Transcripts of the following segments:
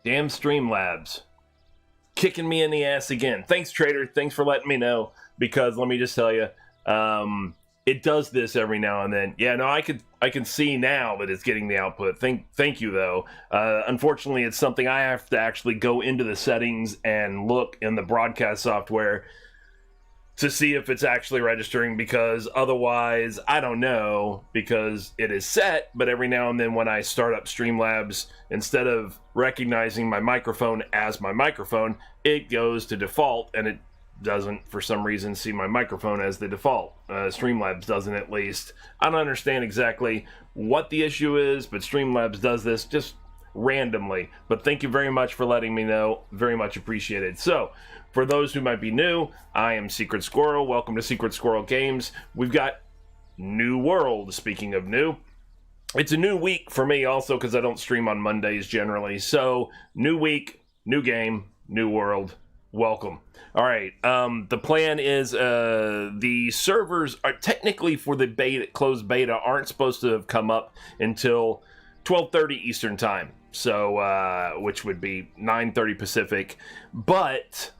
Damn Streamlabs. Kicking me in the ass again. Thanks, Trader. Thanks for letting me know. Because let me just tell you, it does this every now and then. Yeah, no, I can see now that it's getting the output. Thank you, though. Unfortunately, it's something I have to actually go into the settings and look in the broadcast software to see if it's actually registering, because otherwise, I don't know, because it is set, but every now and then when I start up Streamlabs, instead of recognizing my microphone as my microphone, it goes to default, and it doesn't, for some reason, see my microphone as the default. Streamlabs doesn't, at least. I don't understand exactly what the issue is, but Streamlabs does this just randomly. But thank you very much for letting me know. Very much appreciated. So, for those who might be new, I am Secret Squirrel. Welcome to Secret Squirrel Games. We've got New World, speaking of new. It's a new week for me also, because I don't stream on Mondays generally. So, new week, new game, new world. Welcome. All right, the plan is the servers are technically for the beta, closed beta, aren't supposed to have come up until 12:30 Eastern time. So, which would be 9:30 Pacific. But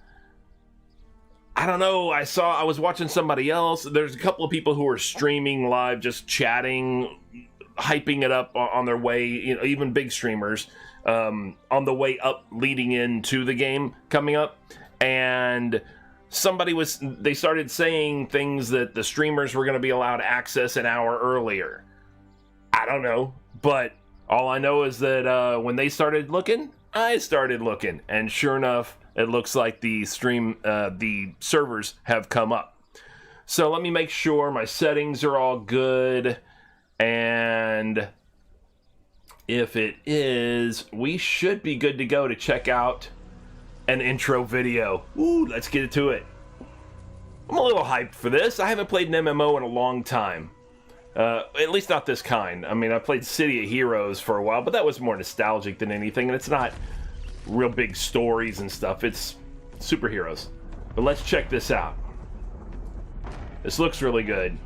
I don't know, I was watching somebody else. There's a couple of people who are streaming live, just chatting, hyping it up on their way, you know, even big streamers, on the way up leading into the game coming up. And they started saying things that the streamers were going to be allowed access an hour earlier. I don't know, but all I know is that when they started looking, I started looking, and sure enough, it looks like the servers have come up. So let me make sure my settings are all good, and if it is, we should be good to go to check out an intro video. Ooh, let's get to it. I'm a little hyped for this. I haven't played an MMO in a long time. At least not this kind. I mean, I played City of Heroes for a while, but that was more nostalgic than anything, and it's not real big stories and stuff. It's superheroes. But let's check this out. This looks really good.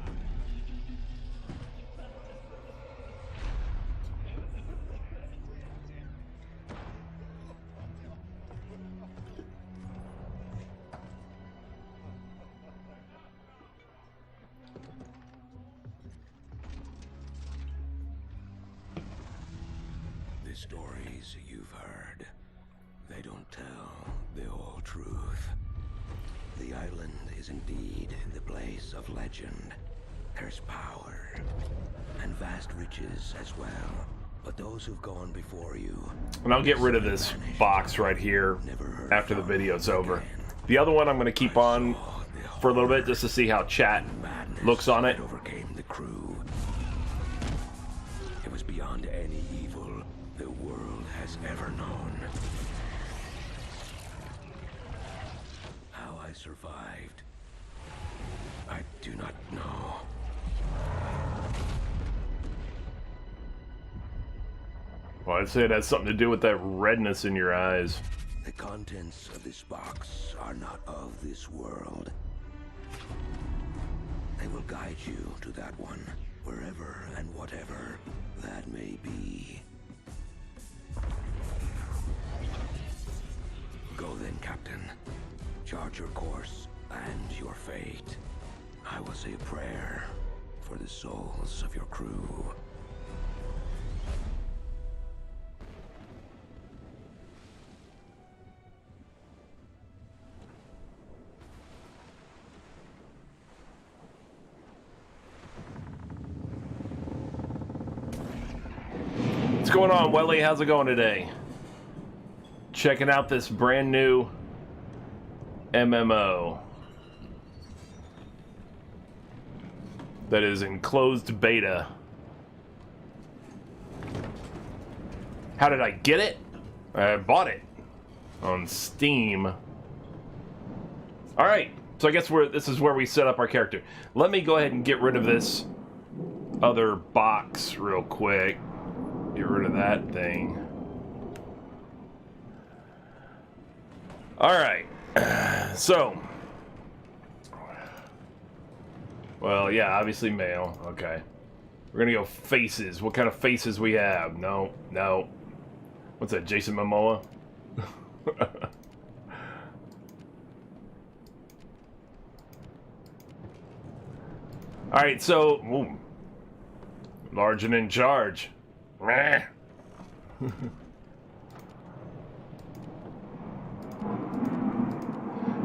Stories you've heard, they don't tell the whole truth. The island is indeed the place of legend. There's power and vast riches as well. But those who've gone before you... And I'll get rid of this box right here after the video's over. The other one I'm going to keep on for a little bit just to see how chat looks on it. Overcame the crew. It was beyond any evil the world has ever known. How I survived, I do not know. Well, I'd say it has something to do with that redness in your eyes. The contents of this box are not of this world. They will guide you to that one, wherever and whatever that may be. Go then, Captain. Chart your course and your fate. I will say a prayer for the souls of your crew. What's going on, Welly? How's it going today? Checking out this brand new MMO that is in closed beta. How did I get it? I bought it on Steam. Alright, so I guess this is where we set up our character. Let me go ahead and get rid of this other box real quick. Get rid of that thing. Alright, so. Well, yeah, obviously male. Okay. We're gonna go faces. What kind of faces we have? No. What's that, Jason Momoa? All right, so ooh, large and in charge. Meh.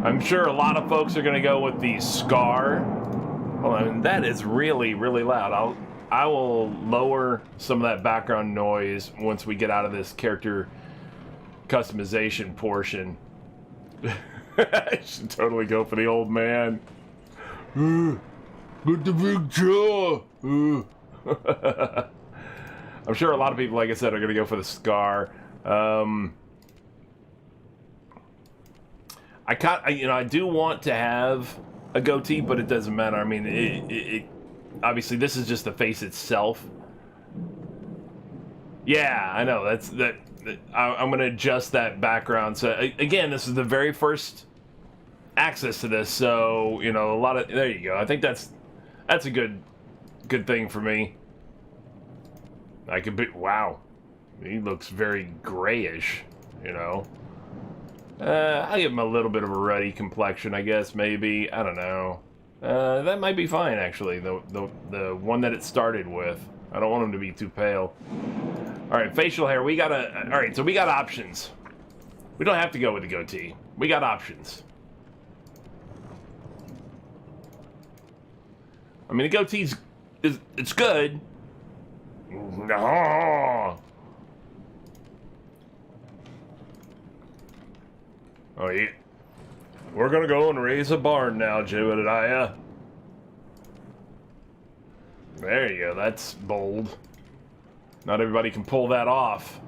I'm sure a lot of folks are going to go with the Scar. Well, I mean, that is really, really loud. I will lower some of that background noise once we get out of this character customization portion. I should totally go for the old man. With the big jaw. I'm sure a lot of people, like I said, are going to go for the Scar. I do want to have a goatee, but it doesn't matter. I mean, it obviously this is just the face itself. Yeah, I know. I'm going to adjust that background. So again, this is the very first access to this, so a lot of there you go. I think that's a good thing for me. I could be wow. He looks very grayish, I'll give him a little bit of a ruddy complexion, I guess, maybe. I don't know. That might be fine, actually, the one that it started with. I don't want him to be too pale. Alright, facial hair, alright, so we got options. We don't have to go with the goatee. We got options. I mean, the goatee's it's good. No. Oh, yeah. We're gonna go and raise a barn now, Jebediah. There you go, that's bold. Not everybody can pull that off.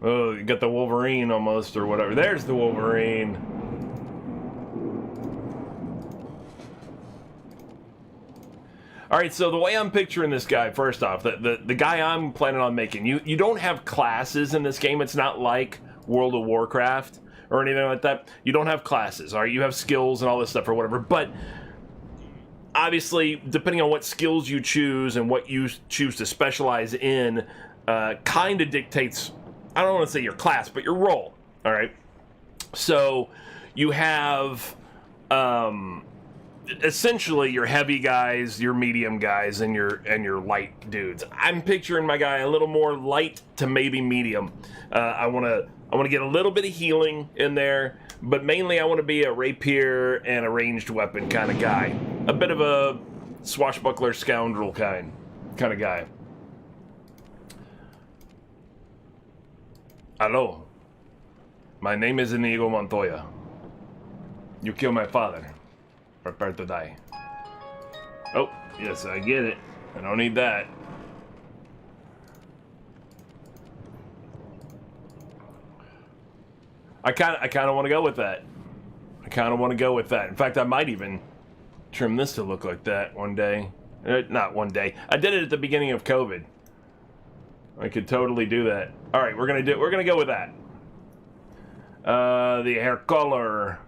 Oh, you got the Wolverine almost, or whatever. There's the Wolverine. Alright, so the way I'm picturing this guy, first off, the guy I'm planning on making, you don't have classes in this game. It's not like World of Warcraft or anything like that. You don't have classes, alright? You have skills and all this stuff or whatever, but obviously, depending on what skills you choose and what you choose to specialize in, kind of dictates, I don't want to say your class, but your role, alright? So, you have, essentially your heavy guys, your medium guys, and your light dudes. I'm picturing my guy a little more light to maybe medium. I want to get a little bit of healing in there, but mainly I want to be a rapier and a ranged weapon kind of guy. A bit of a swashbuckler scoundrel kind of guy. Hello. My name is Inigo Montoya. You killed my father. Prepare to die. Oh, yes, I get it. I don't need that. I kind of want to go with that. In fact, I might even trim this to look like that one day. Not one day. I did it at the beginning of COVID. I could totally do that. All right, we're gonna go with that. The hair color.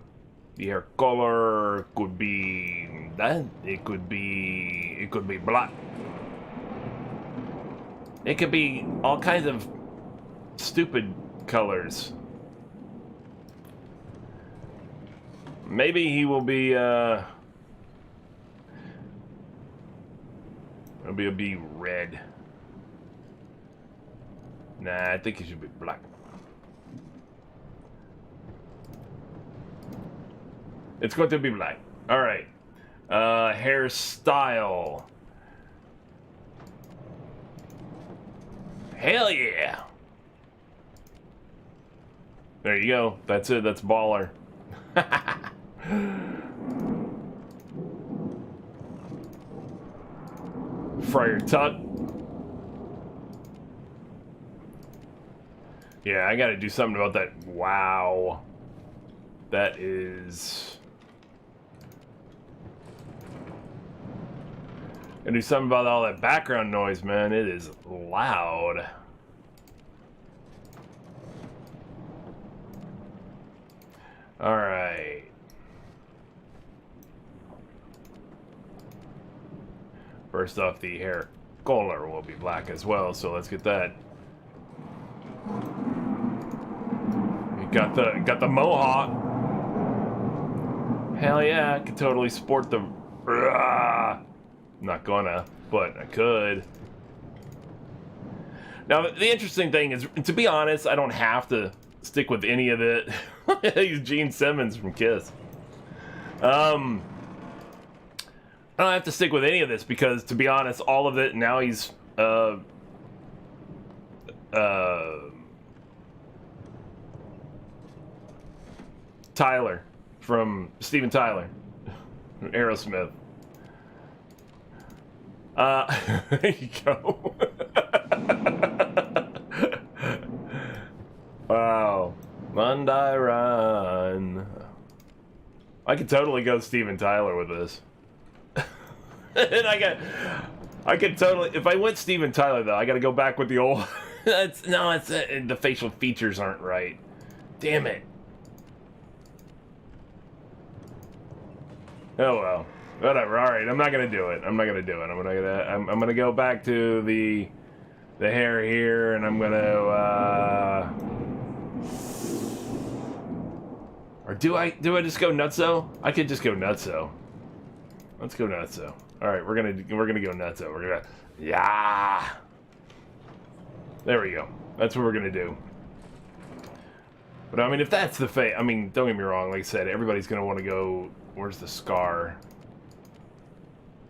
The hair color could be that. It could be black. It could be all kinds of stupid colors. Maybe he will be it'll be red. Nah, I think he should be black. It's going to be black. Alright. Hairstyle. Hell yeah! There you go. That's it. That's baller. Friar Tuck. Yeah, I gotta do something about that. Wow. That is... Gotta do something about all that background noise, man. It is loud. Alright. First off, the hair collar will be black as well, so let's get that. You got the mohawk. Hell yeah, I could totally sport the... Not gonna, but I could. Now, the interesting thing is, to be honest, I don't have to stick with any of it. He's Gene Simmons from Kiss. I don't have to stick with any of this because, to be honest, all of it, now he's, Tyler from Steven Tyler from Aerosmith. There you go. Wow. Monday Run. I could totally go Steven Tyler with this. And I could totally, if I went Steven Tyler though, I gotta go back with the old, the facial features aren't right. Damn it. Oh well, whatever. All right, I'm not gonna do it. I'm gonna go back to the hair here, and I'm gonna. Or do I just go nutso? I could just go nutso. Let's go nutso. All right, we're gonna go nutso. We're gonna, yeah. There we go. That's what we're gonna do. But I mean, if that's the fate, I mean, don't get me wrong. Like I said, everybody's gonna want to go. Where's the scar?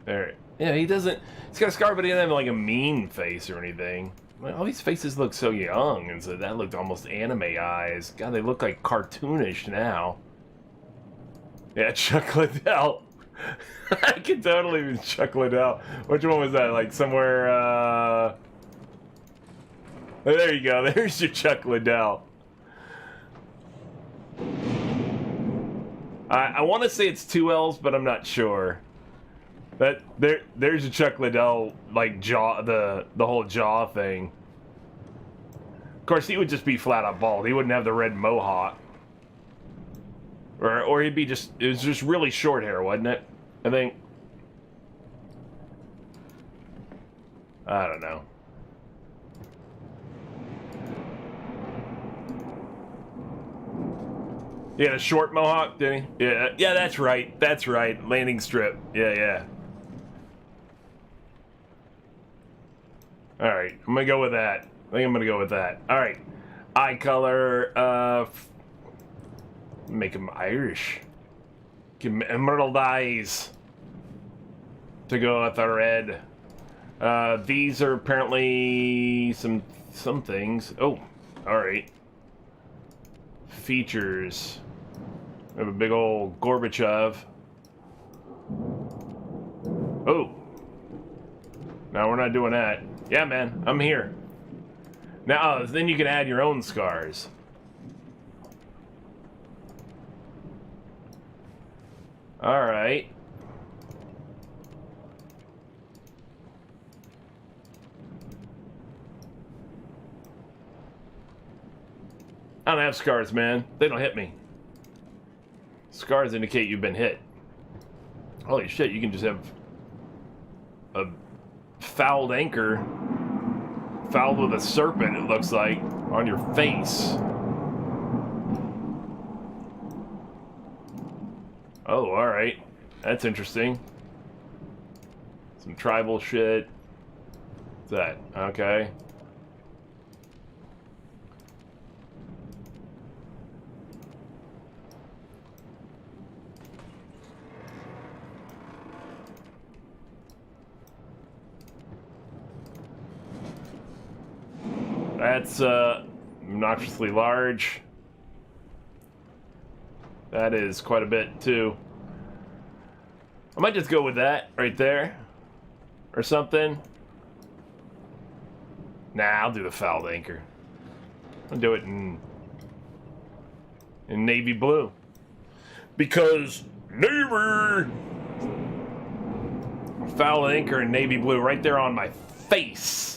There. Yeah, he doesn't. He's got a scar, but he doesn't have like a mean face or anything. Like, all these faces look so young, and so that looked almost anime eyes. God, they look like cartoonish now. Yeah, Chuck Liddell. I could totally be Chuck Liddell. Which one was that? Like somewhere. Oh, there you go. There's your Chuck Liddell. I want to say it's 2 L's, but I'm not sure. But there's a Chuck Liddell, like, jaw, the whole jaw thing. Of course, he would just be flat out bald. He wouldn't have the red mohawk. Or he'd be just, it was just really short hair, wasn't it? I think. I don't know. Yeah, a short mohawk, did he? Yeah, that's right. That's right. Landing strip. Yeah. Alright, I'm gonna go with that. I think I'm gonna go with that. Alright. Eye color, make him Irish. Give him emerald eyes. To go with the red. These are apparently some things. Oh, alright. Features. We have a big old Gorbachev. Oh. No, we're not doing that. Yeah, man, I'm here. Now, then you can add your own scars. Alright. I don't have scars, man. They don't hit me. Scars indicate you've been hit. Holy shit, you can just have a fouled anchor, fouled with a serpent, it looks like, on your face. Oh, alright. That's interesting. Some tribal shit. What's that? Okay. That's obnoxiously large. That is quite a bit too. I might just go with that right there or something. Nah, I'll do the fouled anchor. I'll do it in navy blue. Because navy! Fouled anchor in navy blue right there on my face.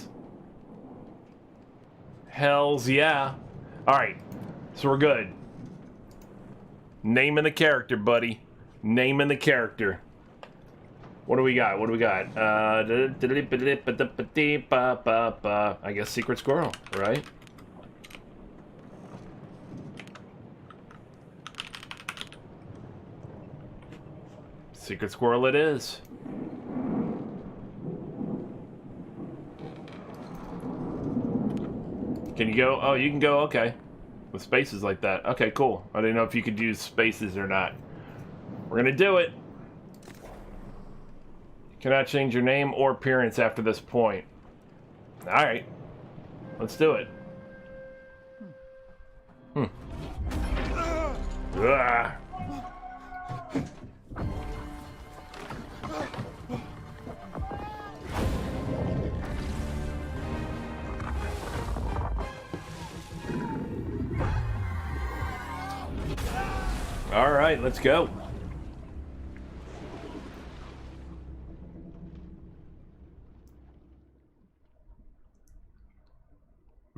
Hells yeah. Alright, so we're good. Naming the character, buddy. Naming the character. What do we got? What do we got? I guess Secret Squirrel, right? Secret Squirrel it is. Can you go? Oh, you can go, okay. With spaces like that. Okay, cool. I didn't know if you could use spaces or not. We're gonna do it. Cannot change your name or appearance after this point. Alright. Let's do it. Ah. Alright, let's go.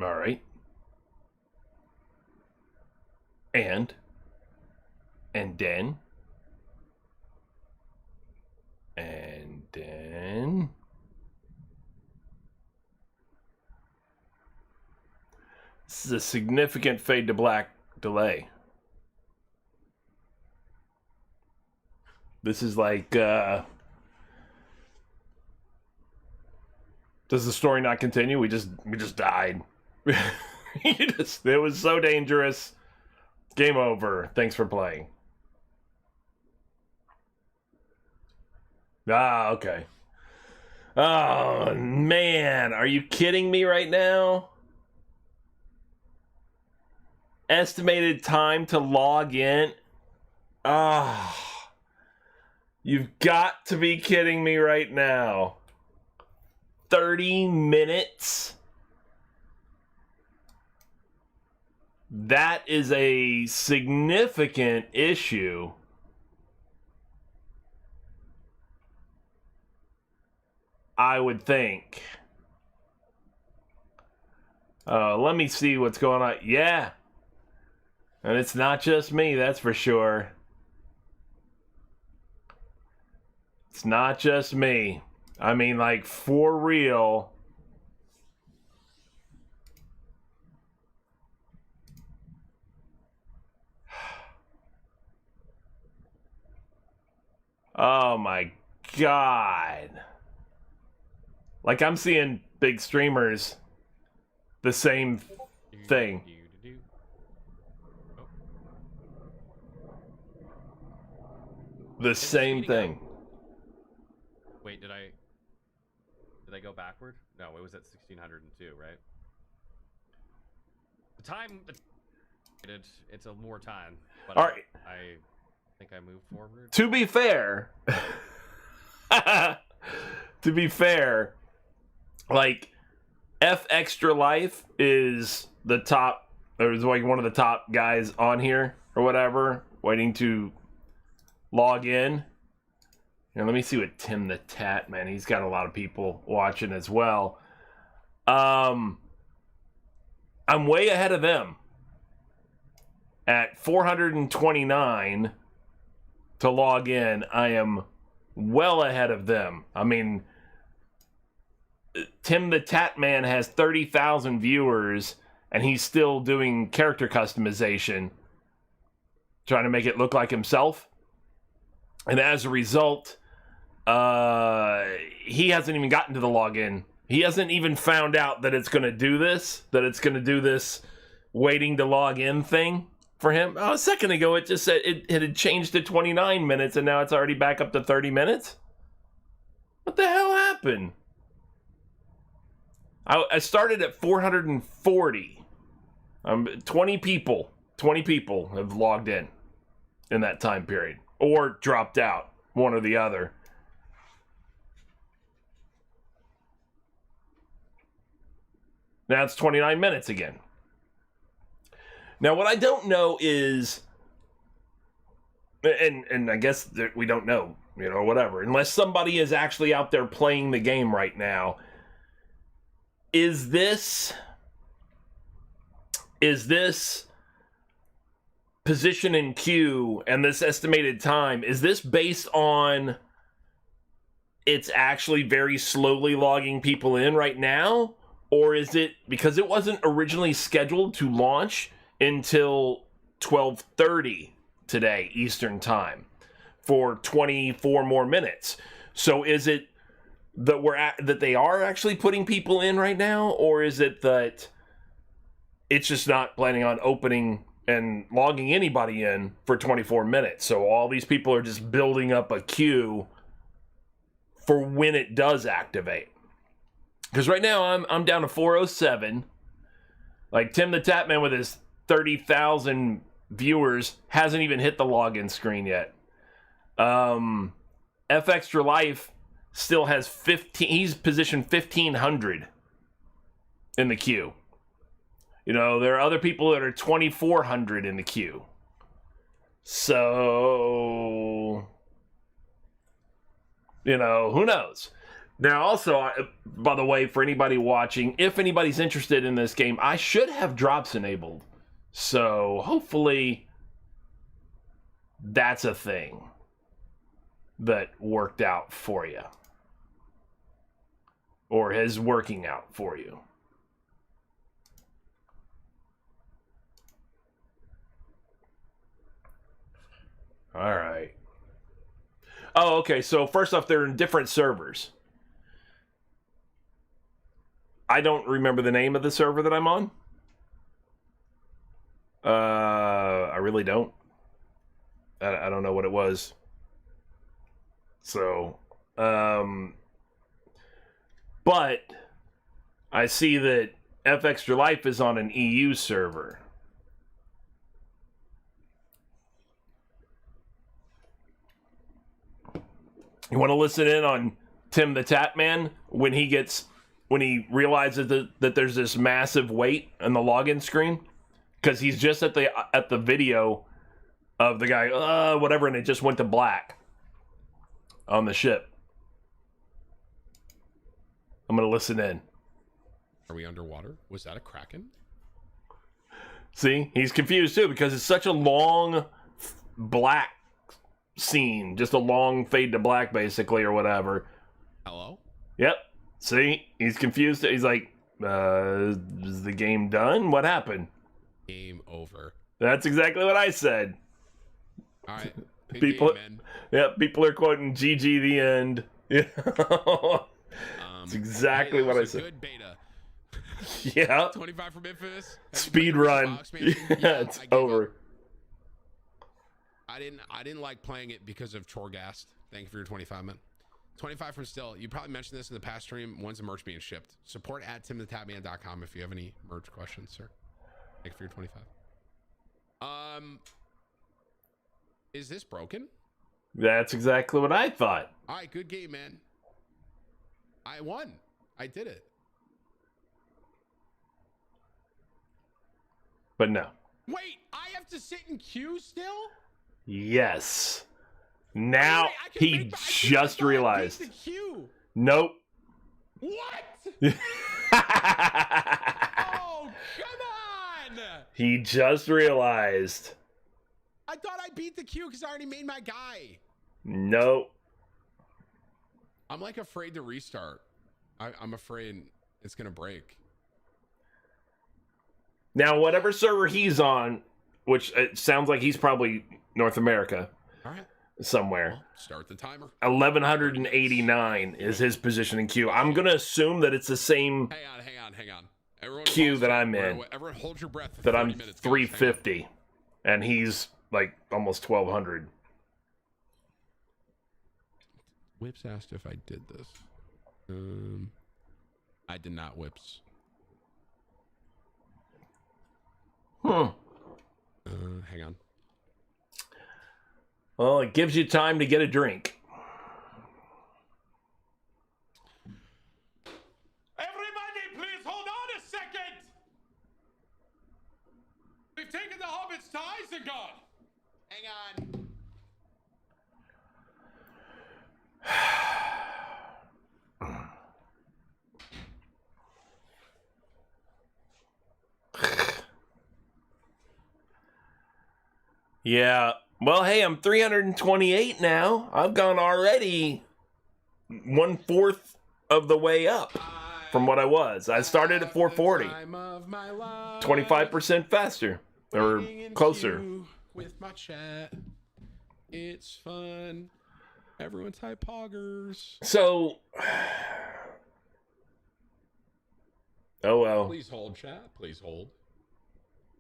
Alright. And then. This is a significant fade to black delay. This is like, does the story not continue? We just died. It was so dangerous. Game over. Thanks for playing. Ah, okay. Oh, man. Are you kidding me right now? Estimated time to log in. Ah. You've got to be kidding me right now. 30 minutes? That is a significant issue. I would think. Let me see what's going on. Yeah. And it's not just me, that's for sure. It's not just me. I mean, like, for real. Oh my God. Like, I'm seeing big streamers, the same thing. The same thing. Wait, did I go backward? No, it was at 1602, right? The time, it's a more time. But All right. I think I moved forward. To be fair, like, F Extra Life is the top, or is like one of the top guys on here or whatever, waiting to log in. Now, let me see what Tim the Tat, man. He's got a lot of people watching as well. I'm way ahead of them. At 429 to log in, I am well ahead of them. I mean, Tim the Tat Man has 30,000 viewers, and he's still doing character customization, trying to make it look like himself. And as a result, he hasn't even gotten to the login. He hasn't even found out that it's going to do this, waiting to log in thing for him. Oh, a second ago, it just said it had changed to 29 minutes, and now it's already back up to 30 minutes? What the hell happened? I started at 440. 20 people have logged in that time period, or dropped out, one or the other. Now it's 29 minutes again. Now, what I don't know is, and I guess that we don't know, whatever, unless somebody is actually out there playing the game right now. Is this position in queue and this estimated time, is this based on it's actually very slowly logging people in right now? Or is it because it wasn't originally scheduled to launch until 12:30 today Eastern time for 24 more minutes? So is it that that they are actually putting people in right now, or is it that it's just not planning on opening and logging anybody in for 24 minutes? So all these people are just building up a queue for when it does activate. Because right now I'm down to 407. Like Tim the Tapman with his 30,000 viewers hasn't even hit the login screen yet. F Extra Life still has 15. He's positioned 1,500 in the queue. You know, there are other people that are 2,400 in the queue. So, you know, who knows? Now, also, by the way, for anybody watching, if anybody's interested in this game, I should have drops enabled. So, hopefully, that's a thing that worked out for you. Or is working out for you. All right. Oh, okay. So, first off, they're in different servers. I don't remember the name of the server that I'm on. I really don't. I don't know what it was. So, but I see that F Extra Life is on an EU server. You want to listen in on Tim the Tapman when he realizes that there's this massive wait on the login screen? Because he's just at the video of the guy, whatever, and it just went to black on the ship. I'm going to listen in. Are we underwater? Was that a kraken? See, he's confused too because it's such a long black scene, just a long fade to black basically or whatever. Hello? Yep. See, he's confused. He's like, is the game done? What happened? Game over. That's exactly what I said. All right. Good People, game, man. yeah, people are quoting GG the end. Yeah. That's exactly what I said. Good beta. Yeah. 25 for Memphis. Speed run. Yeah, it's over. Up. I didn't like playing it because of Torghast. Thank you for your 25, man. 25 from Still. You probably mentioned this in the past stream. When's the merch being shipped? Support at timthetapman.com if you have any merch questions, sir. Thank you for your 25. Is this broken? That's exactly what I thought. All right, good game, man. I won. I did it. But no. Wait, I have to sit in queue still? Yes. Now he just realized. The queue. Nope. What? Oh, come on! He just realized. I thought I beat the queue because I already made my guy. Nope. I'm like afraid to restart. I'm afraid it's gonna break. Now, whatever server he's on, which it sounds like he's probably North America. All right. Somewhere. Well, start the timer. 1189 is his position in queue. I'm gonna assume that it's the same Hang on. Everyone queue that I'm in. Everyone hold your breath for that 30 I'm minutes. 350, and he's like almost 1200. Whips asked if I did this. I did not, Whips. Hang on. Well, it gives you time to get a drink. Everybody, please hold on a second. We've taken the hobbits to Isengard. Hang on. Yeah. Well, hey, I'm 328 now. I've gone already 1/4 of the way up from what I was. I started at 440. 25% faster or closer. With my chat. It's fun. Everyone type poggers. So, oh well. Please hold, chat. Please hold.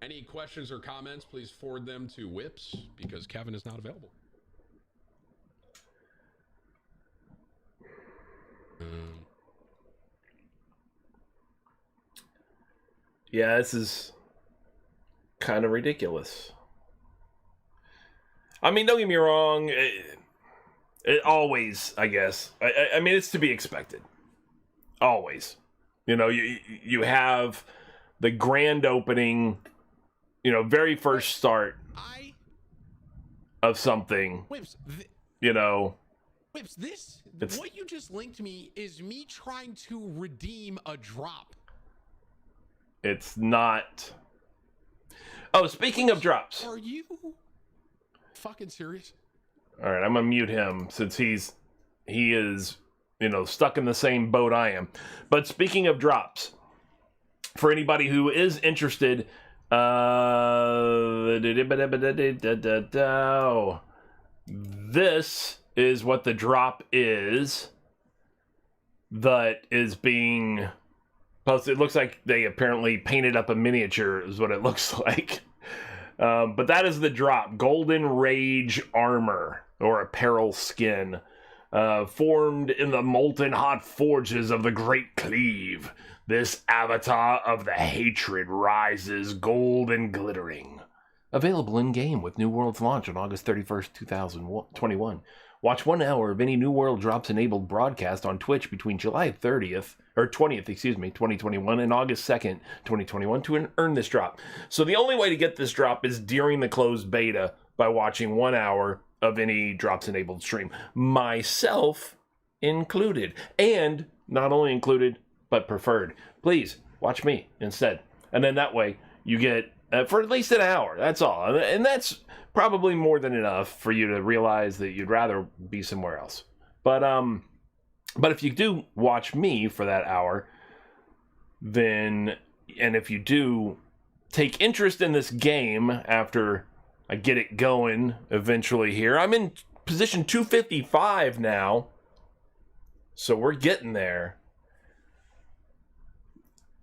Any questions or comments, please forward them to Whips because Kevin is not available. Yeah, this is kind of ridiculous. I mean, don't get me wrong. It always, I guess. I mean, it's to be expected. Always. You know, you have the grand opening, you know, very first start of something. Whips, you know. Whips, what you just linked me is me trying to redeem a drop. It's not. Oh, speaking of drops. Are you fucking serious? All right, I'm gonna mute him since he is, you know, stuck in the same boat I am. But speaking of drops, for anybody who is interested, this is what the drop is that is being posted. It looks like they apparently painted up a miniature is what it looks like. But that is the drop. Golden Rage armor or apparel skin. Formed in the molten hot forges of the Great Cleave. This avatar of the hatred rises gold and glittering. Available in-game with New World's launch on August 31st, 2021. Watch 1 hour of any New World Drops-enabled broadcast on Twitch between July 20th, 2021 and August 2nd, 2021 to earn this drop. So the only way to get this drop is during the closed beta by watching 1 hour of any Drops-enabled stream. Myself included. And not only included, but preferred. Please, watch me instead. And then that way, you get, for at least an hour, that's all. And that's probably more than enough for you to realize that you'd rather be somewhere else. But if you do watch me for that hour, then, and if you do take interest in this game after I get it going eventually here, I'm in position 255 now, so we're getting there.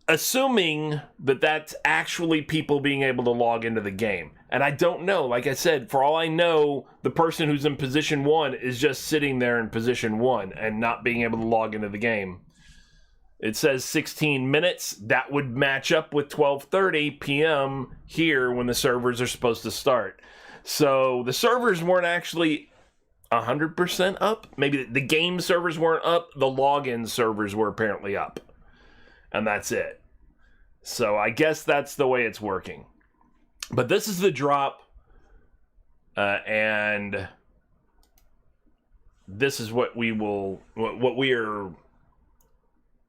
Assuming that that's actually people being able to log into the game. And I don't know. Like I said, for all I know, the person who's in position 1 is just sitting there in position 1 and not being able to log into the game. It says 16 minutes. That would match up with 12:30 p.m. here when the servers are supposed to start. So the servers weren't actually 100% up. Maybe the game servers weren't up. The login servers were apparently up. And that's it. So I guess that's the way it's working. But this is the drop. And this is what we are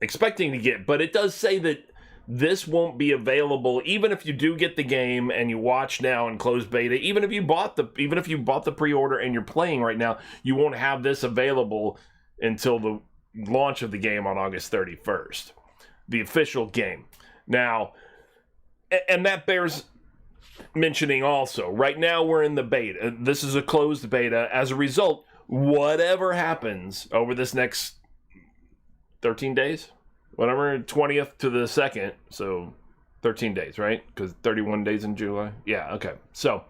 expecting to get. But it does say that this won't be available even if you do get the game and you watch now in closed beta. Even if you bought the pre-order and you're playing right now, you won't have this available until the launch of the game on August 31st. The official game. Now, and that bears mentioning also. Right now we're in the beta. This is a closed beta. As a result, whatever happens over this next 13 days, whatever, 20th to the 2nd, so 13 days, right? Because 31 days in July. Yeah, okay. So,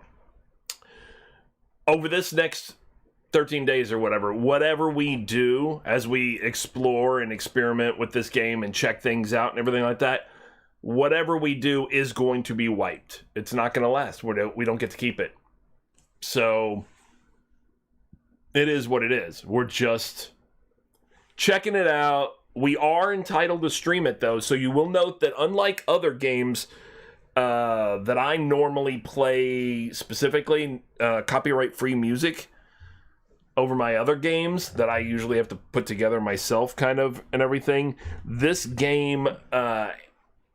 over this next 13 days or whatever we do as we explore and experiment with this game and check things out and everything like that, whatever we do is going to be wiped. It's not going to last. We don't get to keep it. So it is what it is. We're just checking it out. We are entitled to stream it though, so you will note that unlike other games that I normally play, specifically copyright-free music, over my other games that I usually have to put together myself kind of and everything. This game,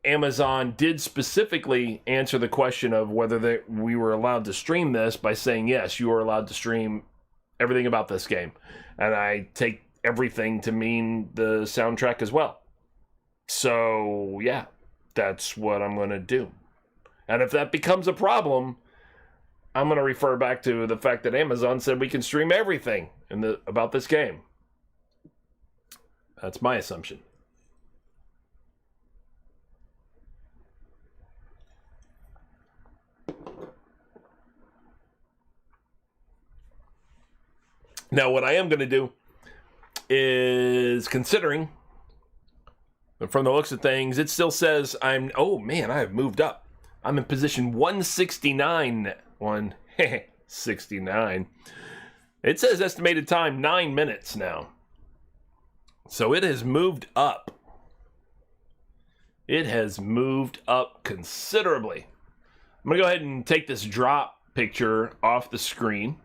Amazon did specifically answer the question of whether we were allowed to stream this by saying, yes, you are allowed to stream everything about this game. And I take everything to mean the soundtrack as well. So, yeah, that's what I'm going to do. And if that becomes a problem, I'm going to refer back to the fact that Amazon said we can stream everything about this game. That's my assumption. Now, what I am going to do is, considering, from the looks of things, it still says oh man, I have moved up. I'm in position 169. 169. It says estimated time 9 minutes now. So it has moved up. It has moved up considerably. I'm going to go ahead and take this drop picture off the screen.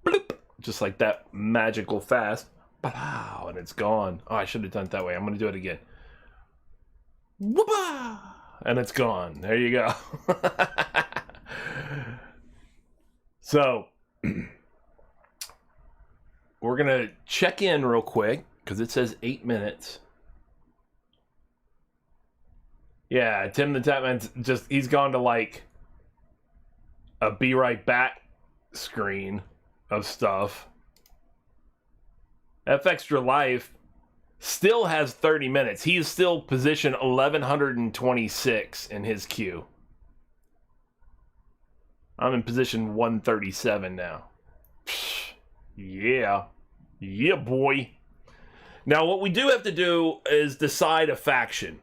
Bloop. Just like that, magical fast. Wow, and it's gone. Oh, I should have done it that way. I'm going to do it again. Whoop-ah! And it's gone. There you go. So, we're going to check in real quick, because it says 8 minutes. Yeah, Tim the Tapman's just, he's gone to like a be right back screen of stuff. F Extra Life still has 30 minutes. He is still position 1126 in his queue. I'm in position 137 now. Yeah. Yeah, boy. Now, what we do have to do is decide a faction.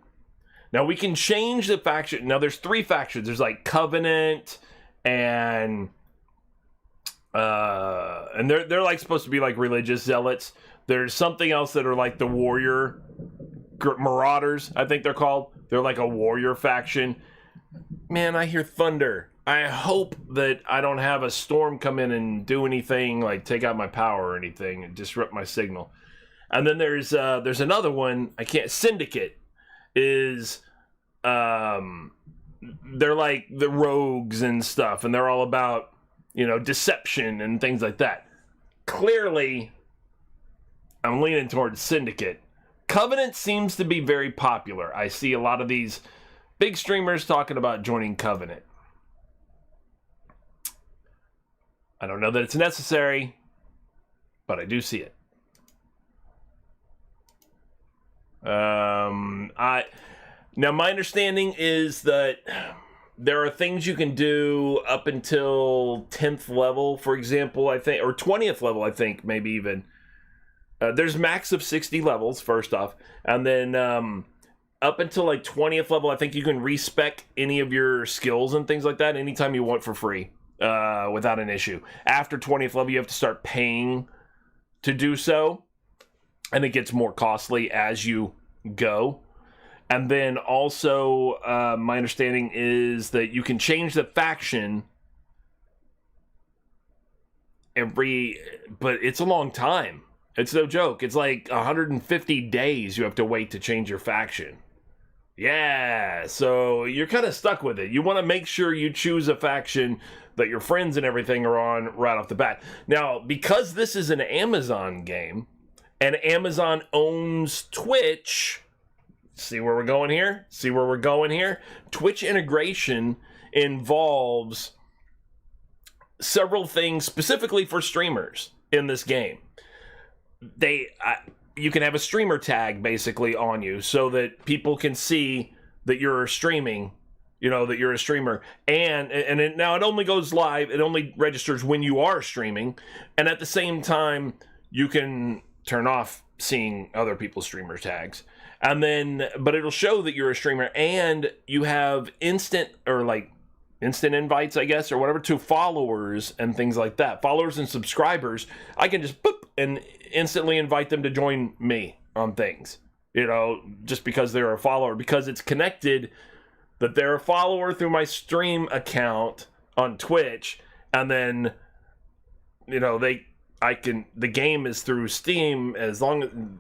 Now, we can change the faction. Now, there's 3 factions. There's like Covenant and they're like supposed to be like religious zealots. There's something else that are like the warrior marauders, I think they're called. They're like a warrior faction. Man, I hear thunder. I hope that I don't have a storm come in and do anything, like take out my power or anything and disrupt my signal. And then there's another one. Syndicate is they're like the rogues and stuff, and they're all about, deception and things like that. Clearly, I'm leaning towards Syndicate. Covenant seems to be very popular. I see a lot of these big streamers talking about joining Covenant. I don't know that it's necessary, but I do see it. Now, my understanding is that there are things you can do up until 10th level, for example, I think, or 20th level, I think, maybe even. There's max of 60 levels, first off, and then up until like 20th level, I think you can respec any of your skills and things like that anytime you want for free, without an issue. After 20th level, you have to start paying to do so, and it gets more costly as you go. And then also, my understanding is that you can change the faction but it's a long time. It's no joke. It's like 150 days you have to wait to change your faction. Yeah, so you're kind of stuck with it. You want to make sure you choose a faction that your friends and everything are on right off the bat. Now, because this is an Amazon game, and Amazon owns Twitch, see where we're going here? Twitch integration involves several things specifically for streamers in this game. You can have a streamer tag basically on you so that people can see that you're streaming, that you're a streamer. And now it only goes live. It only registers when you are streaming. And at the same time, you can turn off seeing other people's streamer tags. And then, but it'll show that you're a streamer, and you have instant invites, I guess, or whatever, to followers and things like that. Followers and subscribers, I can just boop and instantly invite them to join me on things, just because they're a follower, because it's connected that they're a follower through my stream account on Twitch, and then, the game is through Steam,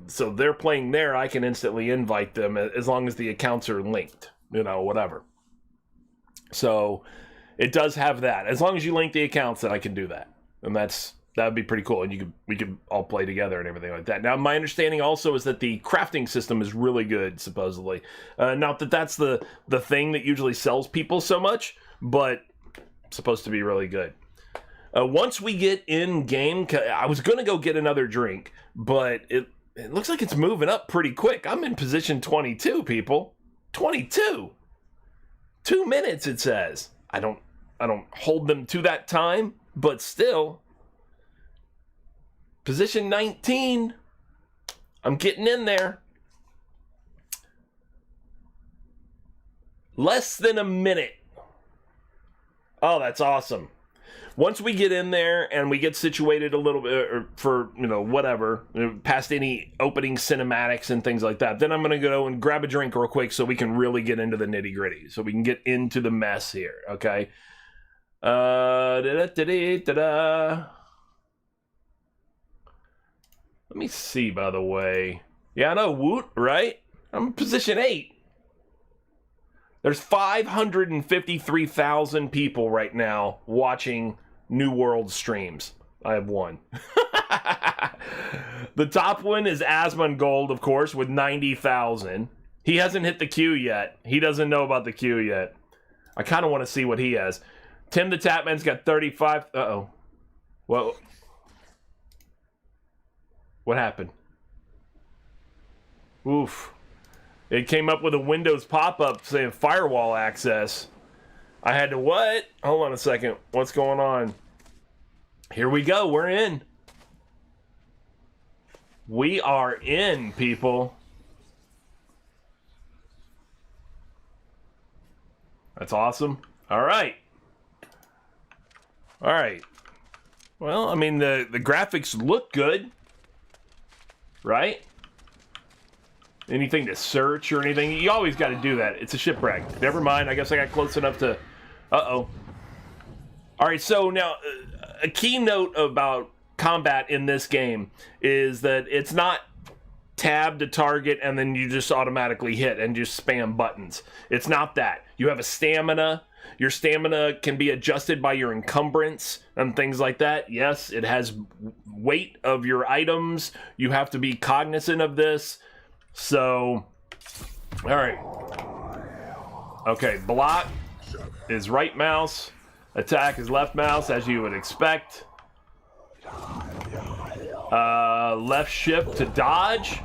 so they're playing there, I can instantly invite them as long as the accounts are linked, whatever. So it does have that. As long as you link the accounts, then I can do that. And that's That would be pretty cool, and we could all play together and everything like that. Now, my understanding also is that the crafting system is really good, supposedly. Not that that's the thing that usually sells people so much, but supposed to be really good. Once we get in game, I was gonna go get another drink, but it looks like it's moving up pretty quick. I'm in position 22, people. 22. 2 minutes, it says. I don't hold them to that time, but still. Position 19. I'm getting in there. Less than a minute. Oh, that's awesome. Once we get in there and we get situated a little bit for, whatever, past any opening cinematics and things like that, then I'm going to go and grab a drink real quick so we can really get into the nitty gritty. So we can get into the mess here, okay? Let me see, by the way. Yeah, I know, Woot, right? I'm in position 8. There's 553,000 people right now watching New World streams. I have one. The top one is Asmon Gold, of course, with 90,000. He hasn't hit the queue yet. He doesn't know about the queue yet. I kind of want to see what he has. Tim the Tapman's got 35. Uh-oh. Well, what happened? Oof. It came up with a Windows pop-up saying firewall access. I had to what? Hold on a second. What's going on? Here we go. We're in. We are in, people. That's awesome. All right. All right. Well, I mean, the graphics look good. Right? Anything to search or anything? You always got to do that. It's a shipwreck. Never mind. I guess I got close enough to... Uh-oh. All right, so now, a key note about combat in this game is that it's not tab to target and then you just automatically hit and just spam buttons. It's not that. You have a stamina. Your stamina can be adjusted by your encumbrance and things like that. Yes, it has weight of your items. You have to be cognizant of this. So, all right. Okay, block is right mouse. Attack is left mouse, as you would expect. Left shift to dodge.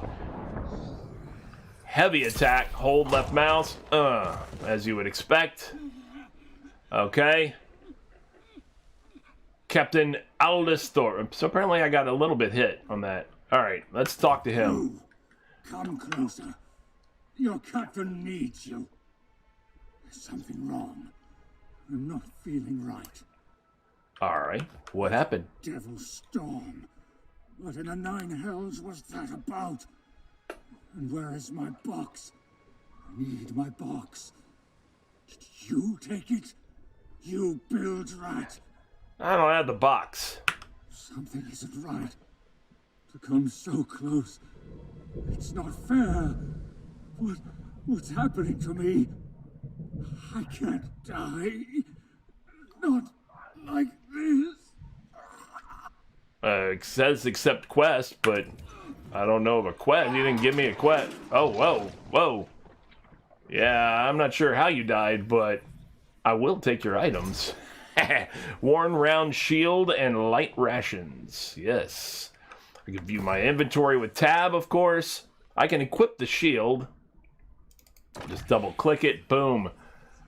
Heavy attack, hold left mouse. As you would expect. Okay. Captain Aldistor. So apparently I got a little bit hit on that. All right, let's talk to him. Come closer. Your captain needs you. There's something wrong. I'm not feeling right. All right, what happened? Devil storm. What in the 9 hells was that about? And where is my box? I need my box. Did you take it? You build rat. I don't have the box. Something isn't right. To come so close. It's not fair. What's happening to me? I can't die. Not like this. It says accept quest, but I don't know of a quest. You didn't give me a quest. Oh, whoa, whoa. Yeah, I'm not sure how you died, but I will take your items. Worn round shield and light rations. Yes. I can view my inventory with tab, of course. I can equip the shield. Just double click it. Boom.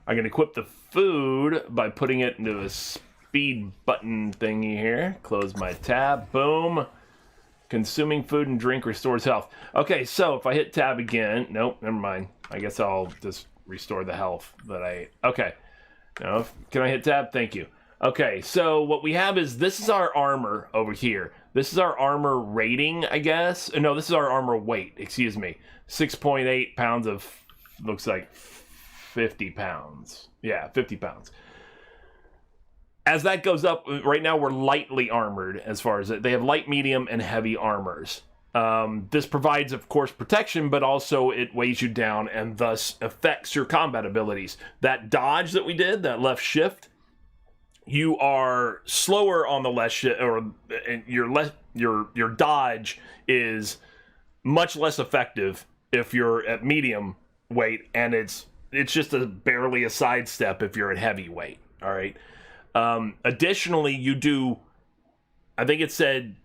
I can equip the food by putting it into a speed button thingy here. Close my tab. Boom. Consuming food and drink restores health. Okay, so if I hit tab again. Nope, never mind. I guess I'll just restore the health that I ate. Okay. No, can I hit tab? Thank you. Okay, so what we have is this is our armor over here. This is our armor rating, I guess. No, this is our armor weight, excuse me. 6.8 pounds of, looks like 50 pounds. Yeah, 50 pounds. As that goes up, right now we're lightly armored as far as it. They have light, medium, and heavy armors. This provides, of course, protection, but also it weighs you down and thus affects your combat abilities. That dodge that we did, that left shift, you are slower on the less or your dodge is much less effective if you're at medium weight, and it's just barely a sidestep if you're at heavy weight. All right. Additionally, you do, I think it said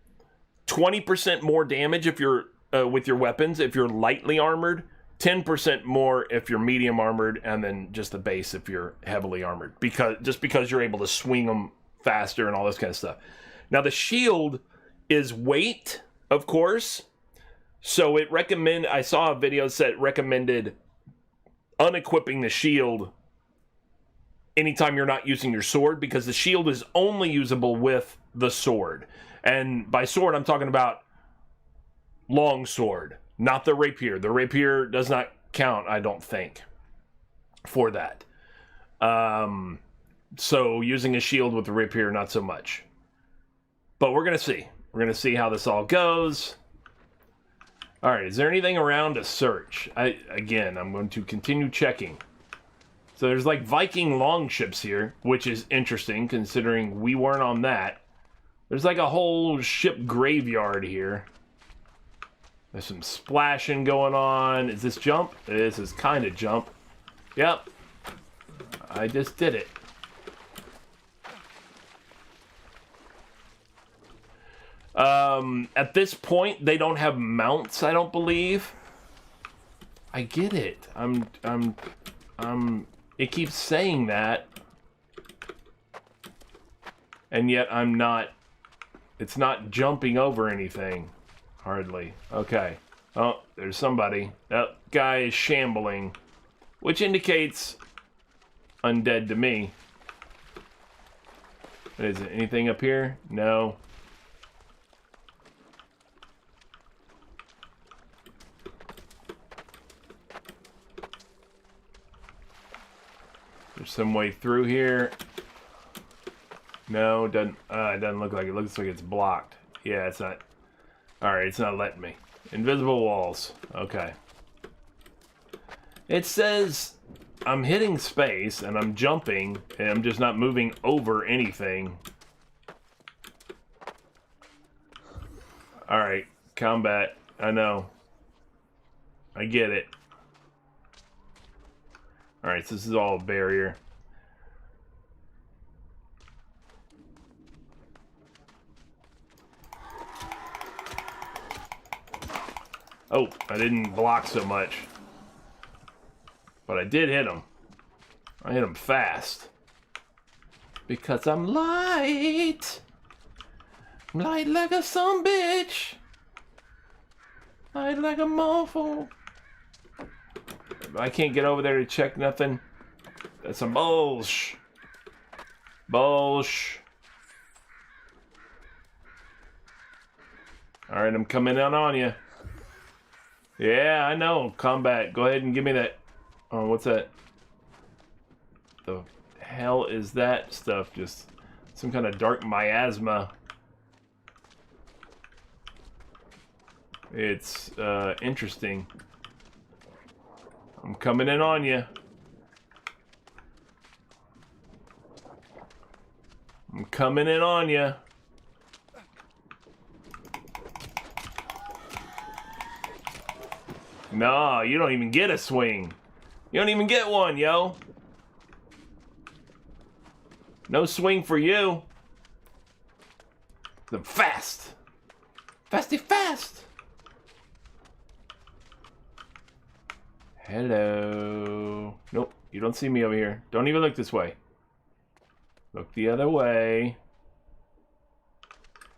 20% more damage if you're with your weapons if you're lightly armored, 10% more if you're medium armored, and then just the base if you're heavily armored, because you're able to swing them faster and all this kind of stuff. Now the shield is weight, of course, so I saw a video that recommended unequipping the shield anytime you're not using your sword, because the shield is only usable with the sword. And by sword, I'm talking about long sword, not the rapier. The rapier does not count, I don't think, for that. So using a shield with the rapier, not so much. But we're going to see. We're going to see how this all goes. All right, is there anything around to search? Again, I'm going to continue checking. So there's like Viking longships here, which is interesting considering we weren't on that. There's like a whole ship graveyard here. There's some splashing going on. Is this jump? This is kind of jump. Yep. I just did it. At this point, they don't have mounts, I don't believe. I get it. It keeps saying that. And yet I'm not, it's not jumping over anything. Hardly. Okay. Oh, there's somebody. That guy is shambling, which indicates undead to me. Is it anything up here? No. There's some way through here. No, it doesn't look like it. It looks like it's blocked. Yeah, it's not. Alright, it's not letting me. Invisible walls. Okay. It says I'm hitting space and I'm jumping and I'm just not moving over anything. Alright, combat. I know. I get it. Alright, so this is all a barrier. Oh, I didn't block so much. But I did hit him. I hit him fast. Because I'm light. I'm light like a sumbitch. Light like a mofo. I can't get over there to check nothing. That's some bullsh. Bullsh. Alright, I'm coming out on you. Yeah, I know. Combat. Go ahead and give me that. Oh, what's that? The hell is that stuff? Just some kind of dark miasma. It's interesting. I'm coming in on you. I'm coming in on you. No, you don't even get a swing. You don't even get one, yo. No swing for you. The fast. Fasty fast. Hello. Nope, you don't see me over here. Don't even look this way. Look the other way.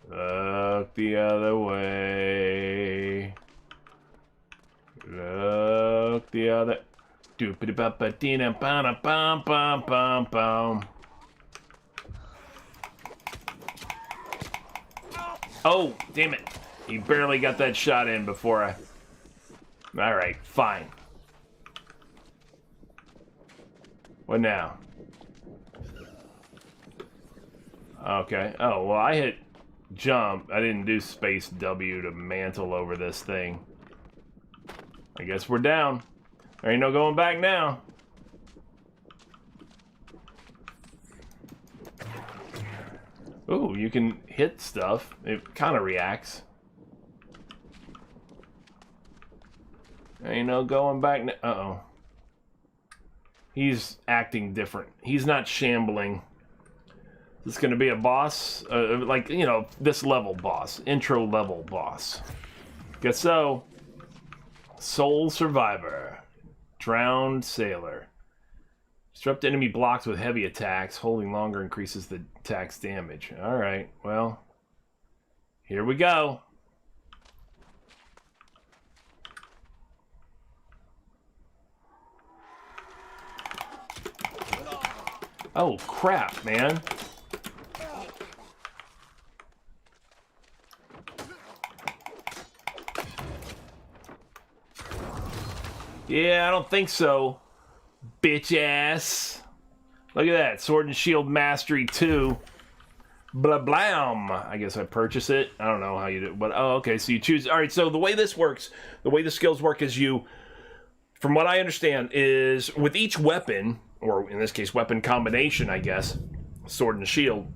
Look the other way. Look the other. Oh, damn it. You barely got that shot in before I... Alright, fine. What now? Okay. Oh, well, I hit jump. I didn't do space W to mantle over this thing. I guess we're down. There ain't no going back now. Ooh, you can hit stuff. It kind of reacts. Ain't no going back. Uh-oh. He's acting different. He's not shambling. This is going to be a boss, like, you know, this level boss. Intro level boss. Guess so. Soul Survivor. Drowned Sailor. Disrupt enemy blocks with heavy attacks. Holding longer increases the attack's damage. Alright, well. Here we go. Oh, crap, man. Yeah, I don't think so. Bitch ass. Look at that. Sword and Shield Mastery 2. Blah blam. I guess I purchase it. I don't know how you do it, but oh, okay. So you choose. All right. So the way this works, the way the skills work is you, from what I understand, is with each weapon, or in this case, weapon combination, I guess, sword and shield,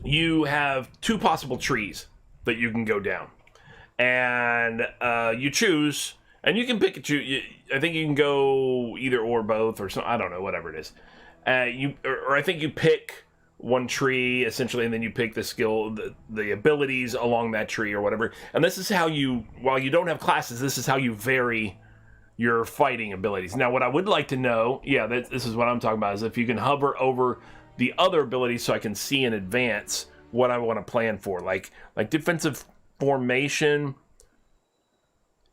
you have two possible trees that you can go down. And you choose, and you can pick a choose. I think you can go either or both, or something. I don't know, whatever it is. Or I think you pick one tree, essentially, and then you pick the skill, the abilities along that tree or whatever. And this is how you, while you don't have classes, this is how you vary your fighting abilities. Now, what I would like to know, yeah, this is what I'm talking about, is if you can hover over the other abilities so I can see in advance what I want to plan for. Like defensive formation,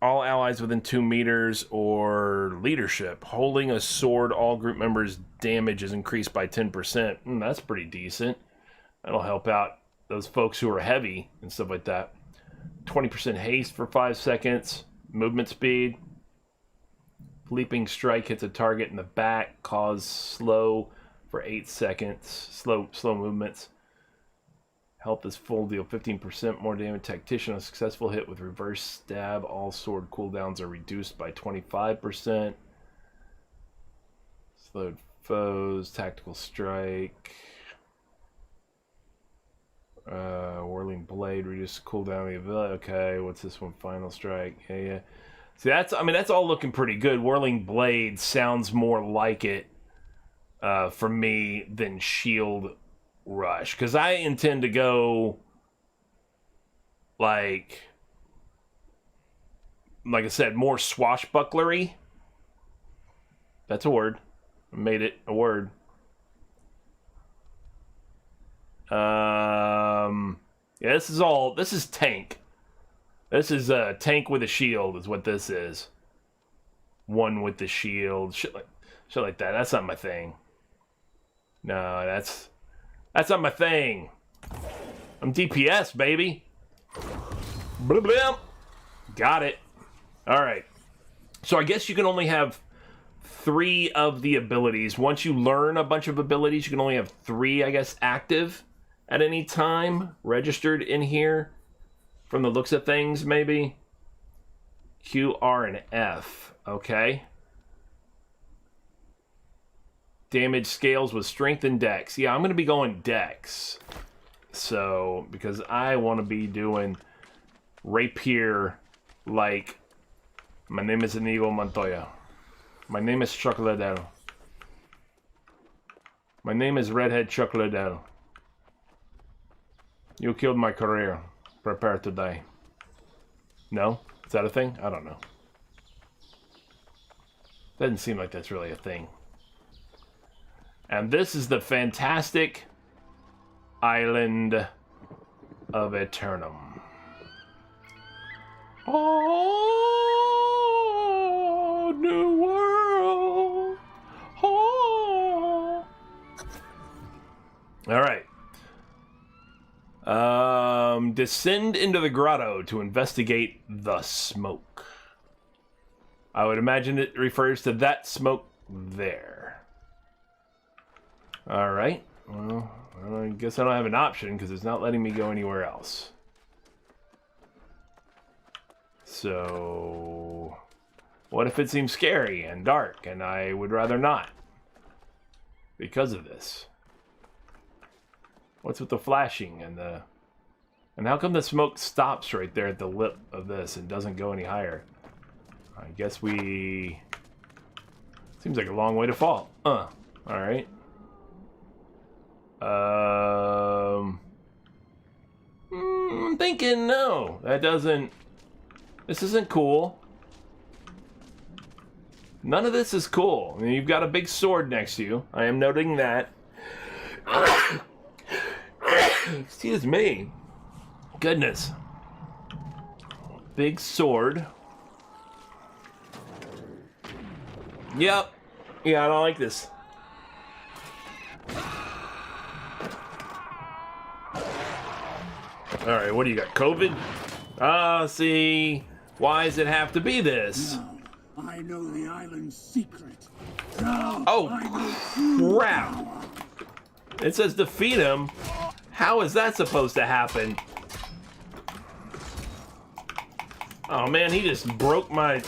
all allies within 2 meters, or leadership. Holding a sword, all group members' damage is increased by 10%. That's pretty decent. That'll help out those folks who are heavy and stuff like that. 20% haste for 5 seconds. Movement speed. Leaping strike hits a target in the back. Cause slow for 8 seconds. Slow movements. Health is full. Deal 15% more damage. Tactician, a successful hit with reverse stab. All sword cooldowns are reduced by 25%. Slowed foes. Tactical strike. Whirling blade. Reduce cooldown of the ability. Okay, what's this one? Final strike. Yeah. See, that's all looking pretty good. Whirling blade sounds more like it for me than shield rush, because I intend to go like I said, more swashbucklery. That's a word. I made it a word. Yeah, this is tank. This is a tank with a shield is what this is. One with the shield. Shit like that. That's not my thing. No, that's not my thing. I'm DPS, baby. Blah, blah. Got it. Alright. So I guess you can only have 3 of the abilities. Once you learn a bunch of abilities, you can only have 3, I guess, active at any time. Registered in here. From the looks of things, maybe. Q, R, and F. Okay. Damage scales with strength and dex. Yeah, I'm going to be going dex. So, because I want to be doing rapier like my name is Inigo Montoya. My name is Chocoladero. My name is Redhead Chocoladero. You killed my career. Prepare to die. No? Is that a thing? I don't know. Doesn't seem like that's really a thing. And this is the fantastic island of Eternum. Oh, new world. Oh. All right. Descend into the grotto to investigate the smoke. I would imagine it refers to that smoke there. Alright. Well, I guess I don't have an option because it's not letting me go anywhere else. So, what if it seems scary and dark and I would rather not? Because of this. What's with the flashing and the... And how come the smoke stops right there at the lip of this and doesn't go any higher? I guess we... Seems like a long way to fall. Alright. I'm thinking no. That doesn't... This isn't cool. None of this is cool. I mean, you've got a big sword next to you. I am noting that. Excuse me. Goodness. Big sword. Yep. Yeah, I don't like this. Alright, what do you got? COVID? Ah, see. Why does it have to be this? Now, I know the island's secret. Now, Oh, I know true crap. power. It says defeat him. How is that supposed to happen? Oh man, he just broke my...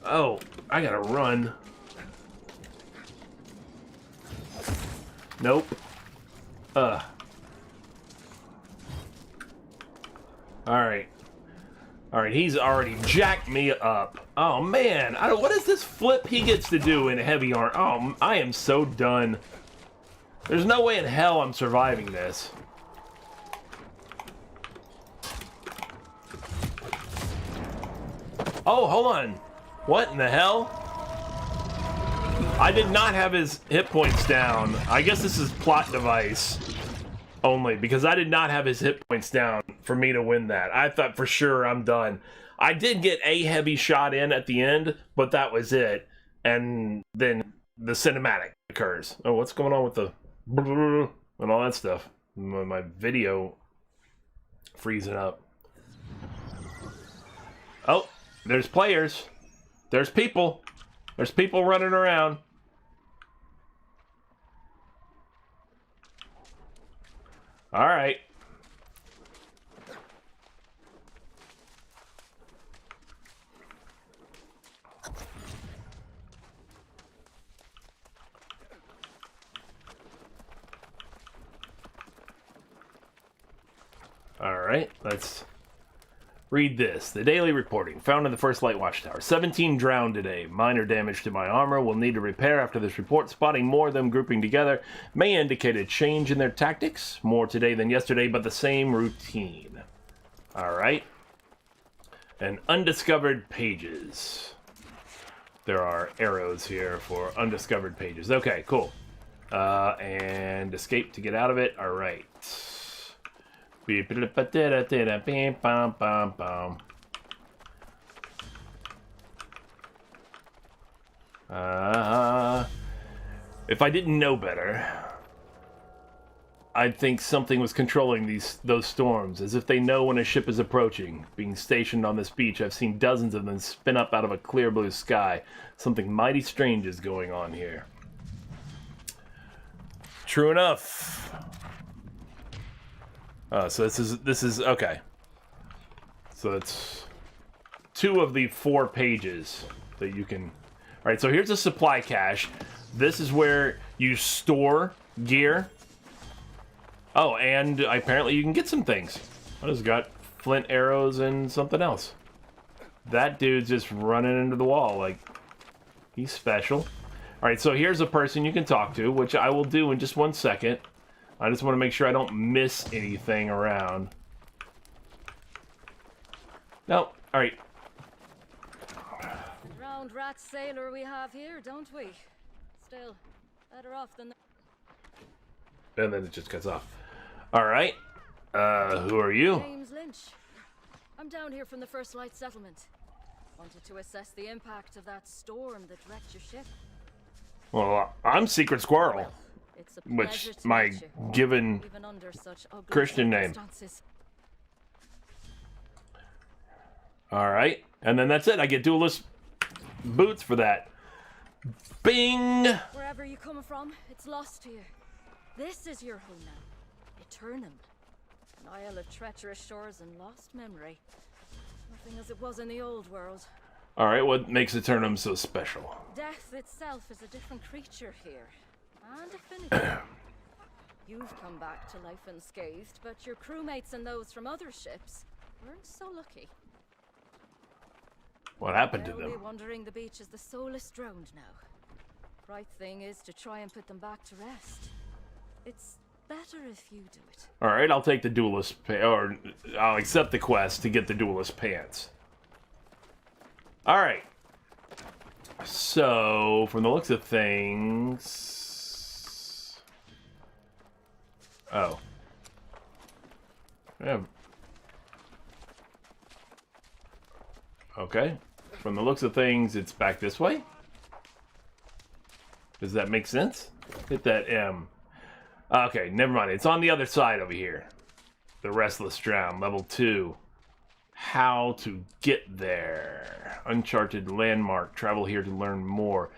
Oh, I gotta run. Nope. Alright. Alright, he's already jacked me up. Oh man, what is this flip he gets to do in heavy armor? Oh, I am so done. There's no way in hell I'm surviving this. Oh, hold on. What in the hell? I did not have his hit points down. I guess this is plot device only, because I did not have his hit points down for me to win that. I thought for sure I'm done. I did get a heavy shot in at the end, but that was it. And then the cinematic occurs. Oh, what's going on with the and all that stuff? My video freezing up. Oh, there's players. There's people. There's people running around. All right. All right, let's read this. The daily reporting. Found in the first light watchtower. 17 drowned today. Minor damage to my armor. Will need to repair after this report. Spotting more of them grouping together may indicate a change in their tactics. More today than yesterday, but the same routine. All right. And undiscovered pages. There are arrows here for undiscovered pages. Okay, cool. And escape to get out of it. All right. If I didn't know better, I'd think something was controlling those storms, as if they know when a ship is approaching. Being stationed on this beach, I've seen dozens of them spin up out of a clear blue sky. Something mighty strange is going on here. True enough. So this is okay. So it's 2 of the 4 pages that you can... Alright, so here's a supply cache. This is where you store gear. Oh, and apparently you can get some things. What has got? Flint arrows and something else. That dude's just running into the wall like he's special. Alright, so here's a person you can talk to, which I will do in just 1 second. I just want to make sure I don't miss anything around. No, alright. Drowned rat sailor we have here, don't we? Still, better off than... And then it just cuts off. Alright. Who are you? James Lynch. I'm down here from the First Light Settlement. Wanted to assess the impact of that storm that wrecked your ship. Well, I'm Secret Squirrel. It's a Which pleasure to my meet you, given even under such ugly Christian name. circumstances. Alright. And then that's it. I get duelist boots for that. Bing! Wherever you come from, it's lost to you. This is your home now. Eternum. An isle of treacherous shores and lost memory. Nothing as it was in the old world. Alright, what makes Eternum so special? Death itself is a different creature here. And affinity. You've come back to life unscathed, but your crewmates and those from other ships weren't so lucky. What happened to They'll them? be wandering the beach as the soulless drowned now. Right thing is to try and put them back to rest. It's better if you do it. All right, I'll take the duelist, or I'll accept the quest to get the duelist pants. All right. So, from the looks of things, oh, yeah. Okay. From the looks of things, it's back this way. Does that make sense? Hit that M. Okay, never mind. It's on the other side over here. The Restless Drown, level 2. How to get there. Uncharted landmark. Travel here to learn more.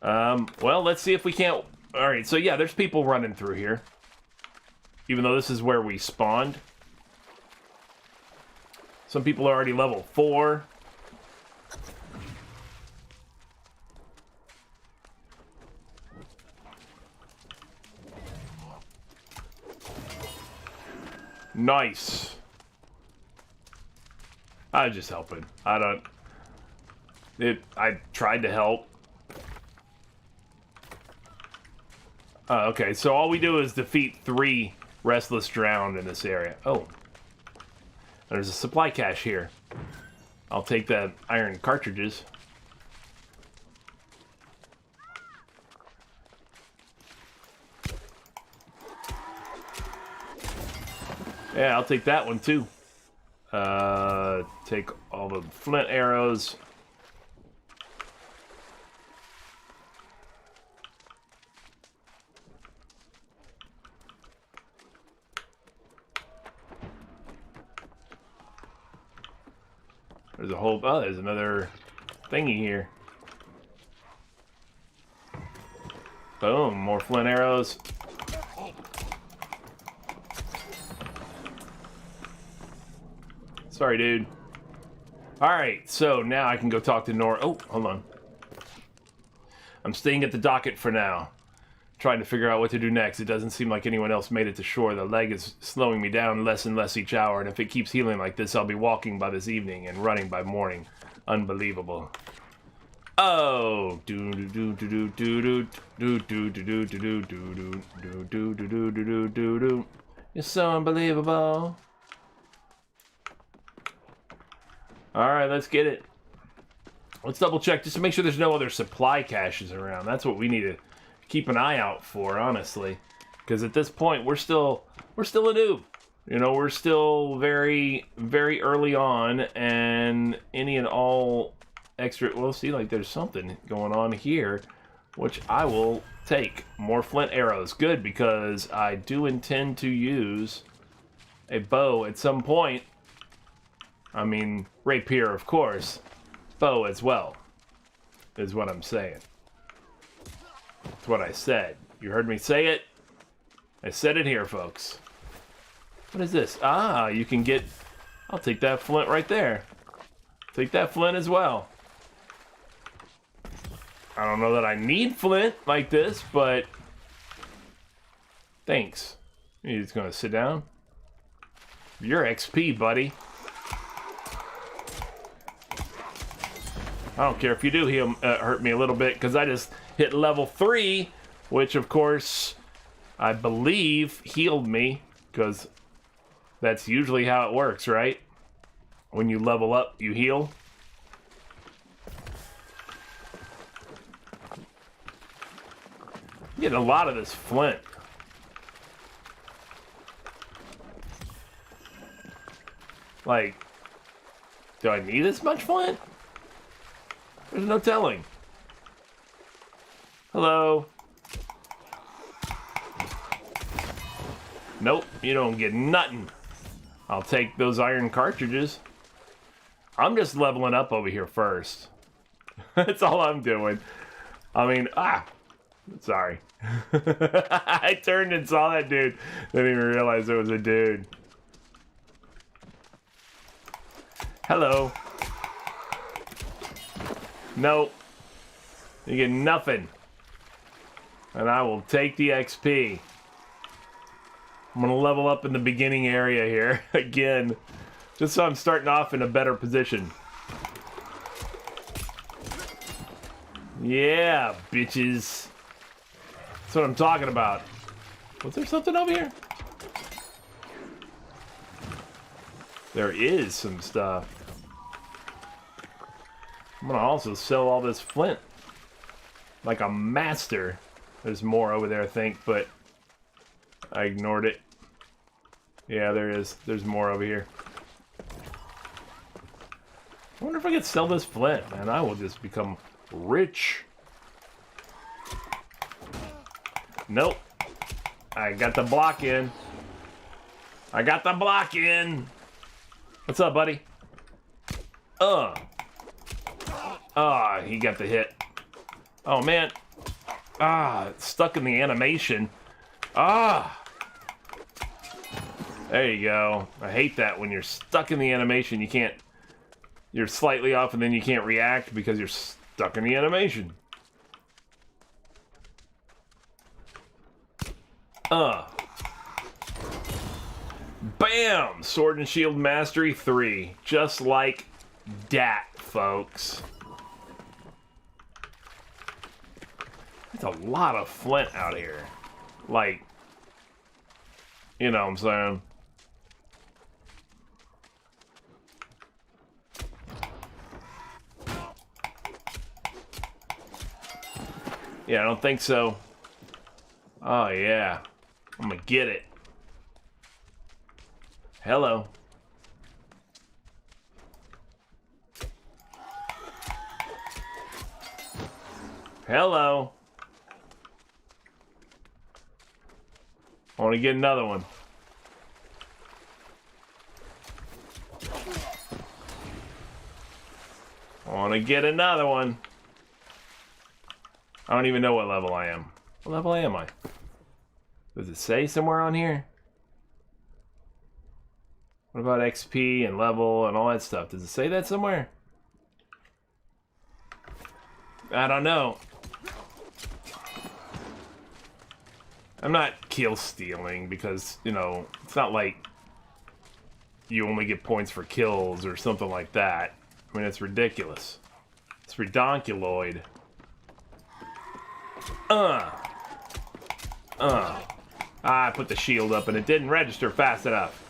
Well, let's see if we can't... Alright, so yeah, there's people running through here. Even though this is where we spawned. Some people are already level 4. Nice. I was just helping. I tried to help. Okay, so all we do is defeat 3 Restless Drowned in this area. Oh. There's a supply cache here. I'll take the iron cartridges. Yeah, I'll take that one too. Take all the flint arrows. There's a whole, oh, there's another thingy here. Boom, more flint arrows. Sorry, dude. Alright, so now I can go talk to Nora. Oh, hold on. I'm staying at the docket for now. Trying to figure out what to do next. It doesn't seem like anyone else made it to shore. The leg is slowing me down less and less each hour, and if it keeps healing like this, I'll be walking by this evening and running by morning. Unbelievable. Oh, do do do do do do do do do do do do do do do do do do do. It's so unbelievable. Alright, let's get it. Let's double check just to make sure there's no other supply caches around. That's what we need to keep an eye out for, honestly. Because at this point, we're still a noob. You know, we're still very, very early on, and any and all extra... Well, see, like, there's something going on here, which I will take. More flint arrows. Good, because I do intend to use a bow at some point. I mean, rapier, of course. Bow as well, is what I'm saying. That's what I said. You heard me say it? I said it here, folks. What is this? Ah, you can get... I'll take that flint right there. Take that flint as well. I don't know that I need flint like this, but... Thanks. You're just gonna sit down? You're XP, buddy. I don't care if you do hurt me a little bit, because I just hit level 3, which, of course, I believe healed me, because that's usually how it works, right? When you level up, you heal. I'm getting a lot of this flint. Like, do I need this much flint? There's no telling. Hello. Nope, you don't get nothing. I'll take those iron cartridges. I'm just leveling up over here first. That's all I'm doing. I mean, sorry. I turned and saw that dude. Didn't even realize it was a dude. Hello. Nope. You get nothing. And I will take the XP. I'm gonna level up in the beginning area here again, just so I'm starting off in a better position. Yeah, bitches. That's what I'm talking about. Was there something over here? There is some stuff. I'm gonna also sell all this flint like a master. There's more over there, I think, but I ignored it. Yeah, there is. There's more over here. I wonder if I could sell this flint, man. I will just become rich. Nope. I got the block in. I got the block in. What's up, buddy? He got the hit. Oh, man. It's stuck in the animation. There you go. I hate that when you're stuck in the animation. You can't... You're slightly off and then you can't react because you're stuck in the animation. Bam! Sword and Shield Mastery 3. Just like that, folks. There's a lot of flint out here. Like, you know what I'm saying? Yeah, I don't think so. Oh, yeah. I'm gonna get it. Hello. Hello. I want to get another one. I want to get another one. I don't even know what level I am. What level am I? Does it say somewhere on here? What about XP and level and all that stuff? Does it say that somewhere? I don't know. I'm not kill stealing because, you know, it's not like you only get points for kills or something like that. I mean, it's ridiculous. It's redonkuloid. I put the shield up and it didn't register fast enough.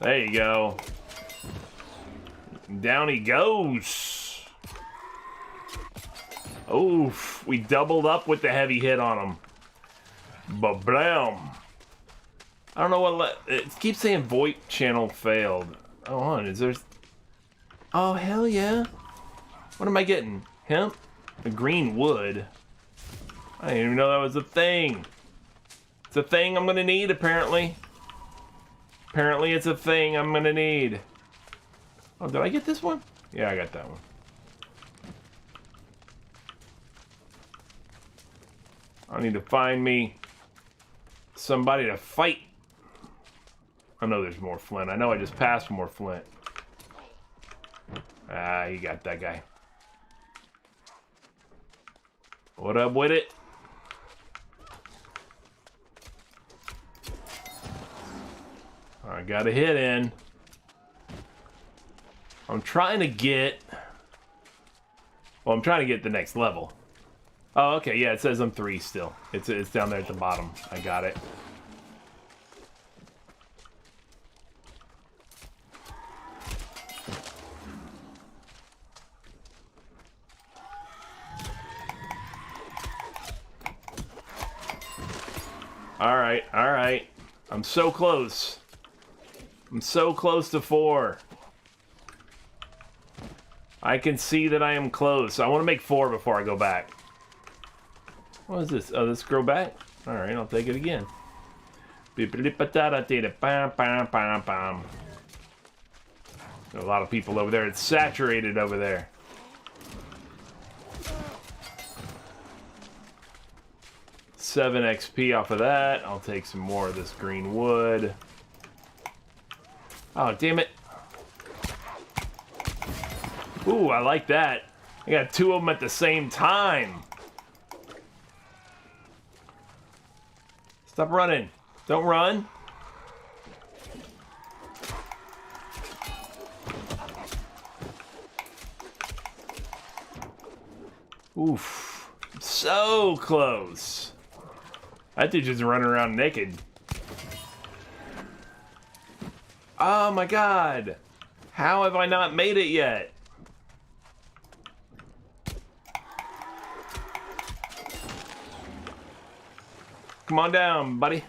There you go. Down he goes. Oof, we doubled up with the heavy hit on him. Ba-blam. I don't know what it keeps saying VoIP channel failed. Oh, hold on, is there... Oh, hell yeah. What am I getting? Hemp? A green wood? I didn't even know that was a thing. It's a thing I'm gonna need, apparently. Apparently it's a thing I'm gonna need. Oh, did I get this one? Yeah, I got that one. I need to find me somebody to fight. I know there's more flint. I know I just passed more flint. You got that guy. What up with it? I got a hit in. I'm trying to get... Well, I'm trying to get the next level. Oh, okay, yeah, it says I'm 3 still. It's down there at the bottom. I got it. Alright, alright. I'm so close. I'm so close to 4. I can see that I am close. I want to make 4 before I go back. What is this? Oh, this grow back? Alright, I'll take it again. A lot of people over there. It's saturated over there. $7 XP off of that. I'll take some more of this green wood. Oh, damn it. Ooh, I like that. I got 2 of them at the same time. Stop running. Don't run. Oof. So close. That dude just running around naked. Oh my god. How have I not made it yet? Come on down, buddy.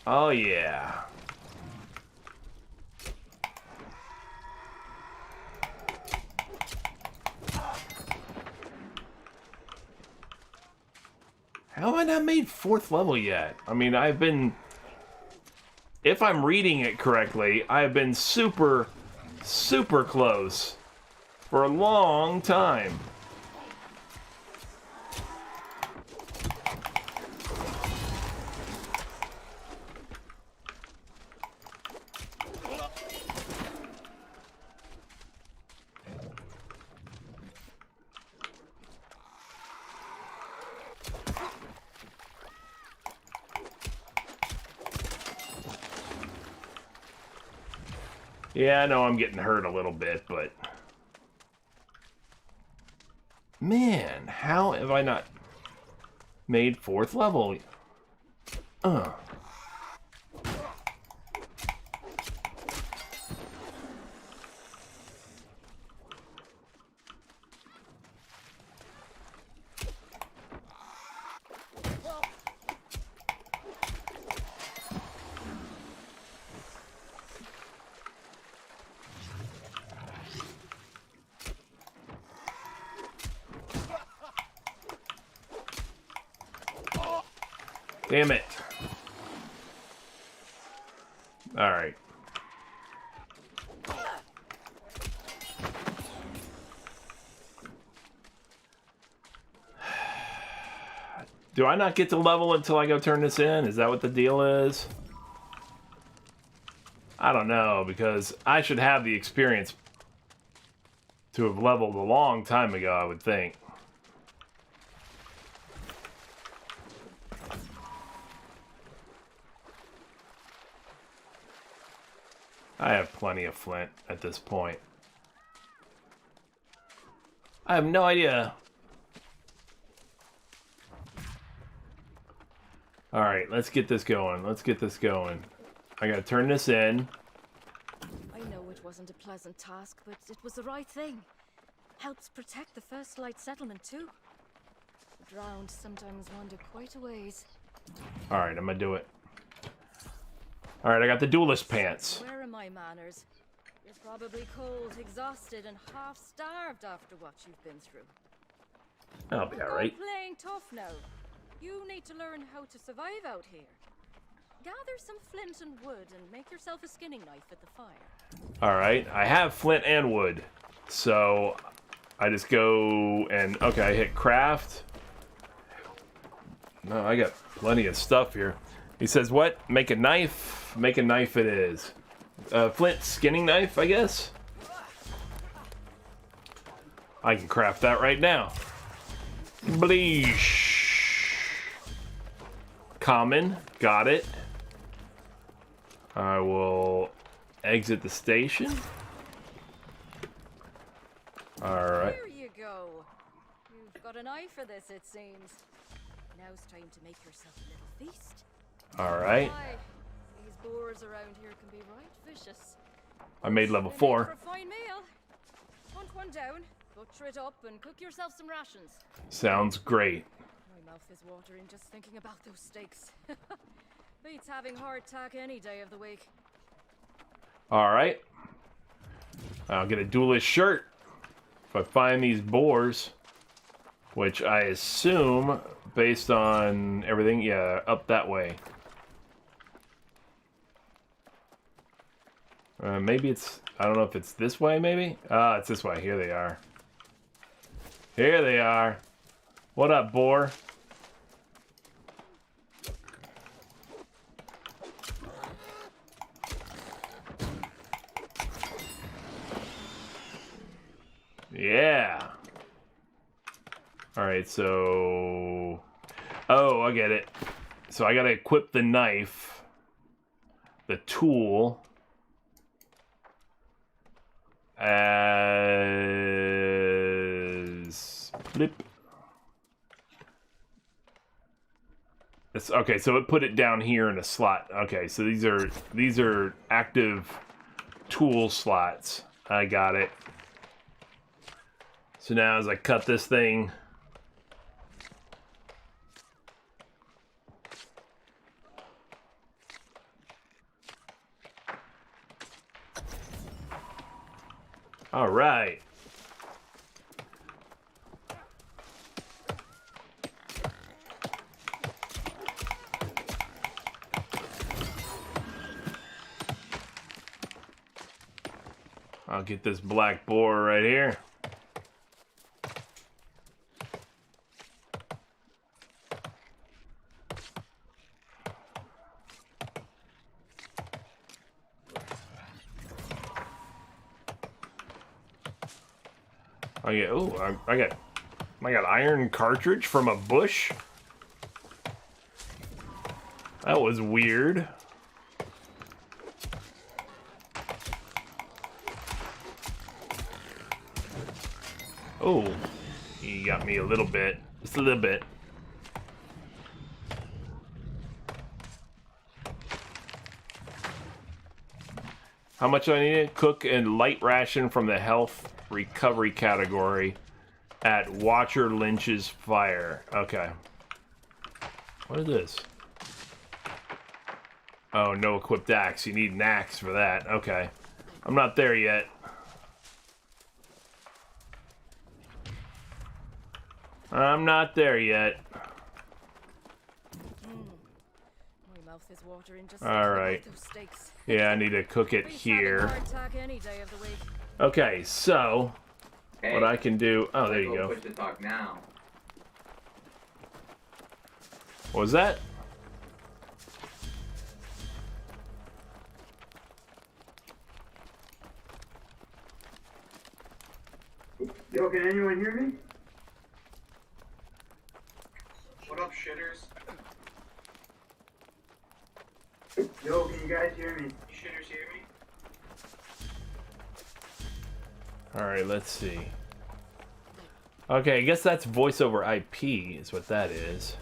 Oh yeah. How have I not made 4th level yet? I mean, I've been... If I'm reading it correctly, I've been super, super close for a long time. Yeah, I know I'm getting hurt a little bit, but... Man, how have I not made 4th level? Damn it. Alright. Do I not get to level until I go turn this in? Is that what the deal is? I don't know, because I should have the experience to have leveled a long time ago, I would think. I have plenty of flint at this point. I have no idea. Alright, let's get this going. Let's get this going. I gotta turn this in. I know it wasn't a pleasant task, but it was the right thing. Helps protect the First Light settlement, too. The drowned sometimes wander quite a ways. Alright, I'm gonna do it. Alright, I got the duelist pants. Where are my manners? You're probably cold, exhausted, and half-starved after what you've been through. I'll be alright. Stop playing tough now. You need to learn how to survive out here. Gather some flint and wood and make yourself a skinning knife at the fire. Alright, I have flint and wood. So, I just go and... Okay, I hit craft. No, I got plenty of stuff here. He says, what? Make a knife? Make a knife it is. Flint skinning knife, I guess? I can craft that right now. Bleesh. Common. Got it. I will exit the station. Alright. There you go. You've got an eye for this, it seems. Now's time to make yourself a little feast. Alright. Aye, these boars around here can be right vicious. I made level They make 4. for a fine meal. Hunt one down, butcher it up, and cook yourself some rations. Sounds great. My mouth is watering just thinking about those steaks. Beats having hardtack any day of the week. Alright. I'll get a duelist shirt if I find these boars. Which I assume, based on everything, yeah, up that way. Maybe it's... I don't know if it's this way, maybe? Ah, it's this way. Here they are. Here they are. What up, boar? Yeah. Alright, so... Oh, I get it. So I gotta equip the knife. The tool. As... Blip. It's, okay, so it put it down here in a slot. Okay, so these are active tool slots. I got it. So now as I cut this thing, all right. I'll get this black boar right here. Oh yeah, ooh, I got iron cartridge from a bush? That was weird. Oh, he got me a little bit. Just a little bit. How much do I need? Cook and light ration from the health recovery category at Watcher Lynch's fire. Okay. What is this? Oh, no equipped axe. You need an axe for that. Okay. I'm not there yet. I'm not there yet. My mouth is watering just All right. those steaks. Yeah, I need to cook it here. Any day of the week. Okay, so Hey, what I can do... Oh, there you go. Push to talk now. What was that? Yo, can anyone hear me? What up, shitters? Yo, can you guys hear me? You shitters hear me? Alright, let's see. Okay, I guess that's voice over IP is what that is.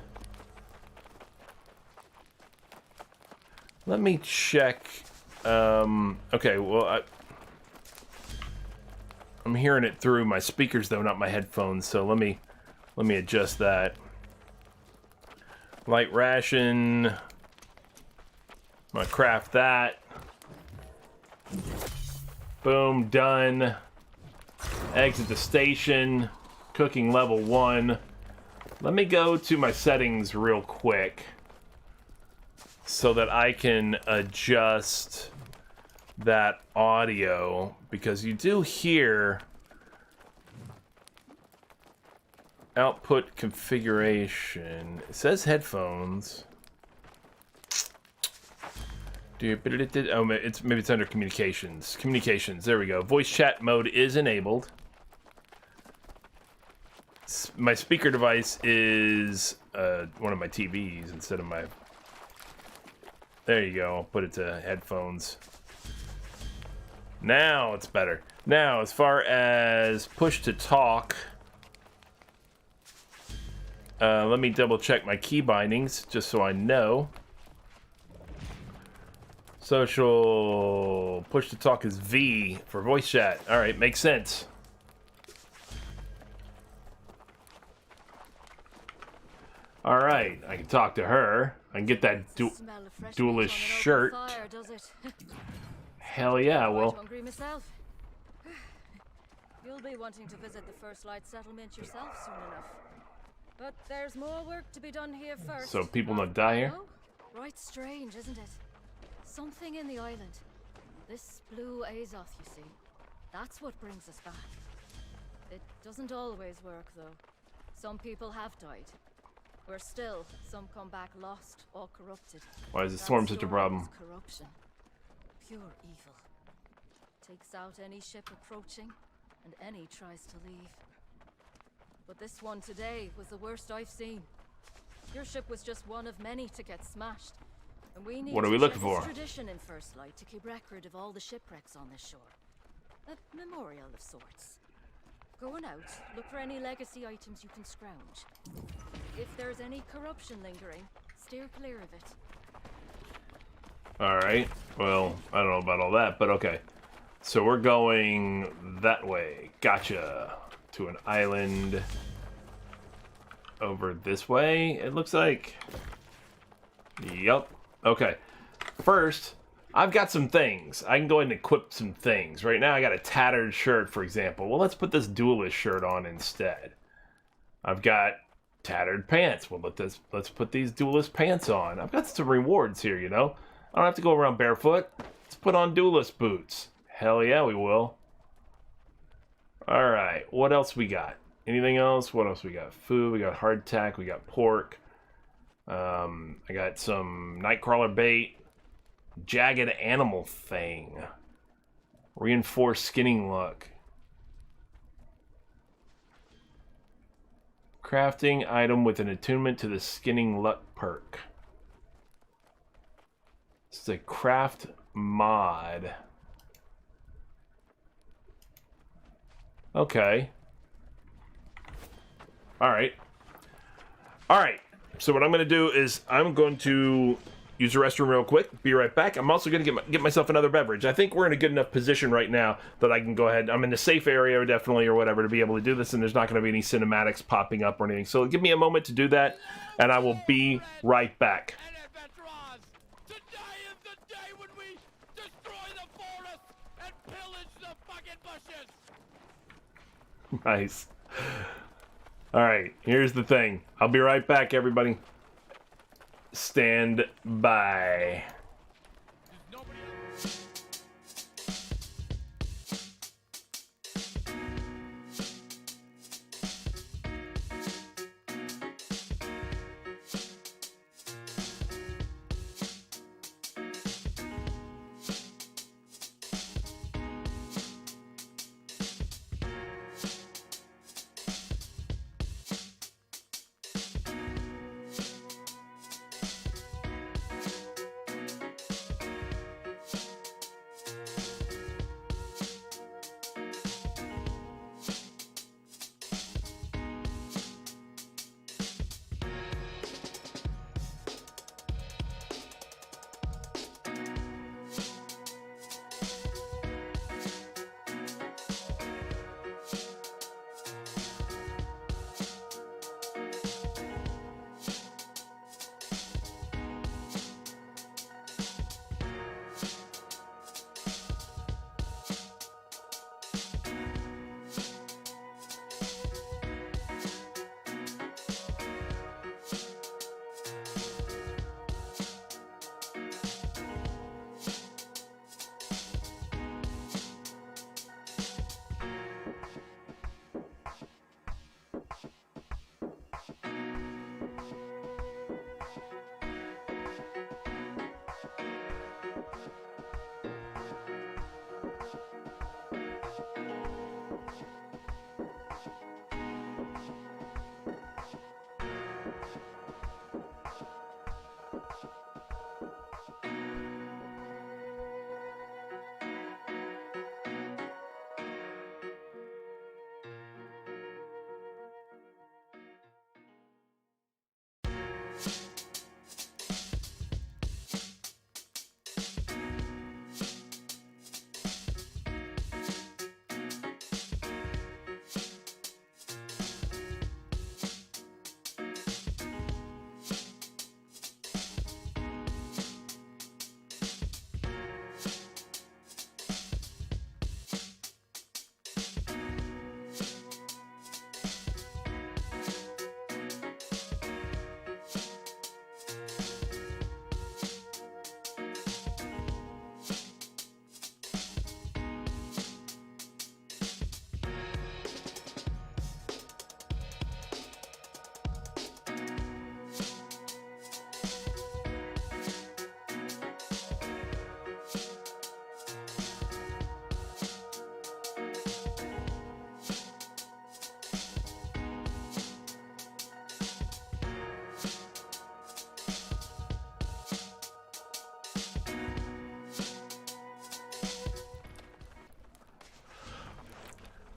Let me check. Okay, well, I'm hearing it through my speakers though, not my headphones, so let me adjust that. Light ration. I'm gonna craft that. Boom, done. Exit the station. Cooking level 1. Let me go to my settings real quick so that I can adjust that audio, because you do hear output configuration. It says headphones. Oh, maybe it's under communications. Communications, there we go. Voice chat mode is enabled. My speaker device is one of my TVs instead of my... There you go, I'll put it to headphones. Now it's better. Now, as far as push to talk, let me double check my key bindings just so I know. Social push to talk is V for voice chat. All right, makes sense. All right, I can talk to her. I can get that duelist shirt. Fire, does it? Hell yeah, well. Quite hungry myself. You'll be wanting to visit the First Light settlement yourself soon enough. But there's more work to be done here first. So people not die here? Oh, right strange, isn't it? Something in the island. This blue Azoth, you see. That's what brings us back. It doesn't always work, though. Some people have died. Where still, some come back lost or corrupted. Why is the That storm such a storm problem? is corruption. Pure evil. Takes out any ship approaching, and any tries to leave. But this one today was the worst I've seen. Your ship was just one of many to get smashed. And we need What are we to looking check this for? tradition in First Light to keep record of all the shipwrecks on this shore. A memorial of sorts. Going out, look for any legacy items you can scrounge. If there's any corruption lingering, steer clear of it. Alright, well, I don't know about all that, but okay. So we're going that way. Gotcha. To an island over this way, it looks like. Yup. Okay. First, I've got some things. I can go ahead and equip some things. Right now I got a tattered shirt, for example. Well, let's put this duelist shirt on instead. I've got tattered pants. Well, let's put these duelist pants on. I've got some rewards here, you know. I don't have to go around barefoot. Let's put on duelist boots. Hell yeah, we will. Alright, what else we got? Anything else? What else we got? Food, we got hardtack, we got pork. I got some nightcrawler bait. Jagged animal thing. Reinforced skinning look. Crafting item with an attunement to the skinning luck perk. This is a craft mod. Okay. Alright. Alright. So what I'm going to do is I'm going to use the restroom real quick. Be right back. I'm also going to get myself another beverage. I think we're in a good enough position right now that I can go ahead. I'm in the safe area definitely or whatever to be able to do this, and there's not going to be any cinematics popping up or anything. So give me a moment to do that, and I will be right back. Nice. Alright, here's the thing. I'll be right back, everybody. Stand by.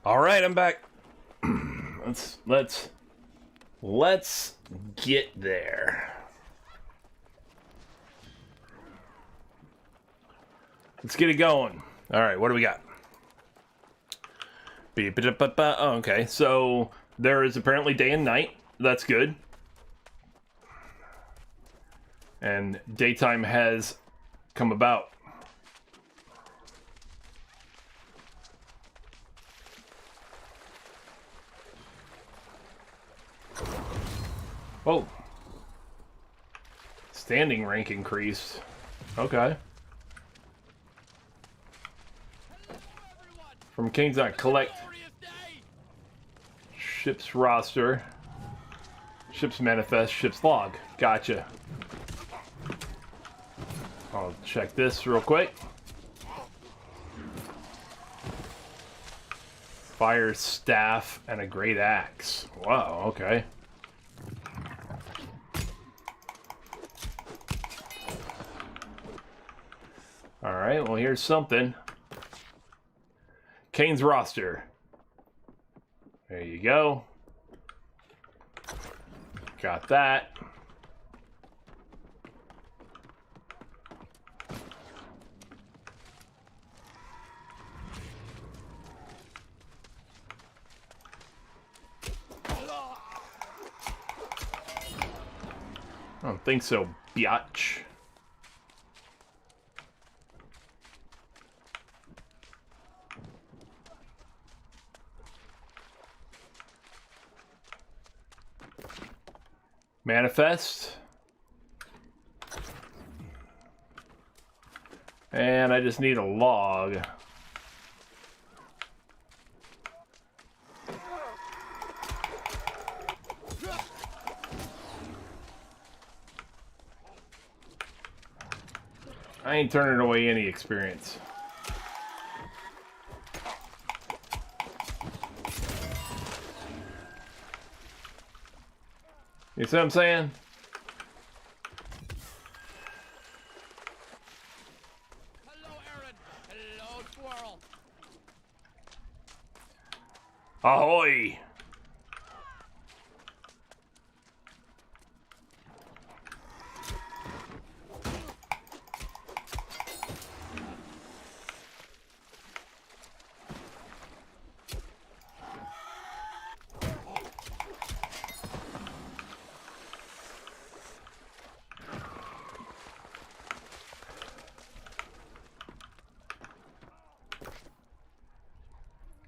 All right, I'm back. let's get there. Let's get it going. All right, what do we got? Oh, okay, so there is apparently day and night. That's good. And daytime has come about. Whoa. Standing rank increased. Okay. From King's Not collect ship's roster, ship's manifest, ship's log. Gotcha. I'll check this real quick. Fire staff and a great axe. Wow, okay. Alright, well here's something. Kane's roster. There you go. Got that. I don't think so, biatch. Manifest. And I just need a log. I ain't turning away any experience. You see what I'm saying? Hello, Aaron. Hello, Squirrel. Ahoy!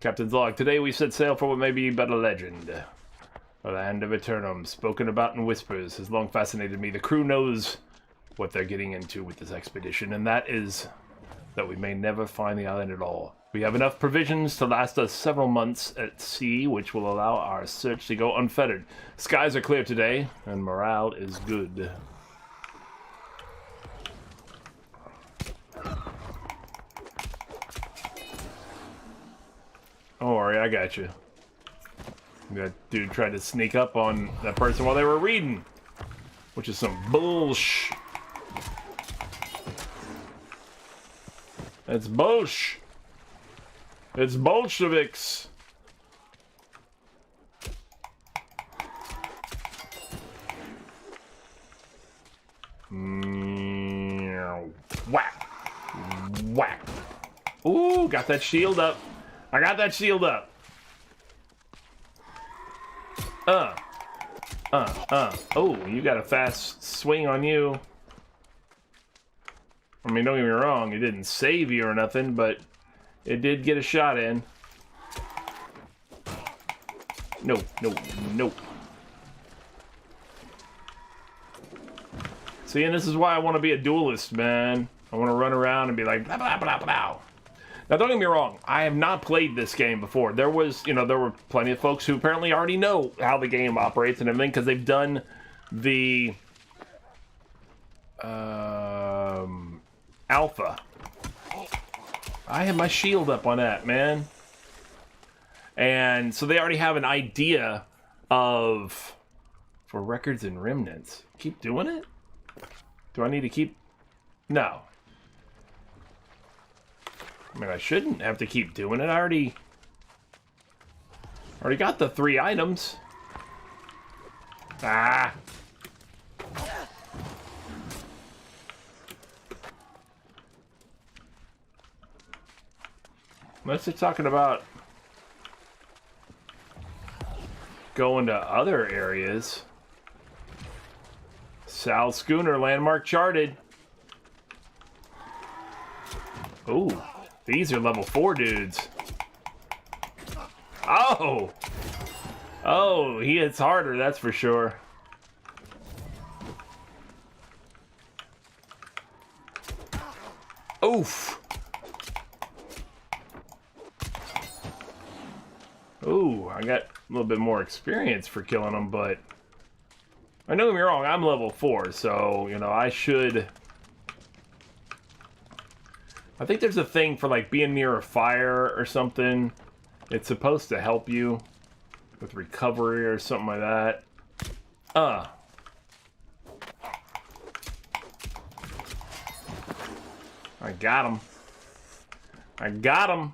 Captain's log. Today we set sail for what may be but a legend. A land of Eternum, spoken about in whispers, has long fascinated me. The crew knows what they're getting into with this expedition, and that is that we may never find the island at all. We have enough provisions to last us several months at sea, which will allow our search to go unfettered. Skies are clear today, and morale is good. Don't worry, I got you. That dude tried to sneak up on that person while they were reading, which is some bullsh. It's bullsh. It's Bolsheviks. Whack. Whack. Ooh, got that shield up. I got that shield up. Oh, you got a fast swing on you. I mean, don't get me wrong, it didn't save you or nothing, but it did get a shot in. No, no, no. See, and this is why I want to be a duelist, man. I want to run around and be like, blah, blah, blah, blah. Now, don't get me wrong, I have not played this game before. There was, there were plenty of folks who apparently already know how the game operates and everything because they've done the alpha. I have my shield up on that, man. And so they already have an idea of, for records and remnants. Keep doing it? Do I need to keep? No. I mean, I shouldn't have to keep doing it. I already Already got the 3 items. Ah. Unless they're talking about going to other areas. Sal Schooner, landmark charted. Ooh, these are level 4 dudes. Oh! Oh, he hits harder, that's for sure. Oof! Ooh, I got a little bit more experience for killing them, but... I don't get me wrong, I'm level 4, so, you know, I should... I think there's a thing for, like, being near a fire or something. It's supposed to help you with recovery or something like that. I got him. I got him.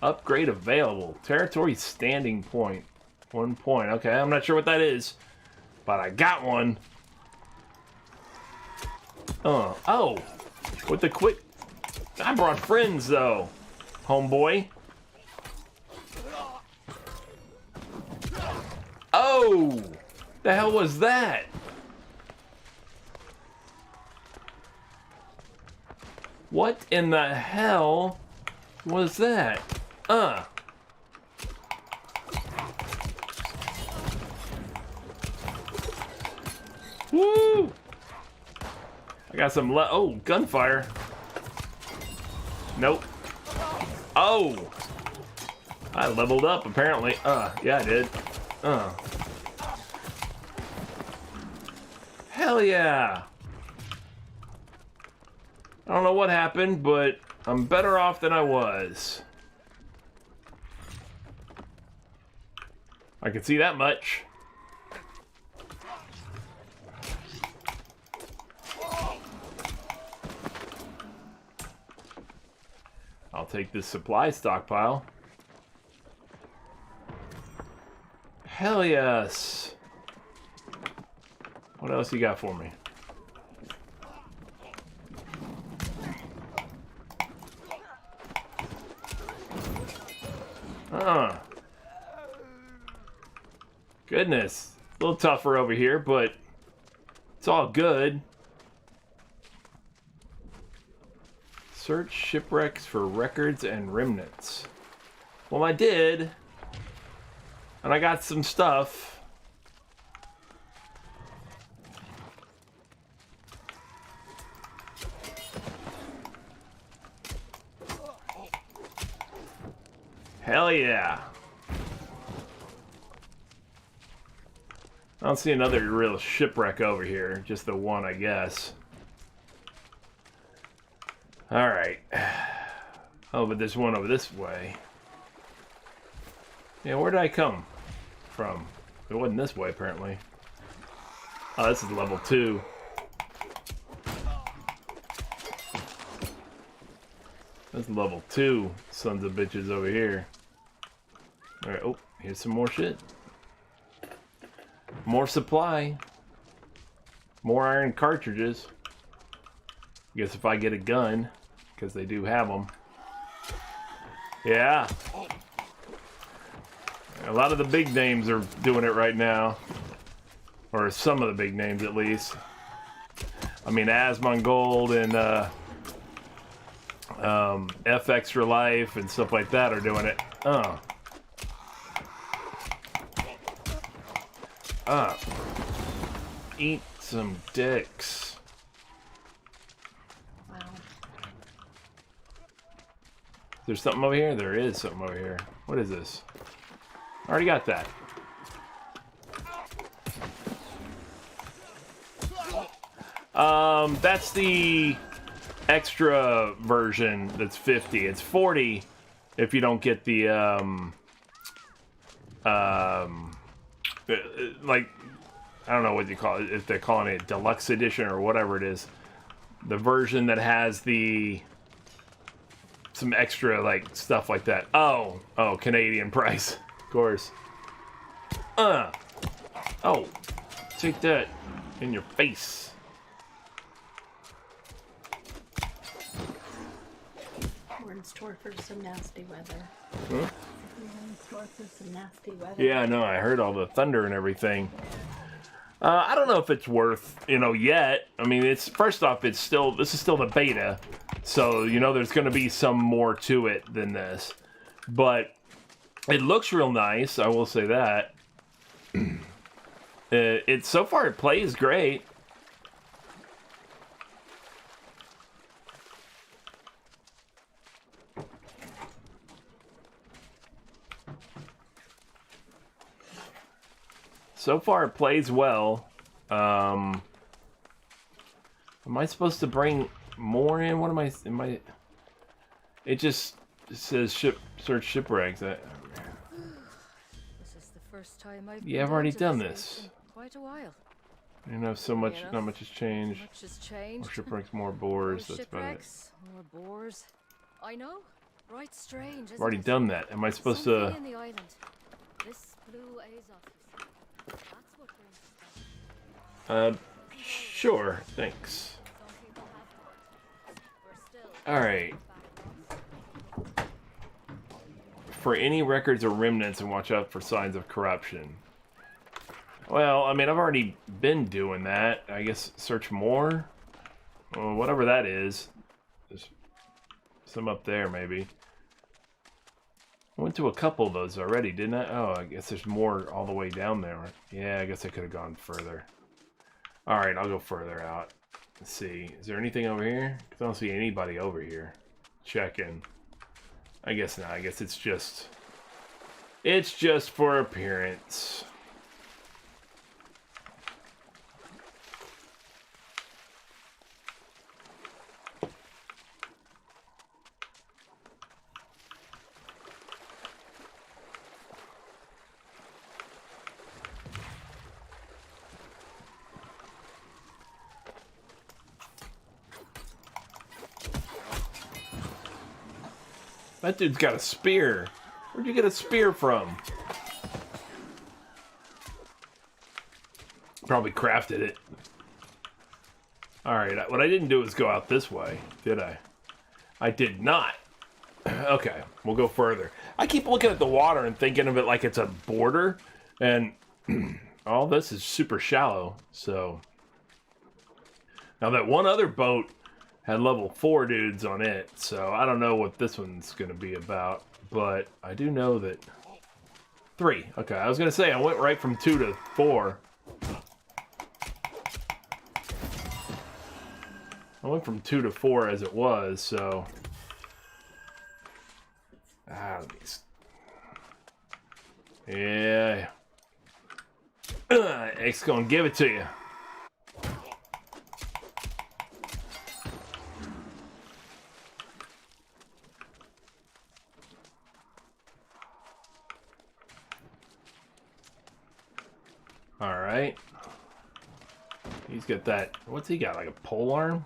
Upgrade available. Territory standing point. 1 point. Okay, I'm not sure what that is, but I got one. Oh. With the quick... I brought friends, though. Homeboy. Oh! The hell was that? What in the hell was that? Woo! I got some oh, gunfire. Nope. Oh! I leveled up, apparently. Yeah, I did. Hell yeah! I don't know what happened, but I'm better off than I was. I can see that much. I'll take this supply stockpile. Hell yes. What else you got for me? Goodness. A little tougher over here, but it's all good. Search shipwrecks for records and remnants. Well, I did. And I got some stuff. Hell yeah. I don't see another real shipwreck over here. Just the one, I guess. Alright. Oh, but there's one over this way. Yeah, where did I come from? It wasn't this way, apparently. Oh, this is level 2. That's level 2, sons of bitches over here. Alright, oh, here's some more shit. More supply. More iron cartridges. I guess if I get a gun, because they do have them. Yeah. A lot of the big names are doing it right now. Or some of the big names, at least. I mean, Asmongold and F Extra Life and stuff like that are doing it. Eat some dicks. Wow. There's something over here? There is something over here. What is this? I already got that. That's the extra version that's 50. It's 40 if you don't get the, like, I don't know what you call it, if they're calling it deluxe edition or whatever it is. The version that has the some extra like stuff like that. Oh, Canadian price, of course. Oh, take that in your face. We're in store for some nasty weather. Huh? We're in store for some nasty weather. Yeah, I know. I heard all the thunder and everything. I don't know if it's worth, yet. I mean, it's first off, this is still the beta, so there's going to be some more to it than this. But it looks real nice. I will say that. So far it plays great. So far it plays well. Am I supposed to bring more in? What am I? It just says search shipwrecks. This is the first time I've Yeah, I've already done this. age in quite a while. So much, not much has changed. Much has changed. More shipwrecks, more boars. More That's about it. shipwrecks, more boars. I know. Right, strange. I've already done that. Am I supposed to? In the island. This blue Azov, you see. That's what brings us back. Sure. Thanks. All right. For any records or remnants, and watch out for signs of corruption. Well, I mean, I've already been doing that. I guess search more? Well, whatever that is. There's some up there, maybe. I went to a couple of those already, didn't I? Oh, I guess there's more all the way down there. Yeah, I guess I could have gone further. Alright, I'll go further out. Let's see. Is there anything over here? Because I don't see anybody over here. Checking. I guess not. I guess it's just for appearance. That dude's got a spear. Where'd you get a spear from? Probably crafted it. Alright, what I didn't do was go out this way, did I? I did not. Okay, we'll go further. I keep looking at the water and thinking of it like it's a border, and all this is super shallow, so... Now that one other boat had level 4 dudes on it, so I don't know what this one's going to be about, but I do know that... 3. Okay, I was going to say, I went right from 2 to 4. I went from 2 to 4 as it was, so... Yeah. X gonna give it to you. Alright. He's got that. What's he got? Like a pole arm?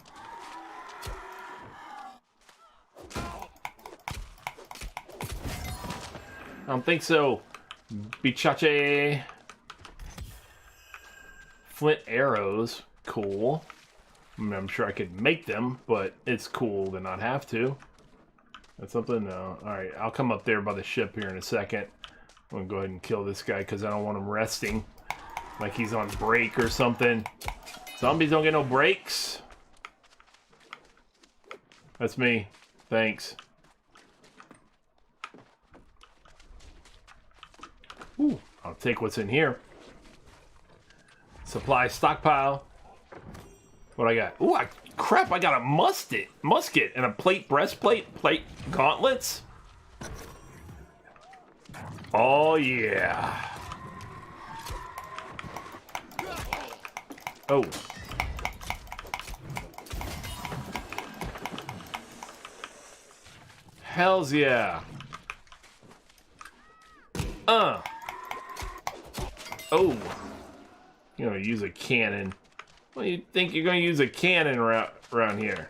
I don't think so. Bichache. Flint arrows. Cool. I mean, I'm sure I could make them, but it's cool to not have to. That's something? No. Alright, I'll come up there by the ship here in a second. I'm gonna go ahead and kill this guy because I don't want him resting. Like he's on break or something. Zombies don't get no breaks. That's me. Thanks. Ooh, I'll take what's in here. Supply stockpile. What I got? Ooh, crap, I got a musket and a breastplate, gauntlets. Oh, yeah. Oh. Hells yeah. Oh. You're gonna use a cannon. What do you think you're gonna use a cannon around here?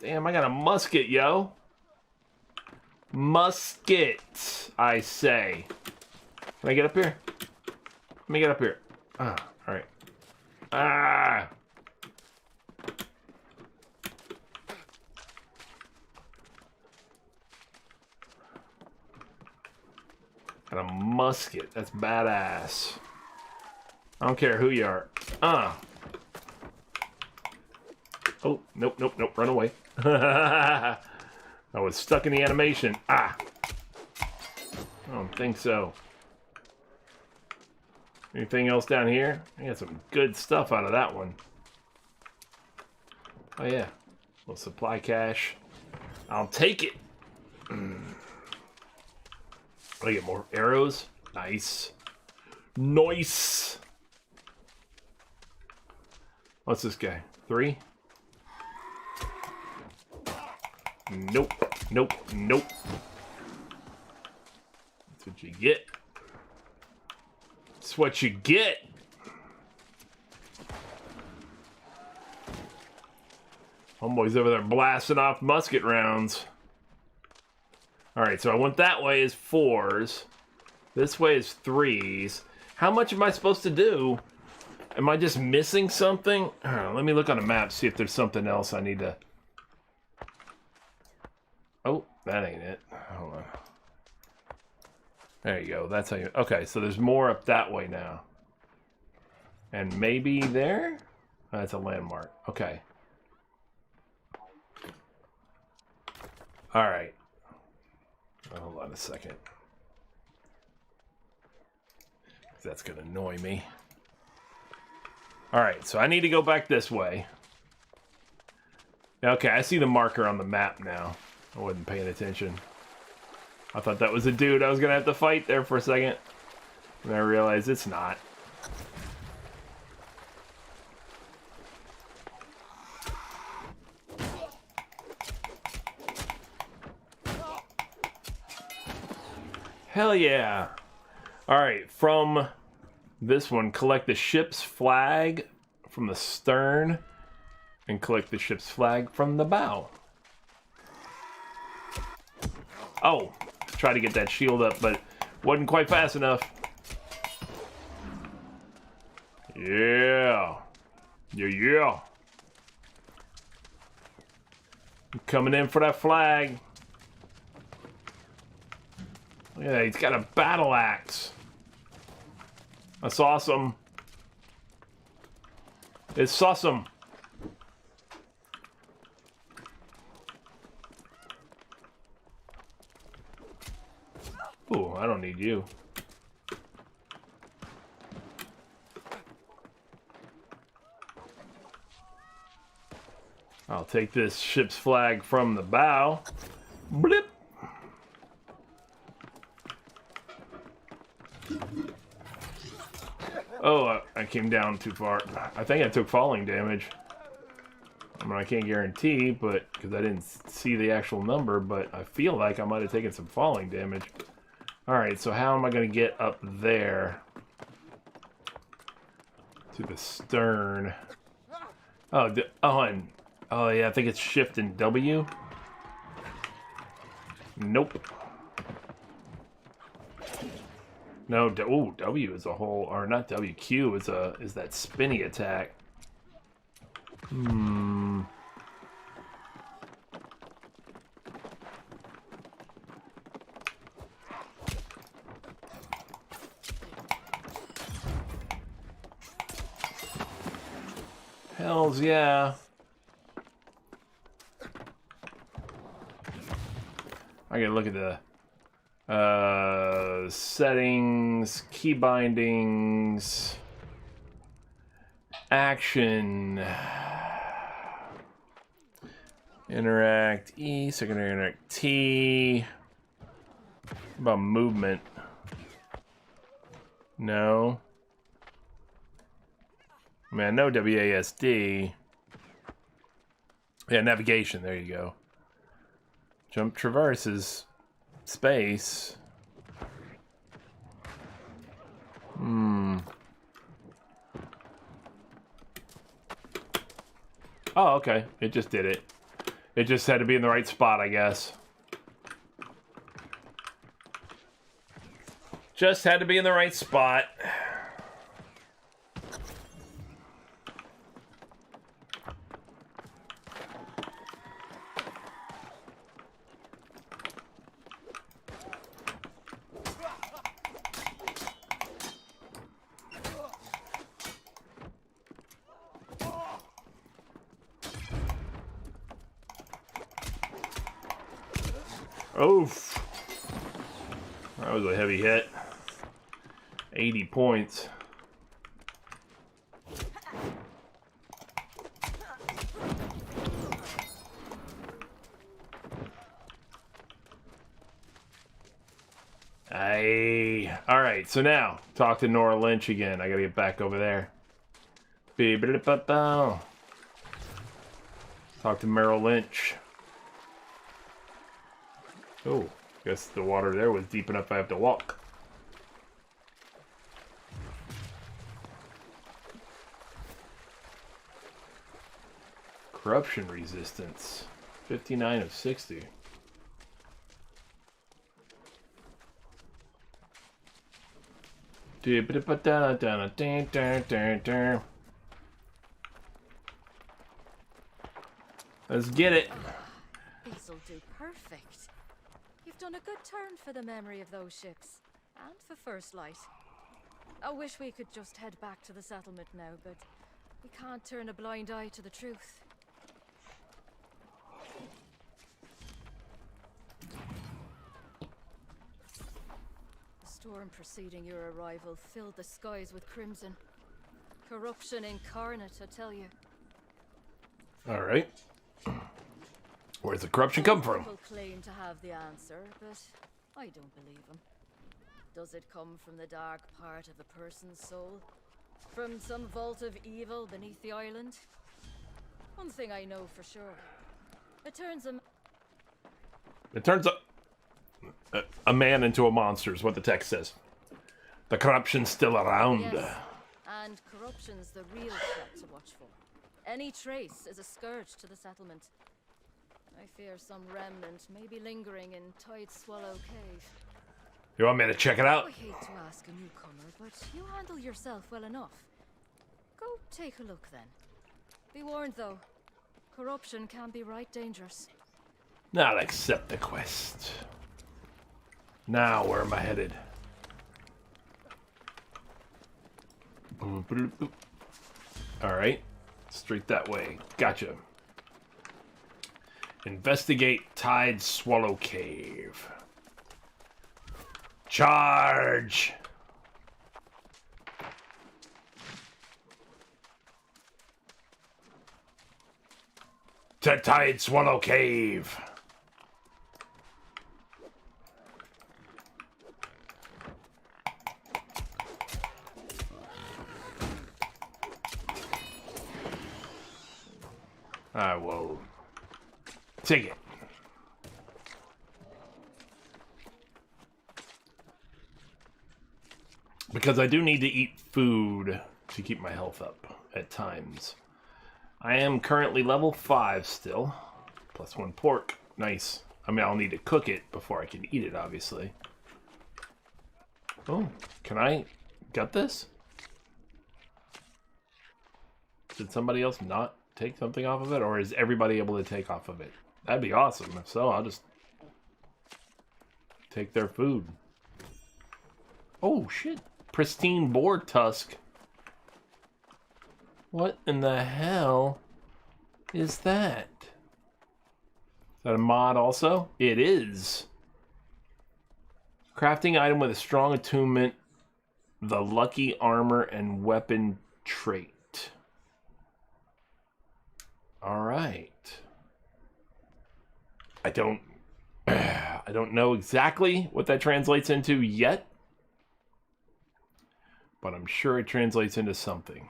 Damn, I got a musket, yo. Musket, I say. Can I get up here? Let me get up here. Ah, alright. Ah! Got a musket. That's badass. I don't care who you are. Oh, nope, nope, nope. Run away. I was stuck in the animation. Ah! I don't think so. Anything else down here? I got some good stuff out of that one. Oh yeah. Little supply cache. I'll take it. I get more arrows. Nice. Nice. What's this guy? 3? Nope. Nope. Nope. That's what you get. That's what you get. Homeboy's over there blasting off musket rounds. Alright, so I went that way is 4s. This way is 3s. How much am I supposed to do? Am I just missing something? Let me look on a map, see if there's something else I need to... Oh, that ain't it. Hold on. There you go. That's how you... Okay, so there's more up that way now. And maybe there? Oh, that's a landmark. Okay. Alright. Hold on a second. That's going to annoy me. Alright, so I need to go back this way. Okay, I see the marker on the map now. I wasn't paying attention. I thought that was a dude I was going to have to fight there for a second. And I realized it's not. Hell yeah. Alright, from this one, collect the ship's flag from the stern and collect the ship's flag from the bow. Oh, try to get that shield up, but wasn't quite fast enough. Yeah. Yeah. I'm coming in for that flag. Look at that, he's got a battle axe. That's awesome. It's awesome. Ooh, I don't need you. I'll take this ship's flag from the bow. Blip. Oh, I came down too far. I think I took falling damage. I mean, I can't guarantee, but because I didn't see the actual number, but I feel like I might have taken some falling damage. Alright, so how am I going to get up there? To the stern. Oh, oh yeah, I think it's shift and W. Nope. No, oh, W is a whole, or not W, Q is that spinny attack. Hells yeah. I gotta look at the settings, key bindings, action, interact E, secondary interact T. What about movement? No. Man, no WASD. Yeah, navigation, there you go. Jump traverses space. Oh, okay. It just did it. It just had to be in the right spot, I guess. Just had to be in the right spot. Oof. That was a heavy hit. 80 points. Alright, so now, talk to Nora Lynch again. I gotta get back over there. Talk to Merrill Lynch. Oh, guess the water there was deep enough I have to walk. Corruption resistance. 59 of 60. Let's get it. These'll do perfect. You've done a good turn for the memory of those ships. And for First Light. I wish we could just head back to the settlement now, but we can't turn a blind eye to the truth. The storm preceding your arrival filled the skies with crimson. Corruption incarnate, I tell you. Alright. Where's the corruption come from? People claim to have the answer, but I don't believe them. Does it come from the dark part of a person's soul? From some vault of evil beneath the island? One thing I know for sure. It turns a man into a monster is what the text says. The corruption's still around. Yes. And corruption's the real threat to watch for. Any trace is a scourge to the settlement. I fear some remnant may be lingering in Tide Swallow Cave. You want me to check it out? I hate to ask a newcomer, but you handle yourself well enough. Go take a look then. Be warned though, corruption can be right dangerous. I'll accept the quest. Now, where am I headed? Alright. Straight that way. Gotcha. Investigate Tide Swallow Cave. Charge! To Tide Swallow Cave. I will take it. Because I do need to eat food to keep my health up at times. I am currently level 5 still. Plus 1 pork. Nice. I mean, I'll need to cook it before I can eat it, obviously. Oh, can I get this? Did somebody else not take something off of it? Or is everybody able to take off of it? That'd be awesome. If so, I'll just take their food. Oh, shit. Pristine boar tusk. What in the hell is that? Is that a mod also? It is. Crafting item with a strong attunement. The lucky armor and weapon trait. Alright. I don't know exactly what that translates into yet. But I'm sure it translates into something.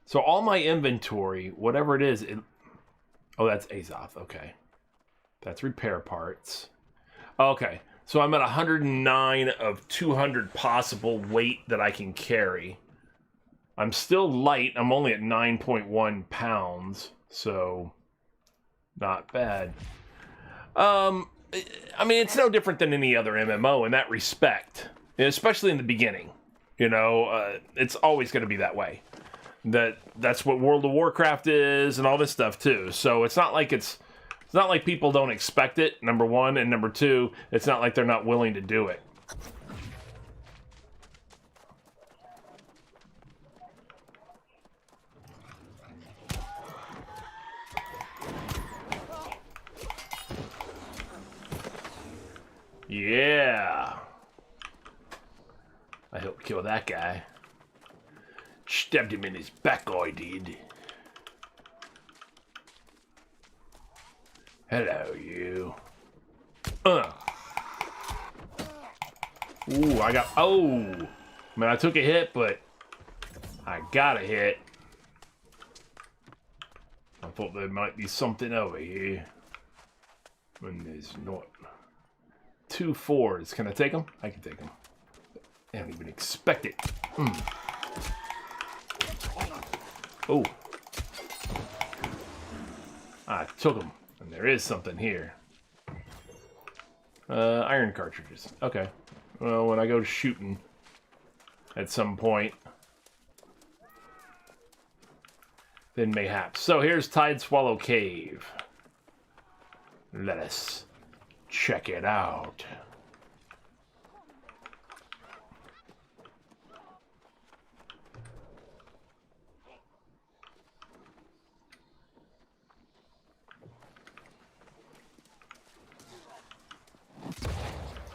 So all my inventory, whatever it is, oh, that's Azoth, okay. That's repair parts. Okay, so I'm at 109 of 200 possible weight that I can carry. I'm still light, I'm only at 9.1 pounds, so Not bad. I mean, it's no different than any other MMO in that respect, especially in the beginning. You know, it's always going to be that way. That's what World of Warcraft is, and all this stuff too. So it's not like it's not like people don't expect it. Number one, and number two, it's not like they're not willing to do it. Yeah. I helped kill that guy. Stabbed him in his back, I did. Hello, you. Ooh, I got... Oh! Man, I took a hit, but I got a hit. I thought there might be something over here. When there's not. 2 4s. Can I take them? I can take them. I don't even expect it. Oh. I took them. And there is something here. Iron cartridges. Okay. Well, when I go shooting at some point, then mayhaps. So here's Tide Swallow Cave. Let us check it out.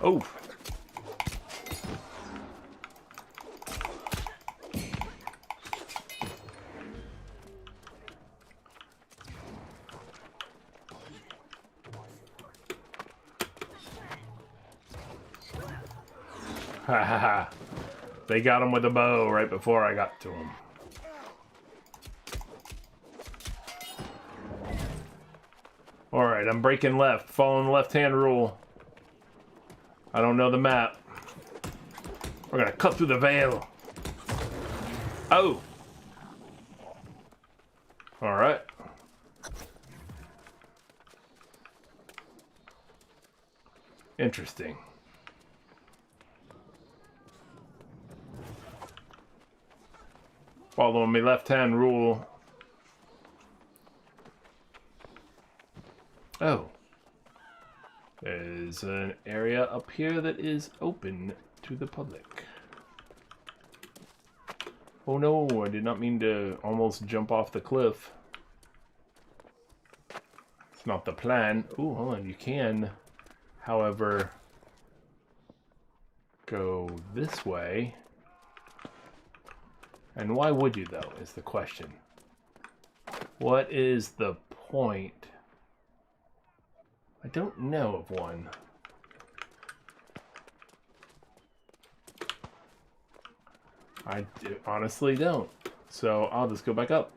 Oh. Ha ha ha. They got him with a bow right before I got to him. Alright, I'm breaking left, following the left-hand rule. I don't know the map. We're gonna cut through the veil. Oh! Alright. Interesting. Following my left-hand rule. Oh. There's an area up here that is open to the public. Oh no, I did not mean to almost jump off the cliff. It's not the plan. Ooh, hold on, you can, however, go this way. And why would you, though, is the question. What is the point? I don't know of one. Honestly don't. So I'll just go back up.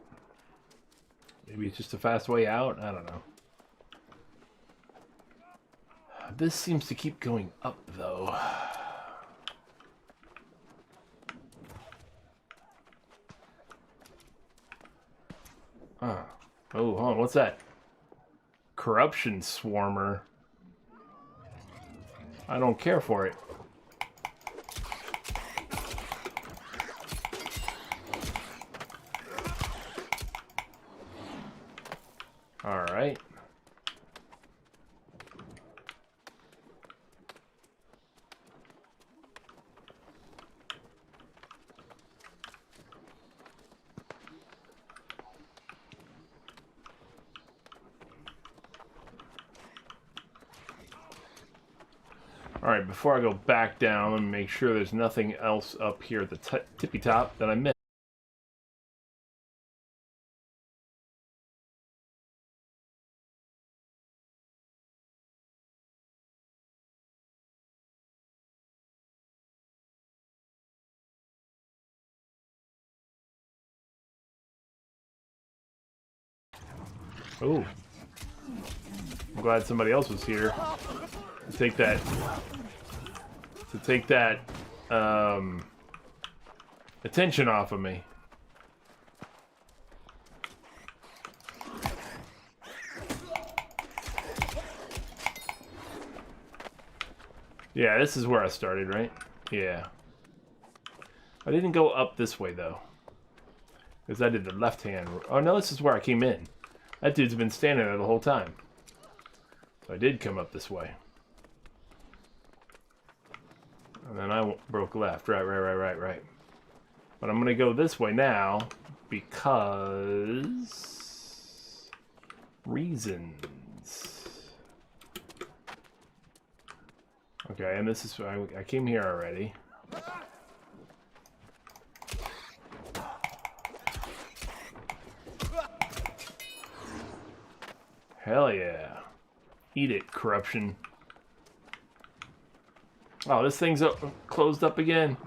Maybe it's just a fast way out. I don't know. This seems to keep going up, though. Oh, hold on. What's that? Corruption Swarmer. I don't care for it. All right. Alright, before I go back down, let me make sure there's nothing else up here at the tippy top that I missed. Oh. I'm glad somebody else was here to take that attention off of me. Yeah, this is where I started, right? Yeah. I didn't go up this way, though. Because I did the left hand. Oh, no, this is where I came in. That dude's been standing there the whole time. So I did come up this way. And then I broke left. Right. But I'm going to go this way now because... reasons. Okay, and this is... I came here already. Hell yeah. Eat it, corruption. Oh, this thing's closed up again.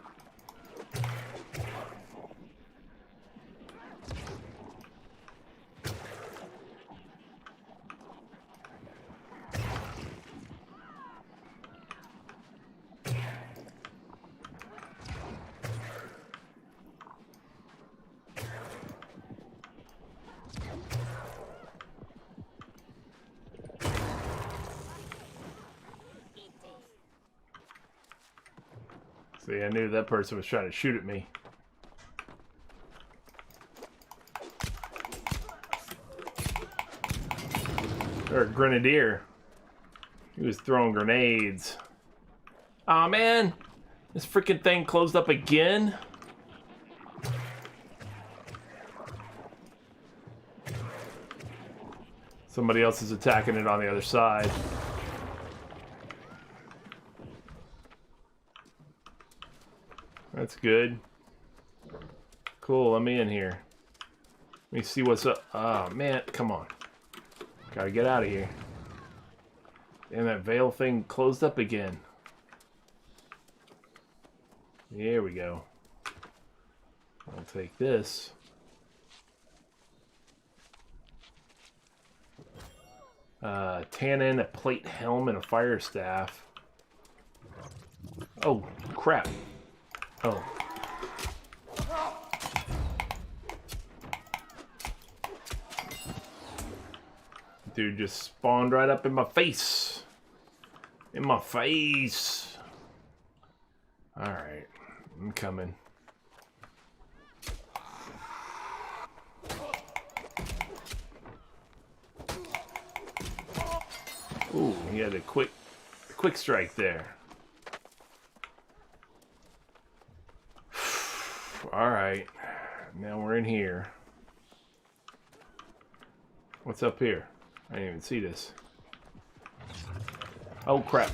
See, I knew that person was trying to shoot at me. Or a grenadier. He was throwing grenades. Aw, man! This freaking thing closed up again? Somebody else is attacking it on the other side. That's good. Cool, let me in here. Let me see what's up. Oh, man, come on. Gotta get out of here. Damn, that veil thing closed up again. There we go. I'll take this. Tannin, a plate helm, and a fire staff. Oh, crap. Oh. Dude just spawned right up in my face. In my face. Alright. I'm coming. Ooh, he had a quick strike there. Alright. Now we're in here. What's up here? I didn't even see this. Oh, crap.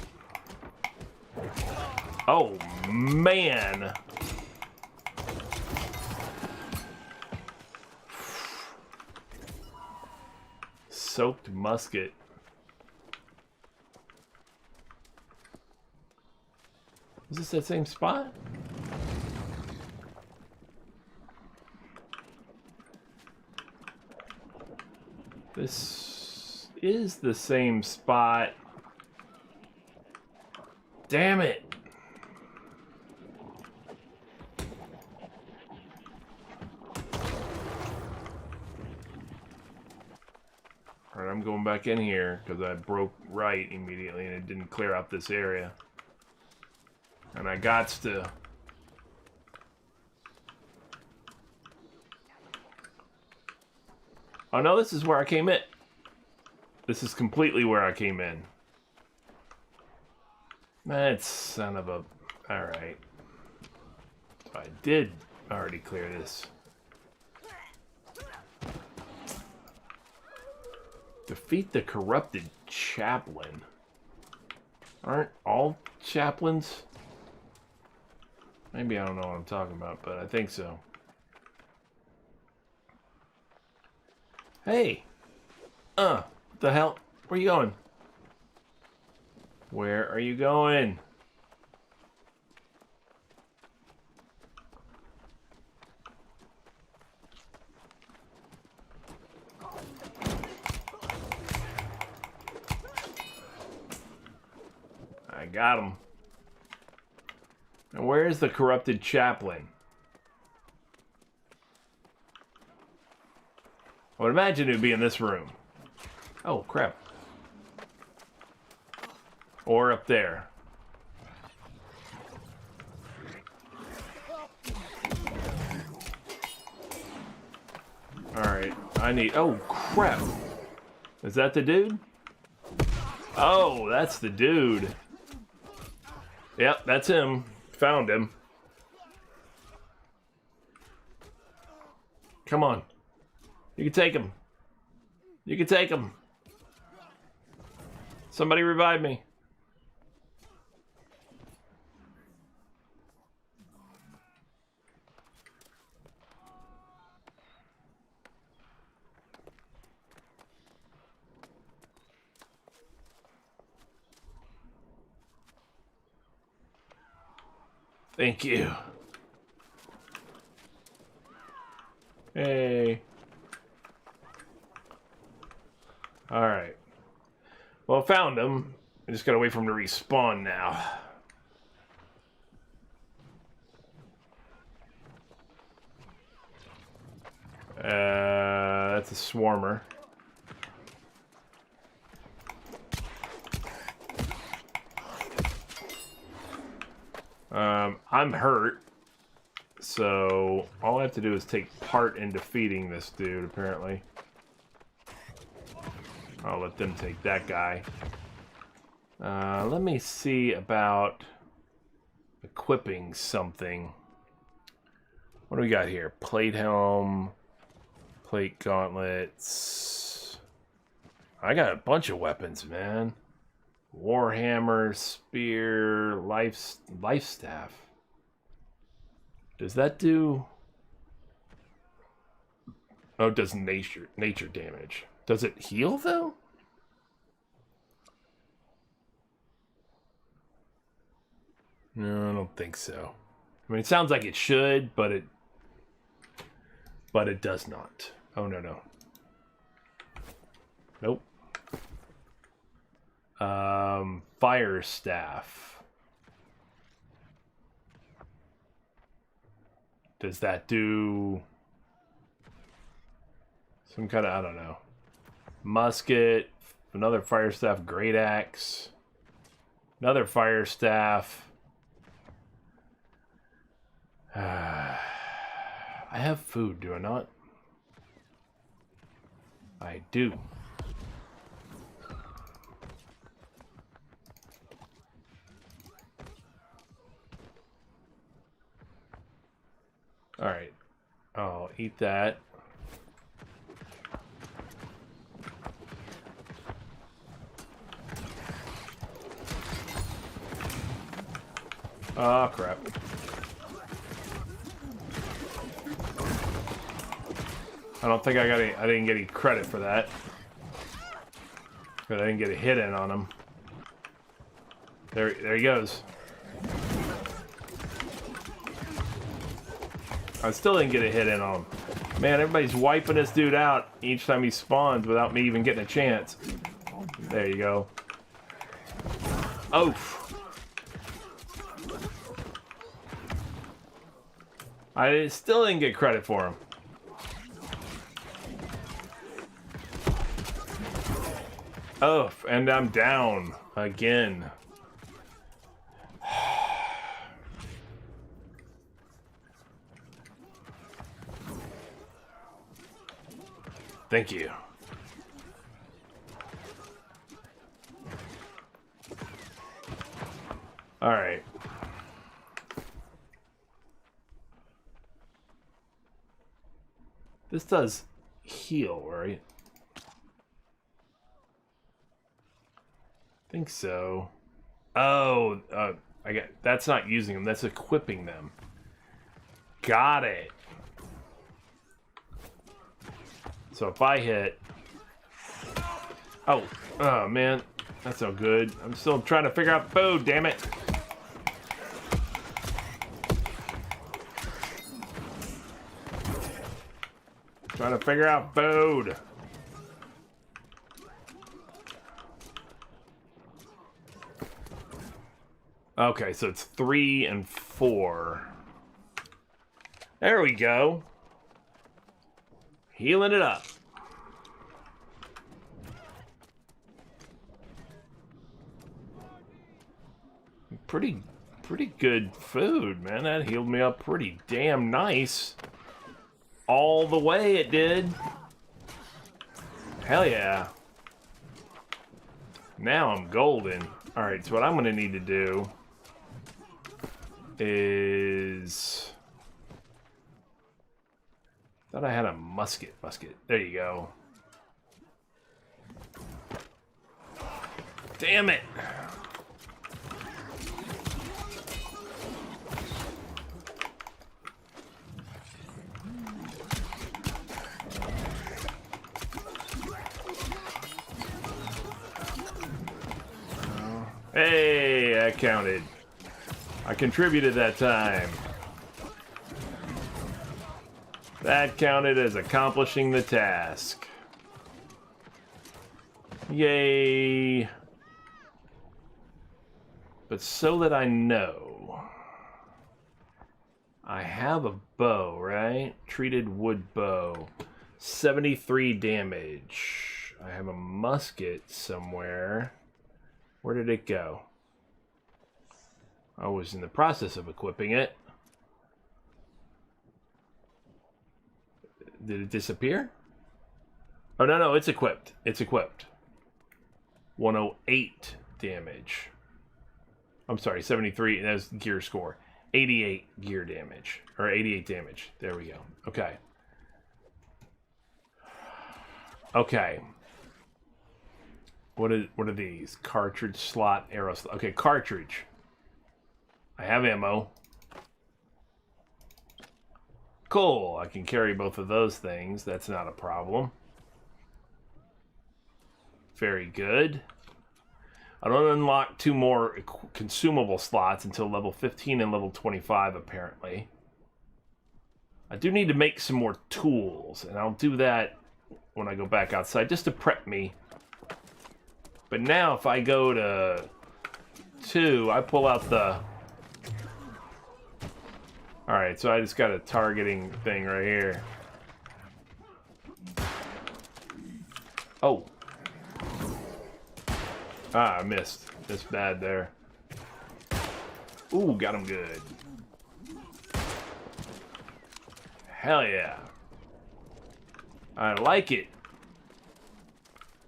Oh, man. Soaked musket. Is this that same spot? This is the same spot. Damn it. Alright, I'm going back in here because I broke right immediately and it didn't clear out this area. And I gots to... Oh no, this is where I came in. This is completely where I came in. That son of a... Alright. I did already clear this. Defeat the corrupted chaplain. Aren't all chaplains? Maybe I don't know what I'm talking about, but I think so. Hey! The hell? Where are you going? Where are you going? I got him. And where is the corrupted chaplain? I would imagine it would be in this room. Oh, crap. Or up there. Alright, I need... Oh, crap. Is that the dude? Oh, that's the dude. Yep, that's him. Found him. Come on. You can take him. You can take him. Somebody revive me. Thank you. Hey. Alright. Well, found him. I just gotta wait for him to respawn now. That's a swarmer. I'm hurt, so all I have to do is take part in defeating this dude, apparently. I'll let them take that guy. Let me see about equipping something. What do we got here? Plate helm, plate gauntlets. I got a bunch of weapons, man. Warhammer, spear, life staff. Does that do... Oh, it does nature damage. Does it heal, though? No, I don't think so. I mean, it sounds like it should, but it does not. Oh, no. Nope. Fire staff. Does that do some kind of, I don't know. Musket, another fire staff, great axe, another fire staff. I have food, do I not? I do. Alright. I'll eat that. Oh, crap. I don't think I didn't get any credit for that. But I didn't get a hit in on him. There he goes. I still didn't get a hit in on him. Man, everybody's wiping this dude out each time he spawns without me even getting a chance. There you go. Oof. I still didn't get credit for him. Oh, and I'm down again. Thank you. All right. This does heal, right? I think so. Oh, I got. That's not using them. That's equipping them. Got it. So if I hit... Oh, man. That's no good. I'm still trying to figure out food, damn it. Trying to figure out food. Okay, so it's 3 and 4. There we go. Healing it up. Pretty good food, man. That healed me up pretty damn nice. all the way, it did. Hell yeah. Now I'm golden. Alright, so what I'm going to need to do is... Thought I had a musket. There you go. Damn it! Hey, that counted. I contributed that time. That counted as accomplishing the task. Yay. But so that I know, I have a bow, right? Treated wood bow. 73 damage. I have a musket somewhere. Where did it go? I was in the process of equipping it. Did it disappear? Oh, no, it's equipped. It's equipped. 108 damage. I'm sorry, 73. That's gear score. 88 gear damage. Or 88 damage. There we go. Okay. Okay. What are these? Cartridge slot, arrow slot. Okay, cartridge. I have ammo. Cool. I can carry both of those things. That's not a problem. Very good. I don't unlock 2 more consumable slots until level 15 and level 25, apparently. I do need to make some more tools, and I'll do that when I go back outside, just to prep me. But now, if I go to 2, I pull out the... Alright, so I just got a targeting thing right here. Oh. Ah, I missed. Missed bad there. Ooh, got him good. Hell yeah. I like it.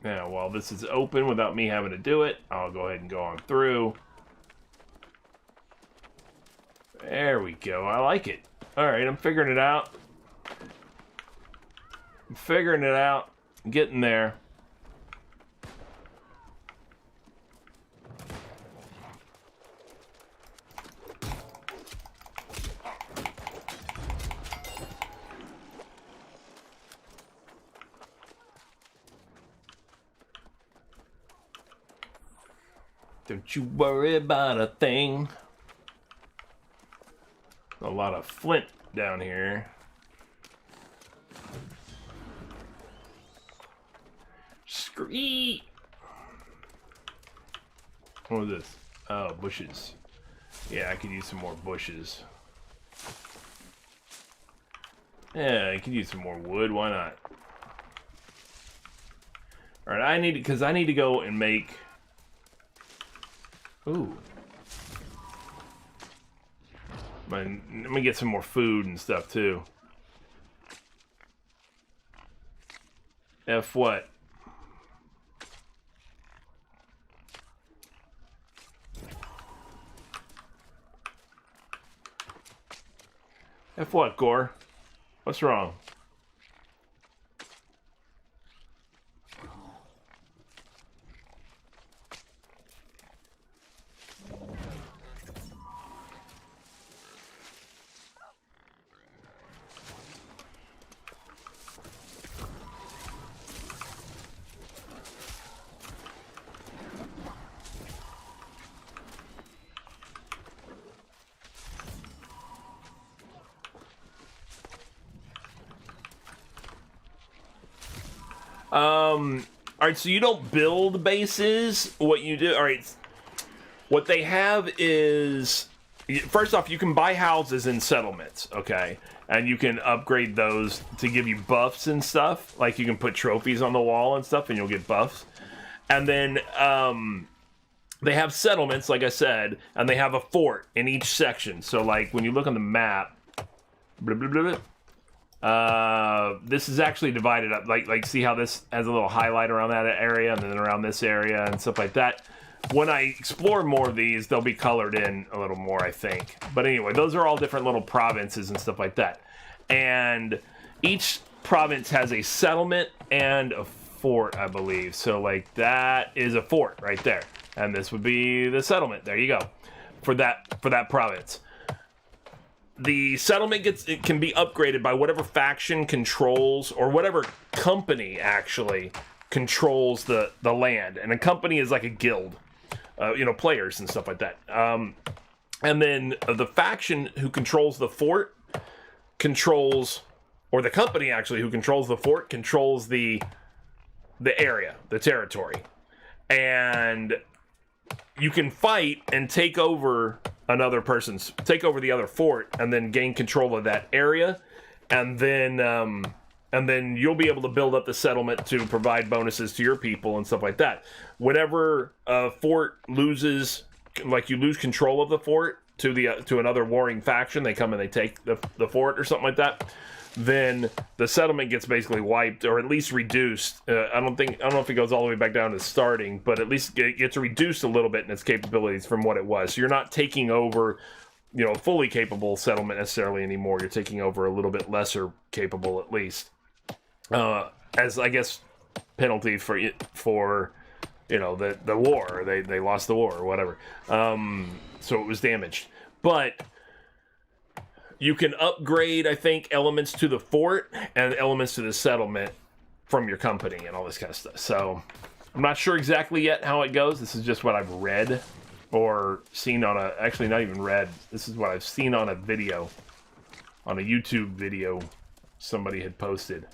Now, while this is open without me having to do it, I'll go ahead and go on through. There we go. I like it. Alright, I'm figuring it out. I'm figuring it out. I'm getting there. Don't you worry about a thing. A lot of flint down here. Screet! What is this? Oh, bushes. Yeah, I could use some more bushes. Yeah, I could use some more wood. Why not? Alright, I need to go and make... Ooh. Let me get some more food and stuff too. F what? F what, Gore? What's wrong? Alright, so you don't build bases. What you do, alright, what they have is, first off, you can buy houses in settlements, okay? And you can upgrade those to give you buffs and stuff. Like, you can put trophies on the wall and stuff, and you'll get buffs. And then, they have settlements, like I said, and they have a fort in each section. So, like, when you look on the map, blah, blah, blah, blah, This is actually divided up. Like see how this has a little highlight around that area and then around this area and stuff like that. When I explore more of these, they'll be colored in a little more, I think. But anyway, those are all different little provinces and stuff like that. And each province has a settlement and a fort, I believe. So like that is a fort right there. And this would be the settlement. There you go. For that province. The settlement can be upgraded by whatever faction controls, or whatever company actually controls the land. And a company is like a guild. Players and stuff like that. And then the faction who controls the fort or the company actually who controls the fort controls the area, the territory. And you can fight and take over the other fort and then gain control of that area. And then you'll be able to build up the settlement to provide bonuses to your people and stuff like that. Whenever a fort loses, like you lose control of the fort to another warring faction, they come and they take the fort or something like that, then the settlement gets basically wiped, or at least reduced. I don't know if it goes all the way back down to starting, but at least it gets reduced a little bit in its capabilities from what it was. So you're not taking over, fully capable settlement necessarily anymore. You're taking over a little bit lesser capable, at least. As I guess penalty for the war. They lost the war or whatever. So it was damaged. But you can upgrade, I think, elements to the fort and elements to the settlement from your company and all this kind of stuff. So I'm not sure exactly yet how it goes. This is just what I've read or seen actually not even read. This is what I've seen on a video, on a YouTube video somebody had posted.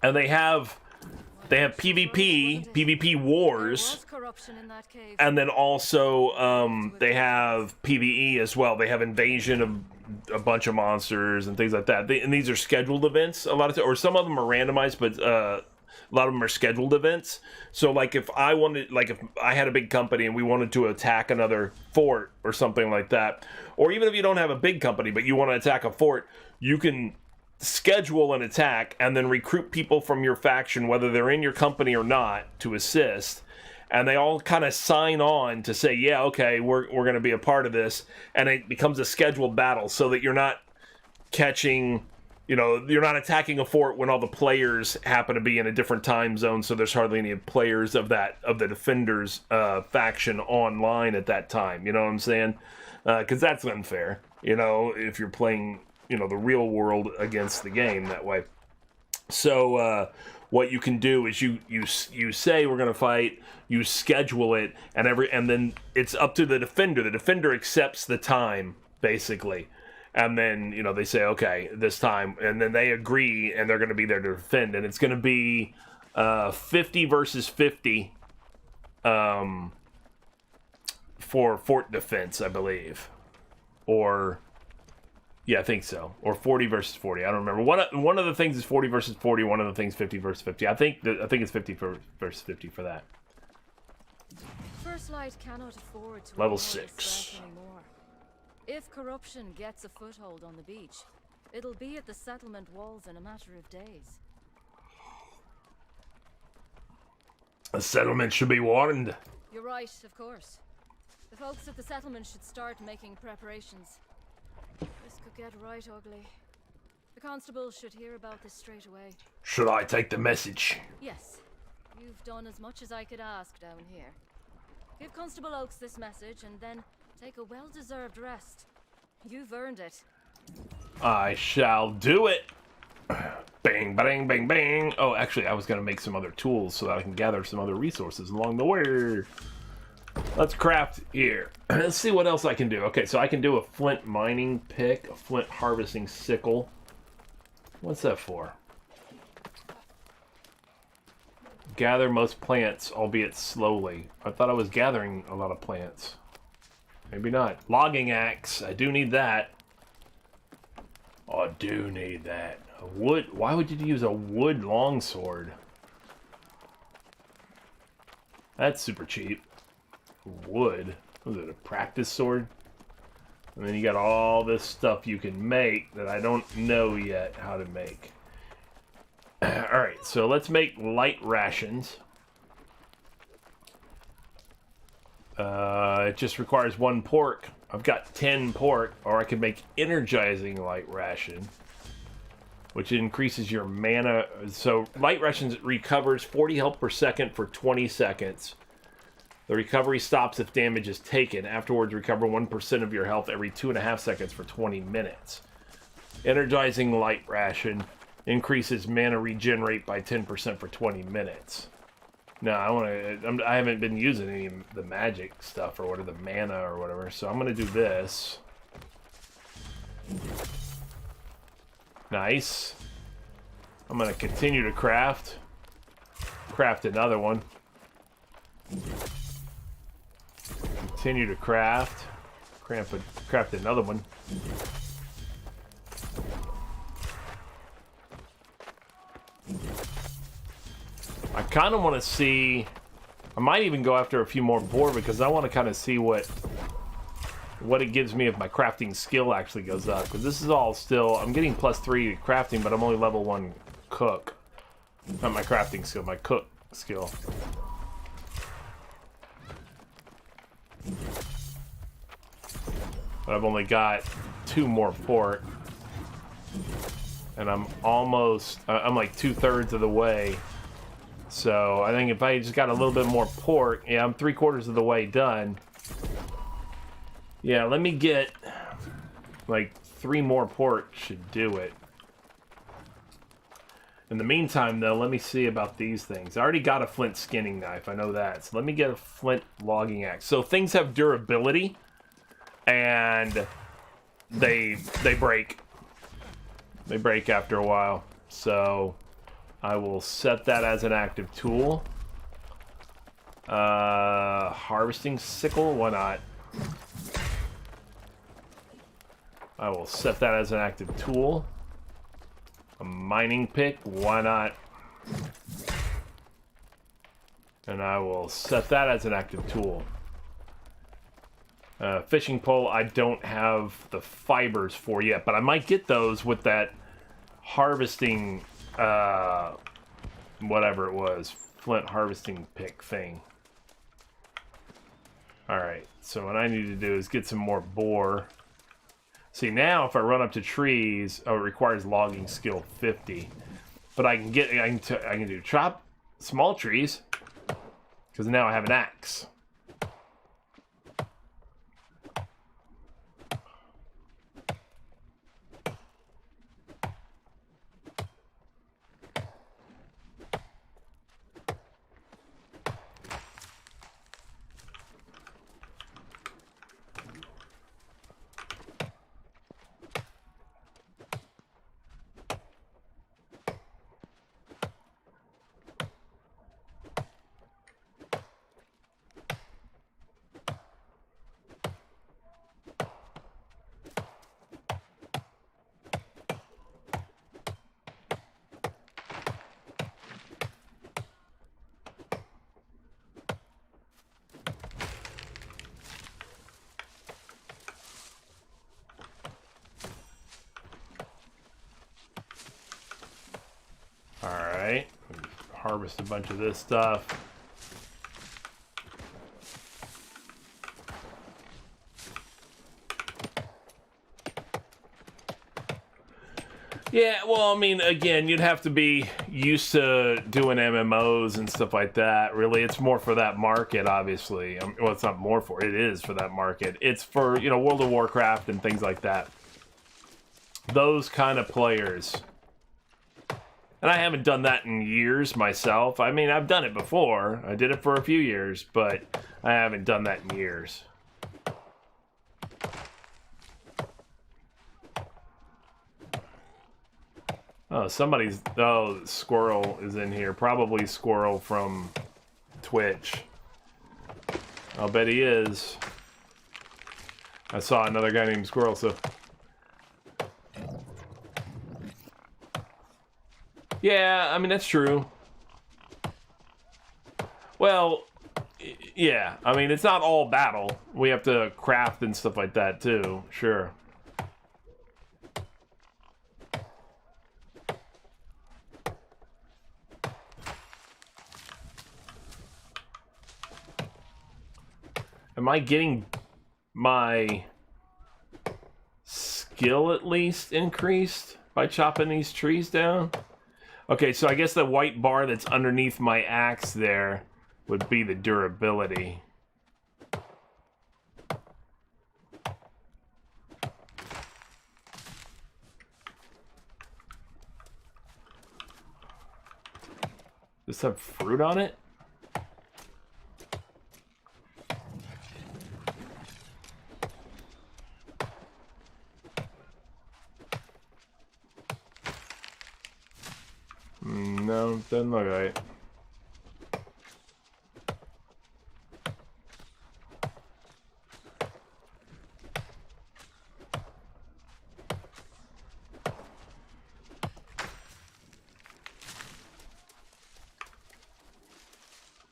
And they have PvP wars, and then also they have PvE as well. They have invasion of a bunch of monsters and things like that. And these are scheduled events or some of them are randomized, but a lot of them are scheduled events. So like if I had a big company and we wanted to attack another fort or something like that, or even if you don't have a big company but you want to attack a fort, you can schedule an attack and then recruit people from your faction, whether they're in your company or not, to assist. And they all kind of sign on to say, yeah, okay, we're going to be a part of this. And it becomes a scheduled battle so that you're not you're not attacking a fort when all the players happen to be in a different time zone. So there's hardly any players of the defenders faction online at that time. You know what I'm saying? Because that's unfair, if you're playing the real world against the game that way. So what you can do is you say we're going to fight, you schedule it, and then it's up to the defender. The defender accepts the time basically, and then they say okay this time, and then they agree and they're going to be there to defend, and it's going to be 50 versus 50 for fort defense, I believe, or. Yeah, I think so. Or 40 versus 40. I don't remember. One of the things is 40 versus 40. One of the things 50 versus 50. I think it's 50 versus 50 for that. First Light cannot afford to Level ignore its 6. strength anymore. If corruption gets a foothold on the beach, it'll be at the settlement walls in a matter of days. A settlement should be warned. You're right, of course. The folks at the settlement should start making preparations. This could get right ugly. The constables should hear about this straight away. Should I take the message? Yes. You've done as much as I could ask down here. Give Constable Oakes this message and then take a well-deserved rest. You've earned it. I shall do it. Bang, bang, bang, bang. Oh, actually, I was going to make some other tools so that I can gather some other resources along the way. Let's craft here. Let's see what else I can do. Okay, so I can do a flint mining pick, a flint harvesting sickle. What's that for? Gather most plants, albeit slowly. I thought I was gathering a lot of plants. Maybe not. Logging axe. I do need that. Oh, I do need that. A wood. Why would you use a wood longsword? That's super cheap. Wood. Was it a practice sword? And then you got all this stuff you can make that I don't know yet how to make. Alright, so let's make light rations. It just requires 1 pork. I've got 10 pork, or I could make energizing light ration, which increases your mana. So light rations recovers 40 health per second for 20 seconds. The recovery stops if damage is taken. Afterwards, recover 1% of your health every 2.5 seconds for 20 minutes. Energizing light ration increases mana regenerate by 10% for 20 minutes. No, I haven't been using any of the magic stuff or whatever, the mana or whatever, so I'm gonna do this. Nice. I'm gonna continue to craft. Craft another one. Continue to craft. Craft another one. I kind of want to see... I might even go after a few more boar because I want to kind of see what it gives me if my crafting skill actually goes up. Because this is all still... I'm getting +3 to crafting, but I'm only level 1 cook. Not my crafting skill, my cook skill. But I've only got 2 more pork. And I'm almost... I'm like 2/3 of the way. So I think if I just got a little bit more pork... Yeah, I'm 3/4 of the way done. Yeah, let me get... like 3 more pork should do it. In the meantime, though, let me see about these things. I already got a flint skinning knife. I know that. So let me get a flint logging axe. So things have durability. And they break. They break after a while. So I will set that as an active tool. Harvesting sickle, why not? I will set that as an active tool. A mining pick, why not? And I will set that as an active tool. Fishing pole, I don't have the fibers for yet, but I might get those with that harvesting, whatever it was, flint harvesting pick thing. Alright, so what I need to do is get some more boar. See, now if I run up to trees, oh, it requires logging skill 50. But I can do chop small trees, because now I have an axe. Alright, harvest a bunch of this stuff. Yeah, well, I mean, again, you'd have to be used to doing MMOs and stuff like that. Really, it's more for that market, obviously. Well, it's not more for it is for that market. It's for, you know, World of Warcraft and things like that. Those kind of players. And I haven't done that in years myself. I mean, I've done it before. I did it for a few years, but I haven't done that in years. Oh, somebody's... Oh, Squirrel is in here. Probably Squirrel from Twitch. I'll bet he is. I saw another guy named Squirrel, so... Yeah, I mean, that's true. Well, Yeah, I mean, it's not all battle. We have to craft and stuff like that, too. Sure. Am I getting my skill at least increased by chopping these trees down? Okay, so I guess the white bar that's underneath my axe there would be the durability. Does this have fruit on it? No, doesn't look right.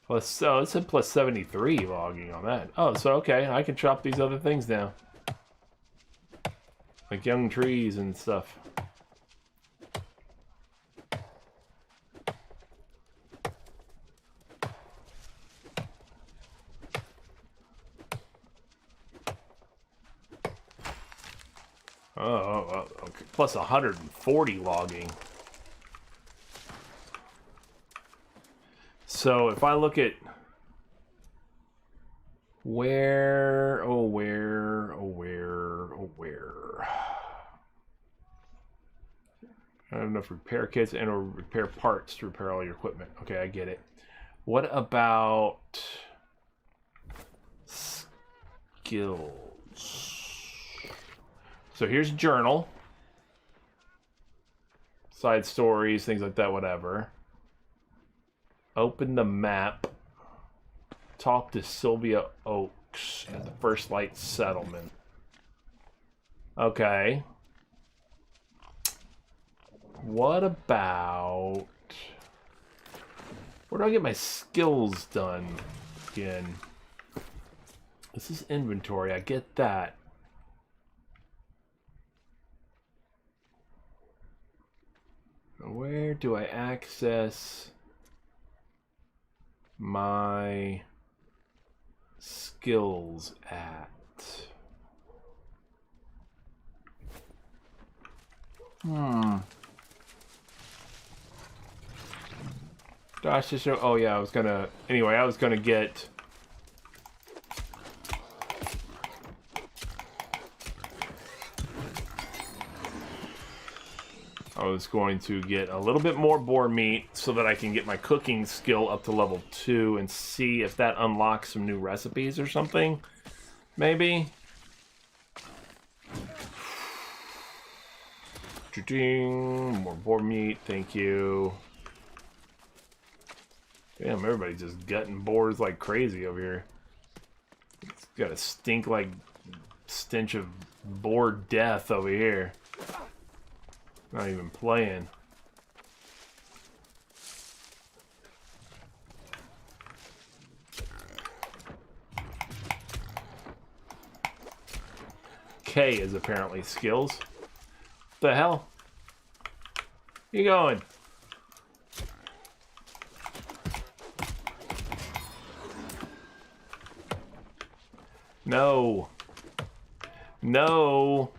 Plus, oh, it said plus 73 logging on that. Oh, so okay, I can chop these other things down. Like young trees and stuff. Oh, okay. Plus 140 logging. So if I look at where. I have enough repair kits and or repair parts to repair all your equipment. Okay, I get it. What about skills? So here's journal. Side stories, things like that, whatever. Open the map. Talk to Sylvia Oaks at the First Light Settlement. Okay. What about... Where do I get my skills done again? This is inventory, I get that. Where do I access my skills at? Gosh, just show. Oh yeah, I was gonna. Anyway, I was gonna get. I was going to get a little bit more boar meat so that I can get my cooking skill up to level 2 and see if that unlocks some new recipes or something. Maybe. More boar meat, thank you. Damn, everybody's just gutting boars like crazy over here. It's got a stink like stench of boar death over here. Not even playing. K is apparently skills. What the hell? Where you going? No. No.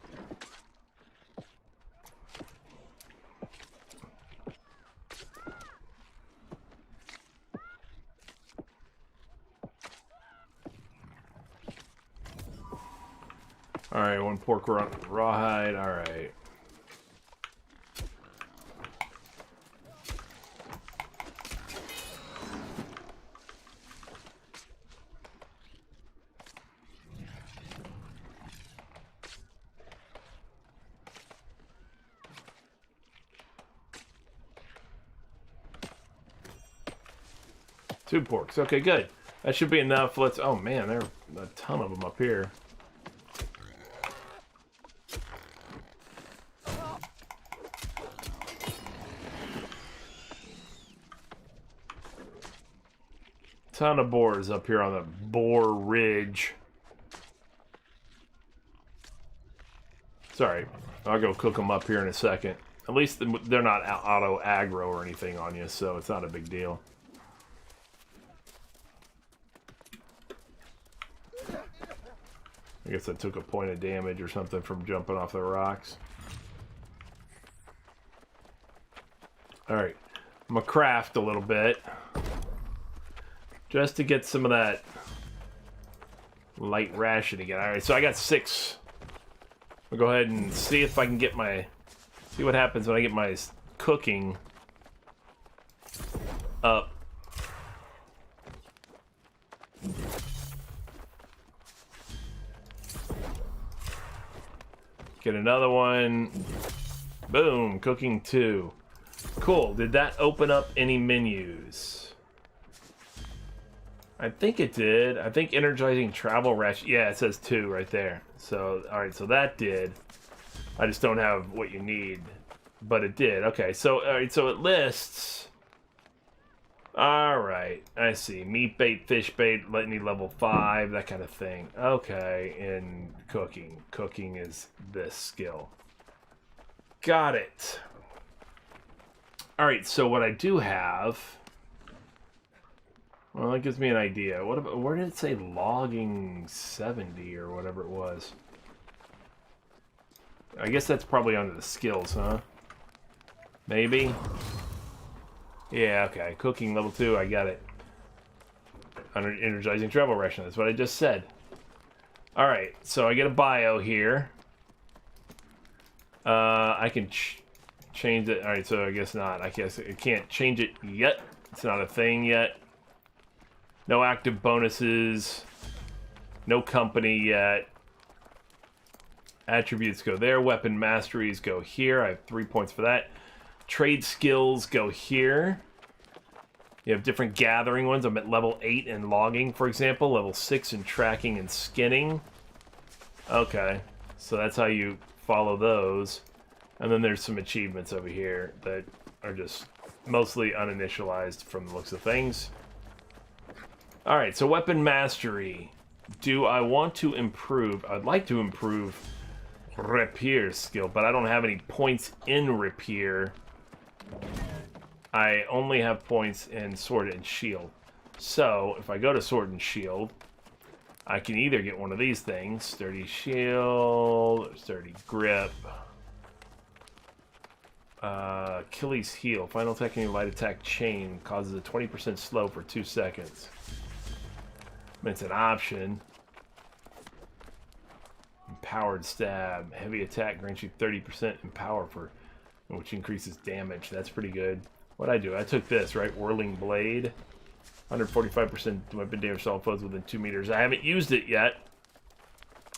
Alright, one pork rawhide, alright. Two porks, okay, good. That should be enough. Let's, oh man, there are a ton of them up here. Ton of boars up here on the Boar Ridge. Sorry, I'll go cook them up here in a second. At least they're not auto aggro or anything on you, so it's not a big deal. I guess I took a point of damage or something from jumping off the rocks. Alright, I'm gonna craft a little bit. Just to get some of that light ration again. Alright, so I got 6. I'll go ahead and see if I can get my... See what happens when I get my cooking up. Get another one. Boom, cooking 2. Cool, did that open up any menus? I think it did. I think energizing travel ration. Yeah, it says 2 right there. So, alright, so that did. I just don't have what you need. But it did. Okay, so, alright, so it lists. Alright, I see. Meat bait, fish bait, need level 5, that kind of thing. Okay, and cooking. Cooking is this skill. Got it. Alright, so what I do have... Well, that gives me an idea. What about, where did it say logging 70 or whatever it was? I guess that's probably under the skills, huh? Maybe? Yeah, okay. Cooking level 2, I got it. Under energizing travel ration, that's what I just said. Alright, so I get a bio here. I can change it. Alright, so I guess not. I guess I can't change it yet. It's not a thing yet. No active bonuses. No company yet. Attributes go there. Weapon masteries go here. I have 3 points for that. Trade skills go here. You have different gathering ones. I'm at level 8 in logging, for example. Level 6 in tracking and skinning. Okay. So that's how you follow those. And then there's some achievements over here that are just mostly uninitialized from the looks of things. Alright, so weapon mastery. Do I want to improve? I'd like to improve rapier skill, but I don't have any points in rapier. I only have points in sword and shield. So, if I go to sword and shield, I can either get one of these things. Sturdy shield, sturdy grip. Achilles heel. Final attack in your light attack chain causes a 20% slow for 2 seconds. It's an option. Empowered stab. Heavy attack grants you 30% in power for, which increases damage. That's pretty good. What'd I do? I took this, right? Whirling blade. 145% weapon damage to all foes within 2 meters. I haven't used it yet.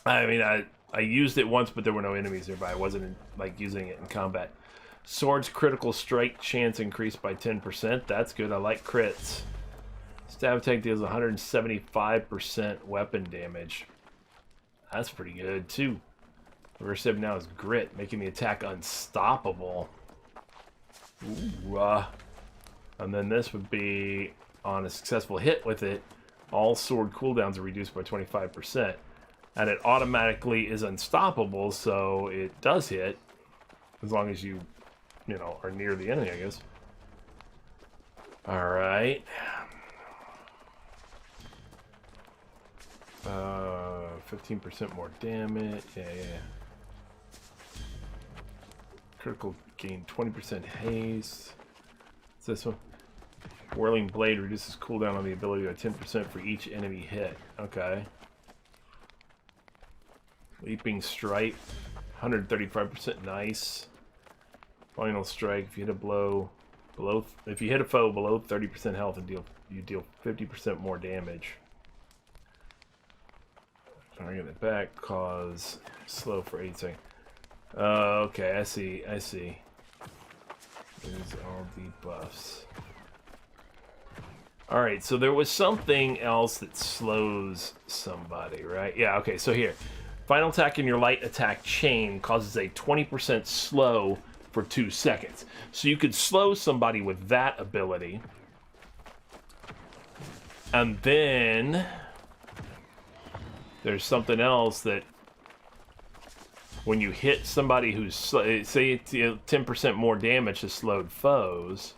I mean, I used it once, but there were no enemies nearby. I wasn't like using it in combat. Sword's critical strike chance increased by 10%. That's good. I like crits. Stab attack deals 175% weapon damage. That's pretty good, too. Reverse stab now is grit, making the attack unstoppable. Ooh, and then this would be, on a successful hit with it, all sword cooldowns are reduced by 25%. And it automatically is unstoppable, so it does hit. As long as you know, are near the enemy, I guess. Alright. 15% more damage. Yeah. Critical gain 20% haste. What's this one? Whirling blade reduces cooldown on the ability by 10% for each enemy hit. Okay. Leaping strike, 135%. Nice. Final strike. If you hit a if you hit a foe below 30% health, and you deal 50% more damage. Trying to get it back, cause slow for 8 seconds. Okay, I see. There's all the buffs. Alright, so there was something else that slows somebody, right? Yeah, okay, so here. Final attack in your light attack chain causes a 20% slow for 2 seconds. So you could slow somebody with that ability. And then there's something else that when you hit somebody who's, say it's 10% more damage to slowed foes,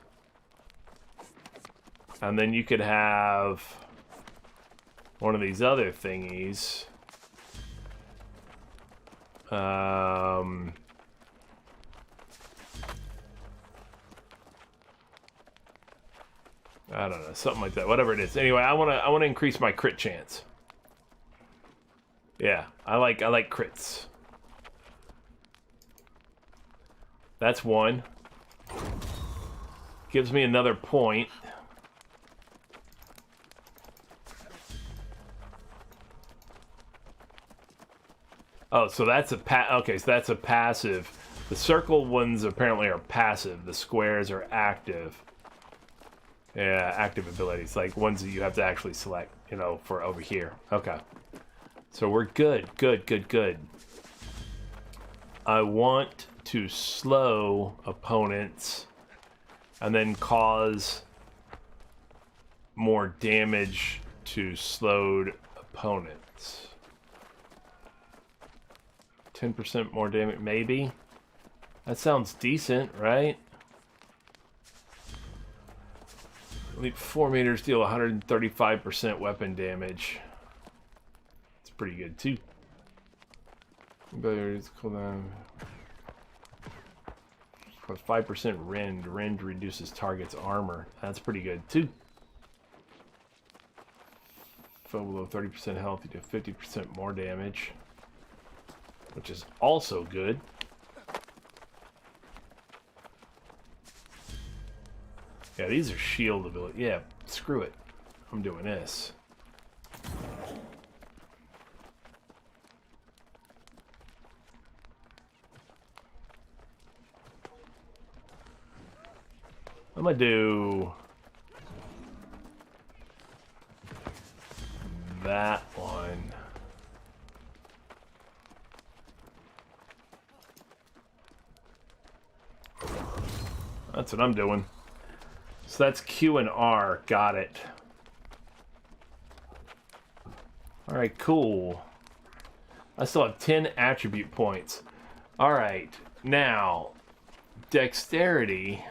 and then you could have one of these other thingies. I don't know, something like that. Whatever it is. Anyway, I wanna increase my crit chance. Yeah, I like crits. That's one. Gives me another point. Oh, so that's a okay, so that's a passive. The circle ones apparently are passive. The squares are active. Yeah, active abilities, like ones that you have to actually select, you know, for over here. Okay. So we're good. Good. I want to slow opponents and then cause more damage to slowed opponents. 10% more damage, maybe? That sounds decent, right? Leap 4 meters, deal 135% weapon damage. It's pretty good, too. Cooldown. 5% rend. Rend reduces target's armor. That's pretty good, too. Foe below 30% health, you do 50% more damage, which is also good. Yeah, these are shield ability. Yeah, screw it. I'm doing this. I'm gonna do that one. That's what I'm doing. So that's Q and R. Got it. Alright, cool. I still have 10 attribute points. Alright, now, dexterity.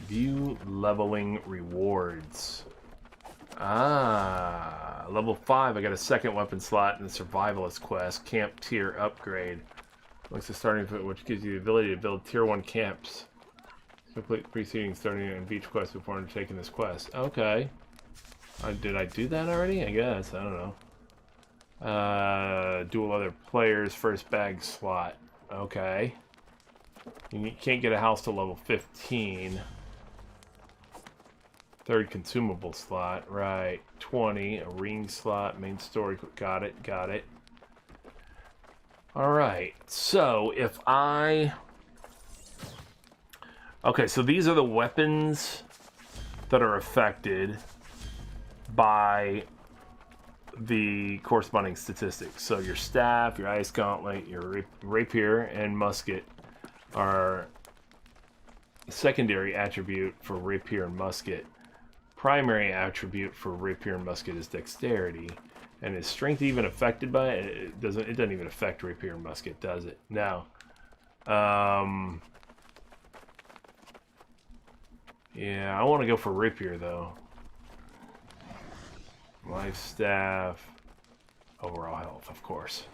View leveling rewards. Ah, level 5, I got a second weapon slot in the survivalist quest. Camp tier upgrade. Looks the starting point, which gives you the ability to build tier 1 camps. Complete preceding starting and beach quest before undertaking this quest. Okay. Did I do that already? I guess. I don't know. Dual other players, first bag slot. Okay. You can't get a house to level 15. Third consumable slot. Right. 20. A ring slot. Main story. Got it. Got it. Alright. So, if I... Okay, so these are the weapons that are affected by the corresponding statistics. So your staff, your ice gauntlet, your rapier, and musket are secondary attribute for rapier and musket. Primary attribute for rapier and musket is dexterity. And is strength even affected by it? It doesn't even affect rapier and musket, does it? No. Yeah, I want to go for rapier though. Life staff, overall health, of course.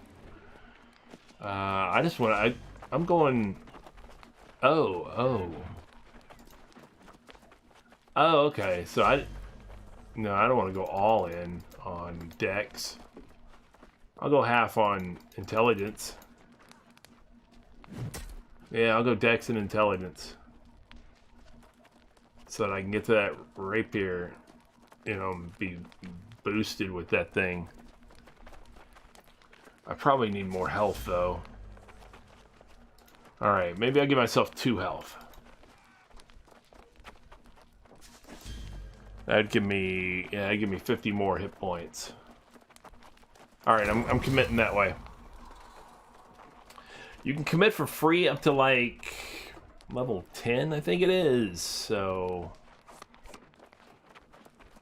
I just want to. I'm going. Oh. Okay. So I don't want to go all in on dex. I'll go half on intelligence. Yeah, I'll go dex and intelligence. So that I can get to that rapier, you know, be boosted with that thing. I probably need more health, though. Alright, maybe I'll give myself 2 health. That'd give me 50 more hit points. Alright, I'm committing that way. You can commit for free up to, like, level 10, I think it is. So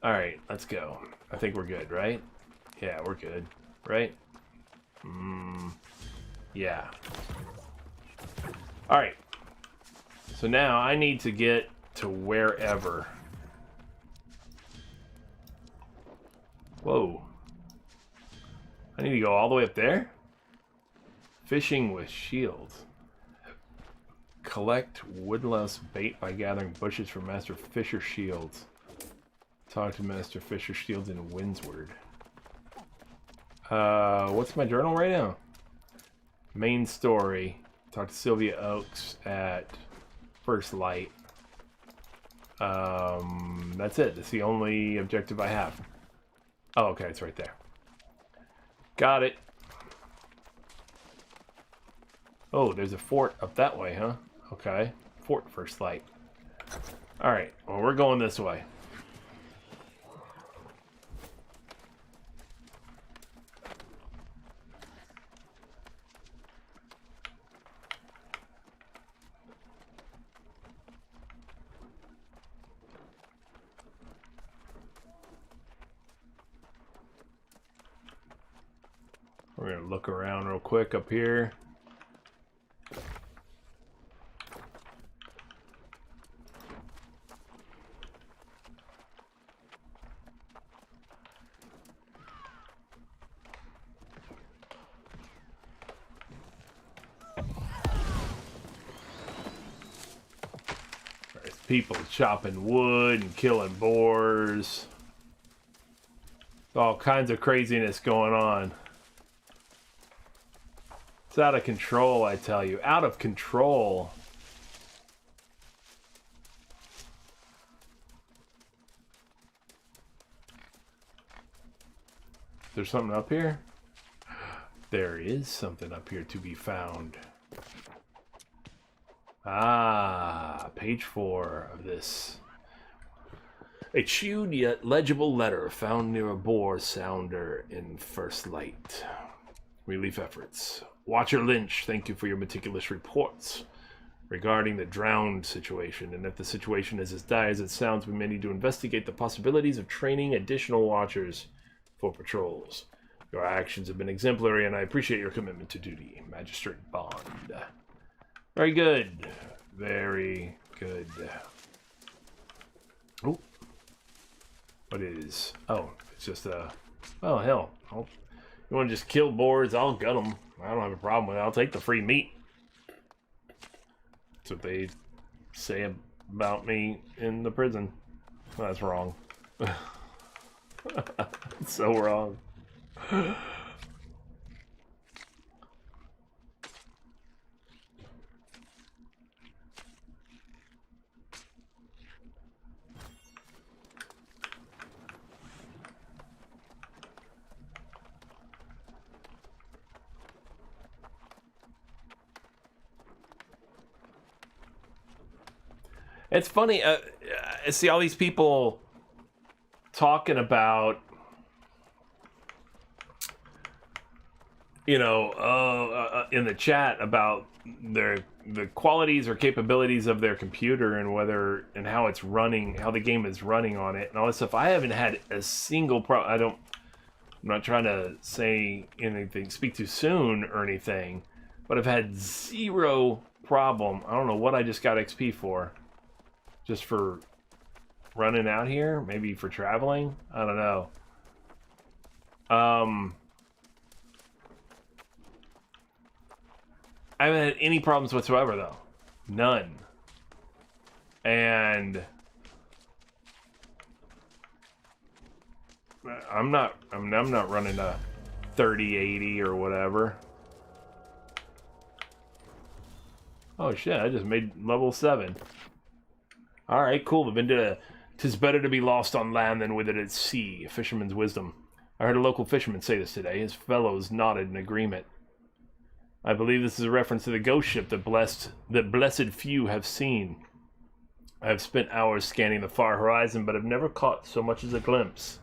Alright, let's go. I think we're good, right? Yeah, we're good. Right? Yeah. Alright. So now I need to get to wherever. Whoa. I need to go all the way up there? Fishing with shields. Collect woodlouse bait by gathering bushes from Master Fisher Shields. Talk to Master Fisher Shields in Windsward. What's my journal right now? Main story. Talk to Sylvia Oaks at First Light. That's it. That's the only objective I have. Oh, okay, it's right there. Got it. Oh, there's a fort up that way, huh? Okay. Fort First Light. Alright, well, we're going this way. We're going to look around real quick up here. There's people chopping wood and killing boars. All kinds of craziness going on. It's out of control, I tell you. Out of control. Is there something up here? There is something up here to be found. Ah, page 4 of this. A chewed yet legible letter found near a boar sounder in First Light. Relief efforts. Watcher Lynch, thank you for your meticulous reports regarding the drowned situation, and if the situation is as dire as it sounds, we may need to investigate the possibilities of training additional watchers for patrols. Your actions have been exemplary, and I appreciate your commitment to duty. Magistrate Bond. Very good. Very good. Oh. What is... Oh, it's just a... Oh, hell. Oh. You want to just kill boars, I'll gut them. I don't have a problem with it. I'll take the free meat. That's what they say about me in the prison. Well, that's wrong. So wrong. It's funny, I see all these people talking about, you know, in the chat about the qualities or capabilities of their computer and whether and how it's running, how the game is running on it and all this stuff. I haven't had a single I'm not trying to say anything, speak too soon or anything, but I've had zero problem. I don't know what I just got XP for. Just for running out here? Maybe for traveling? I don't know. I haven't had any problems whatsoever, though. None. And I'm not running a 3080 or whatever. Oh shit, I just made level 7. Alright, cool. The Vendetta. 'Tis better to be lost on land than with it at sea. A fisherman's wisdom. I heard a local fisherman say this today. His fellows nodded in agreement. I believe this is a reference to the ghost ship that blessed few have seen. I have spent hours scanning the far horizon, but have never caught so much as a glimpse.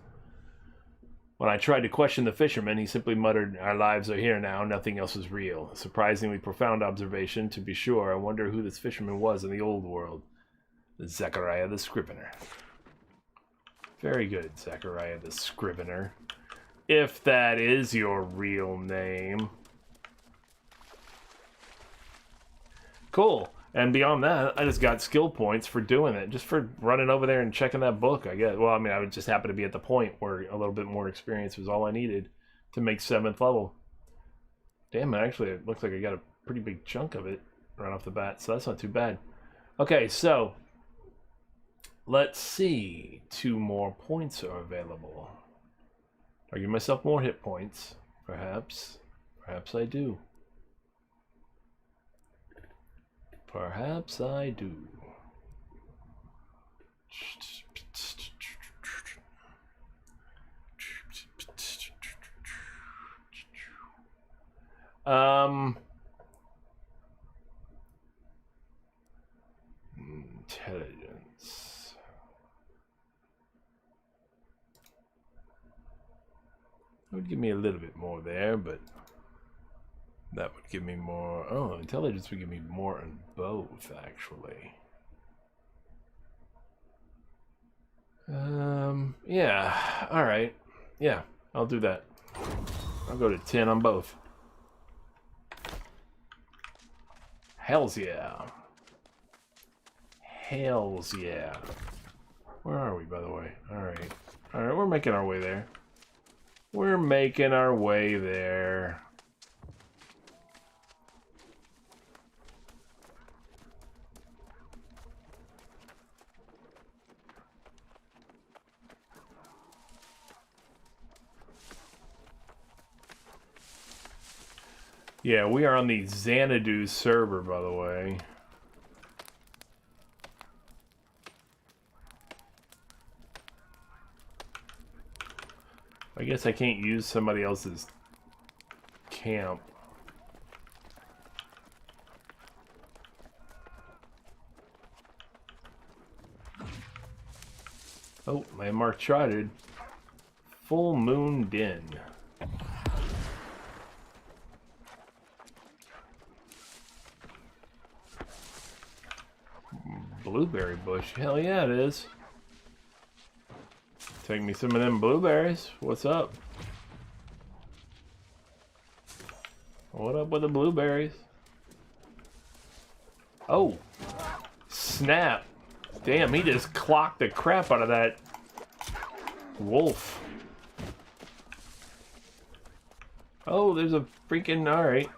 When I tried to question the fisherman, he simply muttered, "Our lives are here now, nothing else is real." A surprisingly profound observation, to be sure. I wonder who this fisherman was in the old world. Zechariah the Scrivener. Very good, Zachariah the Scrivener. If that is your real name. Cool. And beyond that, I just got skill points for doing it. Just for running over there and checking that book, I guess. Well, I mean, I would just happen to be at the point where a little bit more experience was all I needed to make 7th level. Damn, actually, it looks like I got a pretty big chunk of it right off the bat, so that's not too bad. Okay, so let's see. 2 more points are available. Do I give myself more hit points? Perhaps. Perhaps I do. Perhaps I do. Intelligence. It would give me a little bit more there, but that would give me more. Oh, intelligence would give me more on both, actually. Yeah. All right. Yeah, I'll do that. I'll go to 10 on both. Hells yeah. Hells yeah. Where are we, by the way? All right. All right, we're making our way there. We're making our way there. Yeah, we are on the Xanadu server, by the way. I guess I can't use somebody else's camp. Oh, landmark charted. Full Moon Den. Blueberry bush. Hell yeah, it is. Take me some of them blueberries. What's up? What up with the blueberries? Oh, snap. Damn, he just clocked the crap out of that wolf. Oh, there's a freaking... Alright.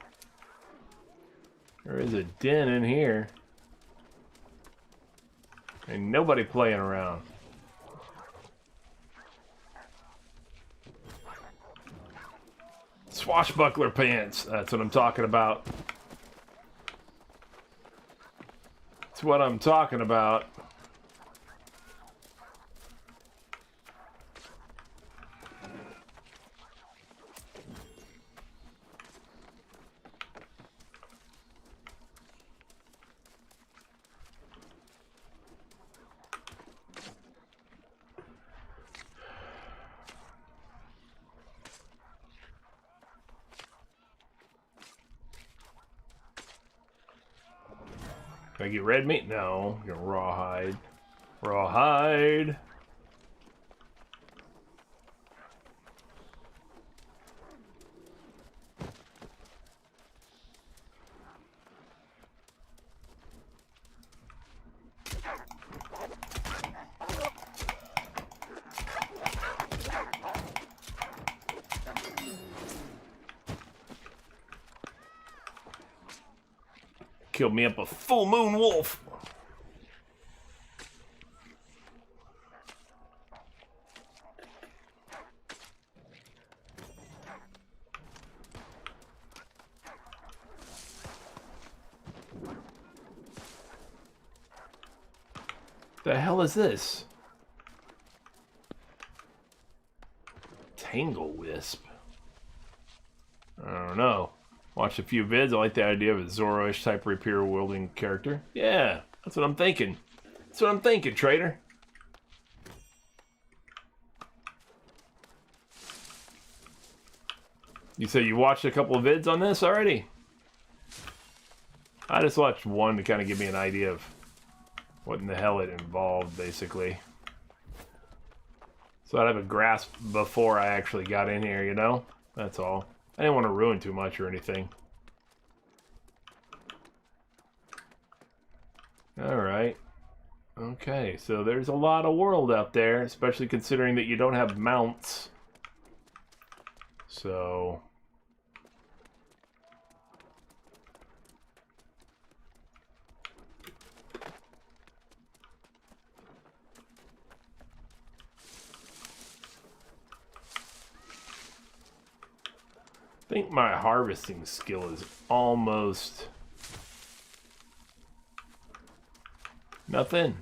There is a den in here. Ain't nobody playing around. Swashbuckler pants. That's what I'm talking about. That's what I'm talking about. Can I get red meat? No. You're rawhide. Rawhide. Killed me up a full moon wolf. The hell is this? Tangle Wisp. I don't know. Watched a few vids. I like the idea of a Zoro-ish type rapier wielding character. Yeah, that's what I'm thinking. That's what I'm thinking, trader. You said you watched a couple of vids on this already? I just watched one to kind of give me an idea of what in the hell it involved, basically. So I'd have a grasp before I actually got in here, you know? That's all. I didn't want to ruin too much or anything. Alright. Okay, so there's a lot of world out there, especially considering that you don't have mounts. So... I think my harvesting skill is almost... Nothing.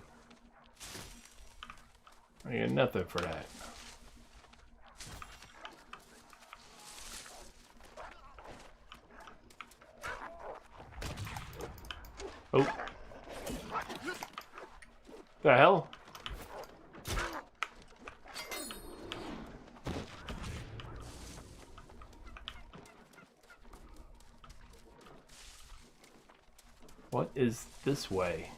I get nothing for that. Oh. The hell? What is this way?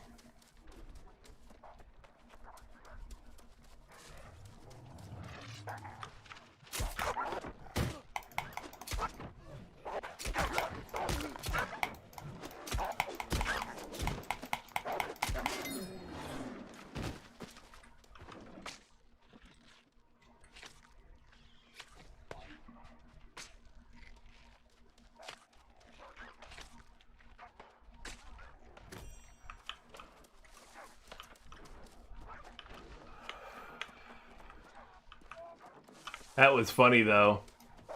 That was funny though.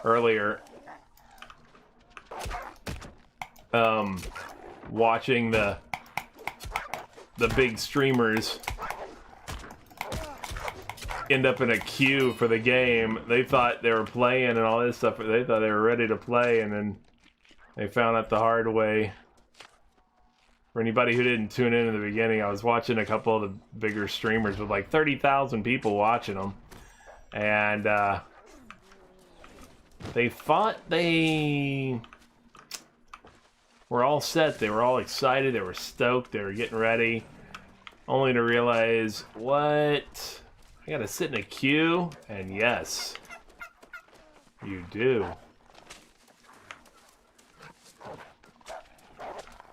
Earlier, watching the big streamers end up in a queue for the game. They thought they were playing and all this stuff. They thought they were ready to play, and then they found out the hard way. For anybody who didn't tune in the beginning, I was watching a couple of the bigger streamers with like 30,000 people watching them. And they thought they were all set. They were all excited. They were stoked. They were getting ready. Only to realize, what? I gotta sit in a queue? And yes, you do.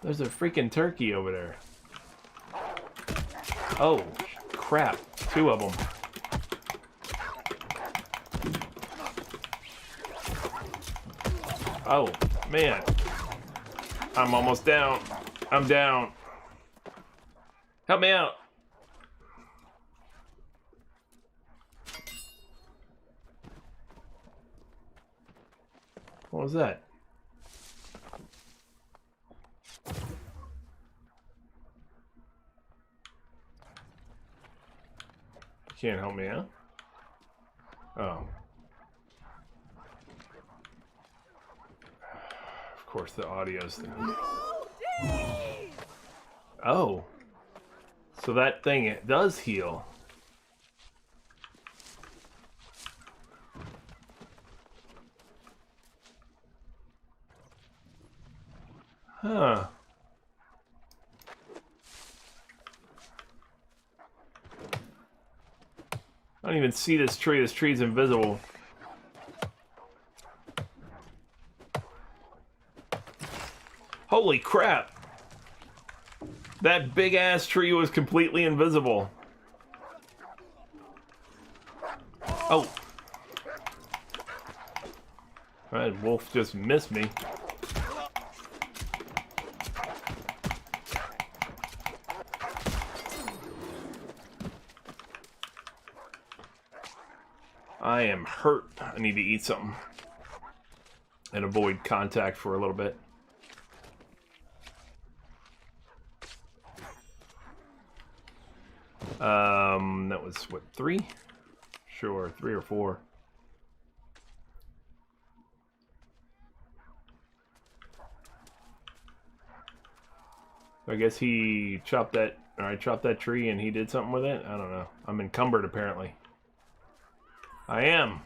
There's a freaking turkey over there. Oh, crap. 2 of them. Oh, man. I'm almost down. I'm down. Help me out. What was that? You can't help me out? Oh. Of course, the audio's there. Oh. So that thing, it does heal. Huh. I don't even see this tree. This tree's invisible. Holy crap! That big ass tree was completely invisible. Oh. That wolf just missed me. I am hurt. I need to eat something and avoid contact for a little bit. That was what, 3? Sure, 3 or 4. I guess he chopped that, or I chopped that tree and he did something with it. I don't know. I'm encumbered apparently. I am.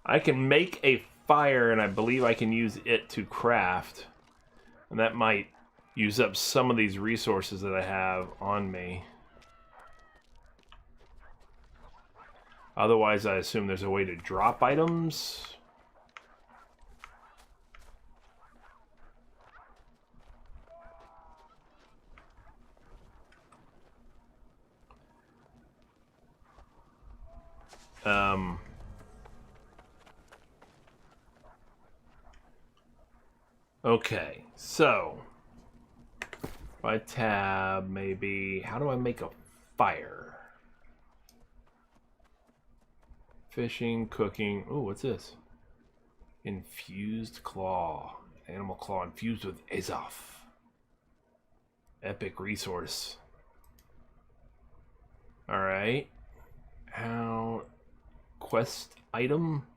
I can make a fire, and I believe I can use it to craft. And that might use up some of these resources that I have on me. Otherwise, I assume there's a way to drop items. Okay, so if I tab, maybe, how do I make a fire? Fishing, cooking. Ooh, what's this? Infused claw. Animal claw infused with Azoth. Epic resource. Alright. How... Quest item?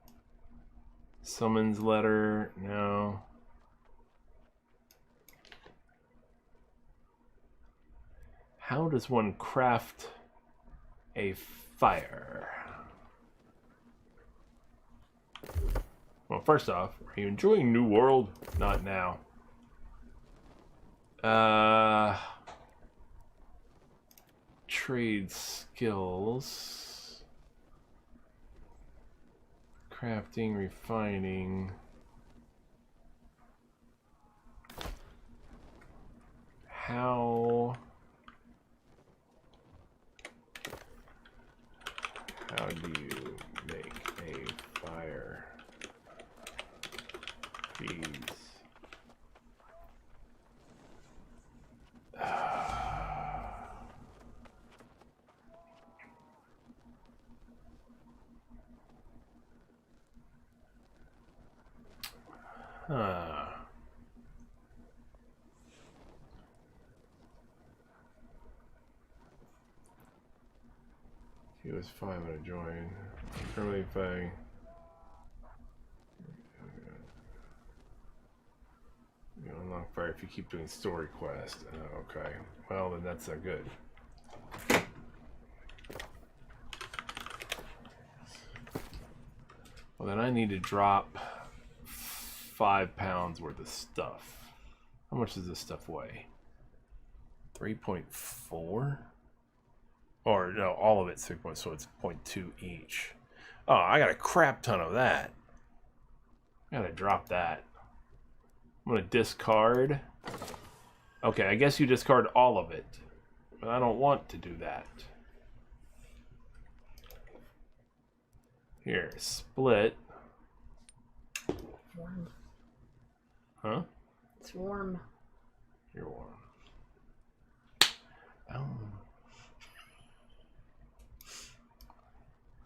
Summons letter. No. How does one craft a fire? Well, first off, are you enjoying New World? Not now. Trade skills. Crafting, refining. How do you make a fire? Please. He was fine when I joined. Currently fighting. You unlock fire if you keep doing story quests. Okay. Well, then that's not good. Well, then I need to drop 5 pounds worth of stuff. How much does this stuff weigh? 3.4? Or no, all of it's 3 points, so it's 0.2 each. Oh, I got a crap ton of that. I gotta drop that. I'm gonna discard. Okay, I guess you discard all of it. But I don't want to do that. Here, split. Warm. Huh? It's warm. You're warm. Oh.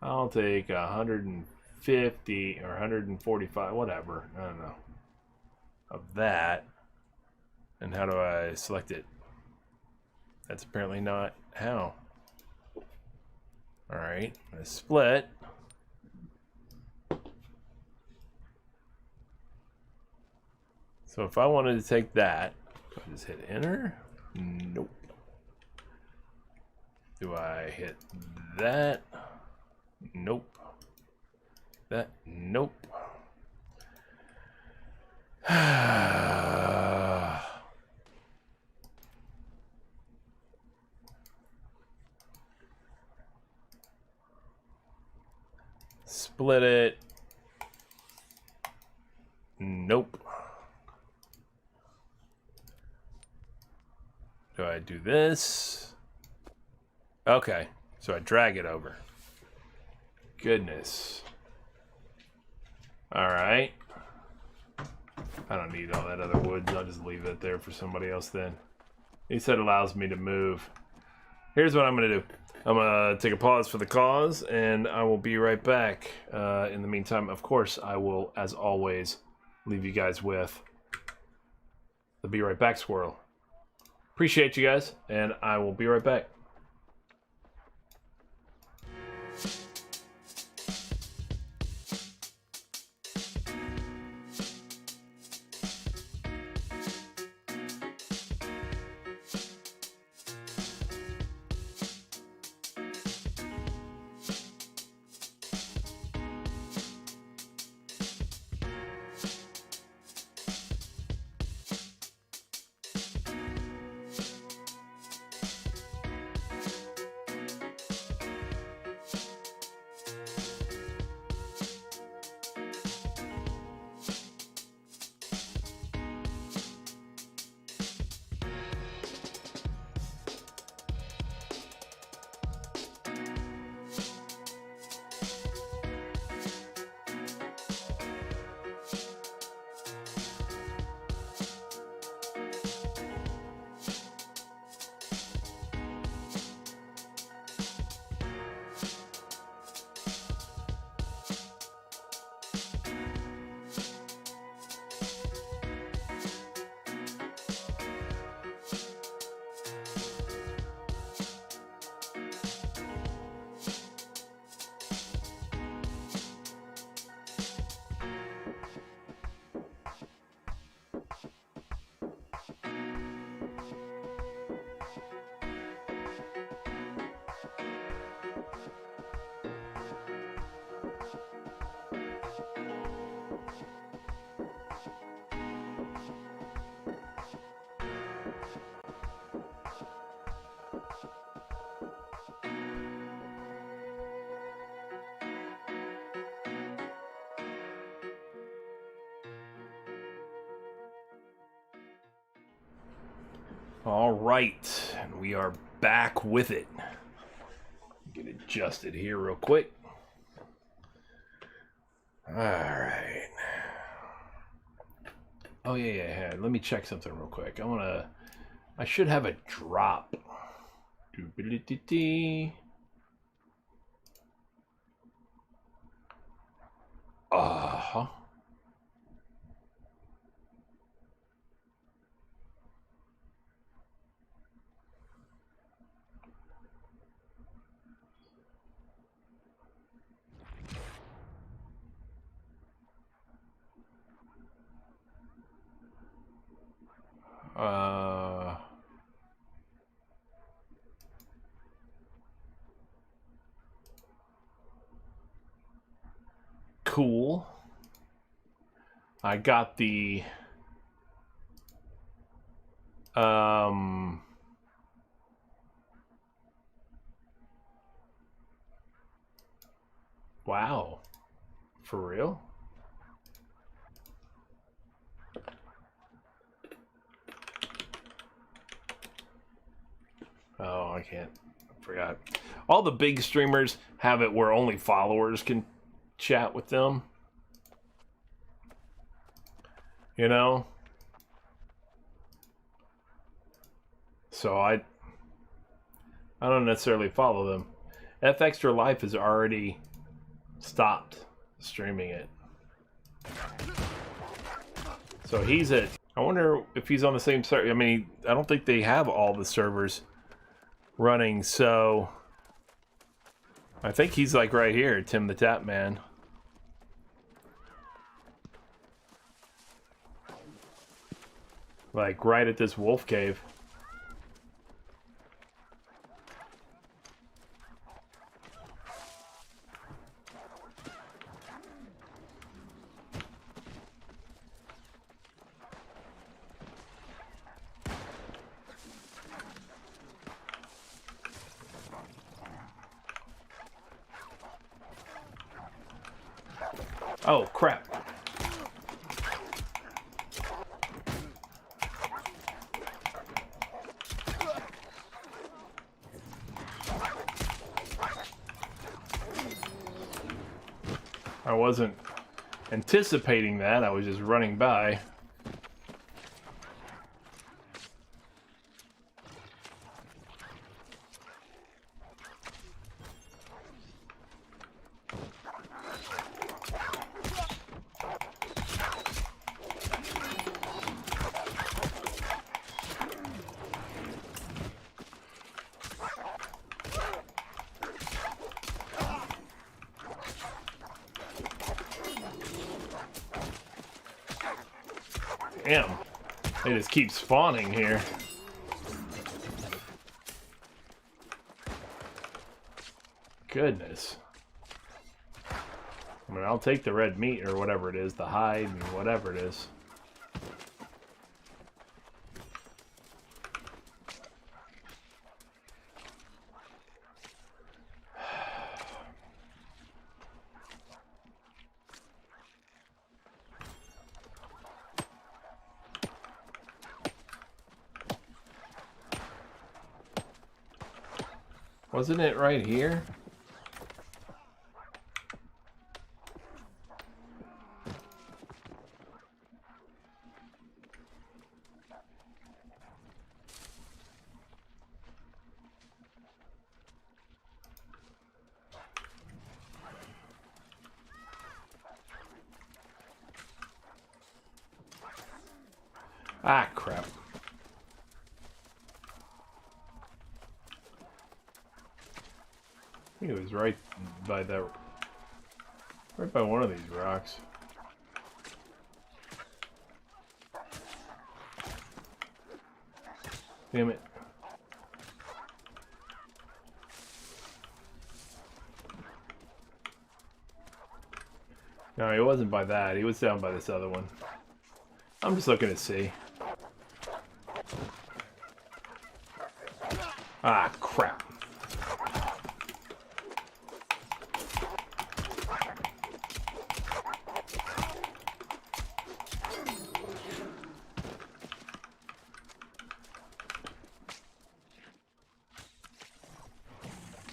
I'll take 150 or 145, whatever. I don't know. Of that. And how do I select it? That's apparently not how. Alright, I split. So if I wanted to take that, do I just hit enter? Nope. Do I hit that? Nope. That? Nope. Split it. Nope. Do I do this? Okay, so I drag it over. Goodness. Alright. I don't need all that other wood. I'll just leave it there for somebody else then. He said it allows me to move. Here's what I'm going to do. I'm going to take a pause for the cause, and I will be right back. In the meantime, of course, I will, as always, leave you guys with the Be Right Back Squirrel. Appreciate you guys, and I will be right back. All right, and we are back with it. Get adjusted here real quick. All right. Oh yeah. Let me check something real quick. I should have a drop. Uh-huh. Cool. I got the wow. For real? Oh, I can't. I forgot. All the big streamers have it where only followers can chat with them. You know? So I don't necessarily follow them. F Extra Life has already stopped streaming it. So he's at... I wonder if he's on the same server. I mean, I don't think they have all the servers running, so... I think he's like right here, Tim the Tap Man. Like right at this wolf cave. Oh, crap. I wasn't anticipating that. I was just running by. Damn. They just keep spawning here. Goodness. I mean, I'll take the red meat or whatever it is, the hide and whatever it is. Wasn't it right here? Ah, crap. I think it was right by that, right by one of these rocks. Damn it. No, he wasn't by that. He was down by this other one. I'm just looking to see. Ah, crap.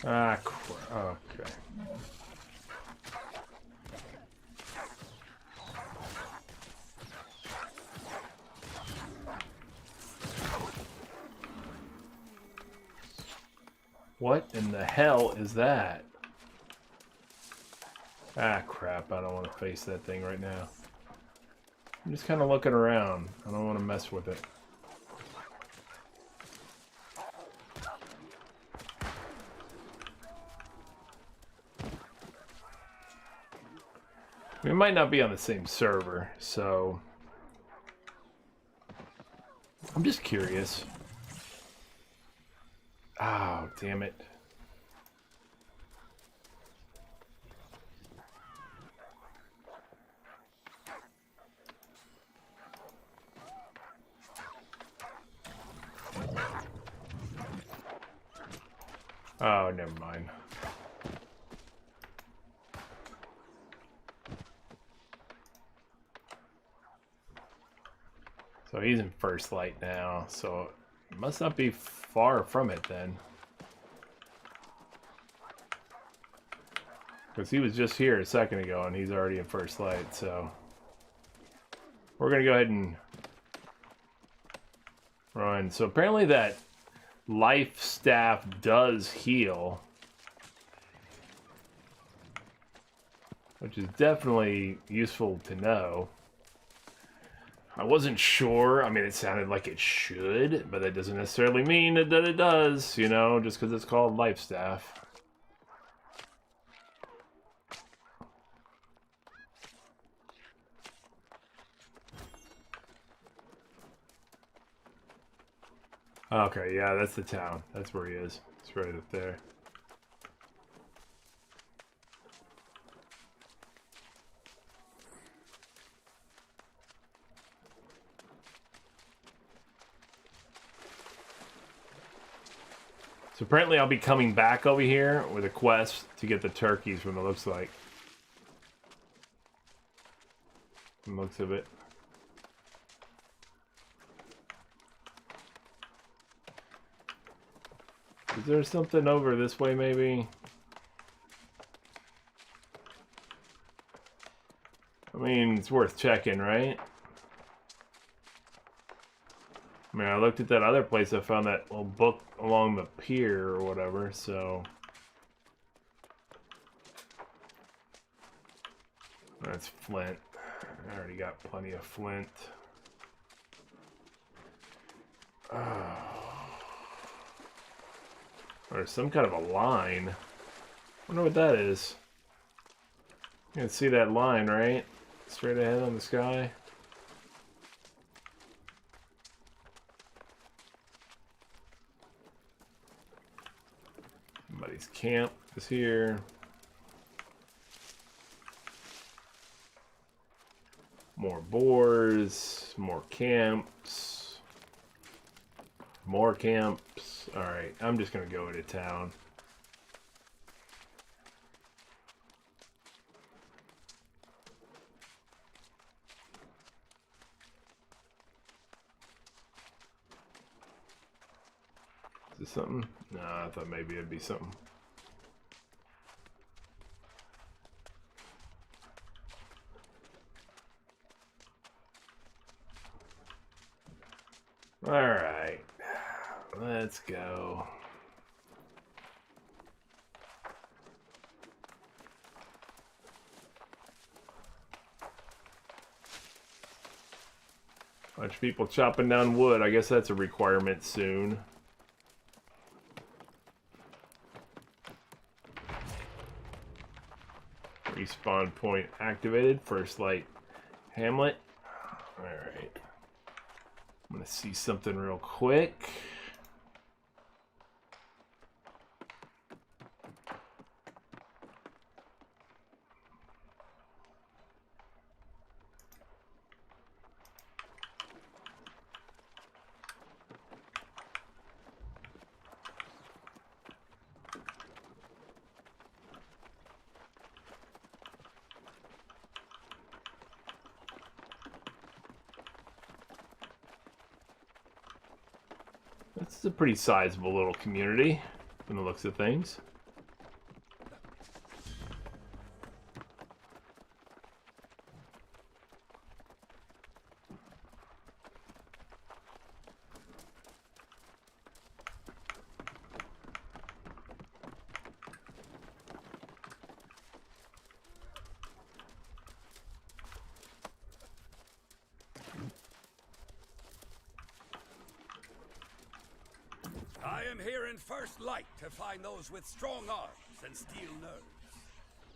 Ah, okay. What in the hell is that? Ah, crap. I don't want to face that thing right now. I'm just kind of looking around. I don't want to mess with it. We might not be on the same server, so I'm just curious. Oh, damn it. Oh, never mind. So he's in first light now, so it must not be far from it then. Because he was just here a second ago and he's already in first light, so we're going to go ahead and run. So apparently that life staff does heal, which is definitely useful to know. I wasn't sure. I mean, it sounded like it should, but that doesn't necessarily mean that it does, you know, just because it's called life staff. Okay, yeah, that's the town. That's where he is. It's right up there. So apparently I'll be coming back over here with a quest to get the turkeys from the looks like. From the looks of it. Is there something over this way maybe? I mean, it's worth checking, right? I mean, I looked at that other place, I found that little book along the pier or whatever, so... That's flint. I already got plenty of flint. There's some kind of a line. I wonder what that is. You can see that line, right? Straight ahead on the sky. Somebody's camp is here. More boars, more camps. More camps. Alright, I'm just gonna go into town. Is this something? No, I thought maybe it'd be something. Alright. Let's go. Bunch of people chopping down wood. I guess that's a requirement soon. Respawn point activated. First light Hamlet. Alright. I'm gonna see something real quick. This is a pretty sizable little community from the looks of things. am here in First Light to find those with strong arms and steel nerves.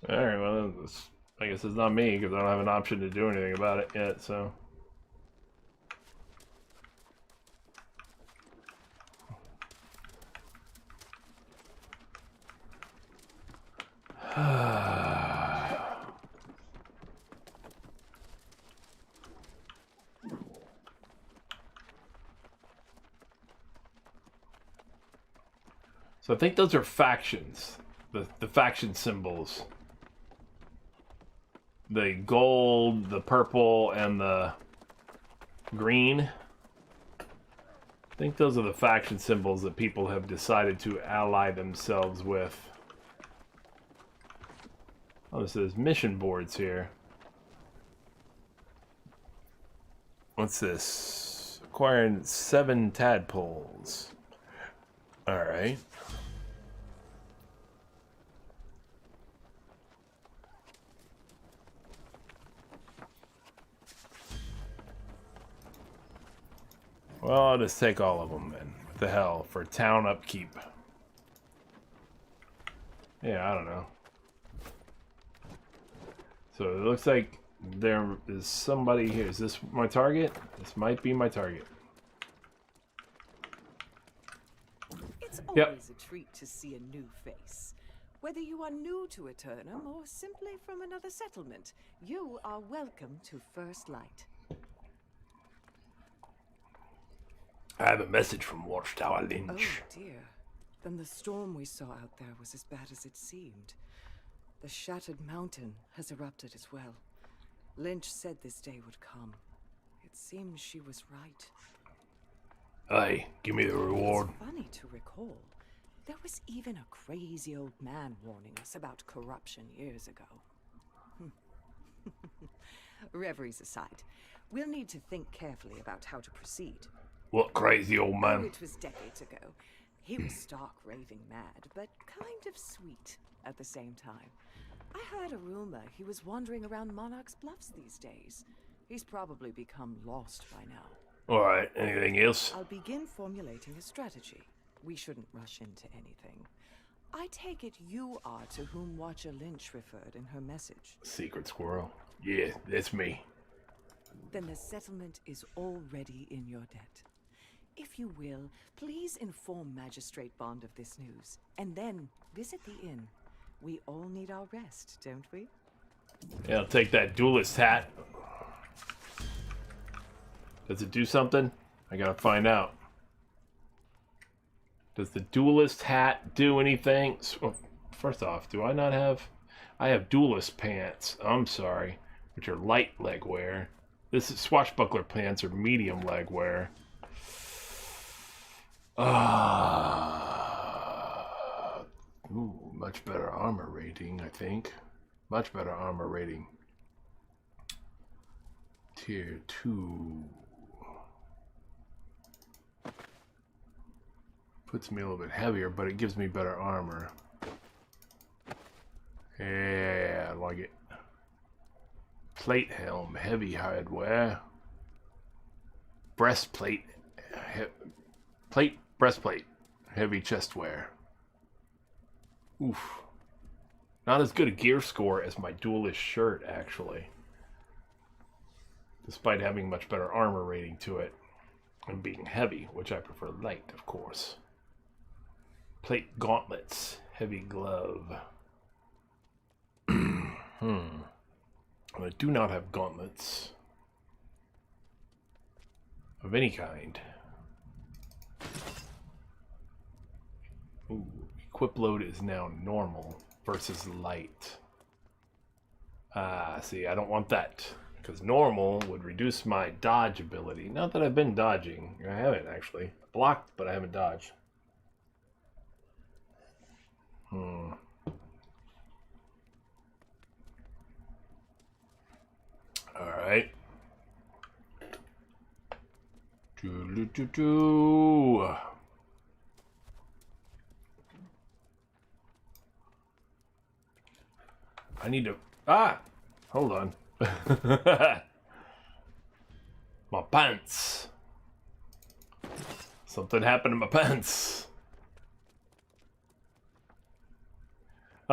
Alright, well, I guess it's not me, because I don't have an option to do anything about it yet, so... So I think those are factions. The faction symbols. The gold, the purple, and the green. I think those are the faction symbols that people have decided to ally themselves with. Oh, this is mission boards here. What's this? Acquiring 7 tadpoles. Alright. Well, I'll just take all of them then. What the hell? For town upkeep. Yeah, I don't know. So it looks like there is somebody here. Is this my target? This might be my target. It's always a treat to see a new face. Whether you are new to Eternum or simply from another settlement, you are welcome to First Light. I have a message from Watchtower Lynch. Oh dear. Then the storm we saw out there was as bad as it seemed. The Shattered Mountain has erupted as well. Lynch said this day would come. It seems she was right. Hey, give me the reward. It's funny to recall. There was even a crazy old man warning us about corruption years ago. Reveries aside, we'll need to think carefully about how to proceed. What crazy old man? Oh, it was decades ago. He was stark raving mad, but kind of sweet at the same time. I heard a rumor he was wandering around Monarch's Bluffs these days. He's probably become lost by now. Alright, anything else? I'll begin formulating a strategy. We shouldn't rush into anything. I take it you are to whom Watcher Lynch referred in her message. Secret Squirrel. Yeah, that's me. Then the settlement is already in your debt. If you will, please inform Magistrate Bond of this news, and then visit the inn. We all need our rest, don't we? Yeah, I'll take that duelist hat. Does it do something? I gotta find out. Does the duelist hat do anything? Well, first off, do I not have... I have duelist pants, I'm sorry, which are light leg wear. This is swashbuckler pants are medium leg wear. Ooh, much better armor rating, I think. Much better armor rating. Tier 2. Puts me a little bit heavier, but it gives me better armor. Yeah, I like it. Plate helm, heavy hardware. Breastplate. Breastplate. Heavy chest wear. Oof. Not as good a gear score as my duelist shirt, actually. Despite having much better armor rating to it. And being heavy, which I prefer light, of course. Plate gauntlets. Heavy glove. I do not have gauntlets. Of any kind. Ooh, equip load is now normal versus light. See, I don't want that. Because normal would reduce my dodge ability. Not that I've been dodging. I haven't, actually. Blocked, but I haven't dodged. Alright. I need to... Hold on. My pants. Something happened to my pants.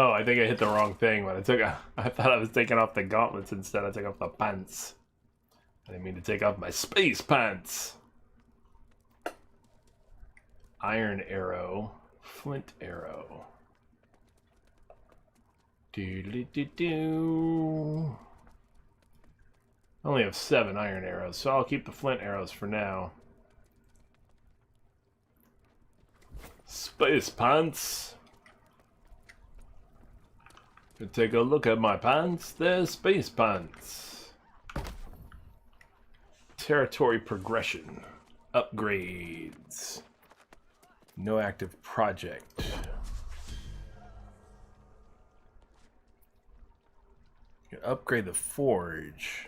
Oh, I think I hit the wrong thing when I thought I was taking off the gauntlets instead. I took off the pants. I didn't mean to take off my space pants. Iron arrow, flint arrow. Do. I only have 7 iron arrows, so I'll keep the flint arrows for now. Space pants. Take a look at my pants. There's space pants. Territory progression. Upgrades. No active project. You can upgrade the forge.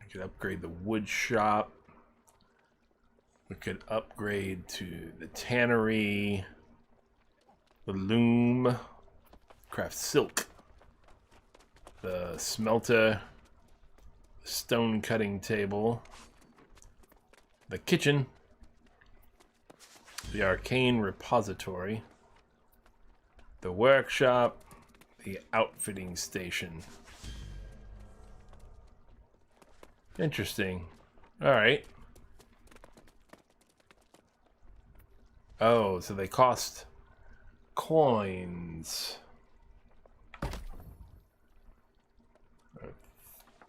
You could upgrade the wood shop. We could upgrade to the tannery. The loom. Craft silk. The smelter. The stone cutting table. The kitchen. The arcane repository. The workshop. The outfitting station. Interesting. Alright. Oh, so they cost coins.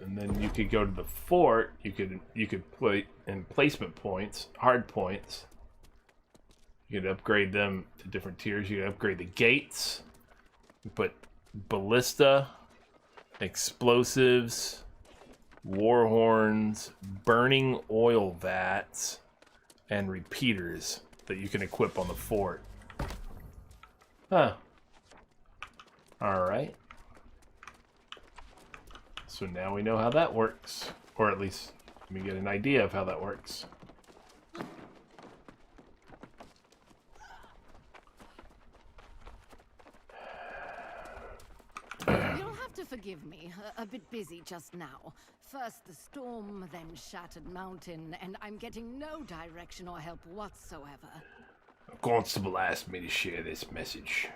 And then you could go to the fort. You could play in placement points, hard points. You could upgrade them to different tiers. You could upgrade the gates. You put ballista, explosives, war horns, burning oil vats, and repeaters that you can equip on the fort. Huh. Alright. So now we know how that works. Or at least we get an idea of how that works. You'll have to forgive me. A bit busy just now. First the storm, then Shattered Mountain, and I'm getting no direction or help whatsoever. A constable asked me to share this message.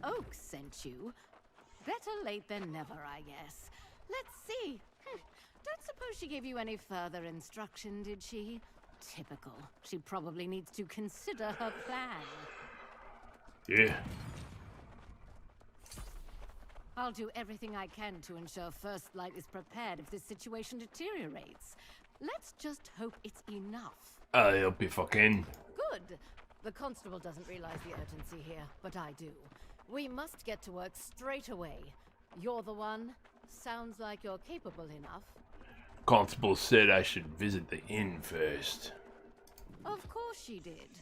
Oak sent you? Better late than never, I guess. Let's see. Don't suppose she gave you any further instruction, did she? Typical. She probably needs to consider her plan. Yeah. I'll do everything I can to ensure First Light is prepared if this situation deteriorates. Let's just hope it's enough. I'll be fucking. Good. The constable doesn't realize the urgency here, but I do. We must get to work straight away. You're the one. Sounds like you're capable enough. Constable said I should visit the inn first. Of course she did.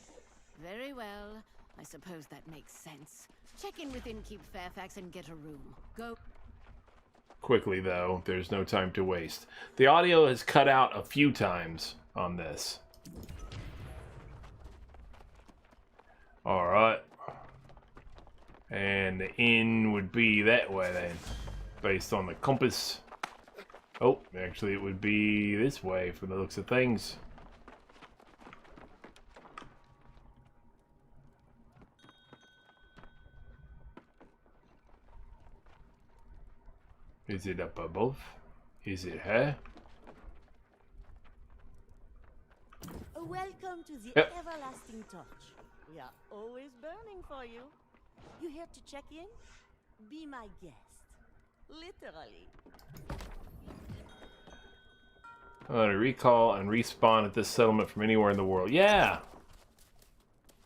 Very well. I suppose that makes sense. Check in with Innkeep Fairfax and get a room. Go. Quickly, though, there's no time to waste. The audio has cut out a few times on this. Alright. And the inn would be that way then, based on the compass. Oh, actually it would be this way from the looks of things. Is it up above? Is it her? Welcome to the Yep. everlasting torch. We are always burning for you. You here to check in? Be my guest. Literally. To recall and respawn at this settlement from anywhere in the world. Yeah!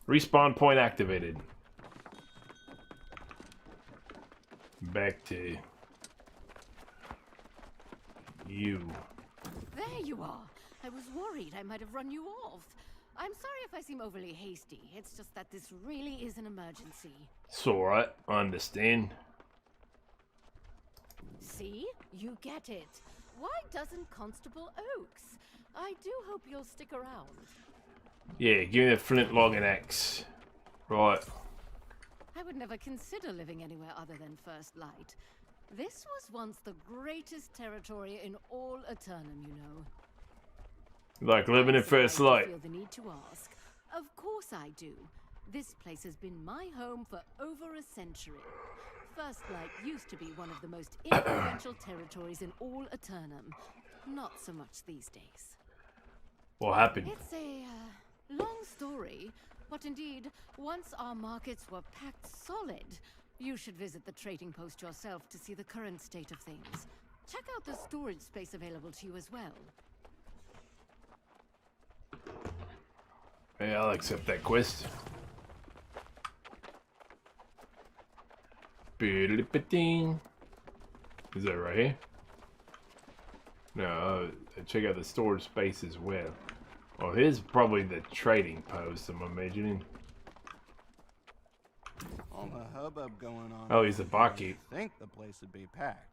Respawn point activated. Back to you. There you are. I was worried I might have run you off. I'm sorry if I seem overly hasty. It's just that this really is an emergency. It's alright, I understand. See? You get it. Why doesn't Constable Oakes? I do hope you'll stick around. Yeah, give me the flintlock and axe. Right. I would never consider living anywhere other than First Light. This was once the greatest territory in all Eternum, you know. Like living in First I Light. feel the need to ask. Of course I do. This place has been my home for over a century. First Light used to be one of the most influential territories in all Eternum. Not so much these days. What happened? It's a long story, but indeed, once our markets were packed solid, you should visit the trading post yourself to see the current state of things. Check out the storage space available to you as well. Hey, I'll accept that quest. Is that right here? No, check out the storage space as well. Oh, here's probably the trading post, I'm imagining. All the hubbub going on. Oh, he's a barkeep. I think the place would be packed.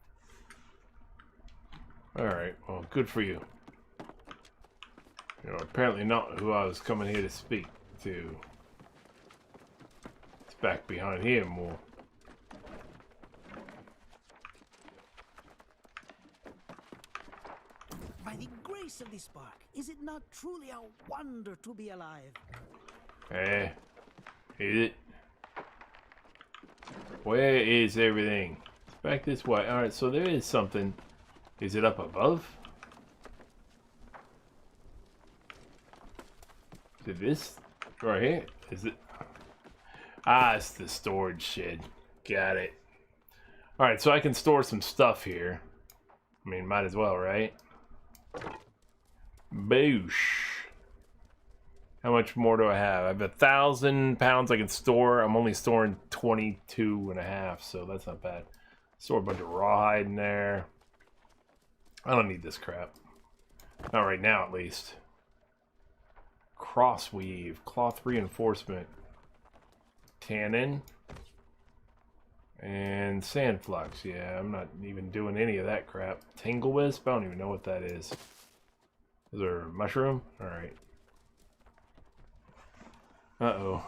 Alright, well, good for you. You know, apparently not who I was coming here to speak to. It's back behind here more. By the grace of this park, is it not truly a wonder to be alive? Eh, is it? Where is everything? It's back this way. Alright, so there is something. Is it up above? Is it this? Right here? Is it? Ah, it's the storage shed. Got it. Alright, so I can store some stuff here. I mean, might as well, right? Boosh. How much more do I have? I have 1,000 pounds I can store. I'm only storing 22.5, so that's not bad. Store a bunch of rawhide in there. I don't need this crap. Not right now, at least. Cross weave, cloth reinforcement, tannin, and sand flux. Yeah, I'm not even doing any of that crap. Tingle wisp? I don't even know what that is. Is there a mushroom? Alright. Uh-oh.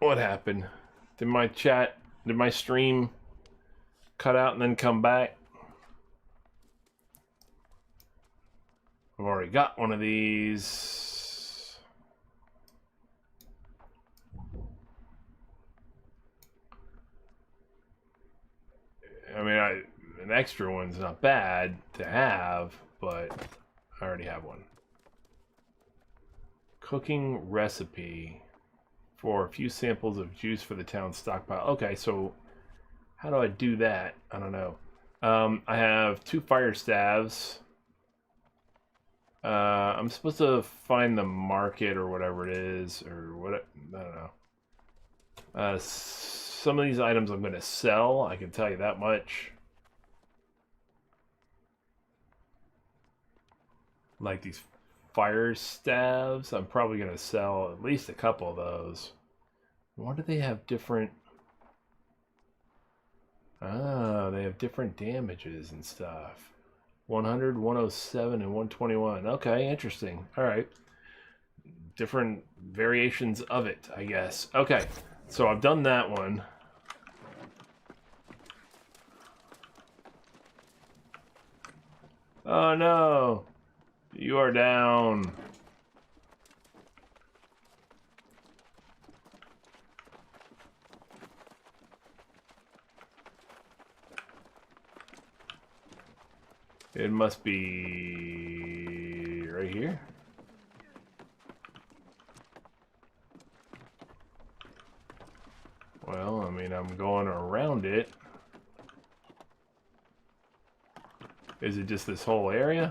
What happened? Did my stream cut out and then come back? I've already got one of these. I mean, an extra one's not bad to have, but I already have one. Cooking recipe for a few samples of juice for the town stockpile. Okay, so how do I do that? I don't know. I have 2 fire staves. I'm supposed to find the market or whatever it is, or what, I don't know. Some of these items I'm going to sell, I can tell you that much. Like these fire staves, I'm probably going to sell at least a couple of those. Why do they have different... Ah, they have different damages and stuff. 100, 107, and 121. Okay, interesting. All right. Different variations of it, I guess. Okay, so I've done that one. Oh no! You are down. It must be right here. Well, I mean, I'm going around it. Is it just this whole area?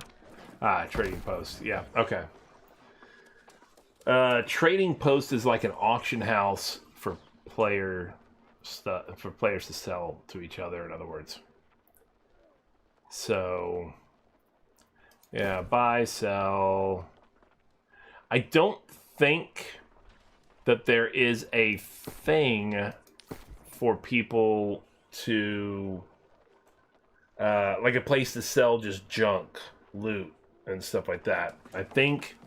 Ah, trading post. Yeah, okay. Trading post is like an auction house for player stuff, for players to sell to each other, in other words. So, yeah, buy, sell. I don't think that there is a thing for people to, like a place to sell just junk, loot, and stuff like that. I think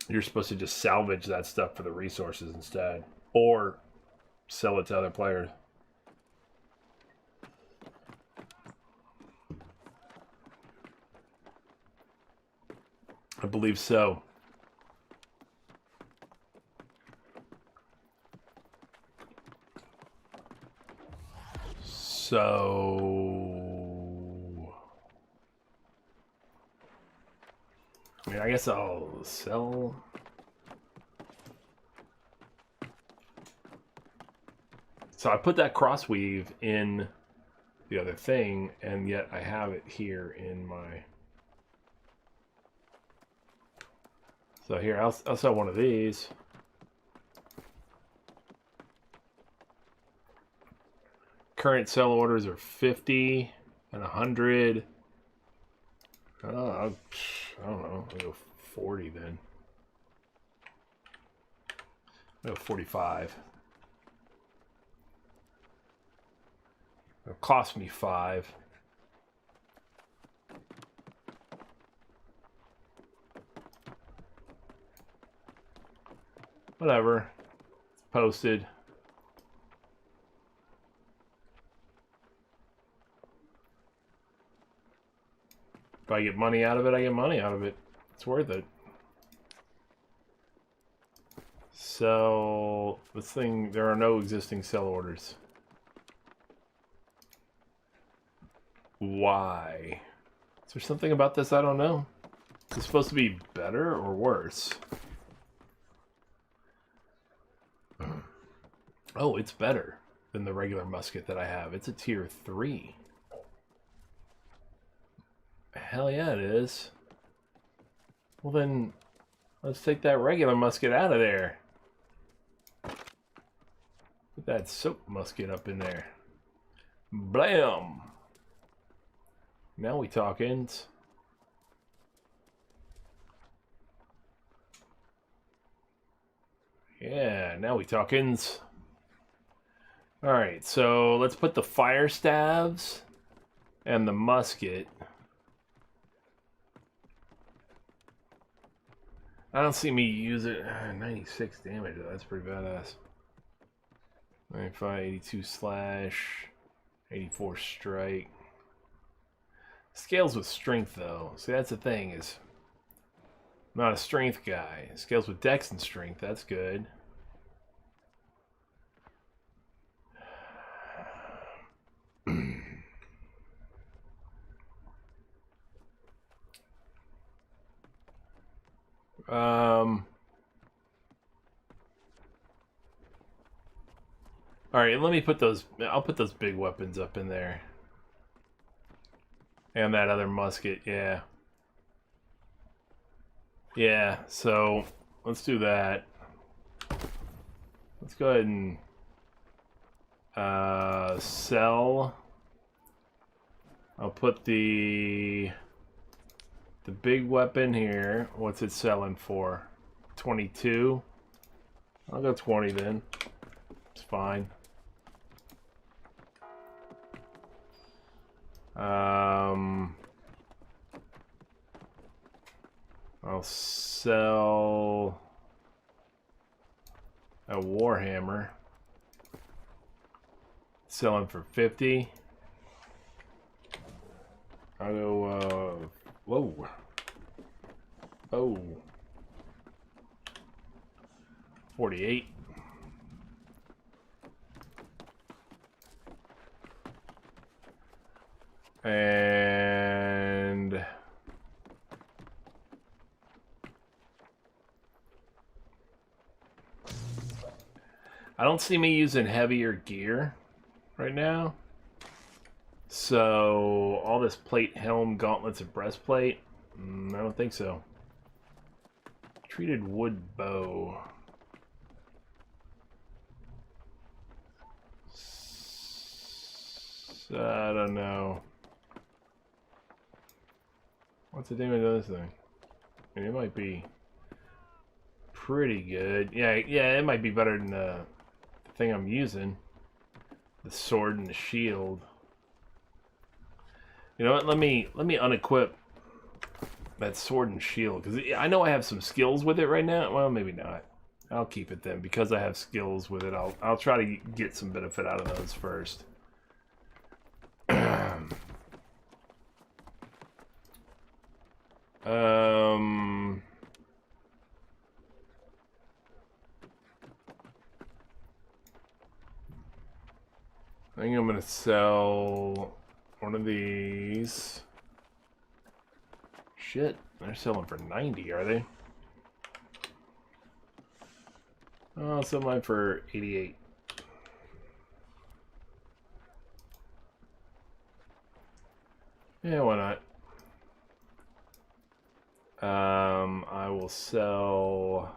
you're supposed to just salvage that stuff for the resources instead, or sell it to other players. I believe so. So, I mean, I guess I'll sell. So I put that crossweave in the other thing, and yet I have it here in my. So here, I'll sell one of these. Current sell orders are 50 and 100. I don't know. I'll go 40 then. I'll go 45. It'll cost me 5. Whatever. It's posted. If I get money out of it, I get money out of it. It's worth it. Sell this thing. There are no existing sell orders. Why? Is there something about this I don't know? Is it supposed to be better or worse? Oh, it's better than the regular musket that I have. It's a tier 3. Hell yeah, it is. Well then, let's take that regular musket out of there. Put that soap musket up in there. Blam! Now we talkins. Yeah, now we talkins. Alright, so let's put the fire staves and the musket. I don't see me use it. 96 damage, that's pretty badass. 95, 82 slash, 84 strike. Scales with strength though. See, that's the thing is, I'm not a strength guy. Scales with dex and strength, that's good. Alright, let me put those, I'll put those big weapons up in there. And that other musket, yeah. Yeah, so let's do that. Let's go ahead and sell. I'll put the big weapon here. What's it selling for? 22. I'll go 20 then. It's fine. I'll sell a Warhammer. Selling for 50. I'll go, whoa. Oh. 48. And I don't see me using heavier gear right now. So all this plate, helm, gauntlets, and breastplate, I don't think so. Treated wood bow. I don't know. What's the damage of this thing? I mean, it might be pretty good. Yeah, it might be better than the thing I'm using. The sword and the shield. You know what? Let me unequip that sword and shield because I know I have some skills with it right now. Well, maybe not. I'll keep it then because I have skills with it. I'll try to get some benefit out of those first. I think I'm gonna sell one of these. Shit, they're selling for 90, are they? Oh, I'll sell mine for 88. Yeah, why not? I will sell.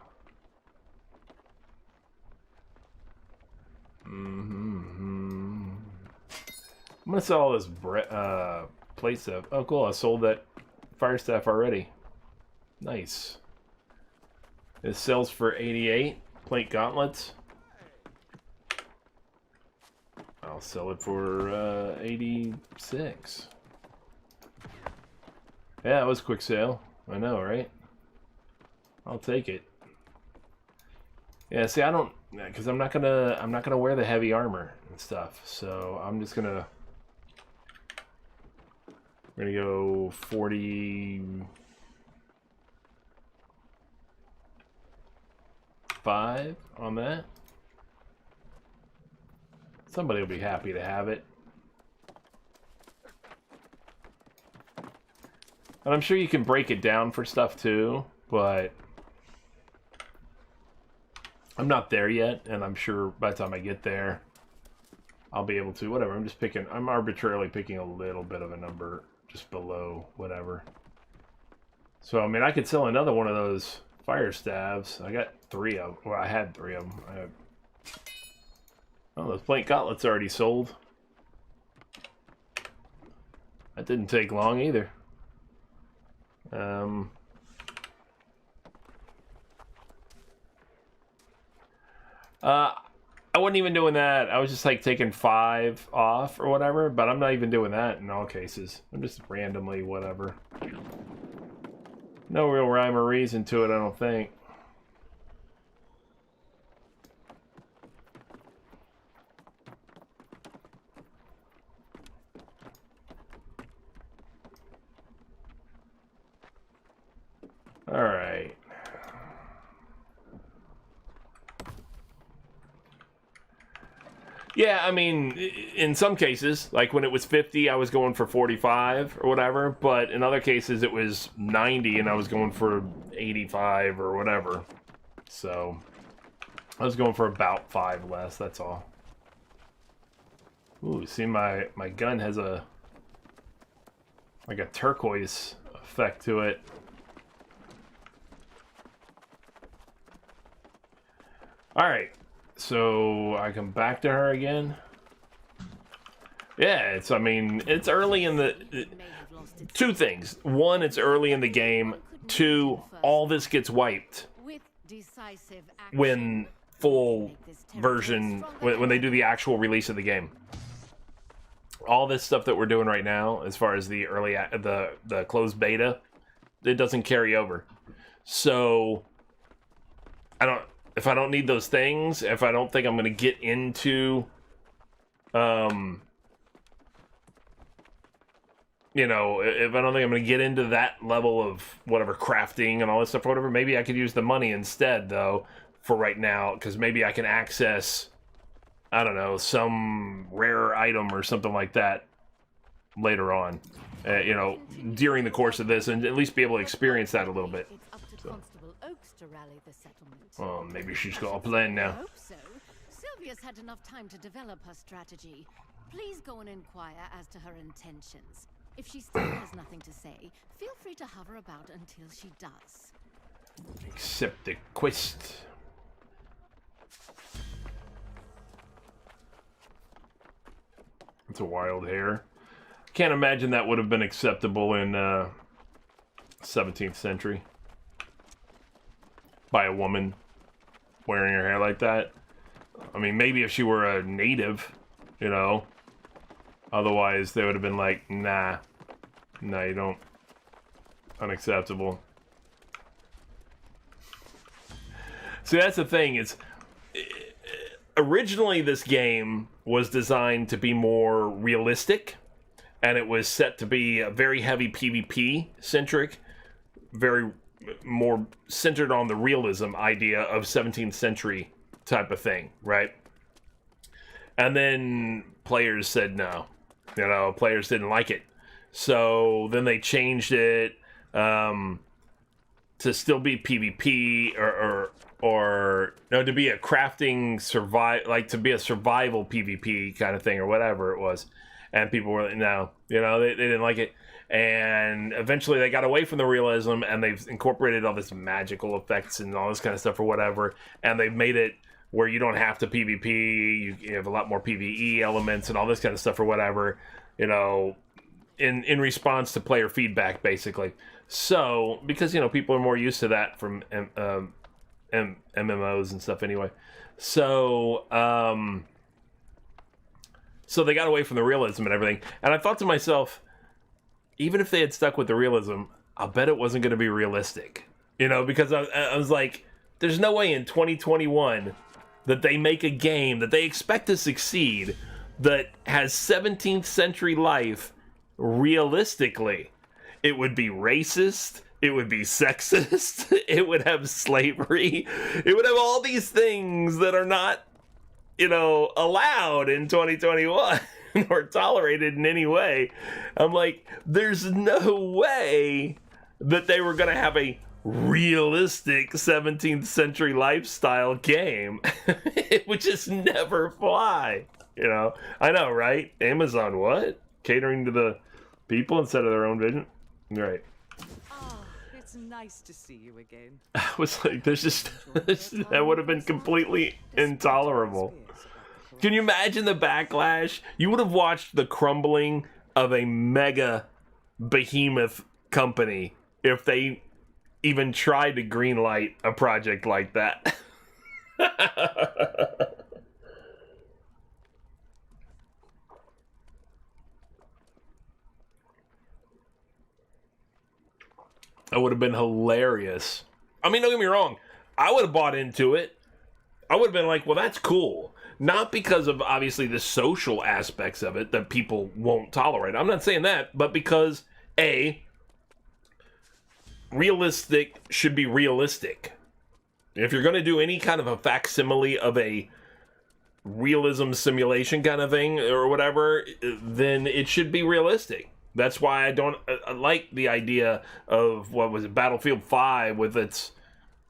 I'm gonna sell all this plate stuff. Oh, cool! I sold that fire staff already. Nice. It sells for 88 plate gauntlets. I'll sell it for 86. Yeah, it was a quick sale. I know, right? I'll take it. Yeah, see, I don't, because I'm not gonna wear the heavy armor and stuff. So I'm just gonna, we're gonna go 45 on that. Somebody will be happy to have it. And I'm sure you can break it down for stuff too, but I'm not there yet, and I'm sure by the time I get there, I'll be able to, whatever, I'm arbitrarily picking a little bit of a number just below whatever. So, I mean, I could sell another one of those fire staves. I got 3 of them. Well, I had 3 of them. Oh, those plate gauntlets already sold. That didn't take long either. I wasn't even doing that. I was just like taking 5 off or whatever, but I'm not even doing that in all cases. I'm just randomly whatever. No real rhyme or reason to it, I don't think. All right. Yeah, I mean, in some cases, like when it was 50, I was going for 45 or whatever, but in other cases it was 90 and I was going for 85 or whatever. So, I was going for about 5 less, that's all. Ooh, see, my gun has a, like a turquoise effect to it. Alright, so I come back to her again. Yeah, I mean, it's early in the... 2 things. 1, it's early in the game. 2, all this gets wiped when full version, when they do the actual release of the game. All this stuff that we're doing right now, as far as the early, the closed beta, it doesn't carry over. So, if I don't need those things, if I don't think I'm going to get into, you know, if I don't think I'm going to get into that level of whatever crafting and all this stuff or whatever, maybe I could use the money instead, though, for right now, because maybe I can access, I don't know, some rare item or something like that later on, you know, during the course of this, and at least be able to experience that a little bit. So. Well, maybe she's got a plan now. I hope so. Sylvia's had enough time to develop her strategy. Please go and inquire as to her intentions. If she still has nothing to say, feel free to hover about until she does. Accept the quest. It's a wild hair. Can't imagine that would have been acceptable in 17th century. By a woman wearing her hair like that. I mean, maybe if she were a native, you know. Otherwise, they would have been like, nah. Nah, you don't. Unacceptable. See, that's the thing. It's originally this game was designed to be more realistic, and it was set to be a very heavy PvP centric, very more centered on the realism idea of 17th century type of thing, right? And then players said no. You know, players didn't like it. So then they changed it to still be PvP or no, to be a crafting to be a survival PvP kind of thing or whatever it was. And people were no, you know, they didn't like it. And eventually they got away from the realism and they've incorporated all this magical effects and all this kind of stuff or whatever. And they've made it where you don't have to PvP, you have a lot more PvE elements and all this kind of stuff or whatever, you know, in response to player feedback, basically. So, because, you know, people are more used to that from MMOs and stuff anyway. So, so they got away from the realism and everything. And I thought to myself, even if they had stuck with the realism, I'll bet it wasn't going to be realistic. You know, because I was like, there's no way in 2021 that they make a game that they expect to succeed that has 17th century life realistically. It would be racist, it would be sexist, it would have slavery, it would have all these things that are not, you know, allowed in 2021 or tolerated in any way. I'm like, there's no way that they were going to have a realistic 17th century lifestyle game. It would just never fly, you know. I know, right? Amazon, what? Catering to the people instead of their own vision? Right. Ah, it's nice to see you again. I was like, there's just that would have been completely intolerable. Can you imagine the backlash? You would have watched the crumbling of a mega behemoth company if they even tried to greenlight a project like that. That would have been hilarious. I mean, don't get me wrong. I would have bought into it. I would have been like, well, that's cool. Not because of, obviously, the social aspects of it that people won't tolerate. I'm not saying that, but because, A, realistic should be realistic. If you're going to do any kind of a facsimile of a realism simulation kind of thing or whatever, then it should be realistic. That's why I don't like the idea of, what was it, Battlefield 5 with its,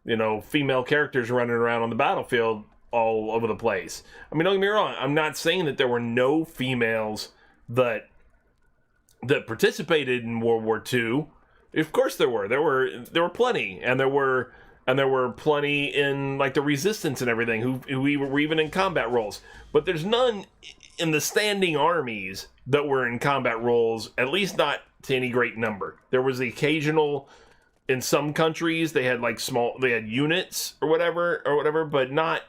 you know, female characters running around on the battlefield all over the place. I mean, don't get me wrong. I'm not saying that there were no females that participated in World War II. Of course there were. There were plenty, and there were plenty in like the resistance and everything who were even in combat roles. But there's none in the standing armies that were in combat roles, at least not to any great number. There was the occasional, in some countries they had like they had units or whatever, but not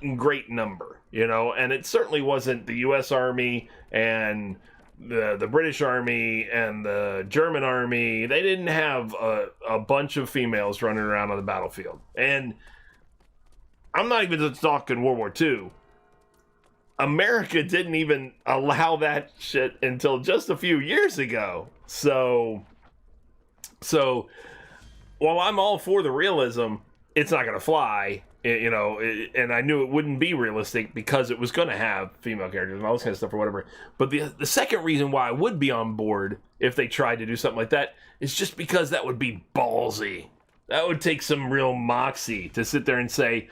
in great number, you know. And it certainly wasn't the U.S. Army and the British Army and the German Army. They didn't have a bunch of females running around on the battlefield. And I'm not even just talking World War II. America didn't even allow that shit until just a few years ago. So while I'm all for the realism, it's not going to fly, you know, and I knew it wouldn't be realistic because it was going to have female characters and all this kind of stuff or whatever. But the second reason why I would be on board if they tried to do something like that is just because that would be ballsy. That would take some real moxie to sit there and say,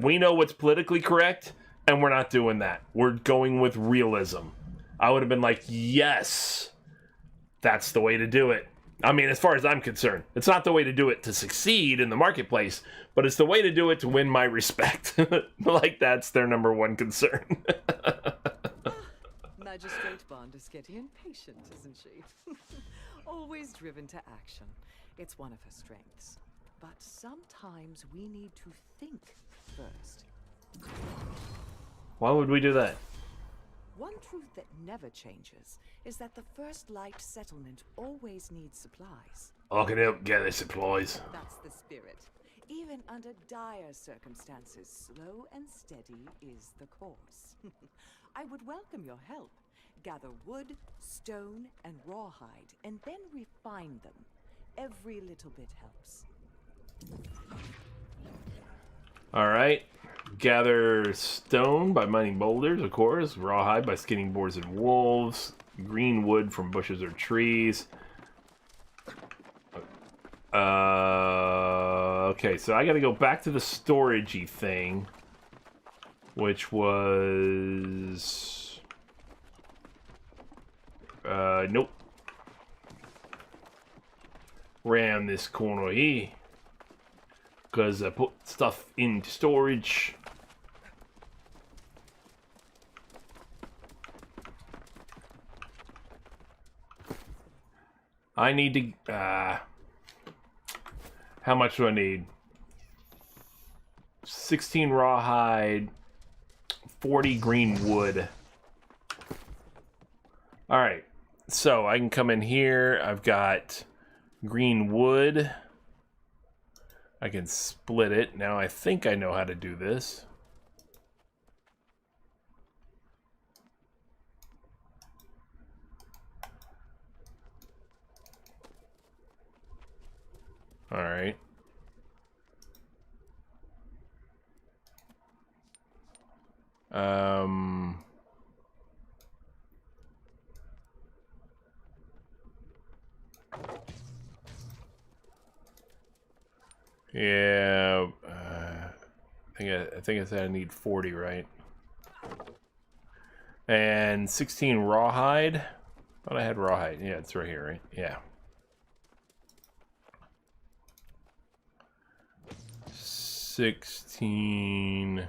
we know what's politically correct, and we're not doing that. We're going with realism. I would have been like, yes, that's the way to do it. I mean, as far as I'm concerned, it's not the way to do it to succeed in the marketplace, but it's the way to do it to win my respect. Like, that's their number one concern. Magistrate Bond is getting impatient, isn't she? Always driven to action. It's one of her strengths. But sometimes we need to think first. Why would we do that? One truth that never changes is that the First Light settlement always needs supplies. I can help get the supplies. That's the spirit. Even under dire circumstances, slow and steady is the course. I would welcome your help. Gather wood, stone, and rawhide, and then refine them. Every little bit helps. All right. Gather stone by mining boulders, of course. Rawhide by skinning boars and wolves. Green wood from bushes or trees. Okay, so I gotta go back to the storagey thing, which was... nope. Ram this corner here. Because I put stuff into storage. I need to... how much do I need? 16 rawhide, 40 green wood. Alright, so I can come in here. I've got green wood. I can split it. Now I think I know how to do this. Alright. Yeah, I think I said I need 40, right? And 16 rawhide. Thought I had rawhide. Yeah, it's right here, right? Yeah. 16.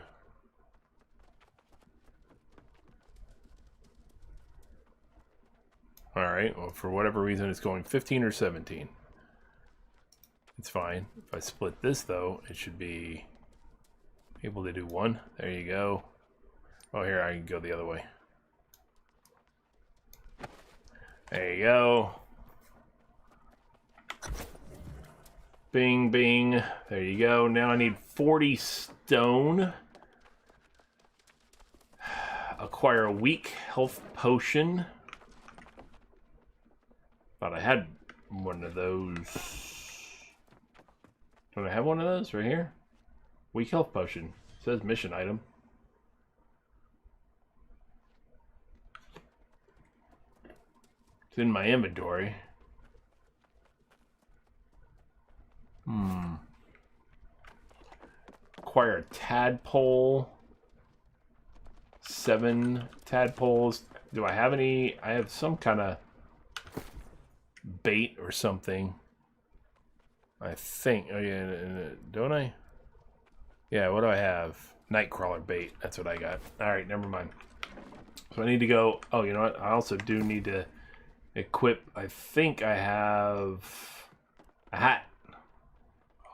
All right. Well, for whatever reason, it's going 15 or 17. It's fine. If I split this, though, it should be able to do one. There you go. Oh, here, I can go the other way. There you go. Bing, bing. There you go. Now I need 40 stone. Acquire a weak health potion. Thought I had one of those. Don't I have one of those right here? Weak health potion. It says mission item. It's in my inventory. Acquire a tadpole. 7 tadpoles. Do I have any? I have some kind of bait or something. I think. Oh yeah, don't I? Yeah, what do I have? Nightcrawler bait. That's what I got. Alright, never mind. So I need to go... Oh, you know what? I also do need to equip... I think I have... a hat.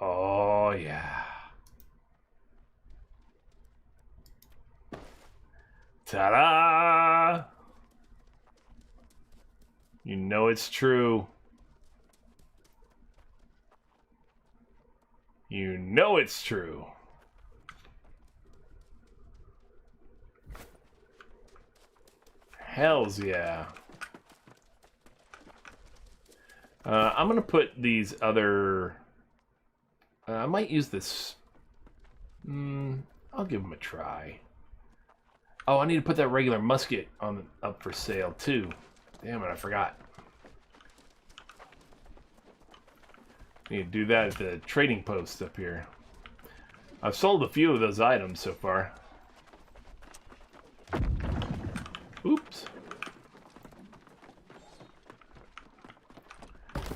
Oh, yeah. Ta-da! You know it's true. You know it's true. Hells yeah. I'm gonna put these other... I might use this... I'll give them a try. Oh, I need to put that regular musket on up for sale too. Damn it, I forgot. Need to do that at the trading post up here. I've sold a few of those items so far. Oops.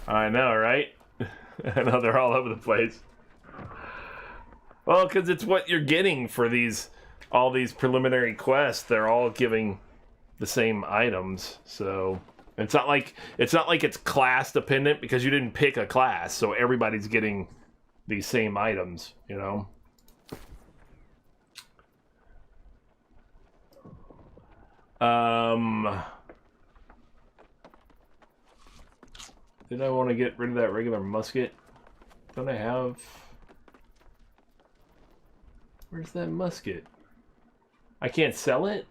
I know, right? I know they're all over the place. Well, because it's what you're getting for all these preliminary quests. They're all giving the same items, so it's not like it's class dependent because you didn't pick a class, so everybody's getting these same items, you know. Did I want to get rid of that regular musket? Don't I have... Where's that musket? I can't sell it?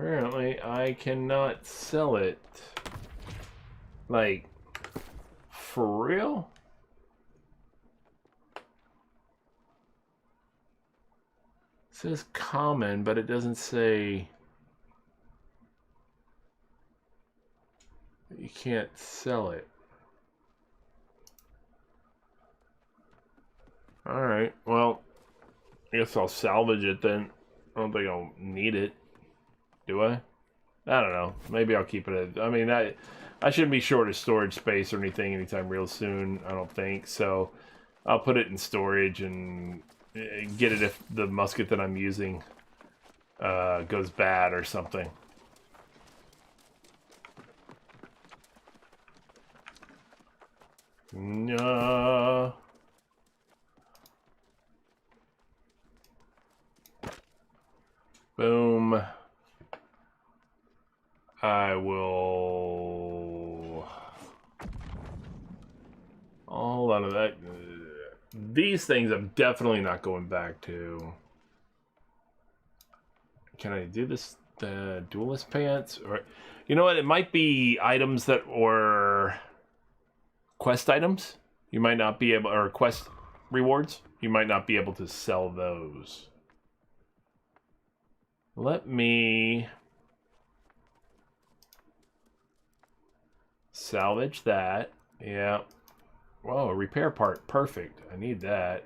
Apparently, I cannot sell it. Like, for real? It says common, but it doesn't say... You can't sell it. Alright, well, I guess I'll salvage it then. I don't think I'll need it. Do I? I don't know. Maybe I'll keep it. I mean, I shouldn't be short of storage space or anything anytime real soon, I don't think. So I'll put it in storage and get it if the musket that I'm using goes bad or something. No. Boom. I will... Hold on to that. These things I'm definitely not going back to. Can I do this? The duelist pants? Or, you know what? It might be items that were quest items. You might not be able... Or quest rewards. You might not be able to sell those. Let me... salvage that. Yeah. Whoa, a repair part. Perfect. I need that.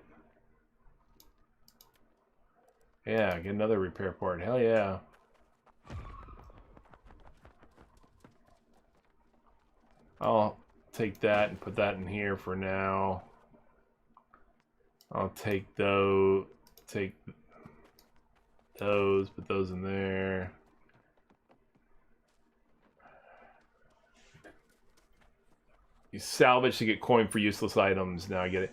Yeah, get another repair part. Hell yeah. I'll take that and put that in here for now. I'll take those. Take those. Put those in there. You salvage to get coin for useless items. Now I get it.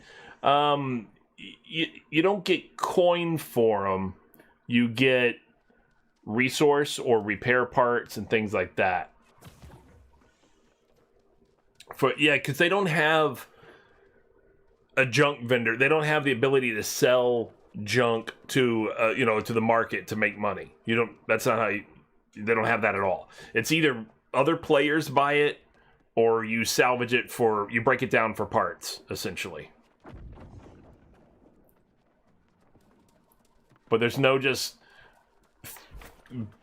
You don't get coin for them. You get resource or repair parts and things like that. Yeah, because they don't have a junk vendor. They don't have the ability to sell junk to to the market to make money. You don't. That's not how you. They don't have that at all. It's either other players buy it, or you salvage it for, you break it down for parts, essentially. But there's no just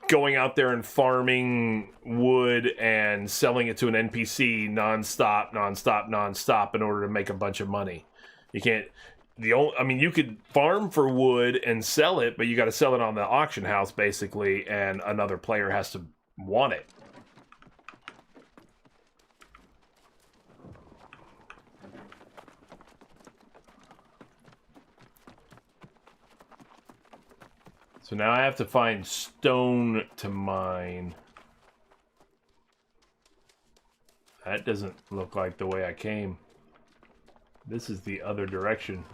going out there and farming wood and selling it to an NPC nonstop in order to make a bunch of money. You can't, I mean, you could farm for wood and sell it, but you got to sell it on the auction house, basically, and another player has to want it. So now I have to find stone to mine. That doesn't look like the way I came. This is the other direction.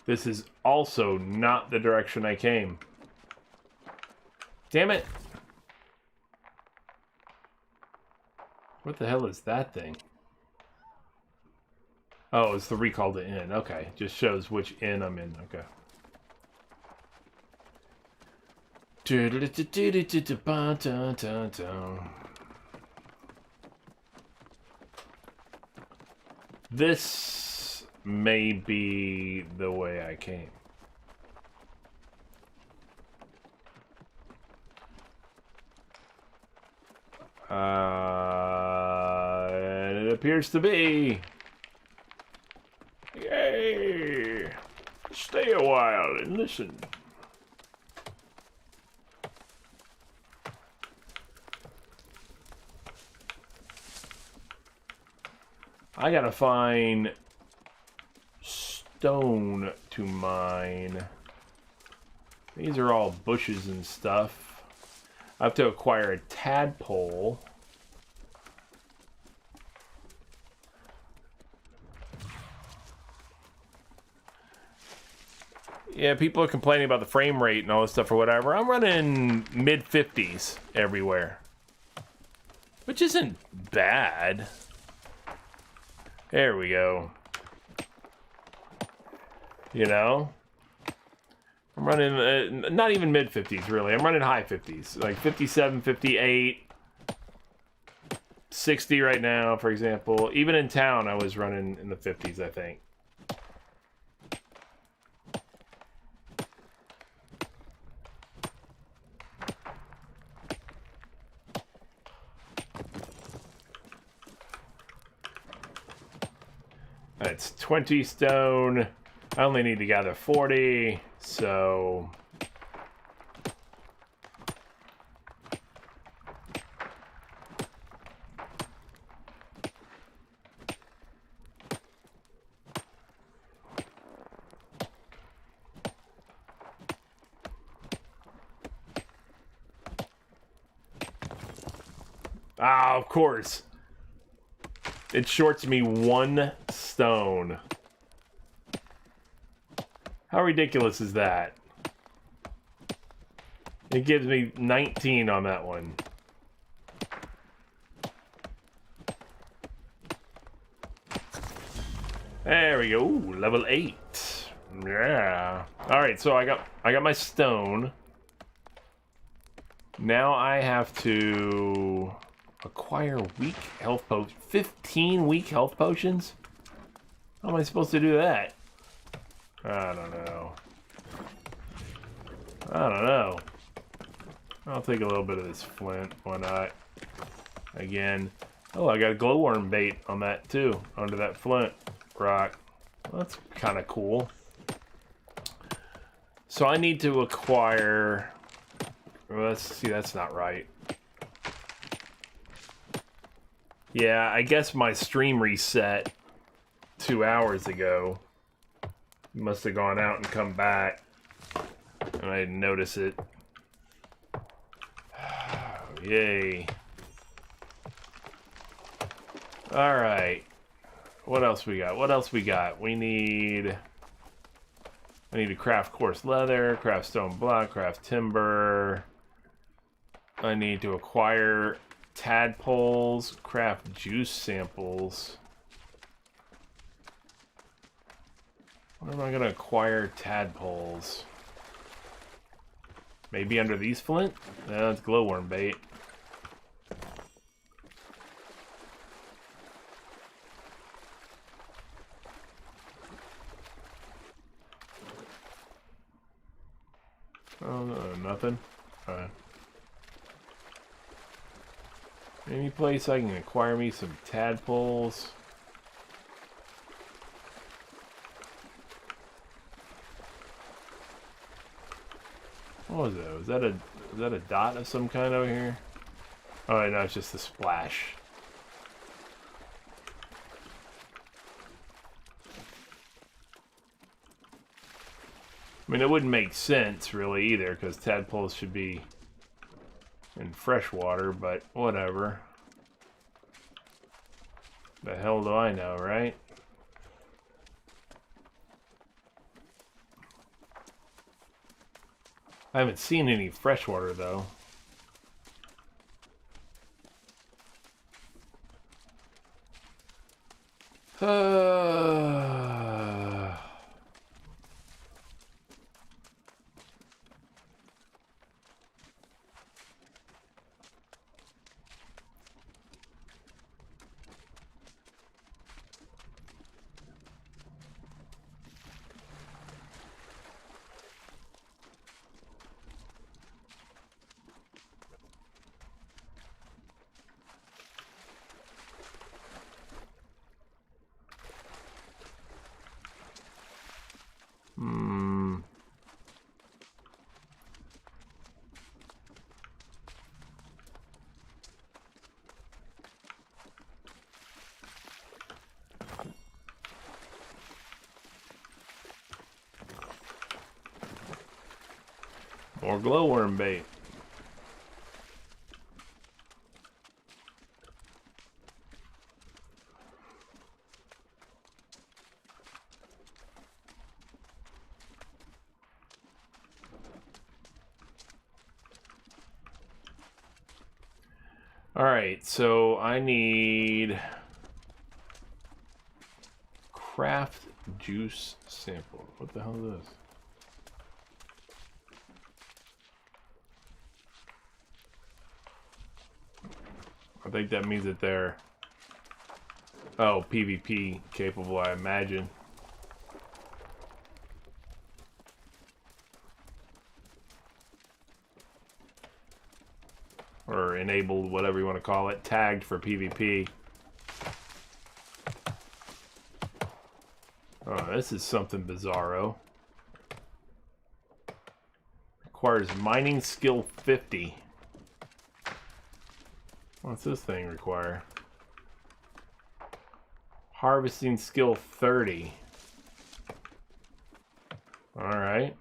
This is also not the direction I came. Damn it! What the hell is that thing? Oh, it's the recall to inn. Okay, just shows which inn I'm in. Okay. This may be the way I came. It appears to be. Yay! Stay a while and listen. I gotta find stone to mine. These are all bushes and stuff. I have to acquire a tadpole. Yeah, people are complaining about the frame rate and all this stuff or whatever. I'm running mid-50s everywhere, which isn't bad. There we go. You know? I'm running, not even mid-50s, really. I'm running high 50s. Like 57, 58, 60 right now, for example. Even in town, I was running in the 50s, I think. That's 20 stone. I only need to gather 40, so... Ah, of course. It shorts me 1 stone. How ridiculous is that? It gives me 19 on that one. There we go. Ooh, level 8. Yeah. All right, so I got my stone. Now I have to acquire weak health potions. 15 weak health potions? How am I supposed to do that? I don't know. I don't know. I'll take a little bit of this flint. Why not? Again. Oh, I got a glowworm bait on that too. Under that flint rock. Well, that's kind of cool. So I need to acquire... Well, let's see, that's not right. Yeah, I guess my stream reset 2 hours ago. Must have gone out and come back. And I didn't notice it. Yay. Alright. What else we got? What else we got? I need to craft coarse leather, craft stone block, craft timber. I need to acquire tadpoles, craft juice samples. Where am I going to acquire tadpoles? Maybe under these flint? No, that's glowworm bait. Oh, no, nothing? Alright. Any place I can acquire me some tadpoles? What was that? Was that a dot of some kind over here? Oh, no, it's just a splash. I mean, it wouldn't make sense, really, either, because tadpoles should be in fresh water, but whatever. The hell do I know, right? I haven't seen any freshwater, though. More glowworm bait. Alright, so I need craft juice sample. What the hell is this? I think that means that they're PvP capable, I imagine. Or enabled, whatever you want to call it, tagged for PvP. Oh, this is something bizarro. Requires mining skill 50. What's this thing require? Harvesting skill 30. Alright.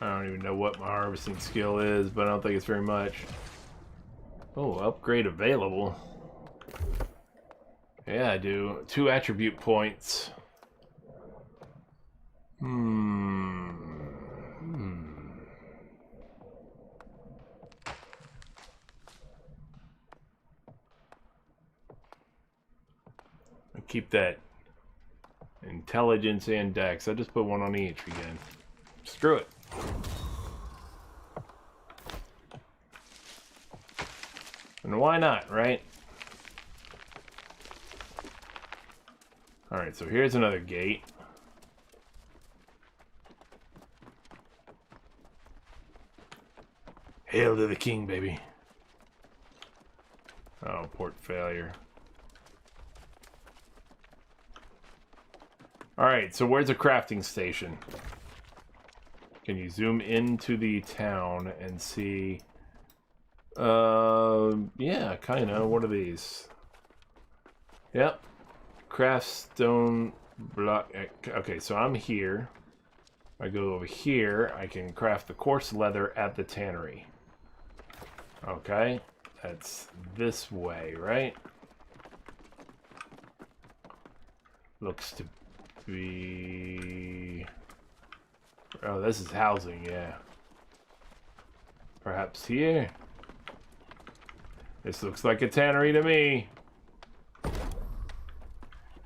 I don't even know what my harvesting skill is, but I don't think it's very much. Oh, upgrade available. Yeah, I do. 2 attribute points. I keep that intelligence and dex. I just put 1 on each again. Screw it. And why not, right? Alright, so here's another gate. Hail to the king, baby. Oh, port failure. Alright, so where's a crafting station? Can you zoom into the town and see? Yeah, kinda. What are these? Yep. Craft stone block. Okay, so I'm here. I go over here. I can craft the coarse leather at the tannery. Okay. That's this way, right? Looks to be... Oh, this is housing, yeah. Perhaps here? This looks like a tannery to me.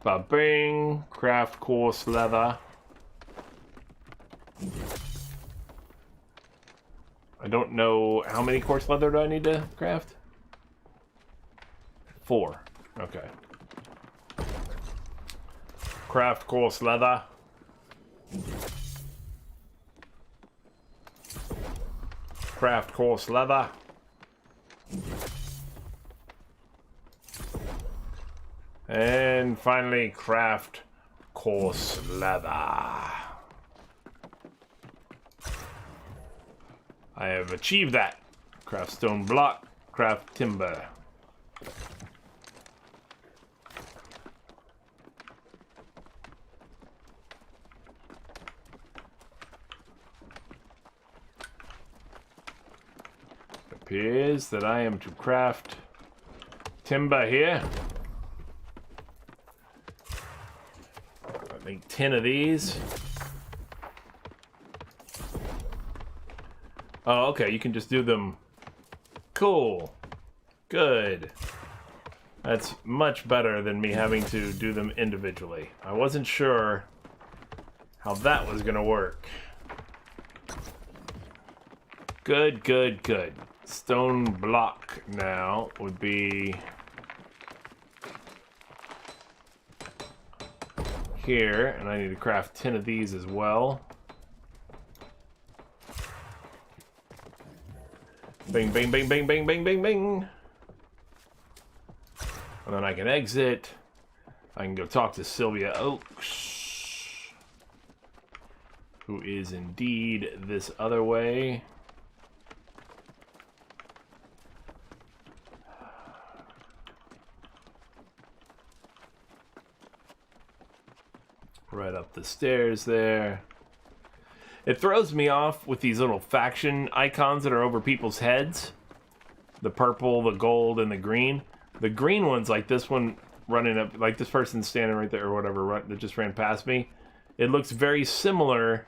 Ba-bing. Craft coarse leather. I don't know... How many coarse leather do I need to craft? 4. Okay. Craft coarse leather. Craft coarse leather. And finally, craft coarse leather. I have achieved that. Craft stone block, craft timber. Appears that I am to craft timber here. I think 10 of these. Oh, okay, you can just do them. Cool. Good. That's much better than me having to do them individually. I wasn't sure how that was gonna work. Good, good, good. Stone block now would be here, and I need to craft 10 of these as well. Bing, bing, bing, bing, bing, bing, bing, bing. And then I can exit. I can go talk to Sylvia Oaks, who is indeed this other way. Right up the stairs there. It throws me off with these little faction icons that are over people's heads. The purple, the gold, and the green. The green ones, like this one running up, like this person standing right there or whatever, that just ran past me. It looks very similar.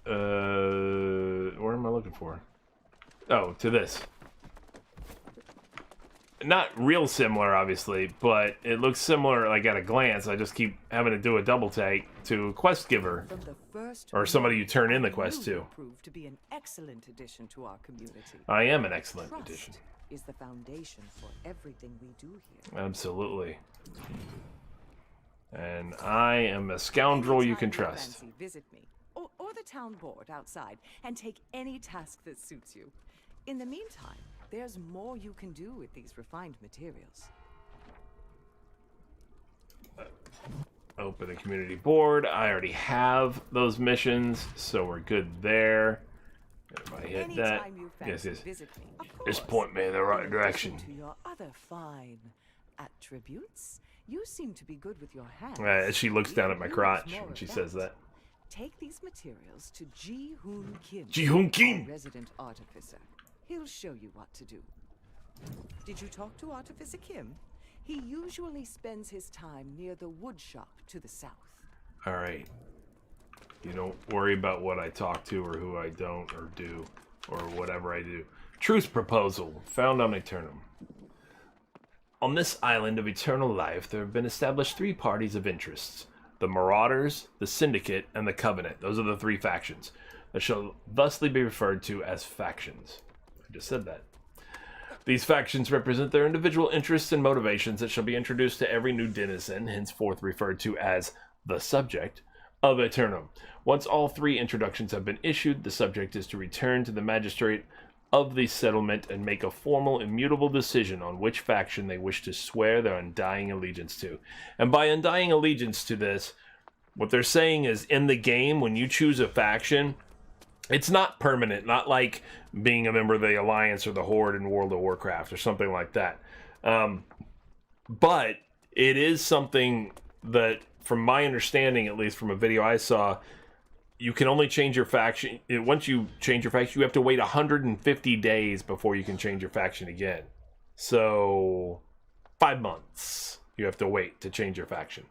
Where am I looking for? Oh, to this. Not real similar, obviously, but it looks similar, like at a glance. I just keep having to do a double take to a quest giver, or somebody you turn in the quest to. Proved to be an excellent addition to our community. I am an excellent Trust addition. Is the foundation for everything we do here. Absolutely. And I am a scoundrel you can trust. Visit me or the town board outside and take any task that suits you. In the meantime, there's more you can do with these refined materials. Open the community board. I already have those missions, so we're good there. If I hit that, yes. Just point me in the right direction. To your other fine attributes, you seem to be good with your hands. She looks down at my crotch when she says that. Take these materials to Ji-Hoon Kim, Ji-Hoon Kim, our resident artificer. He'll show you what to do. Did you talk to Artificer Kim? He usually spends his time near the wood shop to the south. All right. You don't worry about what I talk to or who I don't or do or whatever I do. Truce proposal found on Eternum. On this island of eternal life, there have been established 3 parties of interests. The Marauders, the Syndicate, and the Covenant. Those are the 3 factions that shall thusly be referred to as factions. I just said that. These factions represent their individual interests and motivations that shall be introduced to every new denizen, henceforth referred to as the subject of Eternum. Once all 3 introductions have been issued, the subject is to return to the magistrate of the settlement and make a formal, immutable decision on which faction they wish to swear their undying allegiance to. And by undying allegiance to this, what they're saying is in the game, when you choose a faction, it's not permanent, not like being a member of the Alliance or the Horde in World of Warcraft or something like that. But it is something that, from my understanding, at least from a video I saw, you can only change your faction. Once you change your faction, you have to wait 150 days before you can change your faction again. So, 5 months you have to wait to change your faction.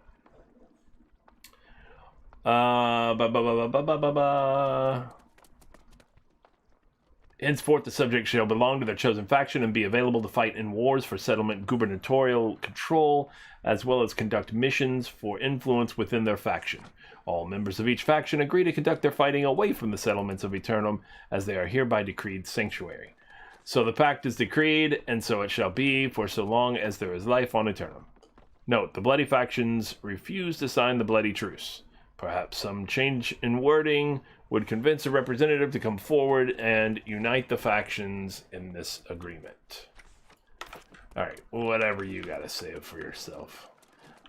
Henceforth, the subject shall belong to their chosen faction and be available to fight in wars for settlement gubernatorial control, as well as conduct missions for influence within their faction. All members of each faction agree to conduct their fighting away from the settlements of Eternum, as they are hereby decreed sanctuary. So the pact is decreed, and so it shall be, for so long as there is life on Eternum. Note, the bloody factions refuse to sign the bloody truce. Perhaps some change in wording would convince a representative to come forward and unite the factions in this agreement. Alright, whatever you gotta say for yourself.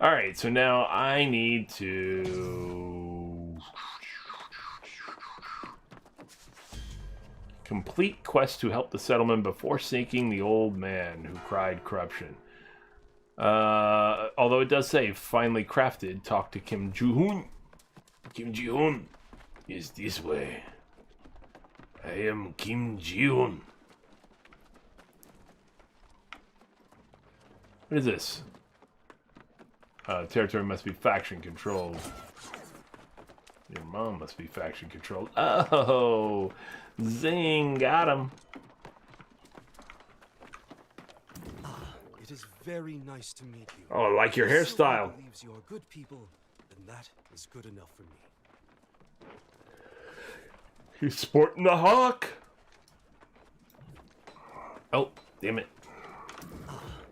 Alright, so now I need to complete quest to help the settlement before seeking the old man who cried corruption. Although it does say, finally crafted, talk to Kim Ji-Hoon. Kim Ji-Hoon is this way. I am Kim Ji-Hoon. What is this? Territory must be faction controlled. Your mom must be faction controlled. Oh, zing, got him. It is very nice to meet you. Oh, I like your hairstyle. Believes you are good people, and that is good enough for me. He's sporting the hawk. Oh, damn it.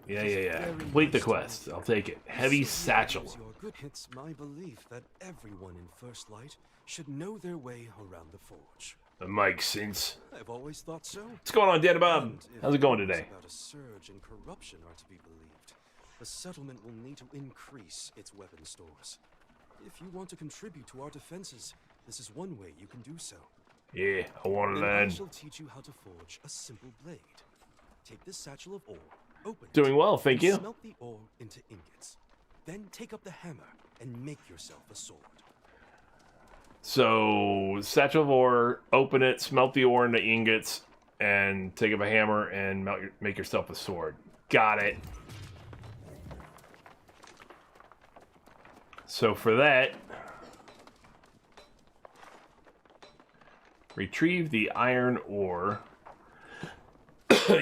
Yeah. Complete the quest. I'll take it. Heavy satchel. It's my belief that everyone in First Light should know their way around the forge. That makes sense. I've always thought so. What's going on, Daddy Bob? And if How's it going rumors today? About a surge in corruption are to be believed, the settlement will need to increase its weapon stores. If you want to contribute to our defenses, this is one way you can do so. Yeah, I want to Then I learn. shall teach you how to forge a simple blade. Take this satchel of ore, open Doing it, well, thank and you. smelt the ore into ingots. Then take up the hammer and make yourself a sword. So, satchel of ore, open it, smelt the ore into ingots, and take up a hammer and make yourself a sword. Got it. So for that, retrieve the iron ore.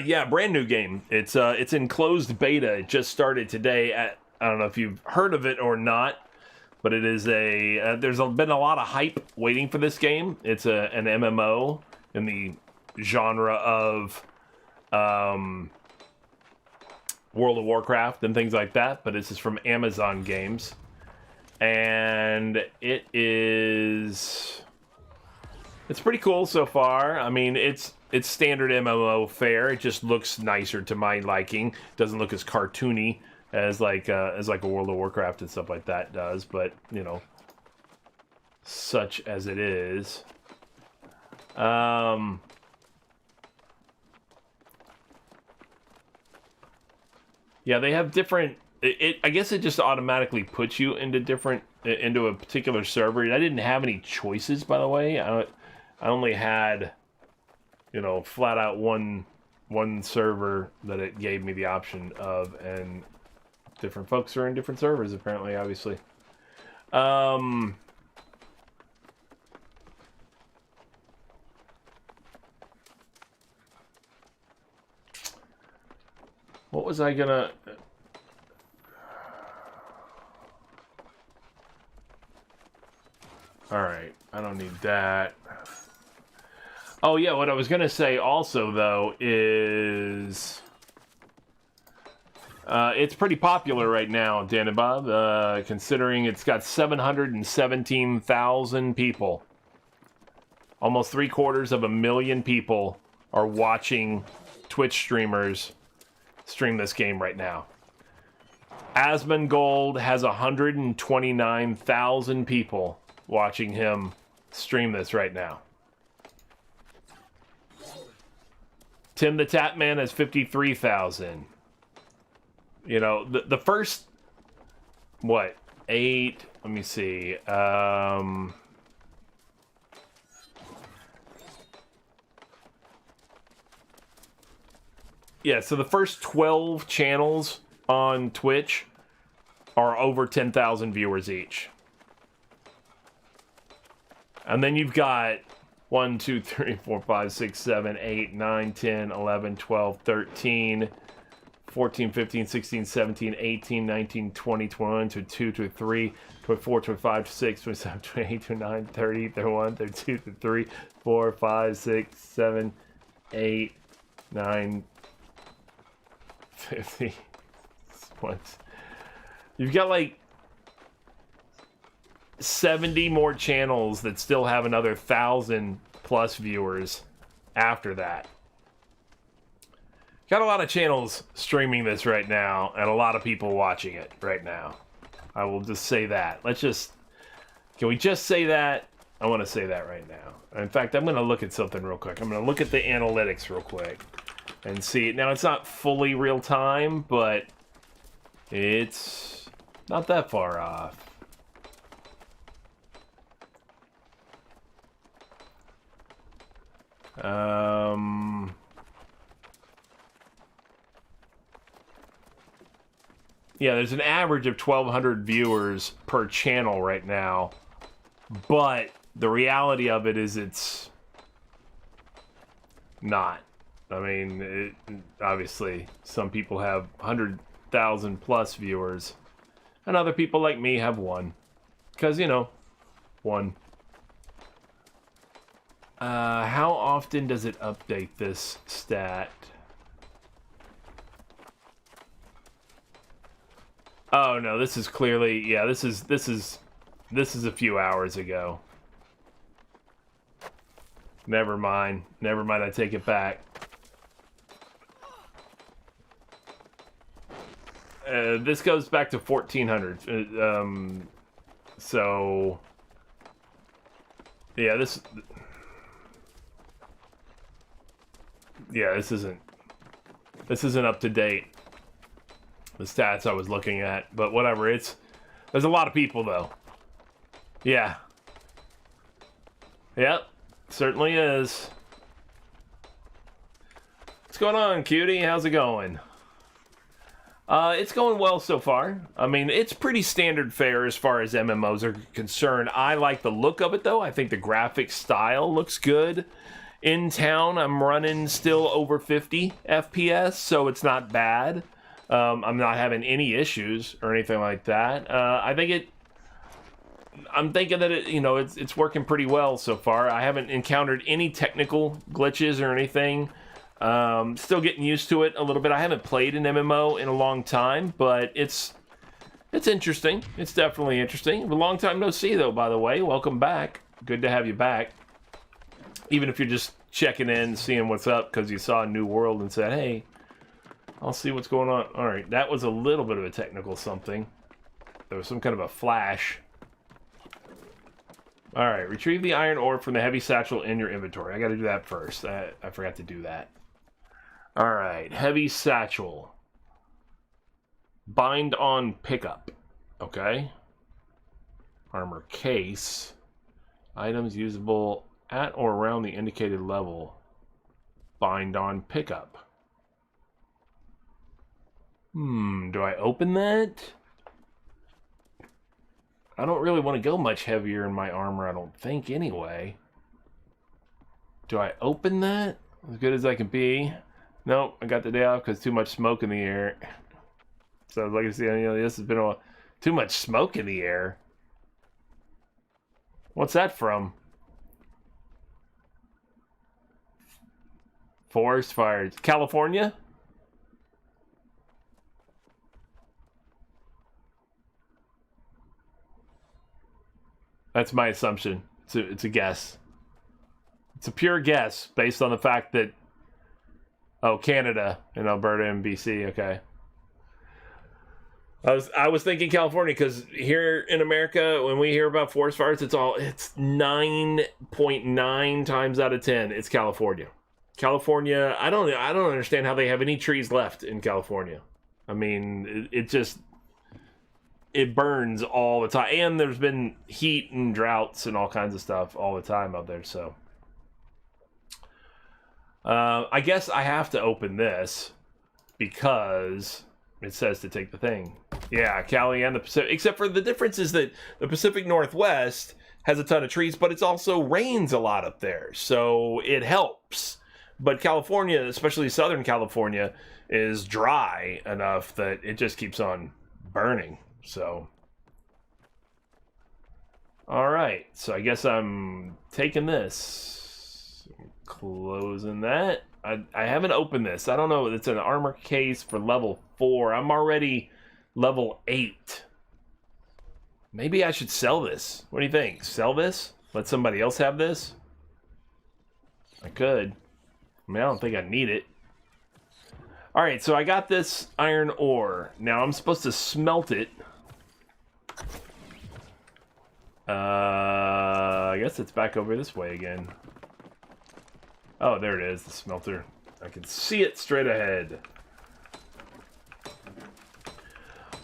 Yeah, brand new game. It's in closed beta. It just started today. I don't know if you've heard of it or not, but it is there's been a lot of hype waiting for this game. It's an MMO in the genre of World of Warcraft and things like that, but this is from Amazon Games. And it's pretty cool so far. I mean, it's standard MMO fare. It just looks nicer to my liking. Doesn't look as cartoony as like a World of Warcraft and stuff like that does, but you know, such as it is. Yeah, they have different. I guess it just automatically puts you into a particular server. I didn't have any choices, by the way. I only had, you know, flat out one server that it gave me the option of, and different folks are in different servers apparently, obviously. What was I gonna... Alright, I don't need that. Oh yeah, what I was gonna say also, though, is... it's pretty popular right now, Dan and Bob, considering it's got 717,000 people. Almost 750,000 people are watching Twitch streamers stream this game right now. Asmongold has 129,000 people watching him stream this right now. Tim the Tapman has 53,000. You know, the first, what, 8, let me see, yeah, so the first 12 channels on Twitch are over 10,000 viewers each. And then you've got 1, 2, 3, 4, 5, 6, 7, 8, 9, 10, 11, 12, 13, 14, 15, 16, 17, 18, 19, 20, 21, 22, 23, 24, 25, 26, 27, 28, 29, 30, 31, 32, 33, 4, 5, 6, 7, 8, 9, 50. What? You've got like 70 more channels that still have another 1,000 plus viewers after that. Got a lot of channels streaming this right now, and a lot of people watching it right now. I will just say that. Can we just say that? I want to say that right now. In fact, I'm going to look at something real quick. I'm going to look at the analytics real quick and see. Now, it's not fully real time, but it's not that far off. Yeah, there's an average of 1,200 viewers per channel right now, but the reality of it is it's not. I mean, obviously, some people have 100,000 plus viewers, and other people like me have one. Because, you know, one. How often does it update this stat? Oh no, this is clearly, yeah, this is a few hours ago. Never mind. Never mind, I take it back. This goes back to 1400. So... Yeah, this... Yeah, this isn't up to date. The stats I was looking at, but whatever. There's a lot of people though. Yeah. Yep, certainly is. What's going on, cutie? How's it going? It's going well so far. I mean, it's pretty standard fare as far as MMOs are concerned. I like the look of it though. I think the graphic style looks good. In town, I'm running still over 50 FPS, so it's not bad. I'm not having any issues or anything like that. I'm thinking that it's working pretty well so far. I haven't encountered any technical glitches or anything. Still getting used to it a little bit. I haven't played an MMO in a long time, but it's interesting. It's definitely interesting. A long time no see, though, by the way. Welcome back. Good to have you back. Even if you're just checking in, seeing what's up because you saw a new world and said, hey, I'll see what's going on. All right, that was a little bit of a technical something. There was some kind of a flash. All right, retrieve the iron ore from the heavy satchel in your inventory. I got to do that first. I forgot to do that. All right, heavy satchel. Bind on pickup. Okay. Armor case. Items usable at or around the indicated level. Bind on pickup. Do I open that? I don't really want to go much heavier in my armor, I don't think, anyway. Do I open that? As good as I can be. Nope, I got the day off because too much smoke in the air. So, like I said, this has been too much smoke in the air. What's that from? Forest fires. California? That's my assumption. It's a guess. It's a pure guess based on the fact that... Oh, Canada and Alberta and BC. Okay. I was thinking California because here in America, when we hear about forest fires, it's 9.9 times out of 10. It's California. California, I don't understand how they have any trees left in California. I mean, it burns all the time, and there's been heat and droughts and all kinds of stuff all the time out there. So, I guess I have to open this because it says to take the thing. Yeah, Cali and the Pacific, except for the difference is that the Pacific Northwest has a ton of trees, but it's also rains a lot up there, so it helps. But California, especially Southern California, is dry enough that it just keeps on burning. So, all right. So I guess I'm taking this, closing that. I haven't opened this. I don't know. It's an armor case for level 4. I'm already level 8. Maybe I should sell this. What do you think? Sell this? Let somebody else have this? I could. I mean, I don't think I need it. Alright, so I got this iron ore. Now I'm supposed to smelt it. I guess it's back over this way again. Oh, there it is, the smelter. I can see it straight ahead.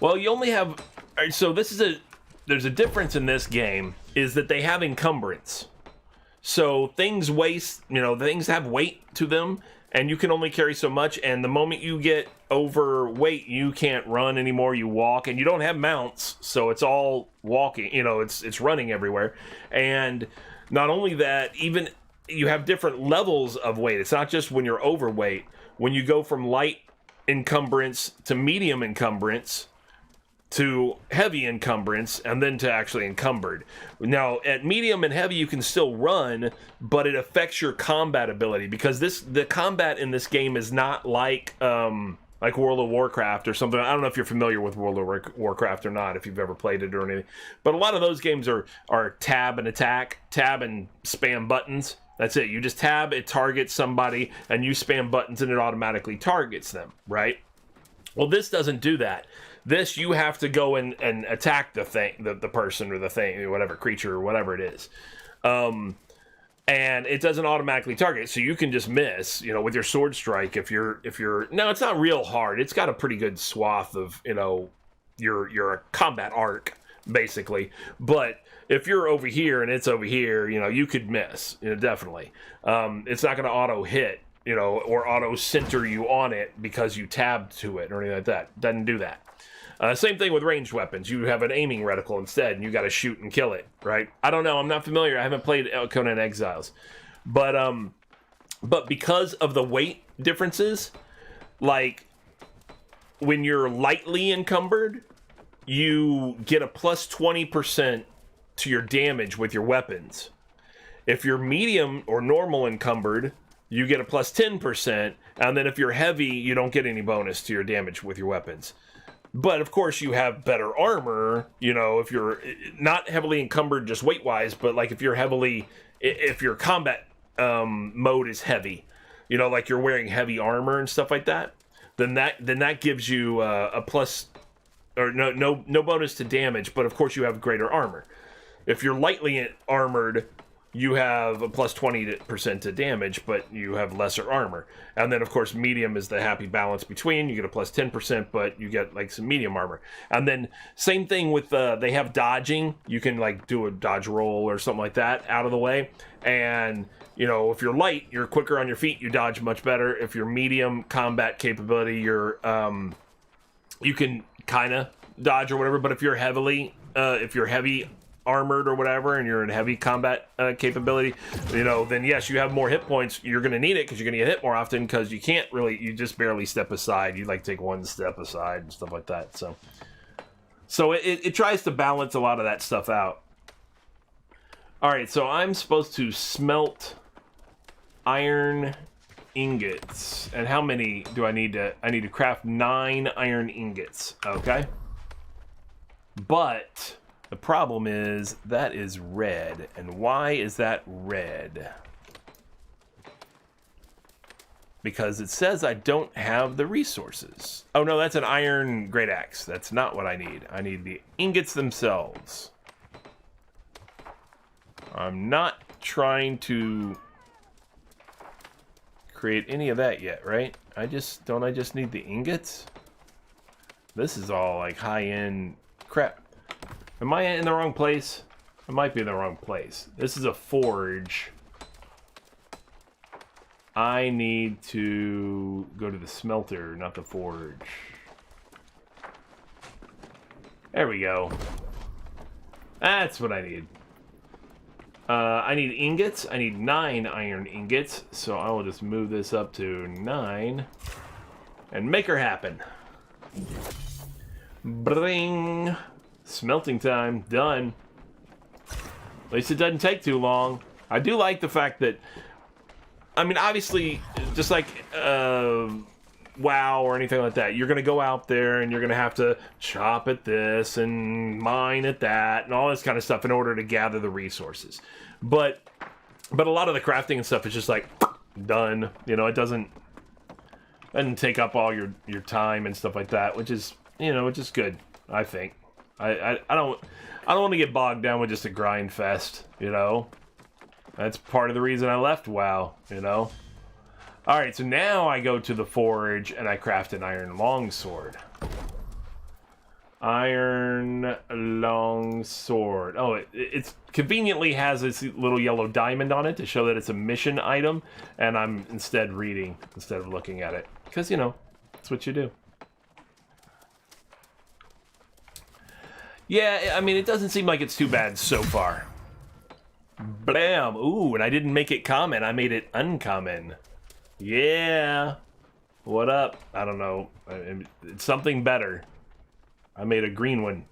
Well, you only have... Alright, so this is there's a difference in this game, is that they have encumbrance. So things waste, things have weight to them, and you can only carry so much, and the moment you get overweight, you can't run anymore, you walk, and you don't have mounts, so it's all walking, it's running everywhere. And not only that, even you have different levels of weight. It's not just when you're overweight. When you go from light encumbrance to medium encumbrance, to heavy encumbrance, and then to actually encumbered. Now, at medium and heavy, you can still run, but it affects your combat ability, because the combat in this game is not like World of Warcraft or something. I don't know if you're familiar with World of Warcraft or not, if you've ever played it or anything. But a lot of those games are tab and attack, tab and spam buttons. That's it. You just tab, it targets somebody, and you spam buttons and it automatically targets them, right? Well, this doesn't do that. This, you have to go and attack the thing, the person or the thing, whatever, creature or whatever it is. And it doesn't automatically target, so you can just miss, you know, with your sword strike. If you're, no, it's not real hard. It's got a pretty good swath of, you know, your combat arc, basically. But if you're over here and it's over here, you know, you could miss, you know, definitely. It's not going to auto hit, you know, or auto center you on it because you tabbed to it or anything like that. Doesn't do that. Same thing with ranged weapons. You have an aiming reticle instead, and you got to shoot and kill it, right? I don't know. I'm not familiar. I haven't played Conan Exiles, but because of the weight differences, like when you're lightly encumbered, you get a plus 20% to your damage with your weapons. If you're medium or normal encumbered, you get a plus 10%, and then if you're heavy, you don't get any bonus to your damage with your weapons. But of course you have better armor, you know, if you're not heavily encumbered just weight-wise, but like if your combat mode is heavy, you know, like you're wearing heavy armor and stuff like that, then that gives you a plus, or no bonus to damage, but of course you have greater armor. If you're lightly armored, you have a plus 20% to damage, but you have lesser armor. And then, of course, medium is the happy balance between. You get a plus 10%, but you get, like, some medium armor. And then, same thing with, they have dodging. You can, like, do a dodge roll or something like that out of the way. And, you know, if you're light, you're quicker on your feet. You dodge much better. If you're medium combat capability, you can kind of dodge or whatever. But if you're heavy armored or whatever, and you're in heavy combat capability, you know, then yes, you have more hit points. You're going to need it because you're going to get hit more often, because you just barely step aside. You like take one step aside and stuff like that. So it tries to balance a lot of that stuff out. All right, so I'm supposed to smelt iron ingots. And how many do I need to craft 9 iron ingots. Okay. But the problem is that is red. And why is that red? Because it says I don't have the resources. Oh no, that's an iron great axe. That's not what I need. I need the ingots themselves. I'm not trying to create any of that yet, right? I just need the ingots? This is all like high-end crap. Am I in the wrong place? I might be in the wrong place. This is a forge. I need to go to the smelter, not the forge. There we go. That's what I need. I need ingots. I need 9 iron ingots. So I will just move this up to 9. And make her happen. Bring. Smelting time. Done. At least it doesn't take too long. I do like the fact that, I mean, obviously, just like WoW or anything like that, you're going to go out there and you're going to have to chop at this and mine at that and all this kind of stuff in order to gather the resources. But a lot of the crafting and stuff is just like done. You know, it doesn't take up all your time and stuff like that, which is, you know, which is good, I think. I don't want to get bogged down with just a grind fest, you know. That's part of the reason I left WoW, you know. Alright, so now I go to the forge and I craft an iron longsword. Iron longsword. Oh, it's conveniently has this little yellow diamond on it to show that it's a mission item, and I'm instead reading instead of looking at it. Because, you know, that's what you do. Yeah, I mean, it doesn't seem like it's too bad so far. Blam! Ooh, and I didn't make it common. I made it uncommon. Yeah. What up? I don't know. It's something better. I made a green one.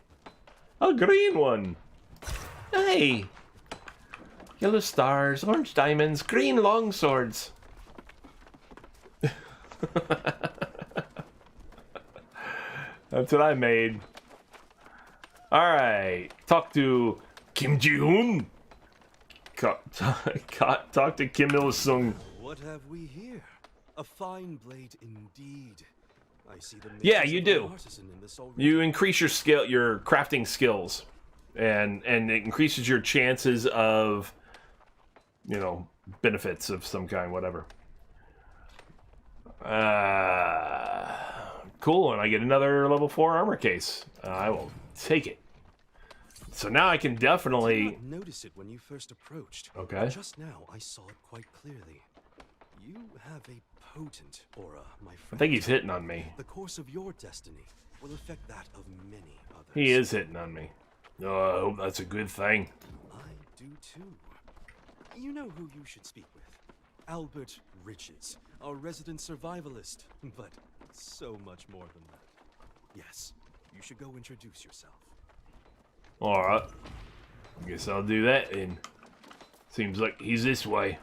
A green one! Hey! Yellow stars, orange diamonds, green longswords. That's what I made. Alright. Talk to Kim Ji-hoon. Talk to Kim Il-sung. What have we here? A fine blade indeed. I see the Yeah, makings you of an do. artisan in this already. You increase your crafting skills, and it increases your chances of, benefits of some kind, whatever. Cool, and I get another level 4 armor case. I will take it. So now I can definitely I did not notice it when you first approached. Okay. Just now I saw it quite clearly. You have a potent aura, my friend. I think he's hitting on me. The course of your destiny will affect that of many others. He is hitting on me. Oh, I hope that's a good thing. I do too. You know who you should speak with. Albert Riches, our resident survivalist, but so much more than that. Yes, you should go introduce yourself. Alright. I guess I'll do that then. Seems like he's this way.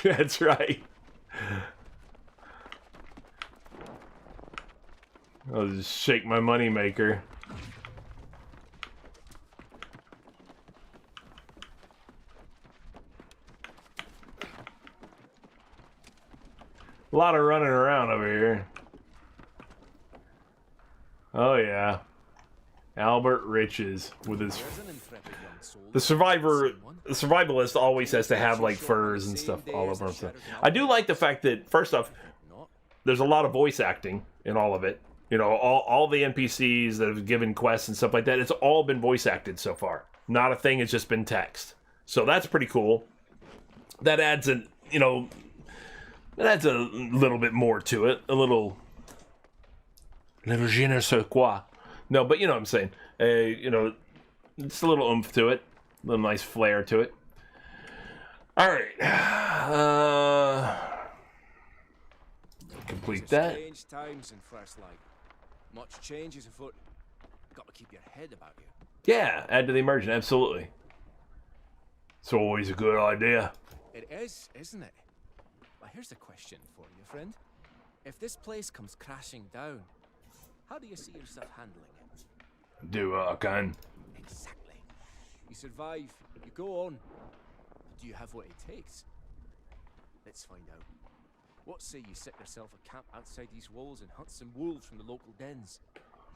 That's right. I'll just shake my money maker. A lot of running around over here. Oh yeah. Albert Riches with his... The survivalist always has to have like furs and stuff all over himself. I do like the fact that, first off, there's a lot of voice acting in all of it. All the NPCs that have given quests and stuff like that, it's all been voice acted so far. Not a thing, it's just been text. So that's pretty cool. That adds a little bit more to it. A little je ne sais quoi. No, but you know what I'm saying. It's a little oomph to it. A little nice flair to it. Alright. Complete that. Strange times in First Light. Much changes afoot. Got to keep your head about you. Yeah, add to the immersion, absolutely. It's always a good idea. It is, isn't it? But here's a question for you, friend. If this place comes crashing down, how do you see yourself handling it? Do what I can. Exactly. You survive, you go on. Do you have what it takes? Let's find out. What say you set yourself a camp outside these walls and hunt some wolves from the local dens?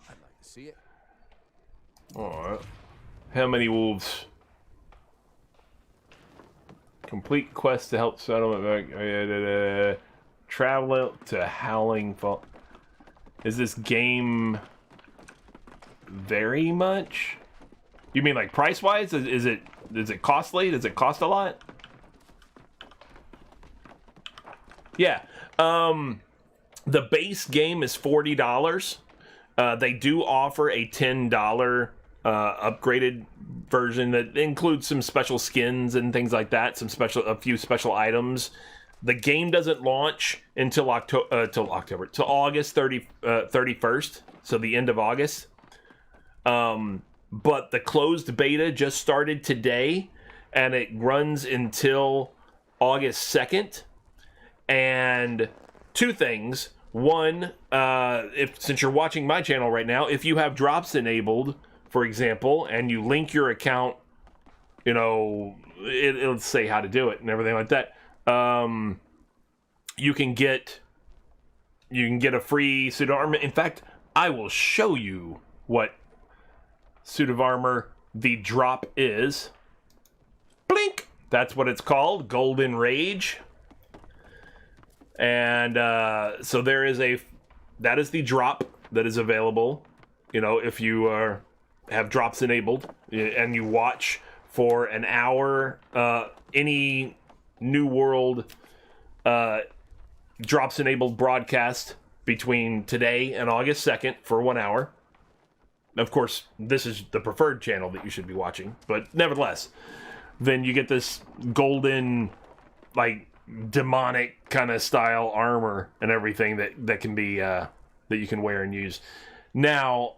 I'd like to see it. Alright. How many wolves? Complete quest to help settlement. Travel to Howling Fall. Is this game very much? You mean like price wise? Is it costly? Does it cost a lot? Yeah. The base game is $40. They do offer a $10 upgraded version that includes some special skins and things like that. A few special items. The game doesn't launch until August 31st, so the end of August. But the closed beta just started today, and it runs until August 2nd. And two things. One, since you're watching my channel right now, if you have drops enabled, for example, and you link your account, it'll say how to do it and everything like that. You can get a free suit of armor. In fact, I will show you what suit of armor the drop is. Blink! That's what it's called, Golden Rage. And so that is the drop that is available. If you have drops enabled and you watch for an hour, any New World drops enabled broadcast between today and August 2nd for 1 hour. Of course, this is the preferred channel that you should be watching, but nevertheless, then you get this golden, like, demonic kind of style armor and everything that can be that you can wear and use. Now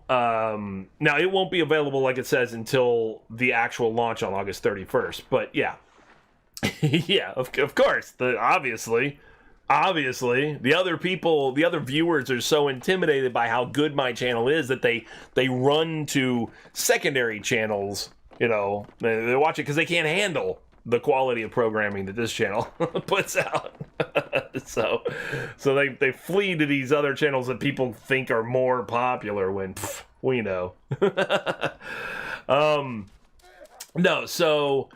it won't be available, like it says, until the actual launch on August 31st. But yeah, yeah, of course, obviously, the other viewers are so intimidated by how good my channel is that they run to secondary channels You know, they watch it because they can't handle the quality of programming that this channel puts out. so they flee to these other channels that people think are more popular when we know. No, so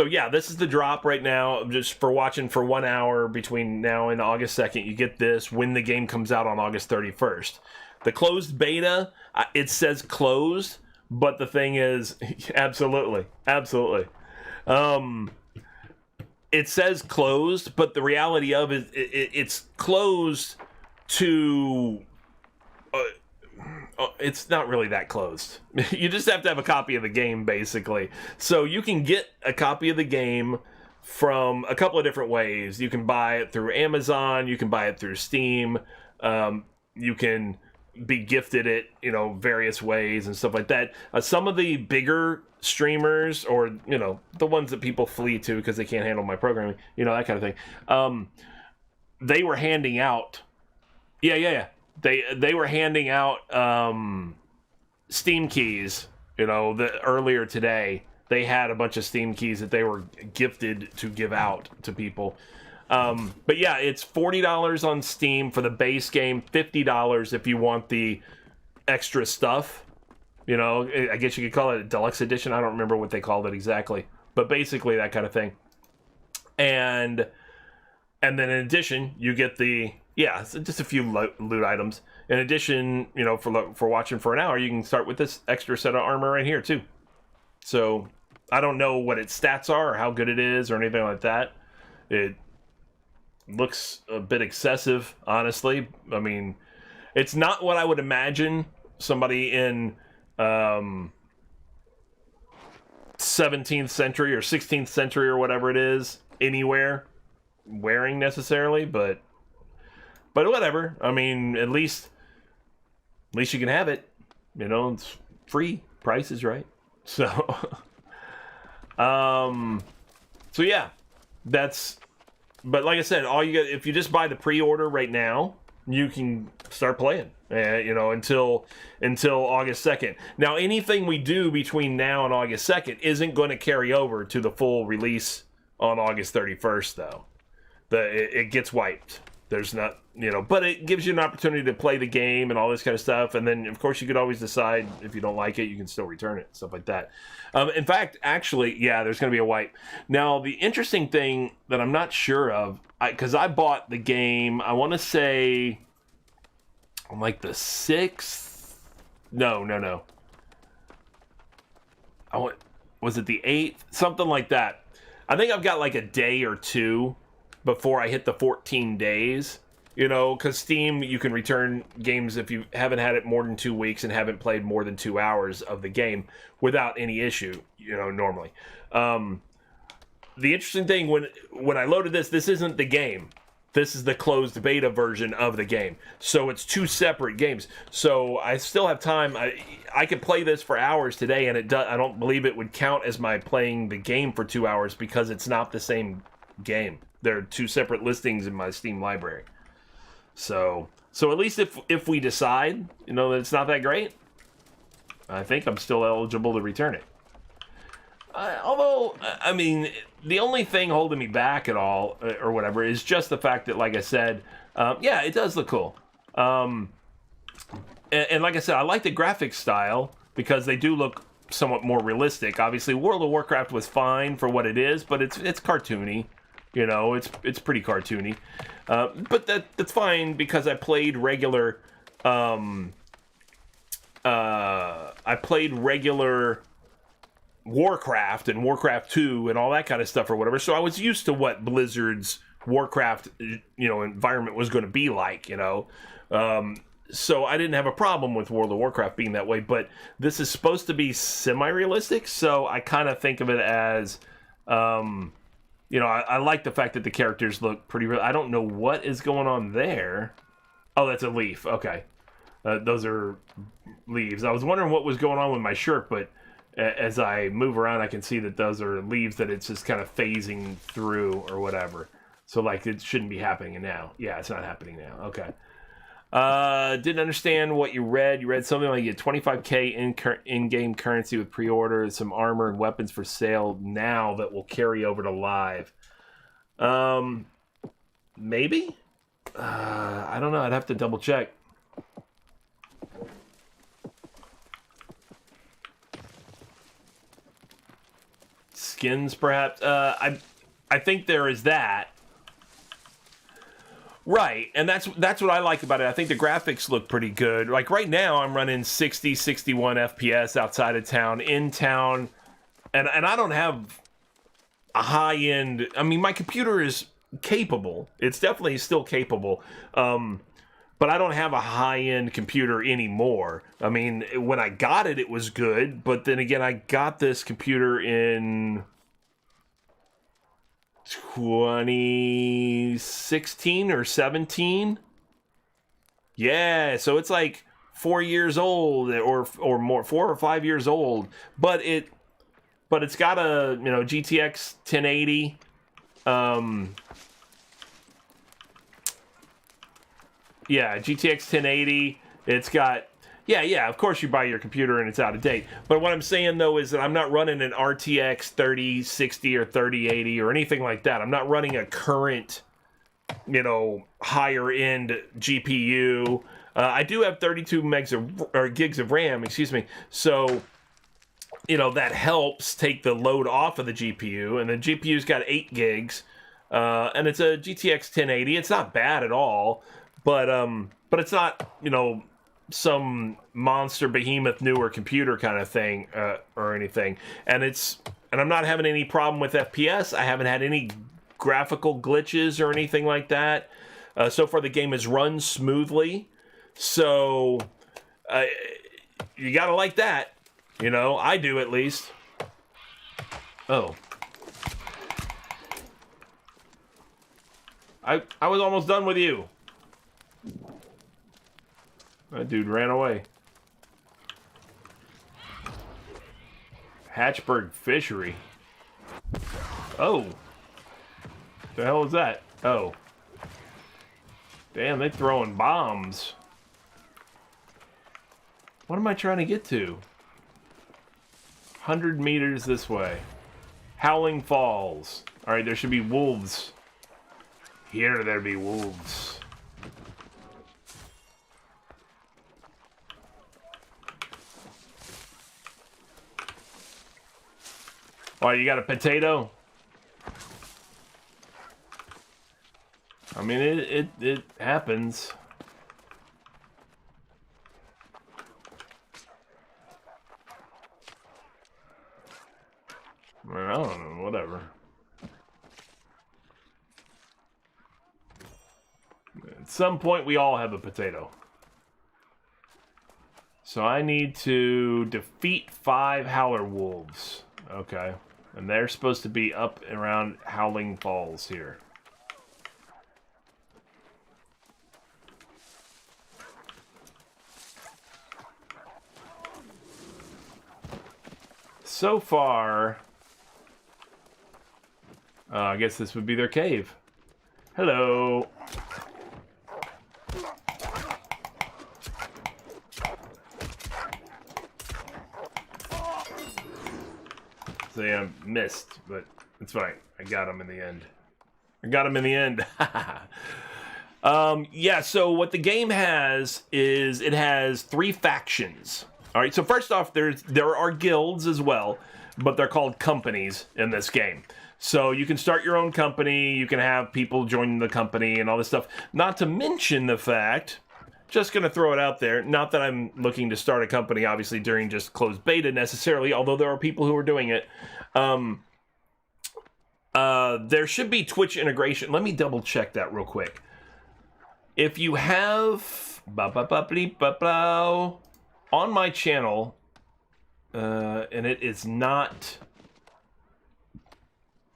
yeah, this is the drop right now. Just for watching for 1 hour between now and August 2nd, you get this when the game comes out on August 31st. The closed beta, it says closed, but the thing is, absolutely. It says closed, but the reality of it, it's closed to... it's not really that closed. You just have to have a copy of the game, basically. So you can get a copy of the game from a couple of different ways. You can buy it through Amazon. You can buy it through Steam. You can be gifted it, you know, various ways and stuff like that. Some of the bigger streamers, or, you know, the ones that people flee to because they can't handle my programming, you know, that kind of thing. They were handing out... Yeah. They were handing out Steam keys, you know, earlier today. They had a bunch of Steam keys that they were gifted to give out to people. But yeah, it's $40 on Steam for the base game, $50 if you want the extra stuff. You know, I guess you could call it a deluxe edition. I don't remember what they called it exactly, but basically that kind of thing. And then in addition, you get just a few loot items. In addition, you know, for watching for an hour, you can start with this extra set of armor right here too. So I don't know what its stats are or how good it is or anything like that. It looks a bit excessive, honestly. I mean, it's not what I would imagine somebody in 17th century or 16th century or whatever it is anywhere wearing necessarily, but whatever. I mean, at least you can have it. You know, it's free. Price is right. So so yeah, but like I said, all you get, if you just buy the pre-order right now, you can start playing, you know, until August 2nd. Now, anything we do between now and August 2nd isn't going to carry over to the full release on August 31st, though. It gets wiped. There's not, you know, but it gives you an opportunity to play the game and all this kind of stuff. And then, of course, you could always decide if you don't like it, you can still return it, stuff like that. In fact, actually, yeah, there's going to be a wipe. Now, the interesting thing that I'm not sure of, because I bought the game, I want to say on like the 6th. No. Was it the 8th? Something like that. I think I've got like a day or two before I hit the 14 days, you know, because Steam, you can return games if you haven't had it more than 2 weeks and haven't played more than 2 hours of the game without any issue, you know, normally. The interesting thing, when I loaded this isn't the game. This is the closed beta version of the game. So it's 2 separate games. So I still have time. I could play this for hours today, and I don't believe it would count as my playing the game for 2 hours because it's not the same game. There are 2 separate listings in my Steam library. So at least if we decide, you know, that it's not that great, I think I'm still eligible to return it. Although, I mean, the only thing holding me back at all, or whatever, is just the fact that, like I said, yeah, it does look cool. And like I said, I like the graphics style because they do look somewhat more realistic. Obviously, World of Warcraft was fine for what it is, but it's cartoony. You know, it's pretty cartoony. But that's fine because I played regular Warcraft and Warcraft 2 and all that kind of stuff or whatever. So I was used to what Blizzard's Warcraft, you know, environment was going to be like, you know. So I didn't have a problem with World of Warcraft being that way, but this is supposed to be semi-realistic, so I kind of think of it as, you know, I like the fact that the characters look pretty real. I don't know what is going on there. Oh, that's a leaf. Okay. Those are leaves. I was wondering what was going on with my shirt, but as I move around, I can see that those are leaves that it's just kind of phasing through or whatever. So, like, it shouldn't be happening now. Yeah, it's not happening now. Okay. Didn't understand what you read. You read something like you get 25k in-game currency with pre-order, some armor and weapons for sale now that will carry over to live. Maybe? I don't know. I'd have to double check. Skins, perhaps. I think there is that. Right, and that's what I like about it. I think the graphics look pretty good. Like right now, I'm running 60, 61 FPS outside of town, in town, and I don't have a high-end. I mean, my computer is capable. It's definitely still capable, but I don't have a high-end computer anymore. I mean, when I got it, it was good, but then again, I got this computer in 2016 or 17. Yeah, so it's like 4 years old or more, 4 or 5 years old, but it's got a, GTX 1080. Yeah, GTX 1080. It's got, yeah, of course you buy your computer and it's out of date. But what I'm saying, though, is that I'm not running an RTX 3060 or 3080 or anything like that. I'm not running a current, higher-end GPU. I do have 32 gigs of RAM, excuse me. So, that helps take the load off of the GPU. And the GPU's got 8 gigs. And it's a GTX 1080. It's not bad at all. But it's not, some monster behemoth newer computer kind of thing or anything. And I'm not having any problem with FPS. I haven't had any graphical glitches or anything like that. So far the game has run smoothly. So you gotta like that. I do at least. Oh. I was almost done with you. That dude ran away. Hatchburg Fishery. Oh. The hell is that? Oh. Damn, they're throwing bombs. What am I trying to get to? 100 meters this way. Howling Falls. Alright, there should be wolves. Here there be wolves. Oh, you got a potato? I mean, it happens. I don't know, whatever. At some point, we all have a potato. So I need to defeat 5 howler wolves. Okay. And they're supposed to be up around Howling Falls here. So far, I guess this would be their cave. Hello. They missed, but it's fine. I got him in the end. Yeah, so what the game has is it has 3 factions. All right, so first off, there are guilds as well, but they're called companies in this game. So you can start your own company, you can have people join the company and all this stuff. Not to mention the fact, just going to throw it out there, not that I'm looking to start a company, obviously, during just closed beta necessarily, although there are people who are doing it. There should be Twitch integration. Let me double check that real quick. If you have on my channel, and it is not...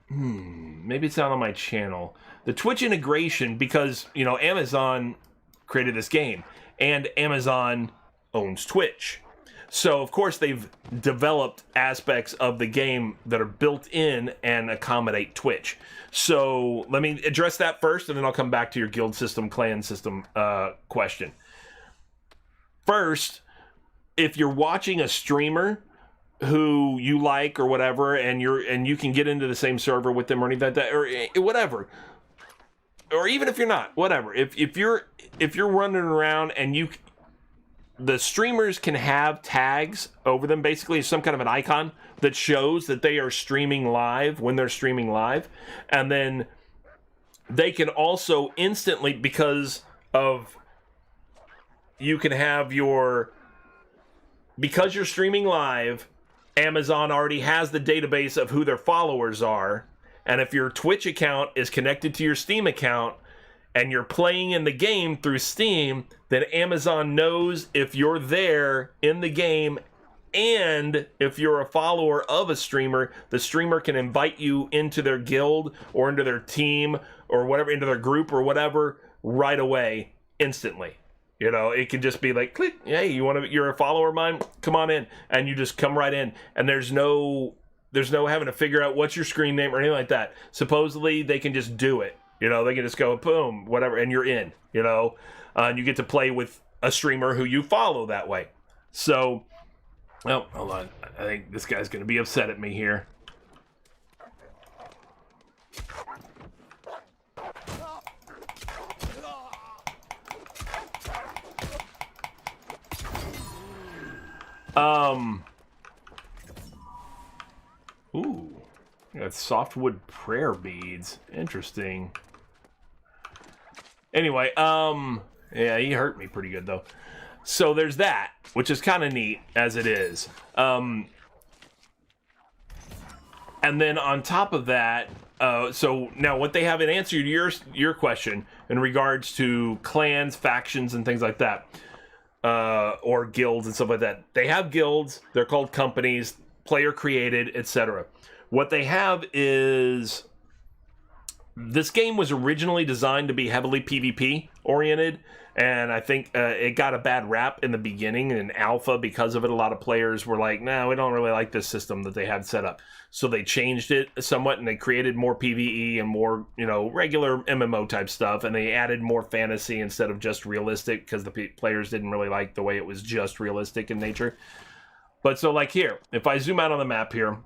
maybe it's not on my channel. The Twitch integration, because, Amazon created this game, and Amazon owns Twitch. So, of course, they've developed aspects of the game that are built in and accommodate Twitch. So, let me address that first, and then I'll come back to your guild system, clan system question. First, if you're watching a streamer who you like or whatever, and you can get into the same server with them or anything like that, or whatever, or even if you're not, whatever. If you're running around and the streamers can have tags over them, basically some kind of an icon that shows that they are streaming live when they're streaming live, and then they can also instantly, because you're streaming live, Amazon already has the database of who their followers are, and if your Twitch account is connected to your Steam account and you're playing in the game through Steam, then Amazon knows if you're there in the game, and if you're a follower of a streamer, the streamer can invite you into their guild or into their team or whatever, into their group or whatever, right away, instantly. You know, it can just be like, click, hey, you're a follower of mine, come on in, and you just come right in, and there's no having to figure out what's your screen name or anything like that. Supposedly, they can just do it. You know, they can just go, boom, whatever, and you're in, you know, and you get to play with a streamer who you follow that way. So, oh, hold on. I think this guy's going to be upset at me here. Ooh. Got softwood prayer beads. Interesting. Anyway, yeah, he hurt me pretty good though. So there's that, which is kind of neat as it is. And then on top of that, so now what they have in answer to your question in regards to clans, factions, and things like that, or guilds and stuff like that. They have guilds. They're called companies, player created, etc. What they have is, this game was originally designed to be heavily PvP oriented, and I think it got a bad rap in the beginning in alpha because of it. A lot of players were like, nah, we don't really like this system that they had set up. So they changed it somewhat, and they created more PvE and more, you know, regular MMO type stuff, and they added more fantasy instead of just realistic, because the players didn't really like the way it was just realistic in nature. But so like here, if I zoom out on the map here,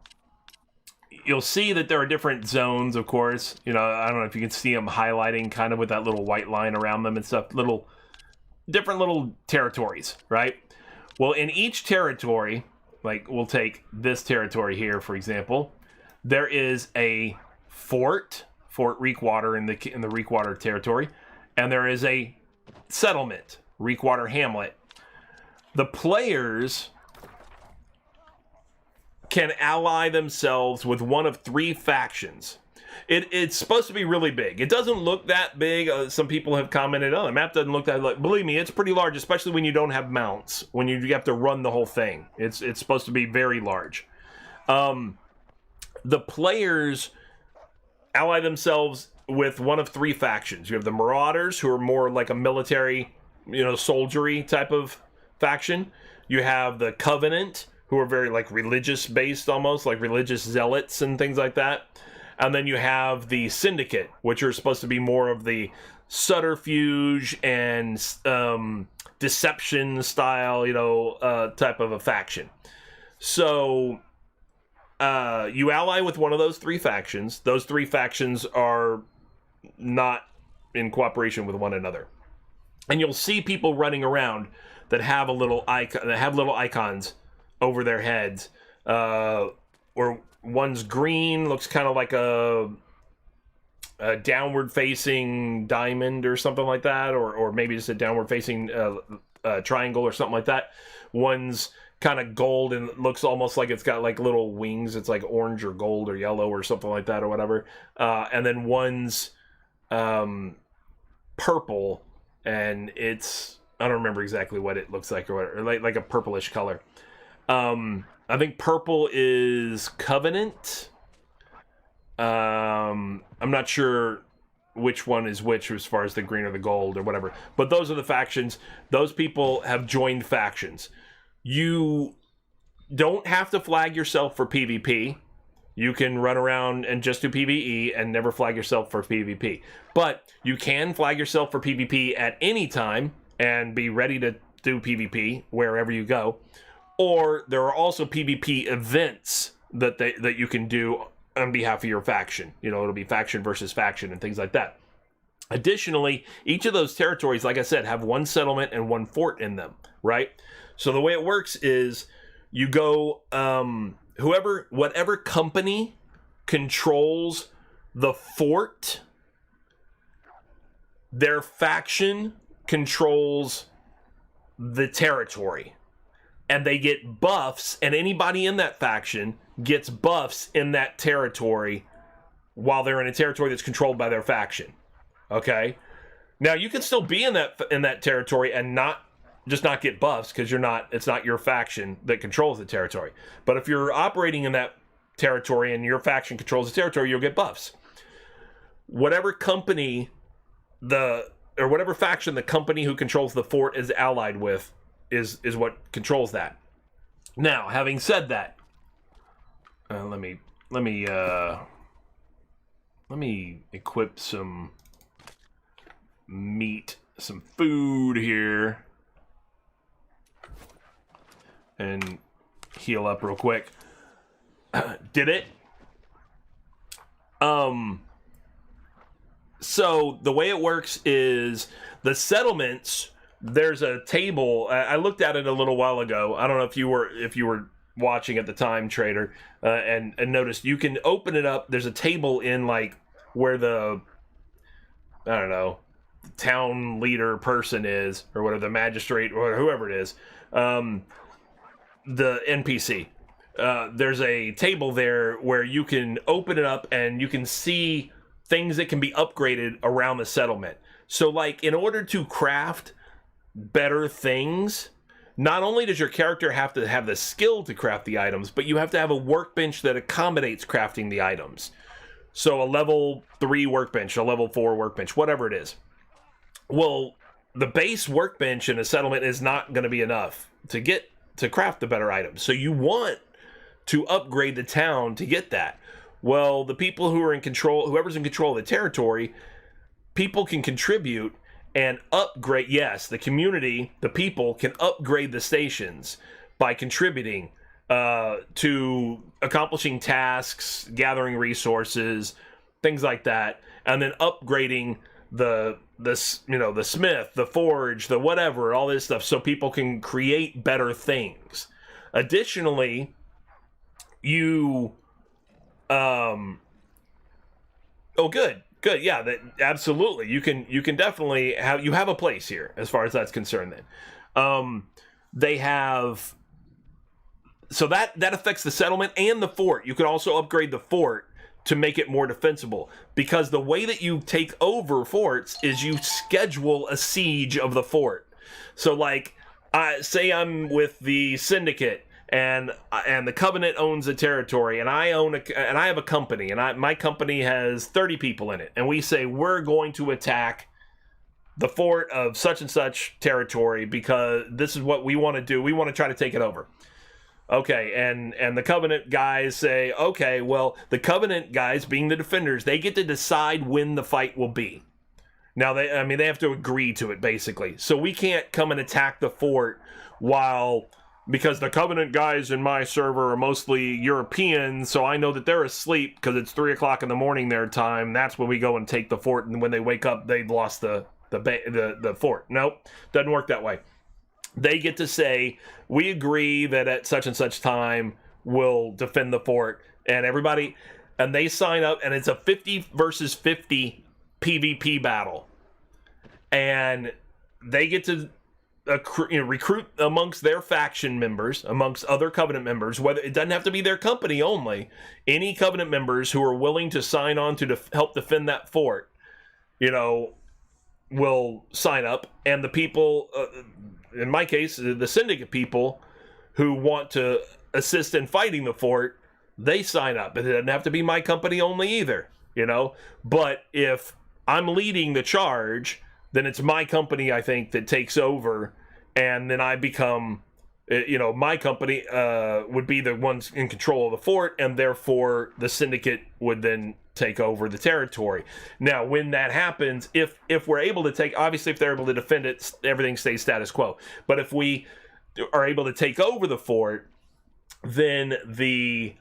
you'll see that there are different zones, of course. You know, I don't know if you can see them highlighting kind of with that little white line around them and stuff. Different little territories, right? Well, in each territory, like we'll take this territory here, for example, there is a Fort Reekwater in the Reekwater territory, and there is a settlement, Reekwater Hamlet. The players can ally themselves with one of three factions. It's supposed to be really big. It doesn't look that big. Some people have commented, oh, the map doesn't look that large. Believe me, it's pretty large, especially when you don't have mounts, when you have to run the whole thing. It's supposed to be very large. The players ally themselves with one of three factions. You have the Marauders, who are more like a military, you know, soldiery type of faction. You have the Covenant, who are very like religious based, almost like religious zealots and things like that. And then you have the Syndicate, which are supposed to be more of the subterfuge and deception style, you know, type of a faction. So you ally with one of those three factions. Those three factions are not in cooperation with one another. And you'll see people running around that have a little icon, that have little icons over their heads, where one's green, looks kind of like a downward facing diamond or something like that, or maybe just a downward facing triangle or something like that. One's kind of gold and looks almost like it's got like little wings. It's like orange or gold or yellow or something like that or whatever. And then one's purple, and it's, I don't remember exactly what it looks like or whatever, like a purplish color. I think purple is Covenant. I'm not sure which one is which as far as the green or the gold or whatever. But those are the factions. Those people have joined factions. You don't have to flag yourself for PvP. You can run around and just do PvE and never flag yourself for PvP. But you can flag yourself for PvP at any time and be ready to do PvP wherever you go. Or there are also PvP events that you can do on behalf of your faction. You know, it'll be faction versus faction and things like that. Additionally, each of those territories, like I said, have one settlement and one fort in them, right? So the way it works is you go, whatever company controls the fort, their faction controls the territory. And they get buffs, and anybody in that faction gets buffs in that territory while they're in a territory that's controlled by their faction. Okay? Now, you can still be in that territory and not get buffs because it's not your faction that controls the territory. But if you're operating in that territory and your faction controls the territory, you'll get buffs. Whatever company whatever faction the company who controls the fort is allied with is what controls that. Now, having said that, let me equip some meat, some food here, and heal up real quick. Did it? So the way it works is the settlements. There's a table. I looked at it a little while ago. I don't know if you were watching at the time, Trader, and noticed you can open it up. There's a table in like where the town leader person is, or whatever, the magistrate or whoever it is, the NPC. There's a table there where you can open it up and you can see things that can be upgraded around the settlement. So like in order to craft better things, not only does your character have to have the skill to craft the items, but you have to have a workbench that accommodates crafting the items. So a level 3 workbench, a level 4 workbench, whatever it is. Well, the base workbench in a settlement is not going to be enough to craft the better items. So you want to upgrade the town to get that. Well, the people who are in control, whoever's in control of the territory, people can contribute and upgrade. Yes, the community, the people can upgrade the stations by contributing to accomplishing tasks, gathering resources, things like that, and then upgrading the smith, the forge, the whatever, all this stuff, so people can create better things. Additionally, you Good, yeah, absolutely. You can definitely have a place here as far as that's concerned. Then, they have, so that affects the settlement and the fort. You can also upgrade the fort to make it more defensible, because the way that you take over forts is you schedule a siege of the fort. So, like, say I'm with the Syndicate. And the Covenant owns a territory, and I have a company, and my company has 30 people in it, and we say we're going to attack the fort of such and such territory because this is what we want to do. We want to try to take it over. Okay, and the Covenant guys say, okay, well, the Covenant guys, being the defenders, they get to decide when the fight will be. Now they have to agree to it, basically. So we can't come and attack the fort because the Covenant guys in my server are mostly European, so I know that they're asleep because it's 3 o'clock in the morning their time. That's when we go and take the fort, and when they wake up, they've lost the fort. Nope, doesn't work that way. They get to say, we agree that at such and such time we'll defend the fort, and they sign up, and it's a 50 versus 50 PvP battle, and they get to recruit amongst their faction members, amongst other Covenant members. Whether it doesn't have to be their company only, any Covenant members who are willing to sign on to help defend that fort, will sign up. And the people, in my case, the Syndicate people who want to assist in fighting the fort, they sign up. It doesn't have to be my company only either, But if I'm leading the charge, then it's my company, I think, that takes over, and then I become You know, my company would be the ones in control of the fort, and therefore the syndicate would then take over the territory. Now, when that happens, if we're able to take, obviously if they're able to defend it, everything stays status quo. But if we are able to take over the fort, then the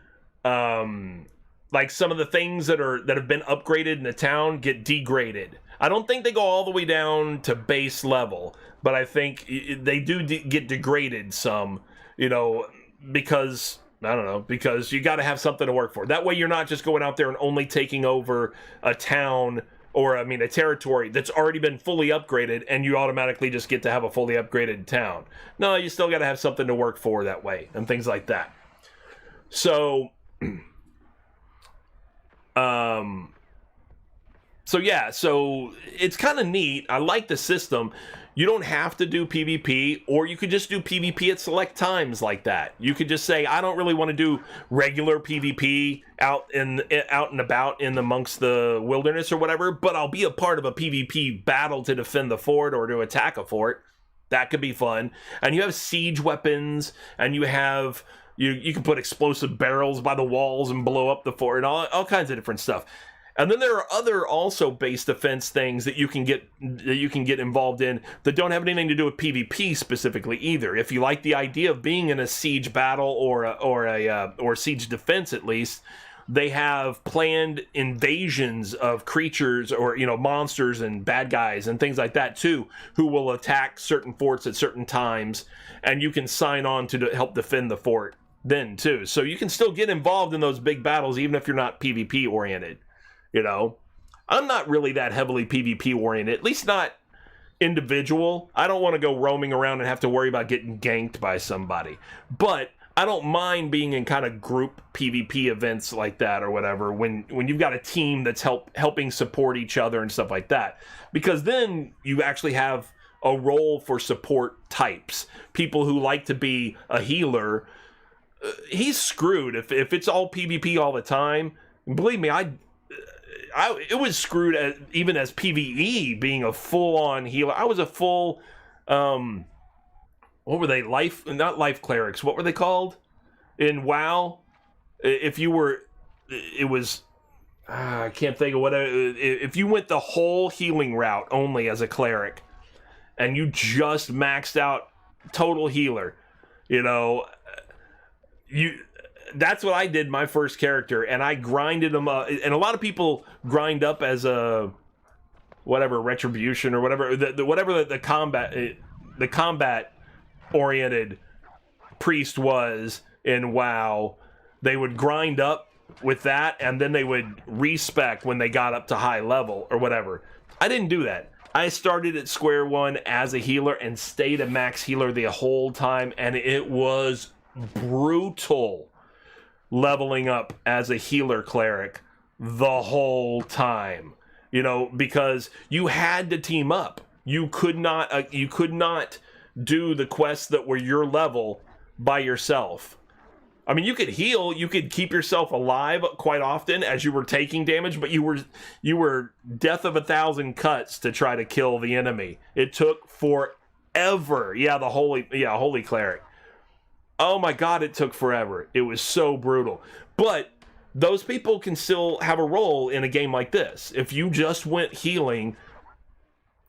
like some of the things that have been upgraded in the town get degraded. I don't think they go all the way down to base level, but I think they do get degraded some, you know, because, I don't know, because you got to have something to work for. That way you're not just going out there and only taking over a town or, I mean, a territory that's already been fully upgraded and you automatically just get to have a fully upgraded town. No, you still got to have something to work for that way and things like that. So, so yeah, so it's kind of neat. I like the system. You don't have to do PvP, or you could just do PvP at select times like that. You could just say, I don't really want to do regular PvP out and about in amongst the wilderness or whatever, but I'll be a part of a PvP battle to defend the fort or to attack a fort. That could be fun. And you have siege weapons, and you have you can put explosive barrels by the walls and blow up the fort, and all kinds of different stuff. And then there are other also base defense things that you can get involved in that don't have anything to do with PvP specifically either. If you like the idea of being in a siege battle or siege defense at least, they have planned invasions of creatures or, you know, monsters and bad guys and things like that too, who will attack certain forts at certain times, and you can sign on to help defend the fort then too. So you can still get involved in those big battles even if you're not PvP oriented. You know, I'm not really that heavily PvP oriented, at least not individual. I don't want to go roaming around and have to worry about getting ganked by somebody. But I don't mind being in kind of group PvP events like that or whatever when you've got a team that's helping support each other and stuff like that. Because then you actually have a role for support types. People who like to be a healer, he's screwed if it's all PvP all the time. Believe me, it was screwed even as PvE being a full-on healer. I was a full, what were they? Not life clerics. What were they called in WoW? If you were, it was, I can't think of what. If you went the whole healing route only as a cleric, and you just maxed out total healer, you know, that's what I did my first character, and I grinded them up. And a lot of people grind up as a whatever retribution or whatever the combat oriented priest was in WoW. They would grind up with that, and then they would respec when they got up to high level or whatever. I didn't do that. I started at square one as a healer and stayed a max healer the whole time, and it was brutal leveling up as a healer cleric the whole time, you know, because you had to team up. You could not do the quests that were your level by yourself. I mean, you could heal, you could keep yourself alive quite often as you were taking damage, but you were death of 1,000 cuts to try to kill the enemy. It took forever. Yeah, holy cleric. Oh my god, it took forever. It was so brutal. But those people can still have a role in a game like this. If you just went healing,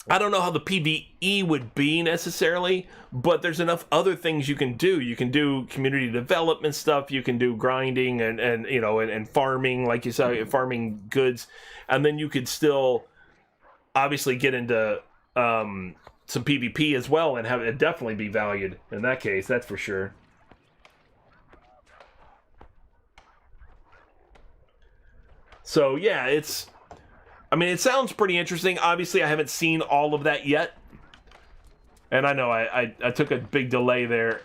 I don't know how the PvE would be necessarily, but there's enough other things you can do. You can do community development stuff, you can do grinding and you know, and farming, like you said, farming goods, and then you could still obviously get into some PvP as well and have it definitely be valued in that case, that's for sure. So yeah, it sounds pretty interesting. Obviously, I haven't seen all of that yet. And I know I took a big delay there.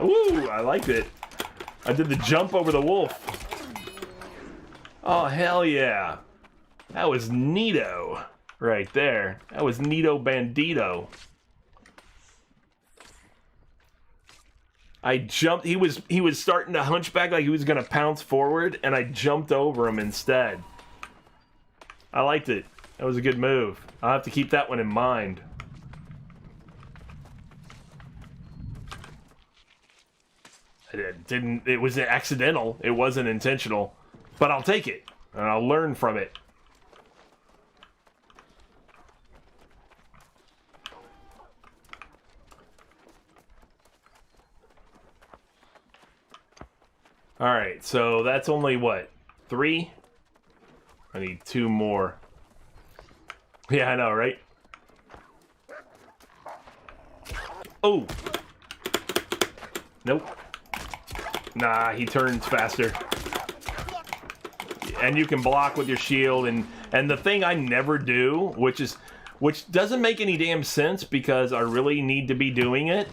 Ooh, I liked it. I did the jump over the wolf. Oh, hell yeah. That was neato right there. That was neato bandito. I jumped. He was starting to hunchback like he was gonna pounce forward, and I jumped over him instead. I liked it. That was a good move. I'll have to keep that one in mind. It was accidental. It wasn't intentional. But I'll take it. And I'll learn from it. Alright, so that's only what? 3? I need 2 more. Yeah, I know, right? Oh! Nope. Nah, he turns faster. And you can block with your shield, and the thing I never do, which doesn't make any damn sense because I really need to be doing it,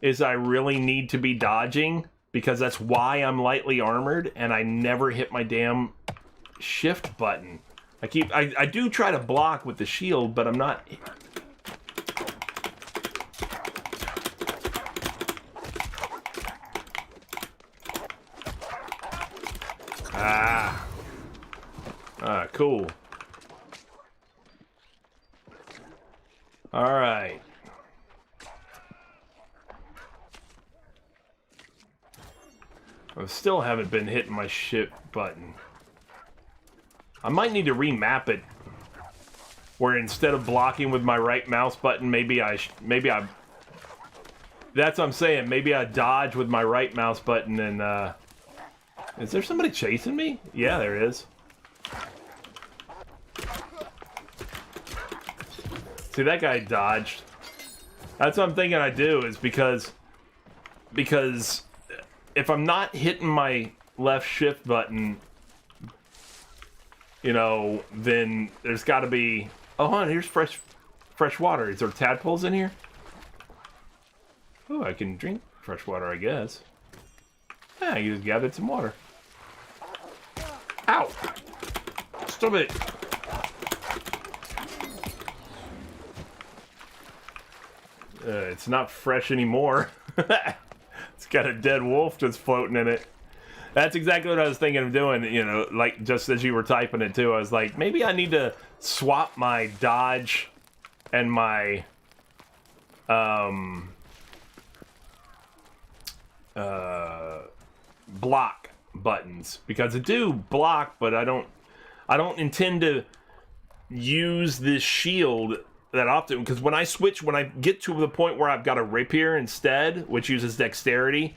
is I really need to be dodging, because that's why I'm lightly armored, and I never hit my damn shift button. I do try to block with the shield, but I'm not. Cool. All right. I still haven't been hitting my shift button. I might need to remap it, where instead of blocking with my right mouse button, maybe I. That's what I'm saying. Maybe I dodge with my right mouse button and. Is there somebody chasing me? Yeah, there is. See, that guy dodged. That's what I'm thinking I do, is because if I'm not hitting my left shift button, you know, then there's got to be. Oh, hold on, here's fresh water. Is there tadpoles in here? Oh, I can drink fresh water, I guess. Yeah, I just gathered some water. Ow! Stop it! It's not fresh anymore. It's got a dead wolf just floating in it. That's exactly what I was thinking of doing, you know, like just as you were typing it too. I was like, maybe I need to swap my dodge and my block buttons, because I do block, but I don't intend to use this shield that often, because when I get to the point where I've got a rapier instead, which uses dexterity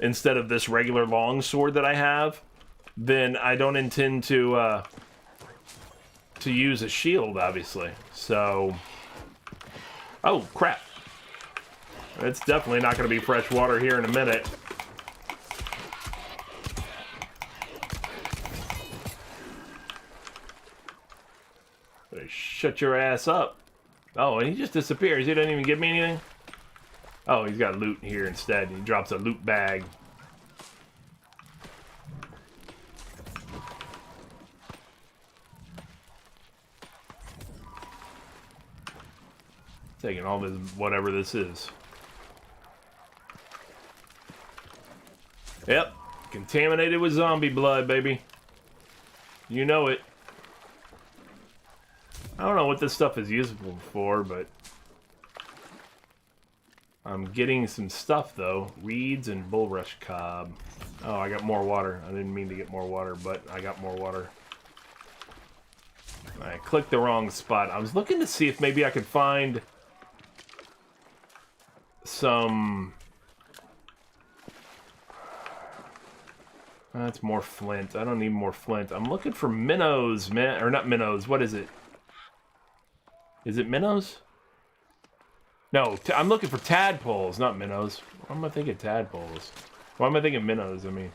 instead of this regular long sword that I have, then I don't intend to use a shield, obviously. So, oh crap, it's definitely not going to be fresh water here in a minute. Shut your ass up. Oh, and he just disappears. He didn't even give me anything. Oh, he's got loot here instead. He drops a loot bag. Taking all this, whatever this is. Yep. Contaminated with zombie blood, baby. You know it. I don't know what this stuff is useful for, but I'm getting some stuff, though. Reeds and bulrush cob. Oh, I got more water. I didn't mean to get more water, but I got more water. I clicked the wrong spot. I was looking to see if maybe I could find some... That's more flint. I don't need more flint. I'm looking for minnows, man. Or not minnows. What is it? Is it minnows? No, I'm looking for tadpoles, not minnows. Why am I thinking tadpoles? Why am I thinking minnows? I mean,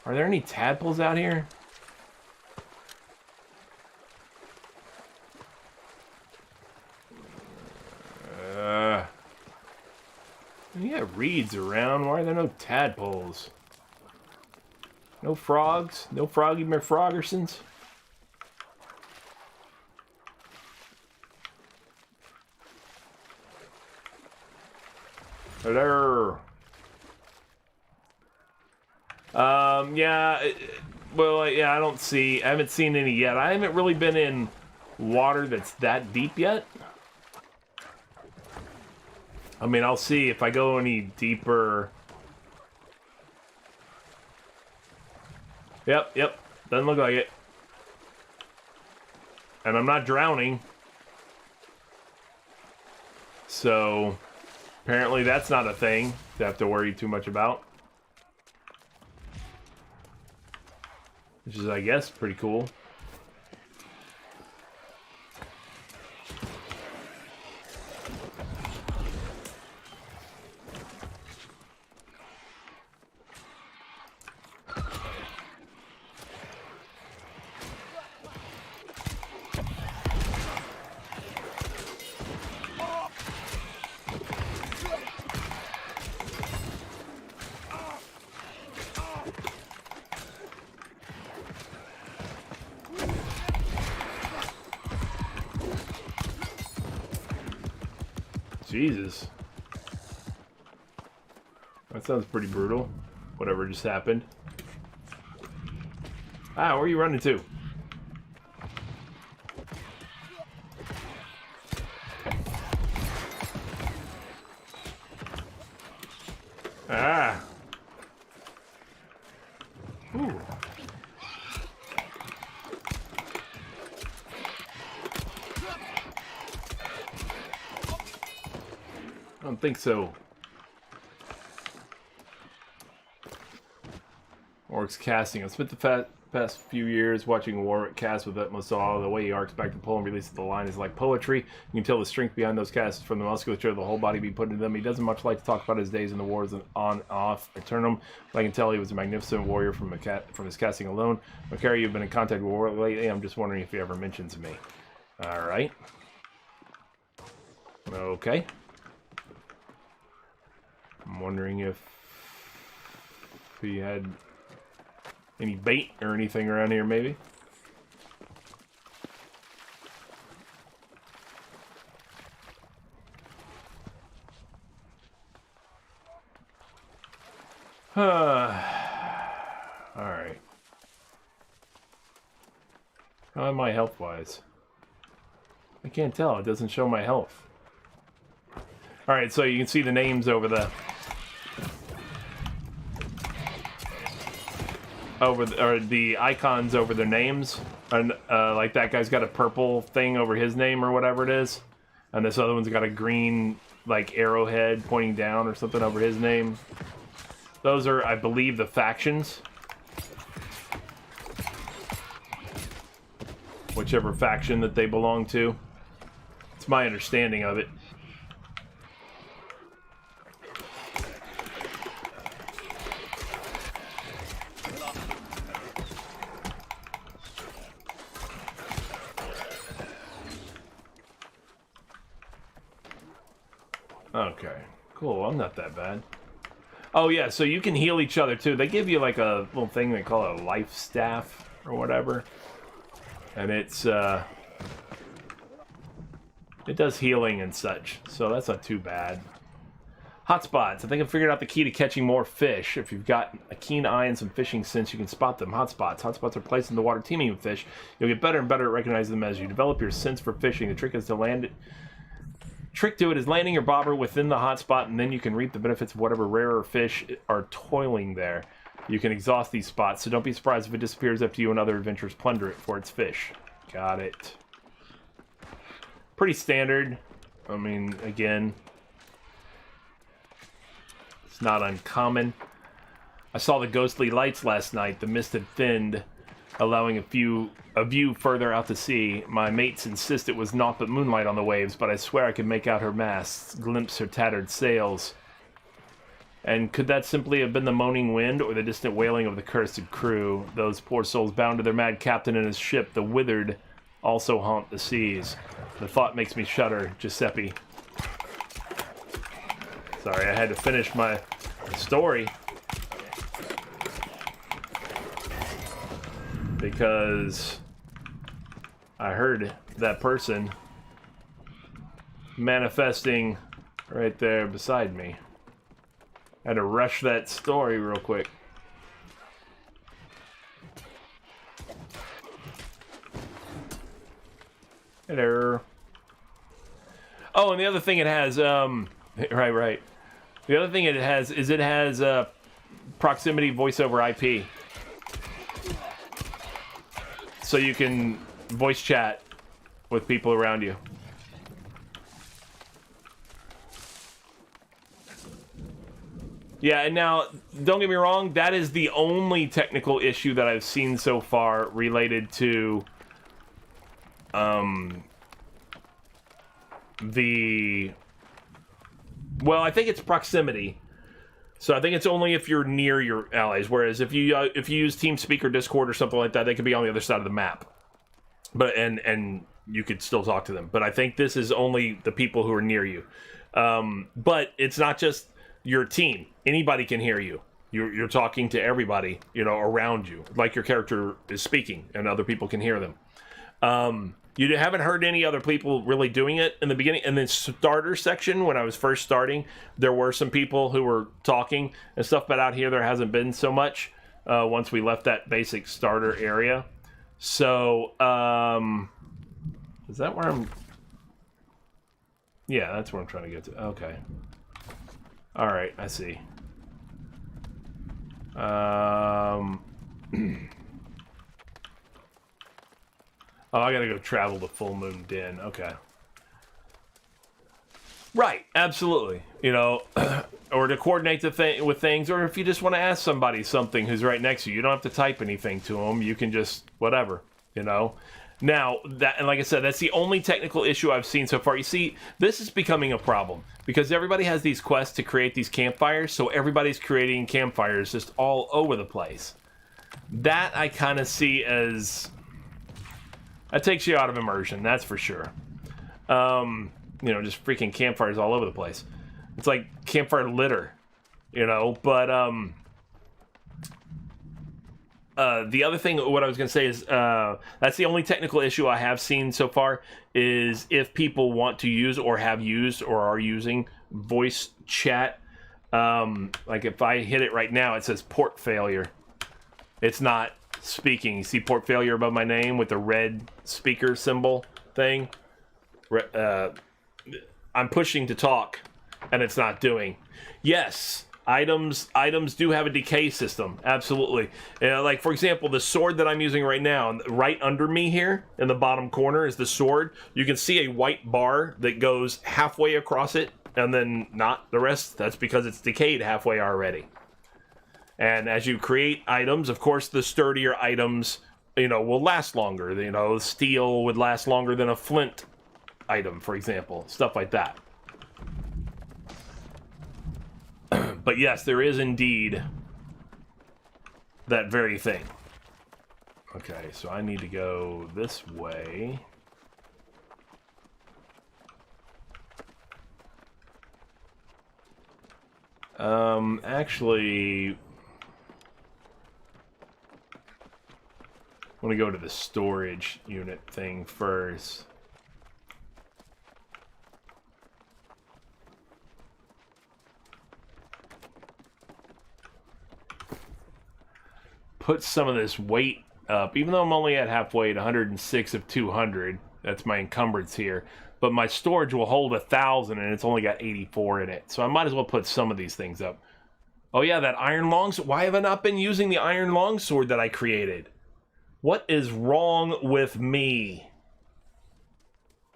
are there any tadpoles out here? You got reeds around. Why are there no tadpoles? No frogs? No Froggy McFrogersons? Hello. Yeah, well, yeah, I haven't seen any yet. I haven't really been in water that's that deep yet. I mean, I'll see if I go any deeper. Yep. Doesn't look like it. And I'm not drowning. So, apparently that's not a thing to have to worry too much about. Which is, I guess, pretty cool. Jesus. That sounds pretty brutal. Whatever just happened. Ah, where are you running to? Ah. Ooh. I don't think so. Orc's casting. I've spent the past few years watching Warwick cast with utmost awe. The way he arcs back to pull and releases the line is like poetry. You can tell the strength behind those casts from the musculature of the whole body being put into them. He doesn't much like to talk about his days in the wars and on off Eternum, but I can tell he was a magnificent warrior from his casting alone. Makari, you've been in contact with Warwick lately. I'm just wondering if he ever mentions me. Alright. Okay. I'm wondering if he had any bait or anything around here, maybe. Alright. How am I health-wise? I can't tell. It doesn't show my health. Alright, so you can see the names over the... or the icons over their names. And, like that guy's got a purple thing over his name or whatever it is. And this other one's got a green, like, arrowhead pointing down or something over his name. Those are, I believe, the factions. Whichever faction that they belong to. It's my understanding of it. Okay, cool. I'm not that bad. Oh yeah, so you can heal each other too. They give you like a little thing they call a life staff or whatever. And it's it does healing and such, so that's not too bad. Hotspots. I think I figured out the key to catching more fish. If you've got a keen eye and some fishing sense, you can spot them. Hotspots. Hotspots are placed in the water teeming with fish. You'll get better and better at recognizing them as you develop your sense for fishing. The trick is to land it. Trick to it is landing your bobber within the hotspot, and then you can reap the benefits of whatever rarer fish are toiling there. You can exhaust these spots, so don't be surprised if it disappears after you and other adventurers plunder it for its fish. Got it. Pretty standard. I mean, again, it's not uncommon. I saw the ghostly lights last night. The mist had thinned, allowing a view further out to sea. My mates insist it was naught but moonlight on the waves, but I swear I could make out her masts, glimpse her tattered sails. And could that simply have been the moaning wind or the distant wailing of the cursed crew? Those poor souls bound to their mad captain and his ship, the withered, also haunt the seas. The thought makes me shudder, Giuseppe. Sorry, I had to finish my story. Because I heard that person manifesting right there beside me. I had to rush that story real quick. Hello. Oh, and the other thing it has, right. The other thing it has is proximity voice over IP. So you can voice chat with people around you. Yeah, and now, don't get me wrong, that is the only technical issue that I've seen so far related to well, I think it's proximity. So I think it's only if you're near your allies, whereas if you use TeamSpeak or Discord or something like that, they could be on the other side of the map. But and you could still talk to them. But I think this is only the people who are near you. But it's not just your team. Anybody can hear you. You're talking to everybody, around you, like your character is speaking, and other people can hear them. You haven't heard any other people really doing it in the beginning. In the starter section, when I was first starting, there were some people who were talking and stuff, but out here there hasn't been so much once we left that basic starter area. So, is that where I'm... Yeah, that's where I'm trying to get to. Okay. Alright, I see. Oh, I gotta go travel to Full Moon Den. Okay. Right, absolutely. Or to coordinate with things, or if you just want to ask somebody something who's right next to you, you don't have to type anything to them. You can just, whatever, Now, and like I said, that's the only technical issue I've seen so far. You see, this is becoming a problem, because everybody has these quests to create these campfires, so everybody's creating campfires just all over the place. That I kind of see as... That takes you out of immersion, that's for sure. Just freaking campfires all over the place. It's like campfire litter, but, the other thing, what I was going to say is, that's the only technical issue I have seen so far, is if people want to use or have used or are using voice chat. Like if I hit it right now, it says port failure. It's not speaking. You see port failure above my name with the red speaker symbol thing? I'm pushing to talk, and it's not doing. Yes, items do have a decay system. Absolutely. Like, for example, the sword that I'm using right now, right under me here, in the bottom corner, is the sword. You can see a white bar that goes halfway across it, and then not the rest. That's because it's decayed halfway already. And as you create items, of course, the sturdier items, will last longer. Steel would last longer than a flint item, for example. Stuff like that. But yes, there is indeed that very thing. Okay, so I need to go this way. Actually... I want to go to the storage unit thing first. Put some of this weight up, even though I'm only at half weight, 106 of 200. That's my encumbrance here. But my storage will hold 1,000, and it's only got 84 in it. So I might as well put some of these things up. Oh yeah, that iron longsword. Why have I not been using the iron longsword that I created? What is wrong with me?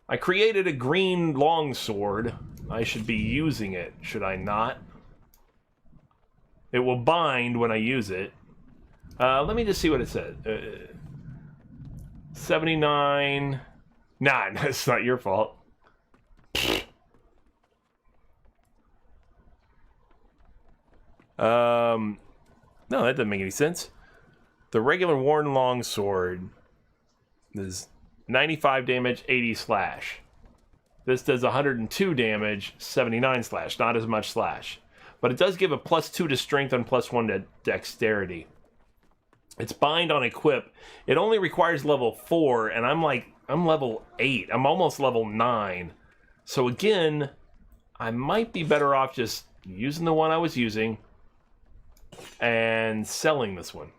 I created a green longsword. I should be using it, should I not? It will bind when I use it. Let me just see what it says. 79. Nah, that's not your fault. No, that doesn't make any sense. The regular worn longsword is 95 damage, 80 slash. This does 102 damage, 79 slash. Not as much slash. But it does give a +2 to strength and +1 to dexterity. It's bind on equip. It only requires level 4, and I'm level 8. I'm almost level 9. So again, I might be better off just using the one I was using and selling this one.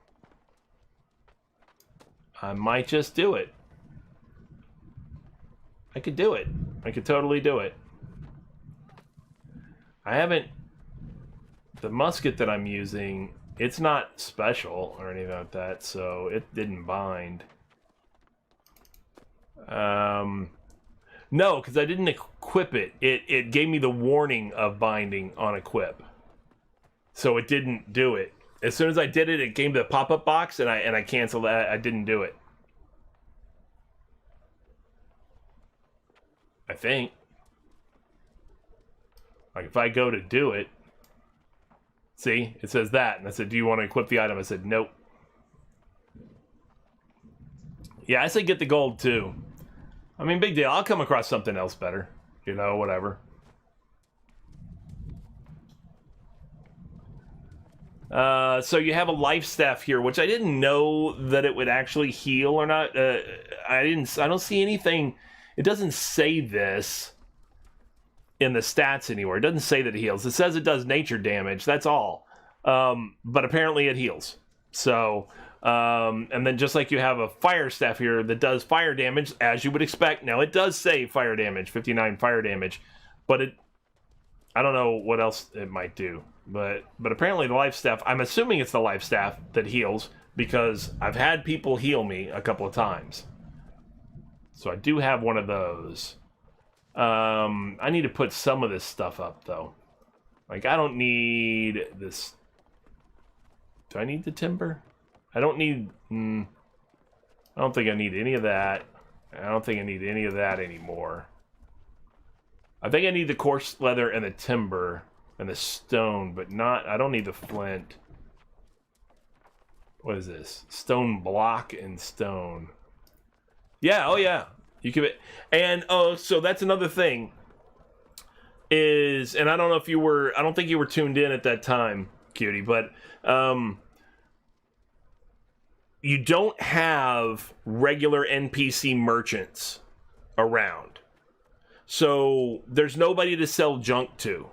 I might just do it. I could do it. I could totally do it. I haven't... The musket that I'm using, it's not special or anything like that, so it didn't bind. No, because I didn't equip it. It gave me the warning of binding on equip. So it didn't do it. As soon as I did it, it gave me the pop-up box, and I canceled that. I didn't do it. I think. Like, if I go to do it, see, it says that. And I said, do you want to equip the item? I said, nope. Yeah, I say get the gold, too. I mean, big deal. I'll come across something else better. You know, whatever. So you have a life staff here, which I didn't know that it would actually heal or not. I don't see anything. It doesn't say this in the stats anywhere. It doesn't say that it heals. It says it does nature damage. That's all. But apparently it heals. So, and then just like you have a fire staff here that does fire damage, as you would expect. Now it does say fire damage, 59 fire damage, but I don't know what else it might do. But apparently the life staff, I'm assuming it's the life staff that heals, because I've had people heal me a couple of times. So I do have one of those. I need to put some of this stuff up, though. Like, I don't need this. Do I need the timber? I don't need... I don't think I need any of that. I don't think I need any of that anymore. I think I need the coarse leather and the timber and the stone, but not... I don't need the flint. What is this? Stone block and stone. Yeah, oh yeah. You can... And, oh, so that's another thing. Is... And I don't know if you were... I don't think you were tuned in at that time, Cutie, but... you don't have regular NPC merchants around. So there's nobody to sell junk to.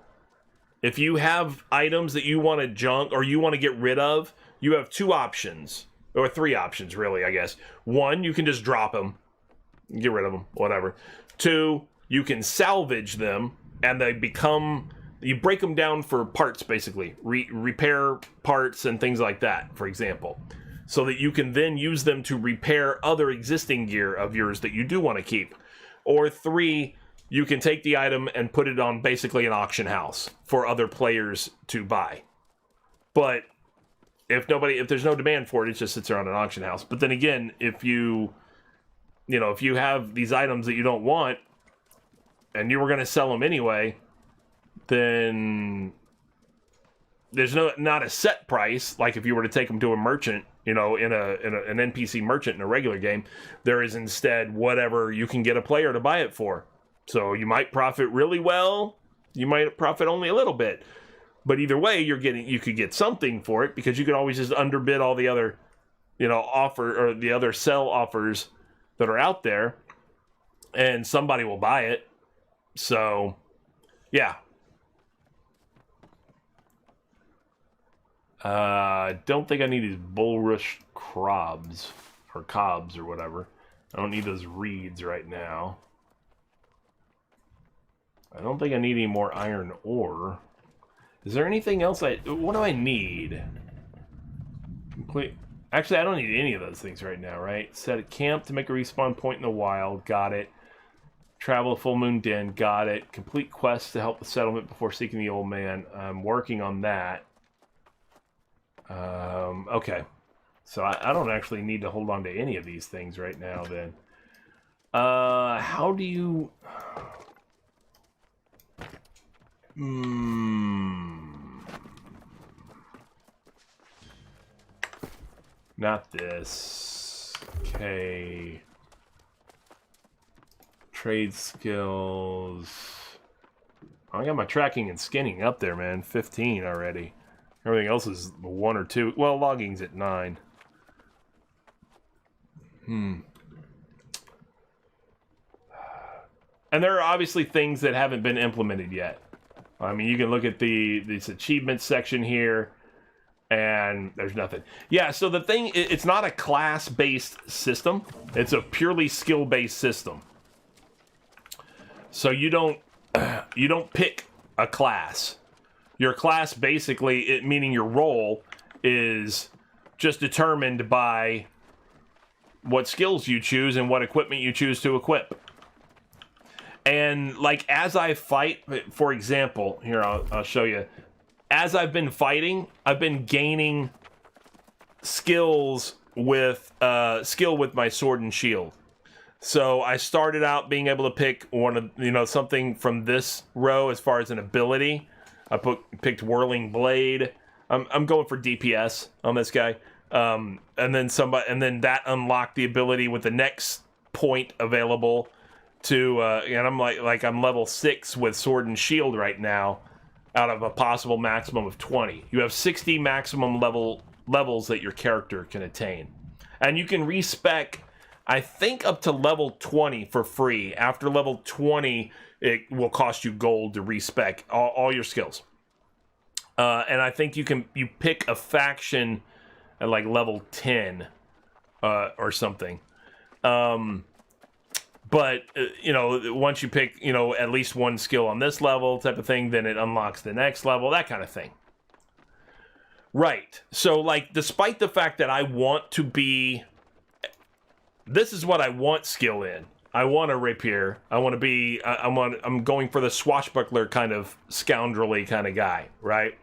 If you have items that you want to junk or you want to get rid of, you have two options. Or three options, really, I guess. One, you can just drop them. Get rid of them, whatever. Two, you can salvage them, and they become... You break them down for parts, basically. Repair parts and things like that, for example. So that you can then use them to repair other existing gear of yours that you do want to keep. Or three, you can take the item and put it on basically an auction house for other players to buy. But if there's no demand for it, it just sits there on an auction house. But then again, if you have these items that you don't want, and you were going to sell them anyway, then there's not a set price. Like if you were to take them to a merchant, in an NPC merchant in a regular game, there is instead whatever you can get a player to buy it for. So you might profit really well, you might profit only a little bit, but either way, you could get something for it, because you could always just underbid all the other, offer or the other sell offers that are out there, and somebody will buy it. So, yeah. I don't think I need these bulrush cobs or whatever. I don't need those reeds right now. I don't think I need any more iron ore. Is there anything else what do I need? Actually, I don't need any of those things right now, right? Set a camp to make a respawn point in the wild. Got it. Travel a full moon den. Got it. Complete quests to help the settlement before seeking the old man. I'm working on that. Okay. So I don't actually need to hold on to any of these things right now, then. How do you... Not this. Okay. Trade skills. I got my tracking and skinning up there, man. 15 already. Everything else is 1 or 2. Well, logging's at 9. And there are obviously things that haven't been implemented yet. I mean, you can look at this achievements section here, and there's nothing. Yeah, so the thing, it's not a class-based system. It's a purely skill-based system. So you don't pick a class. Your class basically, meaning your role, is just determined by what skills you choose and what equipment you choose to equip. And like as I fight, for example, here I'll show you. As I've been fighting, I've been gaining skills with my sword and shield. So I started out being able to pick one of something from this row as far as an ability. I picked Whirling Blade. I'm going for DPS on this guy. And then that unlocked the ability with the next point available to and I'm like I'm level 6 with sword and shield right now out of a possible maximum of 20. You have 60 maximum levels that your character can attain. And you can respec, I think, up to level 20 for free. After level 20, it will cost you gold to respec all your skills. And I think you pick a faction at like level 10 or something. But, once you pick, at least one skill on this level type of thing, then it unlocks the next level, that kind of thing. Right. So, like, despite the fact that I want to be... This is what I want skill in. I want a rapier. I want to be... I'm going for the swashbuckler kind of scoundrelly kind of guy, right?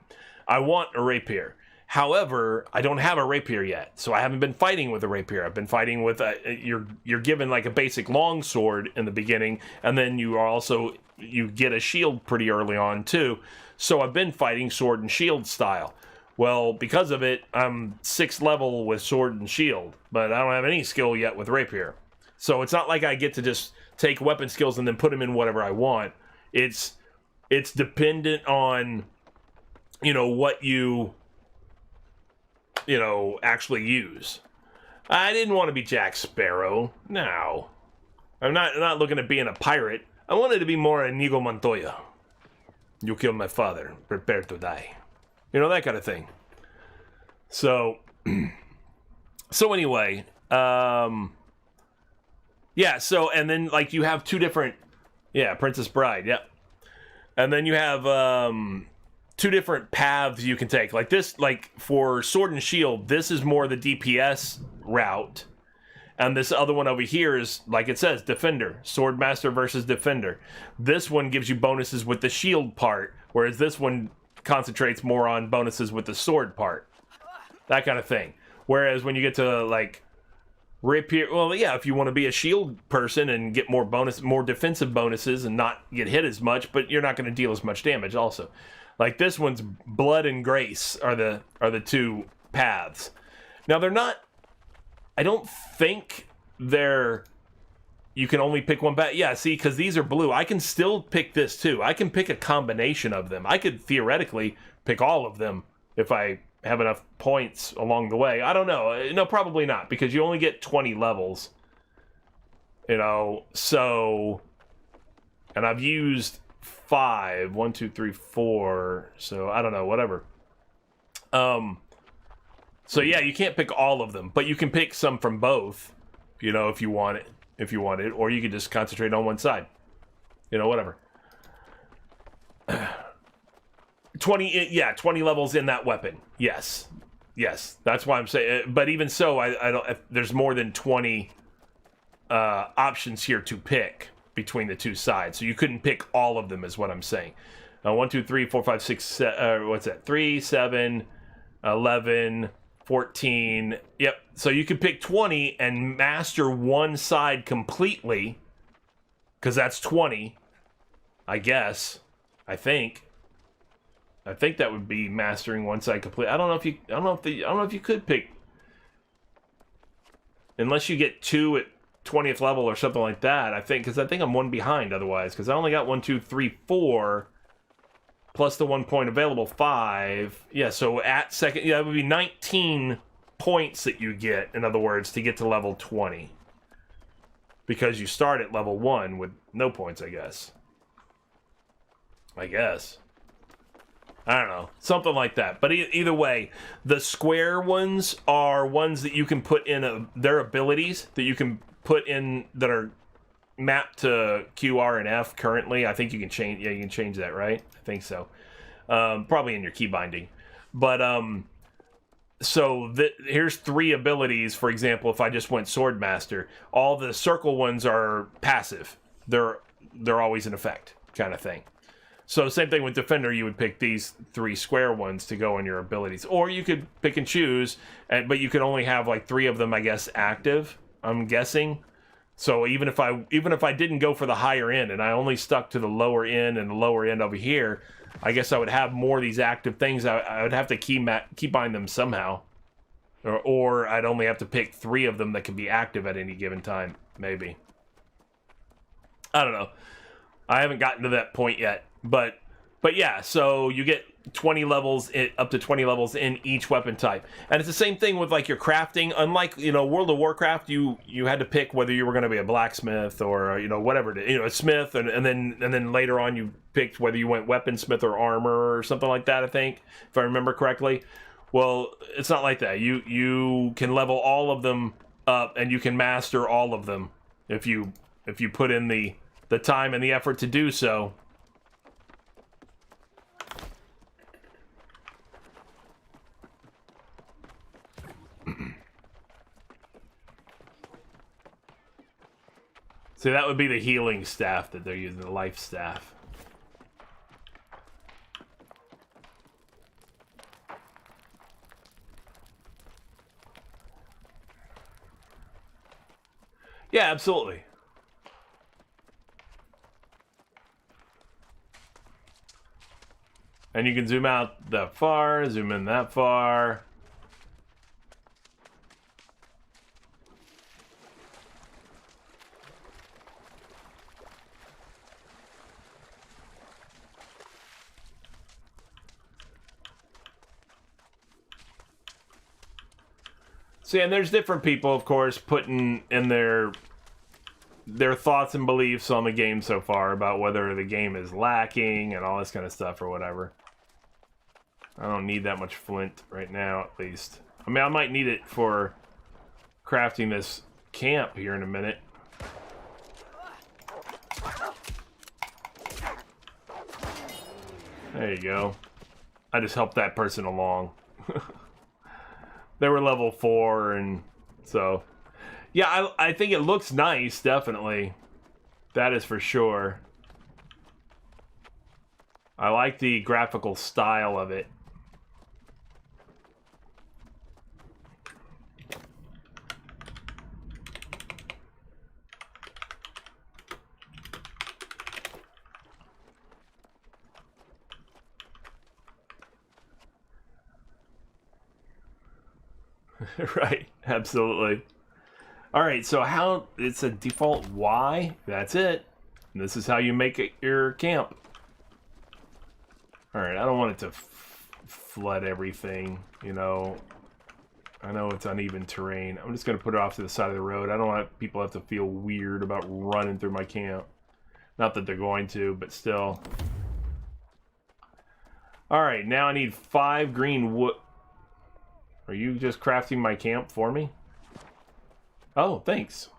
I want a rapier. However, I don't have a rapier yet, so I haven't been fighting with a rapier. I've been fighting with you're given like a basic longsword in the beginning, and then you get a shield pretty early on too. So I've been fighting sword and shield style. Well, because of it, I'm 6th level with sword and shield, but I don't have any skill yet with rapier. So it's not like I get to just take weapon skills and then put them in whatever I want. It's dependent on what you actually use. I didn't want to be Jack Sparrow. No. I'm not looking at being a pirate. I wanted to be more Inigo Montoya. You killed my father. Prepare to die. That kind of thing. So anyway, yeah, so, and then, like, you have two different, Princess Bride, yep. And then you have, two different paths you can take. Like this, like for Sword and Shield, this is more the DPS route. And this other one over here is, like it says, Defender. Swordmaster versus Defender. This one gives you bonuses with the shield part, whereas this one concentrates more on bonuses with the sword part. That kind of thing. Whereas when you get to, like, Rapier, well, yeah, if you want to be a shield person and get more defensive bonuses and not get hit as much, but you're not going to deal as much damage also. Like this one's Blood and Grace are the two paths. Now they're not, I don't think you can only pick one path. Yeah, see, because these are blue. I can still pick this too. I can pick a combination of them. I could theoretically pick all of them if I have enough points along the way. I don't know. No, probably not, because you only get 20 levels. So, and I've used 5, 1, 2, 3, 4. So I don't know, whatever. So yeah, you can't pick all of them, but you can pick some from both, if you want it, or you can just concentrate on one side. Whatever. 20 levels in that weapon. Yes. That's why I'm saying. But even so, I don't. There's more than 20 options here to pick between the two sides, so you couldn't pick all of them, is what I'm saying. 1, 2, 3, 4, 5, 6. What's that? 3, 7, 11, 14. Yep. So you could pick 20 and master one side completely, because that's 20. I guess. I think that would be mastering one side complete. I don't know if you could pick, unless you get 2 at 20th level or something like that. I think I'm 1 behind otherwise, because I only got 1, 2, 3, 4 plus the 1 point available, 5. Yeah, so at second, that would be 19 points that you get, in other words, to get to level 20, because you start at level 1 with no points, I guess. I don't know. Something like that. But either way, the square ones are ones that you can put in their abilities that you can put in that are mapped to QR and F currently. I think you can change. Yeah, you can change that, right? I think so. Probably in your key binding. But so here's 3 abilities. For example, if I just went Sword Master, all the circle ones are passive. They're always in effect, kind of thing. So same thing with Defender, you would pick these 3 square ones to go on your abilities. Or you could pick and choose, but you could only have like 3 of them, I guess, active, I'm guessing. So even if I didn't go for the higher end and I only stuck to the lower end and the lower end over here, I guess I would have more of these active things. I would have to key bind them somehow. Or I'd only have to pick 3 of them that can be active at any given time, maybe. I don't know. I haven't gotten to that point yet. But yeah, so you get 20 levels, up to 20 levels in each weapon type. And it's the same thing with like your crafting. Unlike, World of Warcraft, you had to pick whether you were going to be a blacksmith or, whatever, a smith. And then later on you picked whether you went weaponsmith or armor or something like that, I think, if I remember correctly. Well, it's not like that. You can level all of them up and you can master all of them if you put in the time and the effort to do so. See, that would be the healing staff that they're using, the life staff. Yeah, absolutely. And you can zoom out that far, zoom in that far. See, and there's different people, of course, putting in their thoughts and beliefs on the game so far about whether the game is lacking and all this kind of stuff or whatever. I don't need that much flint right now, at least. I mean, I might need it for crafting this camp here in a minute. There you go. I just helped that person along. They were level 4, and so... Yeah, I think it looks nice, definitely. That is for sure. I like the graphical style of it. Right, absolutely. Alright, so how... It's a default Y. That's it. And this is how you make it your camp. Alright, I don't want it to flood everything, I know it's uneven terrain. I'm just going to put it off to the side of the road. I don't want people to have to feel weird about running through my camp. Not that they're going to, but still. Alright, now I need 5 green wood. Are you just crafting my camp for me? Oh, thanks.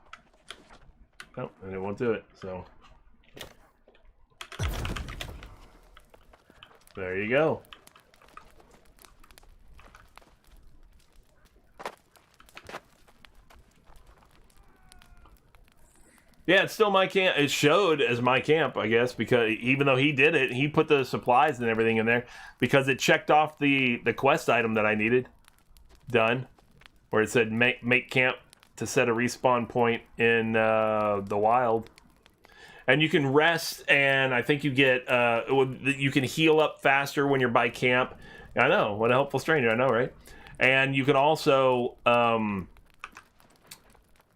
Oh, and it won't do it, so. There you go. Yeah, it's still my camp. It showed as my camp, I guess, because even though he did it, he put the supplies and everything in there because it checked off the quest item that I needed. Done. Where it said make camp to set a respawn point in the wild. And you can rest, and I think you get you can heal up faster when you're by camp. I know, what a helpful stranger, I know, right? And you can also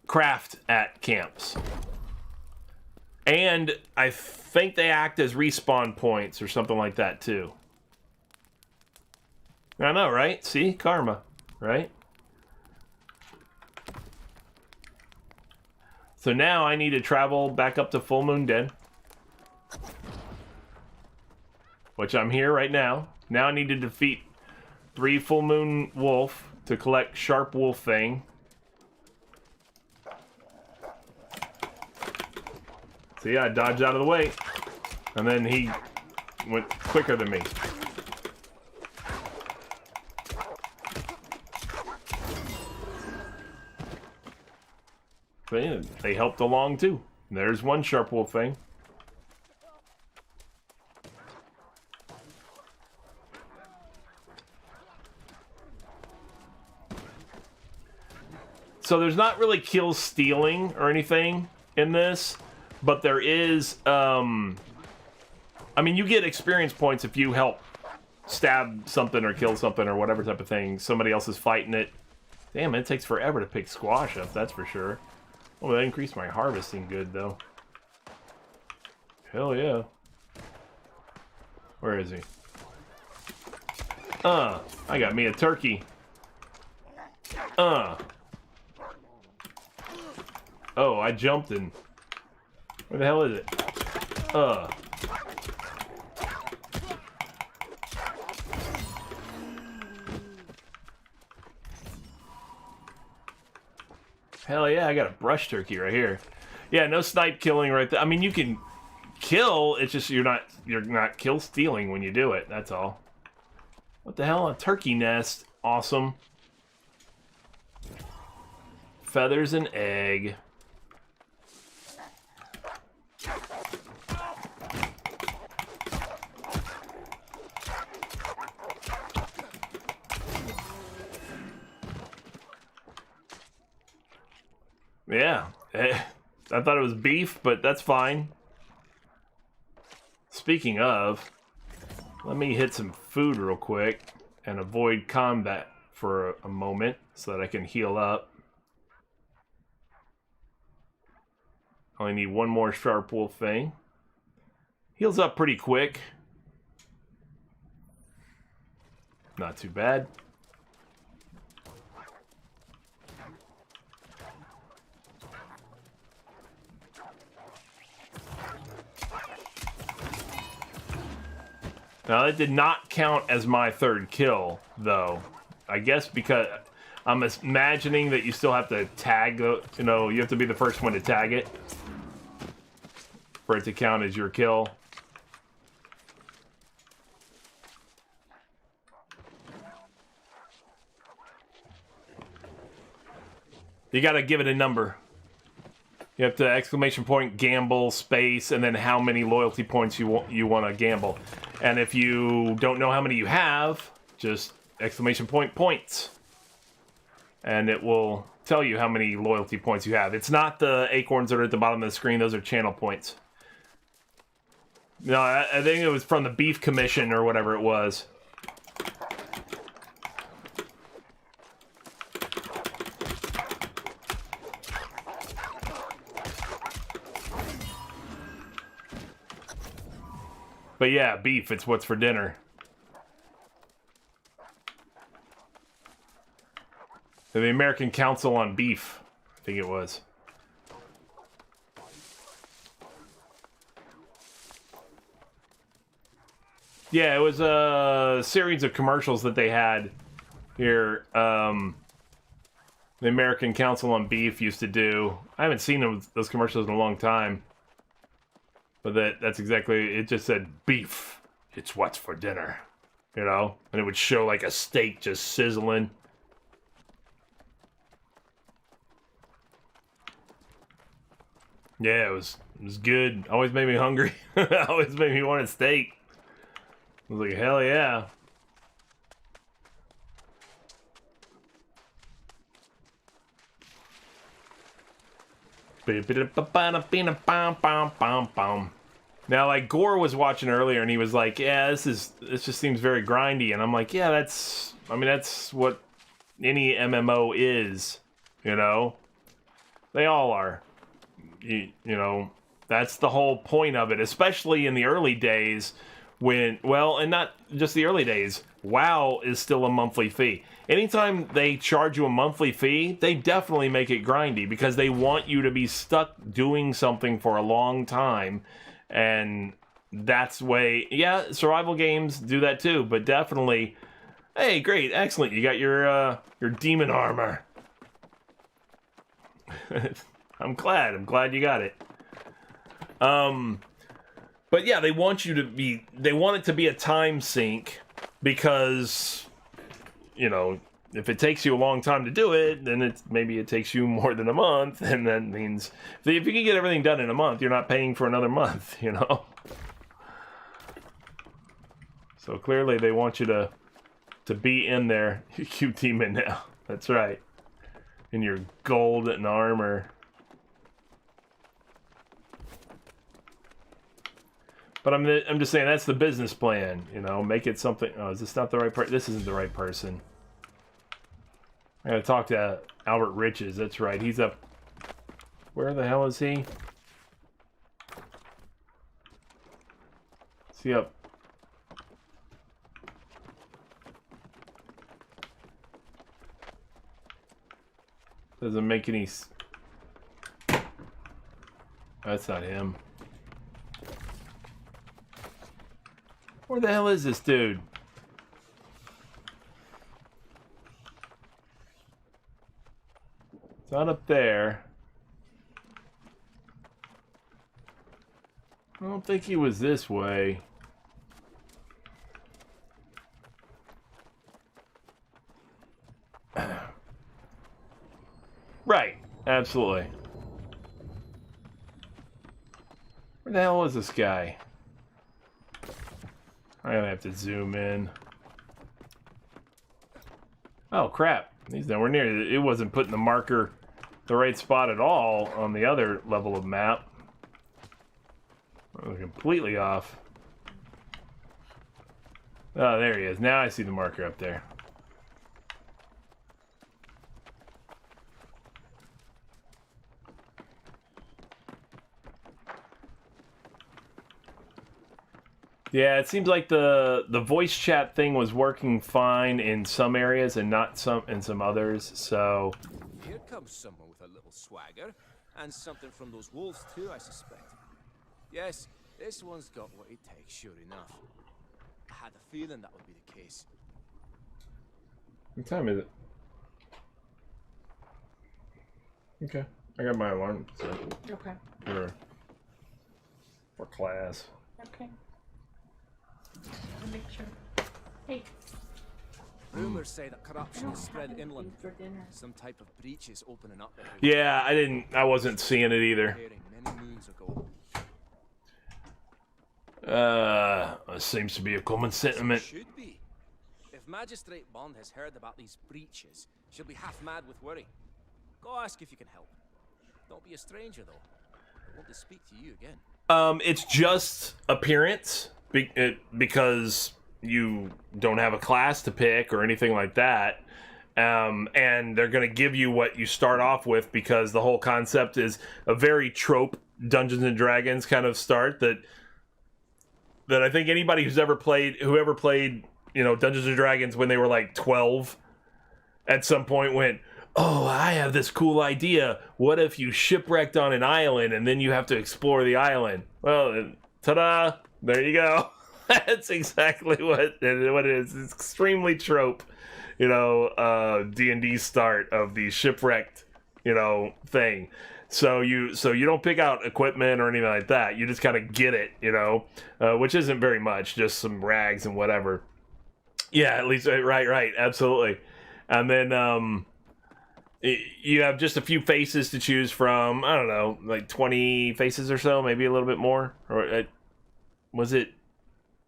craft at camps. And I think they act as respawn points or something like that too. I know, right? See? Karma, right? So now I need to travel back up to Full Moon Den. Which I'm here right now. Now I need to defeat 3 Full Moon Wolf to collect Sharp Wolf Fang. See, I dodged out of the way. And then he went quicker than me. But yeah, they helped along too. There's one sharp wolf thing. So there's not really kill stealing or anything in this, but there is, I mean, you get experience points if you help stab something or kill something or whatever type of thing. Somebody else is fighting it. Damn, it takes forever to pick squash up, that's for sure. Oh, that increased my harvesting good, though. Hell yeah. Where is he? I got me a turkey. Oh, I jumped in. Where the hell is it? Hell yeah, I got a brush turkey right here. Yeah, no snipe killing right there. I mean, you can kill, it's just you're not kill stealing when you do it, that's all. What the hell? A turkey nest. Awesome. Feathers and egg. Yeah, I thought it was beef, but that's fine. Speaking of, let me hit some food real quick and avoid combat for a moment so that I can heal up. Only need one more sharp wolf thing. Heals up pretty quick. Not too bad. Now, that did not count as my third kill, though. I guess because I'm imagining that you still have to tag, you know, you have to be the first one to tag it for it to count as your kill. You gotta give it a number. You have to exclamation point, gamble, space, and then how many loyalty points you want to gamble. And if you don't know how many you have, just exclamation point points. And it will tell you how many loyalty points you have. It's not the acorns that are at the bottom of the screen, those are channel points. No, I think it was from the Beef Commission or whatever it was. But yeah, beef, it's what's for dinner. The American Council on Beef, I think it was. Yeah, it was a series of commercials that they had here. The American Council on Beef used to do. I haven't seen those commercials in a long time. But that's exactly, it just said, beef, it's what's for dinner, you know? And it would show like a steak just sizzling. Yeah, it was good. Always made me hungry. Always made me want a steak. I was like, hell yeah. Now, like, Gore was watching earlier, and he was like, yeah, this just seems very grindy. And I'm like, yeah, that's what any MMO is, you know? They all are. You know, that's the whole point of it, especially in the early days when, well, and not just the early days, WoW is still a monthly fee. Anytime they charge you a monthly fee, they definitely make it grindy because they want you to be stuck doing something for a long time. And that's way, yeah, survival games do that too, but definitely, hey, great, excellent, you got your demon armor. I'm glad you got it. But yeah, they want it to be a time sink because, you know, if it takes you a long time to do it, then maybe it takes you more than a month, and that means if you can get everything done in a month, you're not paying for another month, you know? So clearly they want you to be in there. Cute demon now. That's right. In your gold and armor. But I'm just saying that's the business plan, you know, make it something. Oh, is this not the right person? This isn't the right person. I gotta talk to Albert Riches. That's right. He's up. Where the hell is he? Is he up? Doesn't make any. That's not him. Where the hell is this dude? It's not up there. I don't think he was this way. Right, absolutely. Where the hell is this guy? I'm gonna have to zoom in. Oh crap, he's nowhere near. It wasn't putting the marker the right spot at all on the other level of map. I was completely off. Oh, there he is. Now I see the marker up there. Yeah, it seems like the voice chat thing was working fine in some areas and not in some others, so... Here comes someone with a little swagger, and something from those wolves too, I suspect. Yes, this one's got what it takes, sure enough. I had a feeling that would be the case. What time is it? Okay, I got my alarm set. Okay. For class. Okay. Gotta make sure. Hey. Rumors say that corruption has spread inland. Some type of breach is opening up there. Yeah, I wasn't seeing it either. Many moons ago. Seems to be a common sentiment. Should be. If Magistrate Bond has heard about these breaches, she'll be half mad with worry. Go ask if you can help. Don't be a stranger though. I want to speak to you again. It's just appearance because you don't have a class to pick or anything like that. And they're going to give you what you start off with because the whole concept is a very trope Dungeons and Dragons kind of start that I think anybody whoever played, you know, Dungeons and Dragons when they were like 12 at some point went, oh, I have this cool idea. What if you shipwrecked on an island and then you have to explore the island? Well, ta-da! There you go. That's exactly what it is. It's extremely trope, you know, D&D start of the shipwrecked, you know, thing. So you don't pick out equipment or anything like that. You just kind of get it, you know, which isn't very much, just some rags and whatever. Yeah, at least right, absolutely. And then you have just a few faces to choose from. I don't know, like 20 faces or so, maybe a little bit more. Or was it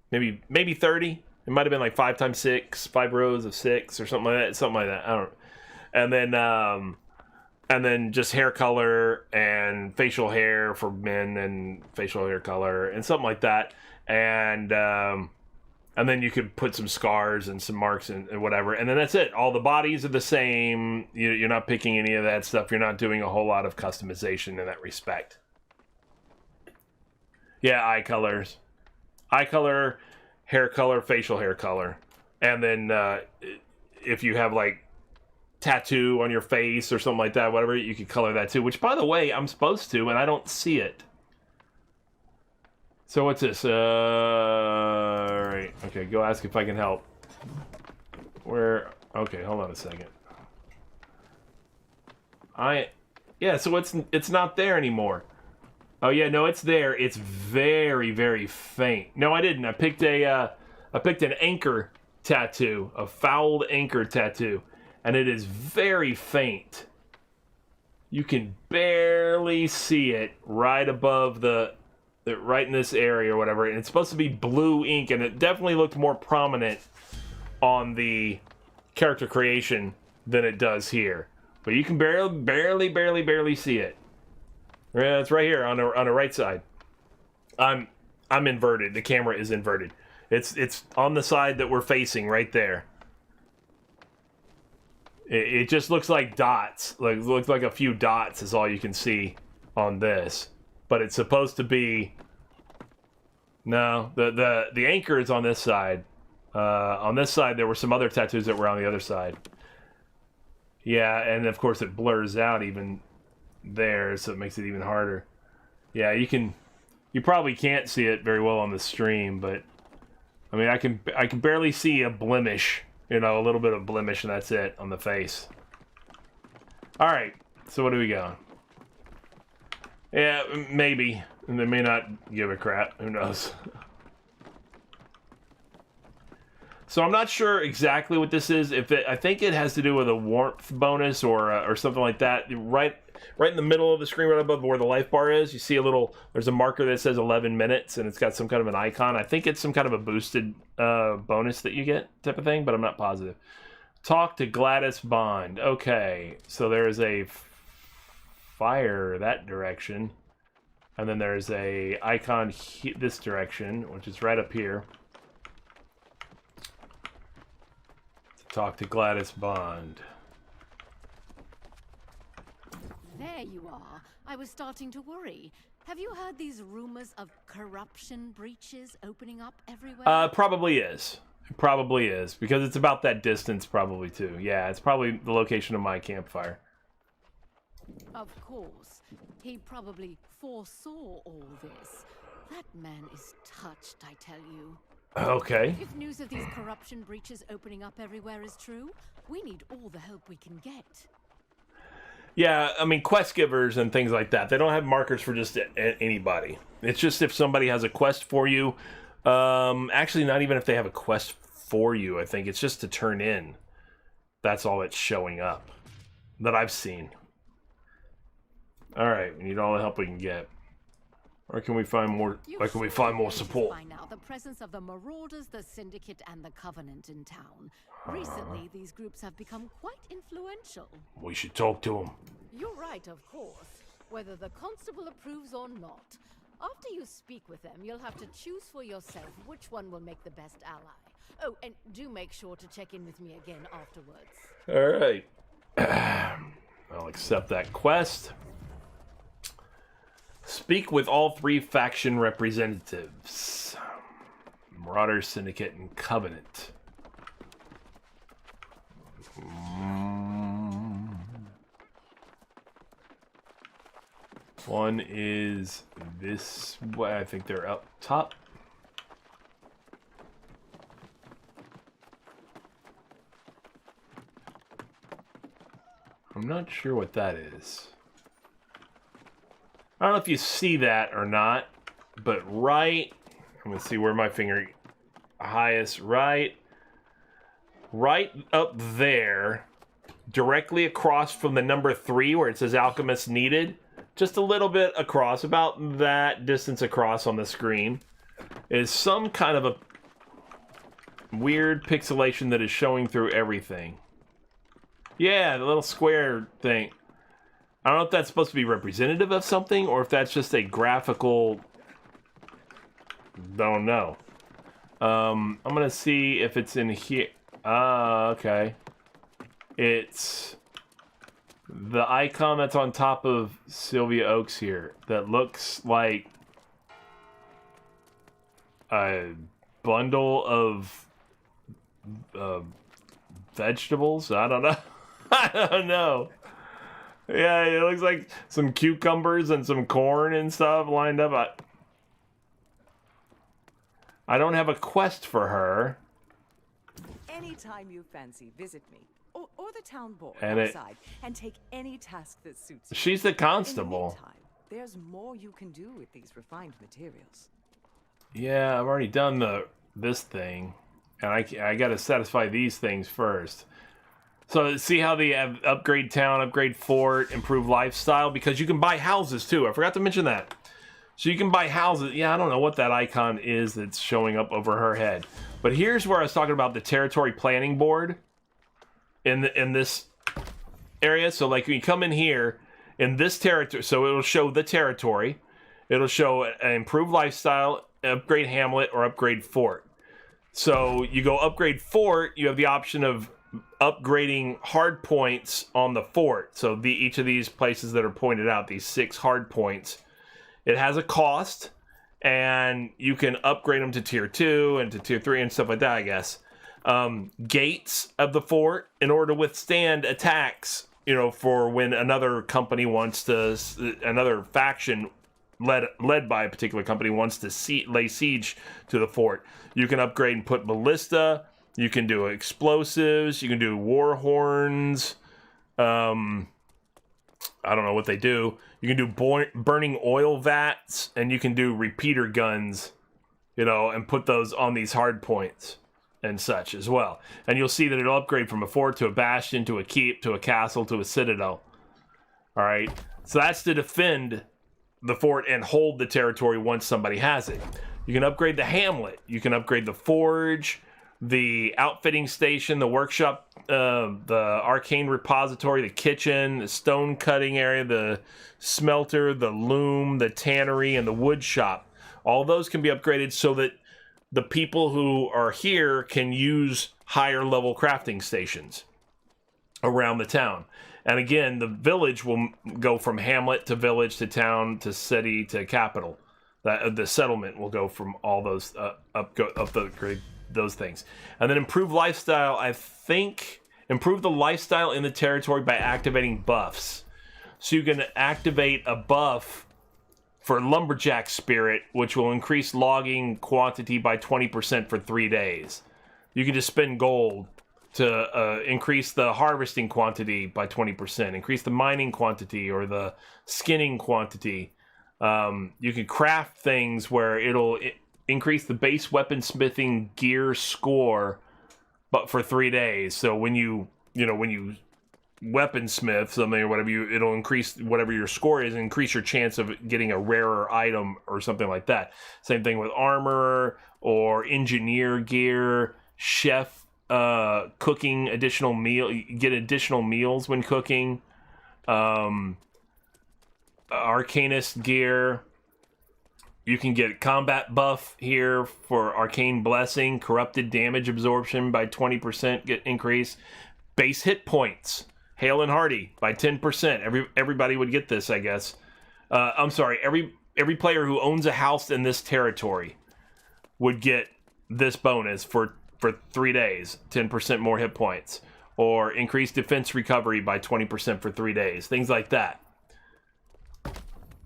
maybe 30? It might have been like 5 times 6, 5 rows of 6 or something like that. I don't know. And then just hair color and facial hair for men and facial hair color and something like that. And then you could put some scars and some marks and whatever. And then that's it. All the bodies are the same. You're not picking any of that stuff. You're not doing a whole lot of customization in that respect. Yeah, eye colors. Eye color, hair color, facial hair color. And then if you have like tattoo on your face or something like that, whatever, you could color that too. Which, by the way, I'm supposed to, and I don't see it. So what's this? Right. Okay, go ask if I can help. Where? Okay, hold on a second. Yeah, so it's not there anymore. Oh yeah, no, it's there. It's very, very faint. No, I didn't. I picked an anchor tattoo, a fouled anchor tattoo, and it is very faint. You can barely see it right above right in this area or whatever, and it's supposed to be blue ink, and it definitely looked more prominent on the character creation than it does here. But you can barely see it. Yeah, it's right here on the right side. I'm inverted. The camera is inverted. It's on the side that we're facing right there. It just looks like dots. Like looks like a few dots is all you can see on this. But it's supposed to be. No, the anchor is on this side. On this side there were some other tattoos that were on the other side. Yeah, and of course it blurs out even there, so it makes it even harder. Yeah, you probably can't see it very well on the stream, but I mean I can barely see a blemish, you know, a little bit of blemish, and that's it on the face. All right, so what do we got? Yeah, maybe. And they may not give a crap. Who knows? So I'm not sure exactly what this is. I think it has to do with a warmth bonus or something like that. Right in the middle of the screen, right above where the life bar is, you see there's a marker that says 11 minutes, and it's got some kind of an icon. I think it's some kind of a boosted bonus that you get type of thing, but I'm not positive. Talk to Gladys Bond. Okay, so there is a fire that direction, and then there's a icon this direction, which is right up here. Talk to Gladys Bond. There you are. I was starting to worry. Have you heard these rumors of corruption breaches opening up everywhere? Probably is. It probably is, because it's about that distance probably too. Yeah, it's probably the location of my campfire. Of course. He probably foresaw all this. That man is touched, I tell you. Okay. If news of these corruption breaches opening up everywhere is true, we need all the help we can get. Yeah, I mean, quest givers and things like that, they don't have markers for just anybody. It's just if somebody has a quest for you. Actually, not even if they have a quest for you. I think it's just to turn in. That's all that's showing up that I've seen. All right, we need all the help we can get. Or can we find more? Or can we find more support? By now, the presence of the Marauders, the Syndicate, and the Covenant in town. Recently, these groups have become quite influential. We should talk to them. You're right, of course. Whether the Constable approves or not. After you speak with them, you'll have to choose for yourself which one will make the best ally. Oh, and do make sure to check in with me again afterwards. All right. I'll accept that quest. Speak with all 3 faction representatives. Marauders, Syndicate, and Covenant. One is this way. I think they're up top. I'm not sure what that is. I don't know if you see that or not, but right, I'm gonna see where my finger highest, right up there, directly across from the number 3 where it says Alchemist Needed, just a little bit across, about that distance across on the screen, is some kind of a weird pixelation that is showing through everything. Yeah, the little square thing. I don't know if that's supposed to be representative of something or if that's just a graphical. Don't know. I'm gonna see if it's in here. Okay. It's the icon that's on top of Sylvia Oaks here that looks like a bundle of vegetables. I don't know. I don't know. Yeah, it looks like some cucumbers and some corn and stuff lined up. I don't have a quest for her. Anytime you fancy, visit me or the town board And outside and take any task that suits you. She's the constable. In the meantime, there's more you can do with these refined materials. Yeah, I've already done this thing, and I got to satisfy these things first. So see how they have upgrade town, upgrade fort, improve lifestyle, because you can buy houses too. I forgot to mention that. So you can buy houses. Yeah, I don't know what that icon is that's showing up over her head. But here's where I was talking about the territory planning board in this area. So like when you come in here in this territory, so it'll show the territory. It'll show an improved lifestyle, upgrade hamlet, or upgrade fort. So you go upgrade fort, you have the option of upgrading hard points on the fort. So each of these places that are pointed out, these 6 hard points, it has a cost, and you can upgrade them to tier 2 and to tier 3 and stuff like that, I guess. Gates of the fort, in order to withstand attacks, you know, for when another company wants to, another faction led by a particular company wants to lay siege to the fort. You can upgrade and put ballista. You can do explosives. You can do war horns. I don't know what they do. You can do burning oil vats, and you can do repeater guns, you know, and put those on these hard points and such as well. And you'll see that it'll upgrade from a fort to a bastion to a keep to a castle to a citadel. All right. So that's to defend the fort and hold the territory once somebody has it. You can upgrade the hamlet. You can upgrade the forge, the outfitting station, the workshop, the arcane repository, the kitchen, the stone cutting area, the smelter, the loom, the tannery, and the wood shop. All those can be upgraded so that the people who are here can use higher level crafting stations around the town. And again, the village will go from hamlet to village to town to city to capital. The settlement will go from all those upgrade those things. And then improve lifestyle, I think, improve the lifestyle in the territory by activating buffs. So you can activate a buff for Lumberjack Spirit, which will increase logging quantity by 20% for 3 days. You can just spend gold to increase the harvesting quantity by 20%, increase the mining quantity or the skinning quantity. You can craft things where it'll increase the base weaponsmithing gear score, but for 3 days. So when you weaponsmith something or whatever, it'll increase whatever your score is and increase your chance of getting a rarer item or something like that. Same thing with armor or engineer gear, chef cooking additional meal. You get additional meals when cooking. Arcanist gear. You can get combat buff here for Arcane Blessing, corrupted damage absorption by 20% get increase, base hit points, Hale and Hardy by 10%. Everybody would get this, I guess. I'm sorry, every player who owns a house in this territory would get this bonus for 3 days, 10% more hit points, or increased defense recovery by 20% for 3 days, things like that.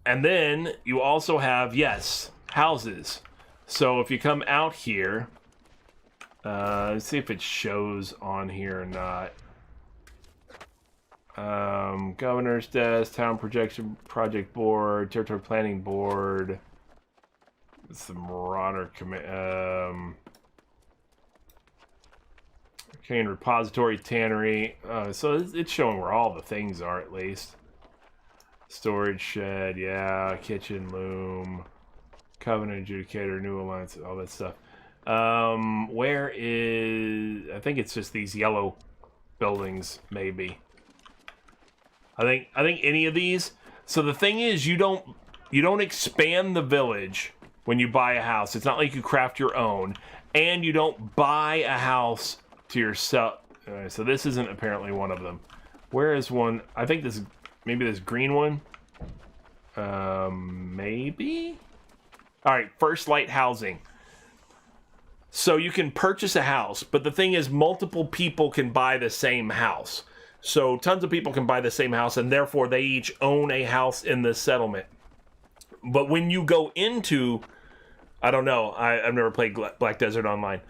And then you also have, yes, houses. So if you come out here, let's see if it shows on here or not. Governor's desk, town project board, territory planning board. It's the Marauder arcane repository, tannery. So it's showing where all the things are at least. Storage shed, yeah, kitchen, loom, covenant adjudicator, new alliance, all that stuff. Where is? I think it's just these yellow buildings, maybe. I think any of these. So the thing is, you don't expand the village when you buy a house. It's not like you craft your own, and you don't buy a house to yourself. So this isn't apparently one of them. Where is one? I think this. Maybe this green one? Maybe? Alright, First Light Housing. So you can purchase a house, but the thing is multiple people can buy the same house. So tons of people can buy the same house, and therefore they each own a house in this settlement. But when you go into... I don't know, I've never played Black Desert Online.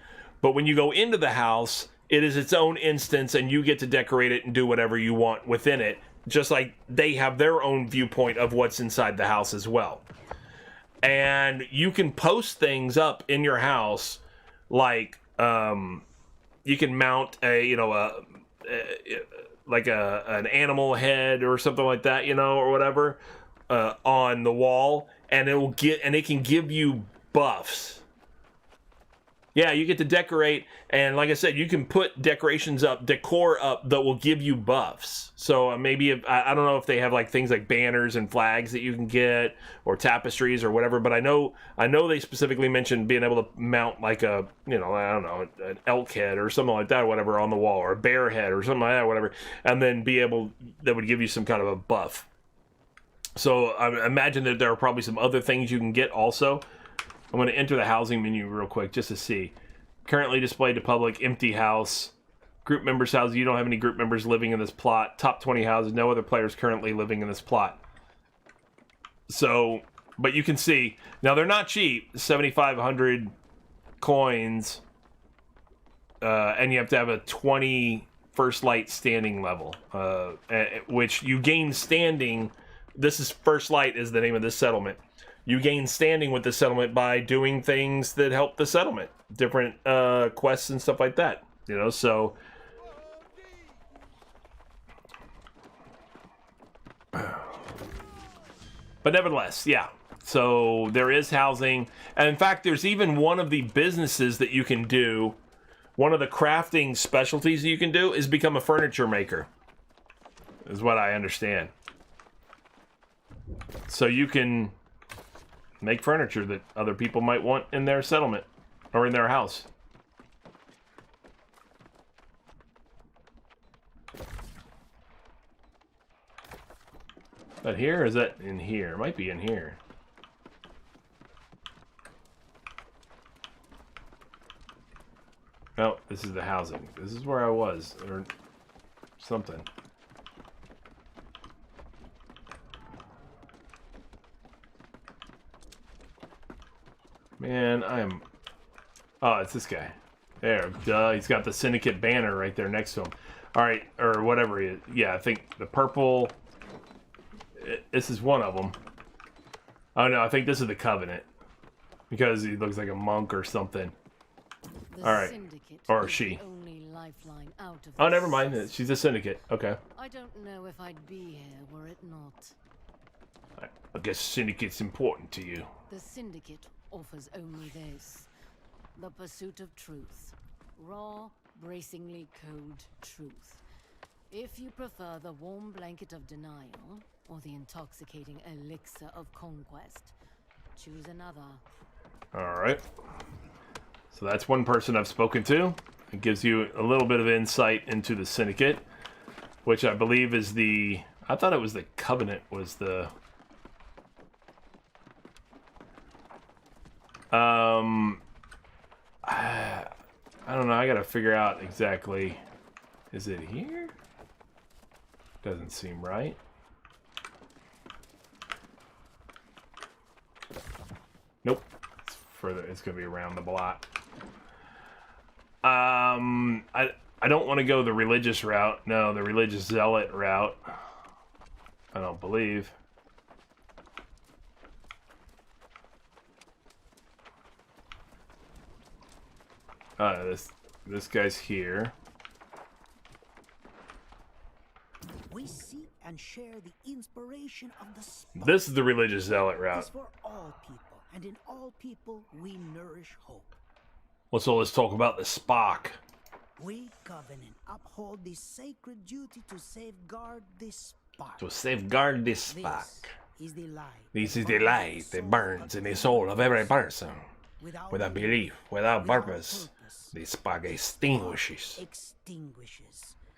But when you go into the house, it is its own instance, and you get to decorate it and do whatever you want within it. just like they have their own viewpoint of what's inside the house as well. And you can post things up in your house, like you can mount an animal head or something like that, or whatever, on the wall, and it can give you buffs. Yeah, you get to decorate, and like I said, you can put decor up that will give you buffs. So maybe I don't know if they have like things like banners and flags that you can get, or tapestries or whatever. But I know they specifically mentioned being able to mount like I don't know, an elk head or something like that, or whatever, on the wall, or a bear head or something like that, whatever, and then that would give you some kind of a buff. So I imagine that there are probably some other things you can get also. I'm going to enter the housing menu real quick just to see. Currently displayed to public, empty house. Group members' houses. You don't have any group members living in this plot. Top 20 houses. No other players currently living in this plot. So, but you can see. Now, they're not cheap. 7,500 coins. And you have to have a 20 first light standing level. Which you gain standing. This is First Light is the name of this settlement. You gain standing with the settlement by doing things that help the settlement. Different quests and stuff like that. So... But nevertheless, yeah. So there is housing. And in fact, there's even one of the businesses that you can do. One of the crafting specialties that you can do is become a furniture maker. Is what I understand. So you can... make furniture that other people might want in their settlement or in their house. But here, is that in here? It might be in here. No, this is the housing. This is where I was, or something. Man, oh, it's this guy. There, duh, he's got the Syndicate banner right there next to him. Alright, or whatever he is. Yeah, I think the purple... This is one of them. Oh no, I think this is the Covenant. Because he looks like a monk or something. Alright. Or she. Oh, never mind. She's a Syndicate. Okay. I don't know if I'd be here were it not. I guess Syndicate's important to you. The Syndicate offers only this: the pursuit of truth. Raw, bracingly cold truth. If you prefer the warm blanket of denial, or the intoxicating elixir of conquest, choose another. Alright. So that's one person I've spoken to. It gives you a little bit of insight into the Syndicate, which I believe is the... I thought it was the Covenant was the... I don't know. I gotta figure out exactly. Is it here? Doesn't seem right. Nope. It's further. It's gonna be around the block. I don't want to go the religious route. No, the religious zealot route. I don't believe. This guy's here. We seek and share the inspiration of the spark. This is the religious zealot route. It's for all people, and in all people we nourish hope. Well, so let's talk about the spark. We, Covenant, uphold the sacred duty to safeguard this spark. To safeguard this spark. This is the light. This is the light that burns in the soul of every person. Without belief, without purpose, the spark extinguishes.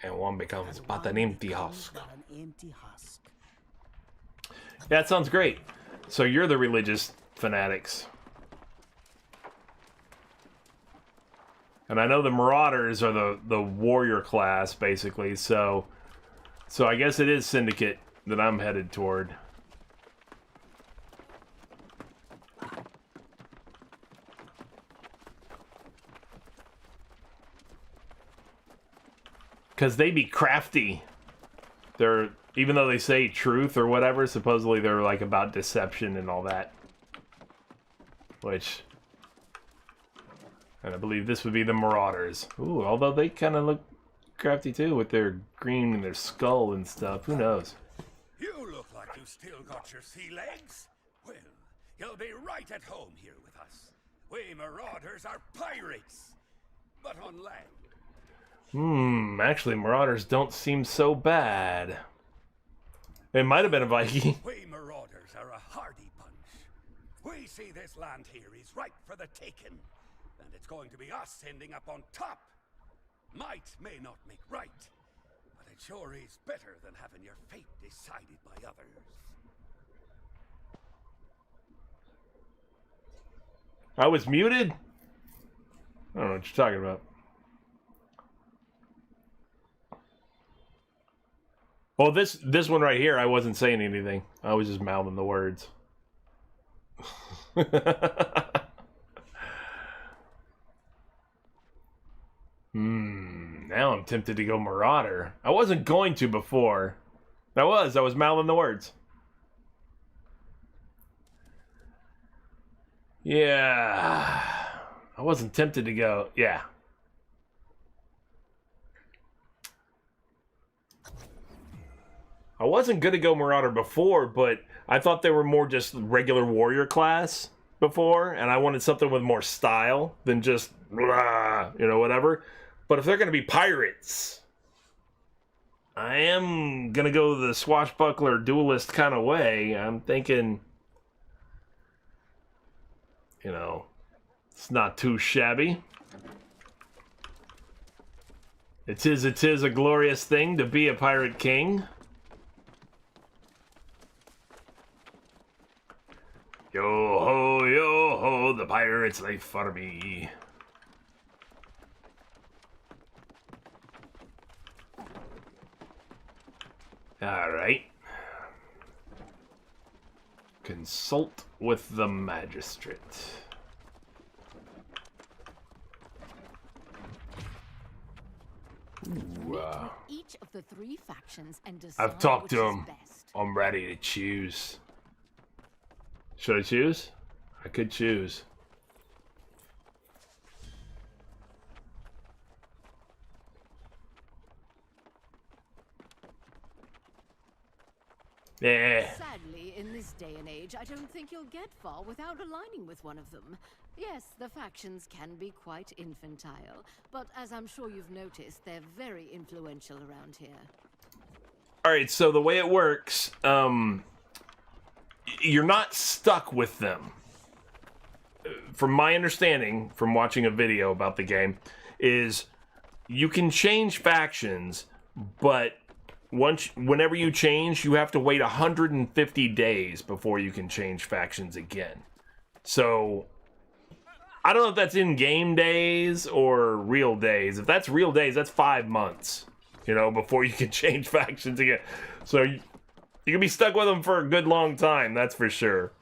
And one becomes but an empty husk. Yeah, that sounds great. So you're the religious fanatics. And I know the Marauders are the warrior class, basically, so I guess it is Syndicate that I'm headed toward. Because they be crafty. They're even though they say truth or whatever, supposedly they're like about deception and all that. Which, and I believe this would be the Marauders. Ooh, although they kind of look crafty too with their green and their skull and stuff. Who knows? You look like you still got your sea legs. Well, you'll be right at home here with us. We Marauders are pirates, but on land. Actually, Marauders don't seem so bad. It might have been a Viking. We Marauders are a hardy bunch. We see this land here is ripe for the taking, and it's going to be us ending up on top. Might may not make right, but it sure is better than having your fate decided by others. I was muted? I don't know what you're talking about. Well, this one right here, I wasn't saying anything. I was just mouthing the words. Now I'm tempted to go Marauder. I wasn't going to before. I was mouthing the words. Yeah. I wasn't tempted to go. Yeah. I wasn't going to go Marauder before, but I thought they were more just regular warrior class before, and I wanted something with more style than just, blah, you know, whatever. But if they're going to be pirates, I am going to go the swashbuckler duelist kind of way. I'm thinking, you know, it's not too shabby. It is a glorious thing to be a pirate king. Yo ho, the pirate's life for me. Alright. Consult with the magistrate. With each of the 3 factions and decide I've talked to which is him. best. I'm ready to choose. Should I choose? I could choose. Yeah. Sadly, in this day and age, I don't think you'll get far without aligning with one of them. Yes, the factions can be quite infantile, but as I'm sure you've noticed, they're very influential around here. Alright, so the way it works, you're not stuck with them. From my understanding, from watching a video about the game, is you can change factions, but whenever you change, you have to wait 150 days before you can change factions again. So, I don't know if that's in-game days or real days. If that's real days, that's 5 months, you know, before you can change factions again. So, you can be stuck with them for a good long time, that's for sure.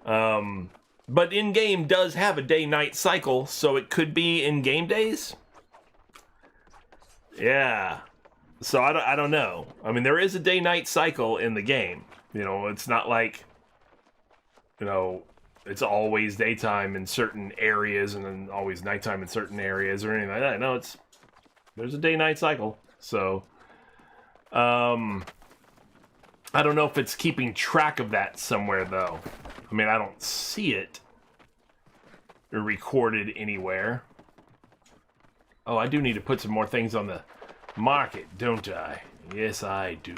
But in-game does have a day-night cycle, so it could be in-game days? Yeah. So I don't know. I mean, there is a day-night cycle in the game. You know, it's not like, you know, it's always daytime in certain areas and then always nighttime in certain areas or anything like that. No, there's a day-night cycle. So, I don't know if it's keeping track of that somewhere, though. I mean, I don't see it recorded anywhere. Oh, I do need to put some more things on the market, don't I? Yes, I do.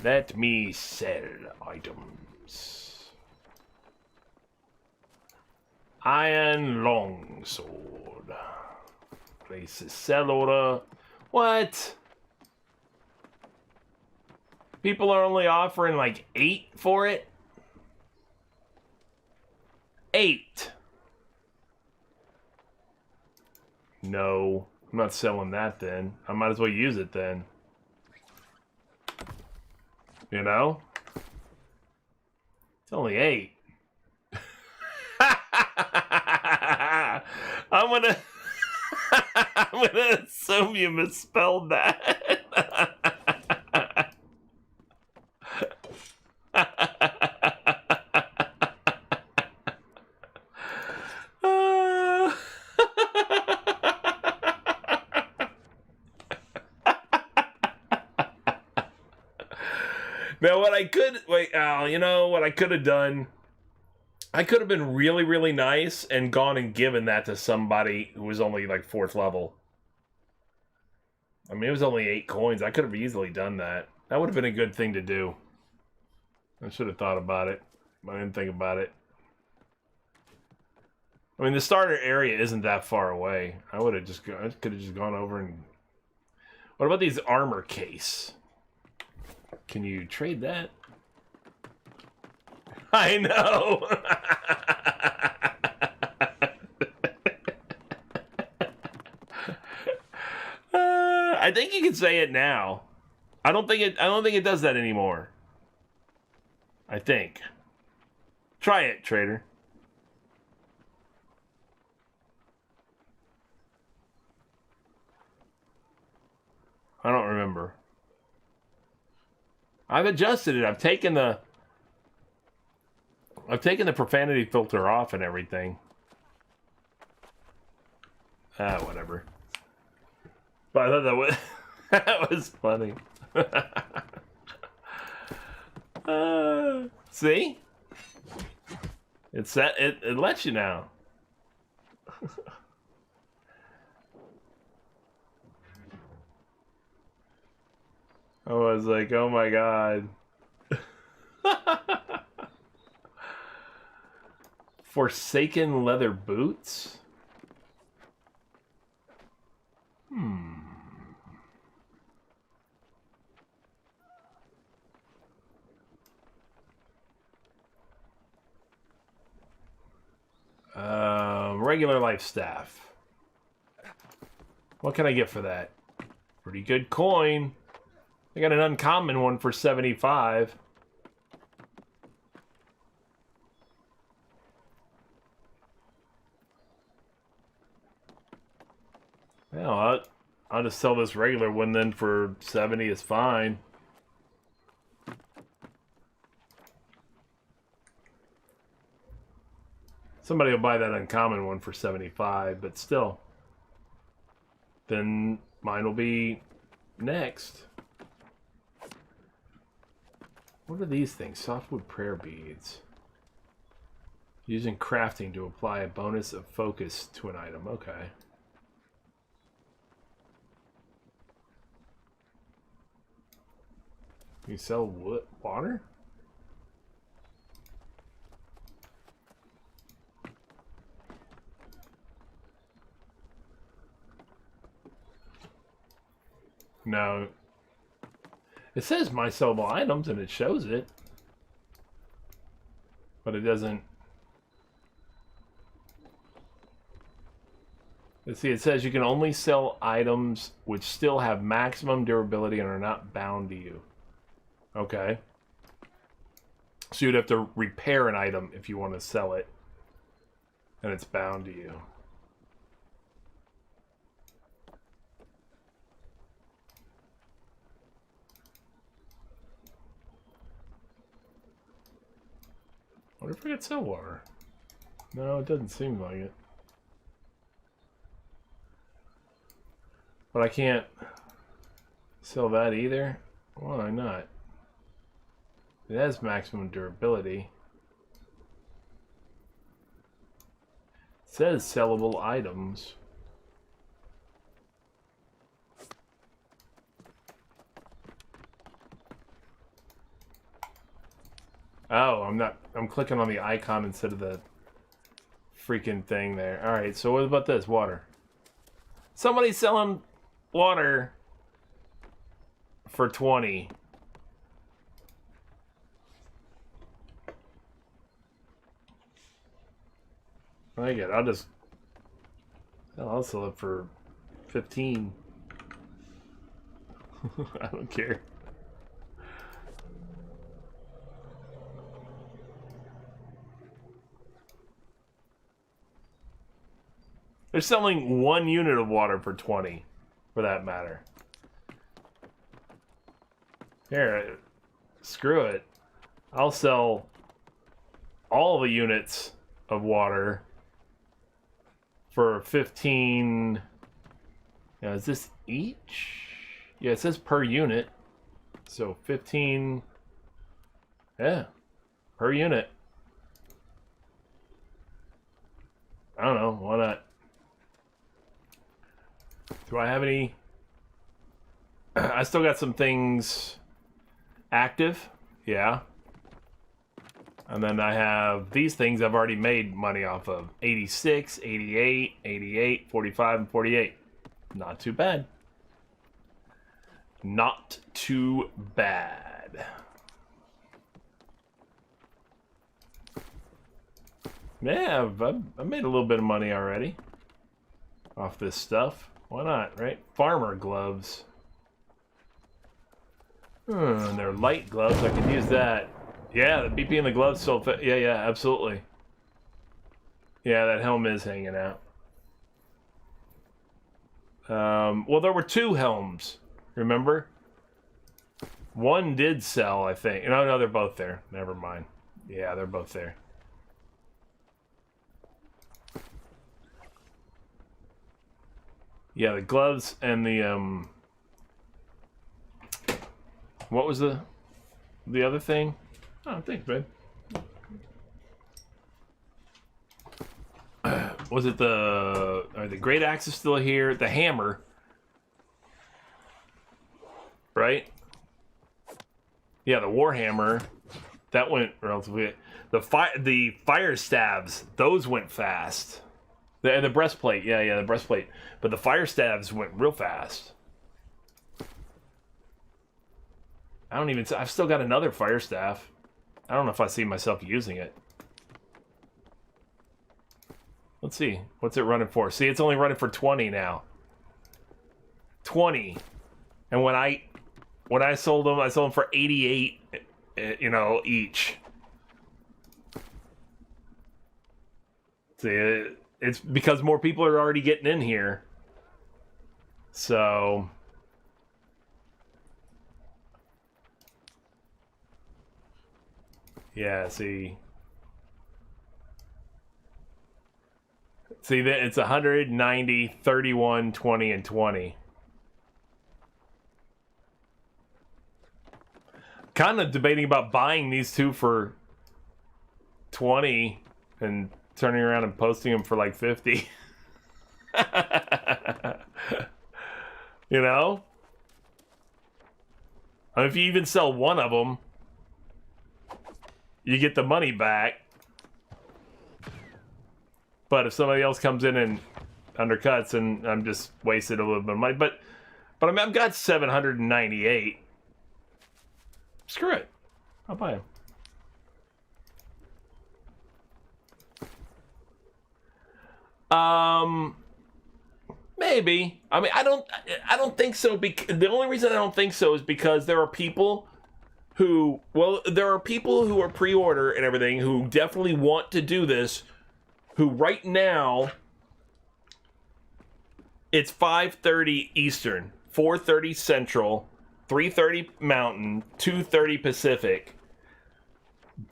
Let me sell items. Iron longsword. Place a sell order. What? People are only offering like 8 for it? 8. No, I'm not selling that then. I might as well use it then. You know? only 8. I'm gonna I'm gonna assume you misspelled that. Now, what I could wait, Al, you know what I could have done? I could have been really, really nice and gone and given that to somebody who was only like 4th level. I mean, it was only 8 coins. I could have easily done that. That would have been a good thing to do. I should have thought about it, but I didn't think about it. I mean, the starter area isn't that far away. I could have just gone over and. What about these armor case? Can you trade that? I know. I think you can say it now. I don't think it does that anymore. I think. Try it, trader. I don't remember. I've adjusted it. I've taken the profanity filter off and everything. Whatever. But I thought that was that was funny. See? It lets you now. I was like, oh my god. Forsaken leather boots? Regular life staff. What can I get for that? Pretty good coin. I got an uncommon one for 75. Well, I'll just sell this regular one then for 70 is fine. Somebody will buy that uncommon one for 75, but still. Then mine will be next. What are these things? Softwood prayer beads. Using crafting to apply a bonus of focus to an item. Okay. You sell wood, water? No. It says my sellable items and it shows it. But it doesn't. Let's see, it says you can only sell items which still have maximum durability and are not bound to you. Okay. So you'd have to repair an item if you want to sell it. And it's bound to you. I wonder if I could sell water. No, it doesn't seem like it. But I can't sell that either. Why not? It has maximum durability. It says sellable items. Oh, I'm clicking on the icon instead of the freaking thing there. Alright, so what about this? Water. Somebody's selling water for 20. I get it. I'll sell it for 15. I don't care. They're selling 1 unit of water for 20, for that matter. Here, screw it. I'll sell all the units of water for 15. Now, is this each? Yeah, it says per unit. So 15. Yeah, per unit. I don't know, why not? Do I have any? I still got some things active. Yeah. And then I have these things I've already made money off of. 86, 88, 88, 45, and 48. Not too bad. Not too bad. Yeah, I've made a little bit of money already off this stuff. Why not, right? Farmer gloves. They're light gloves. I can use that. Yeah, the BP in the gloves so yeah, absolutely. Yeah, that helm is hanging out. Well, there were 2 helms, remember? One did sell, I think. No, they're both there. Never mind. Yeah, they're both there. Yeah, the gloves and the, what was the other thing? Oh, thanks, babe. Was it the great axe is still here? The hammer, right? Yeah, the warhammer that went relatively. The fire staves, those went fast. The breastplate, yeah, the breastplate. But the fire staves went real fast. I've still got another fire staff. I don't know if I see myself using it. Let's see. What's it running for? See, it's only running for 20 now. 20. And when I sold them, I sold them for 88, you know, each. See, it's because more people are already getting in here. So yeah, see that it's 190, 31, 20, and 20. Kind of debating about buying these 2 for 20 and turning around and posting them for like 50. You know? And if you even sell one of them, you get the money back. But if somebody else comes in and undercuts, and I'm just wasted a little bit of money. But I mean, I've got 798. Screw it. I'll buy them. Maybe. I mean, I don't think so. The only reason I don't think so is because there are people who, are pre-order and everything who definitely want to do this, who right now, it's 5:30 Eastern, 4:30 Central, 3:30 Mountain, 2:30 Pacific.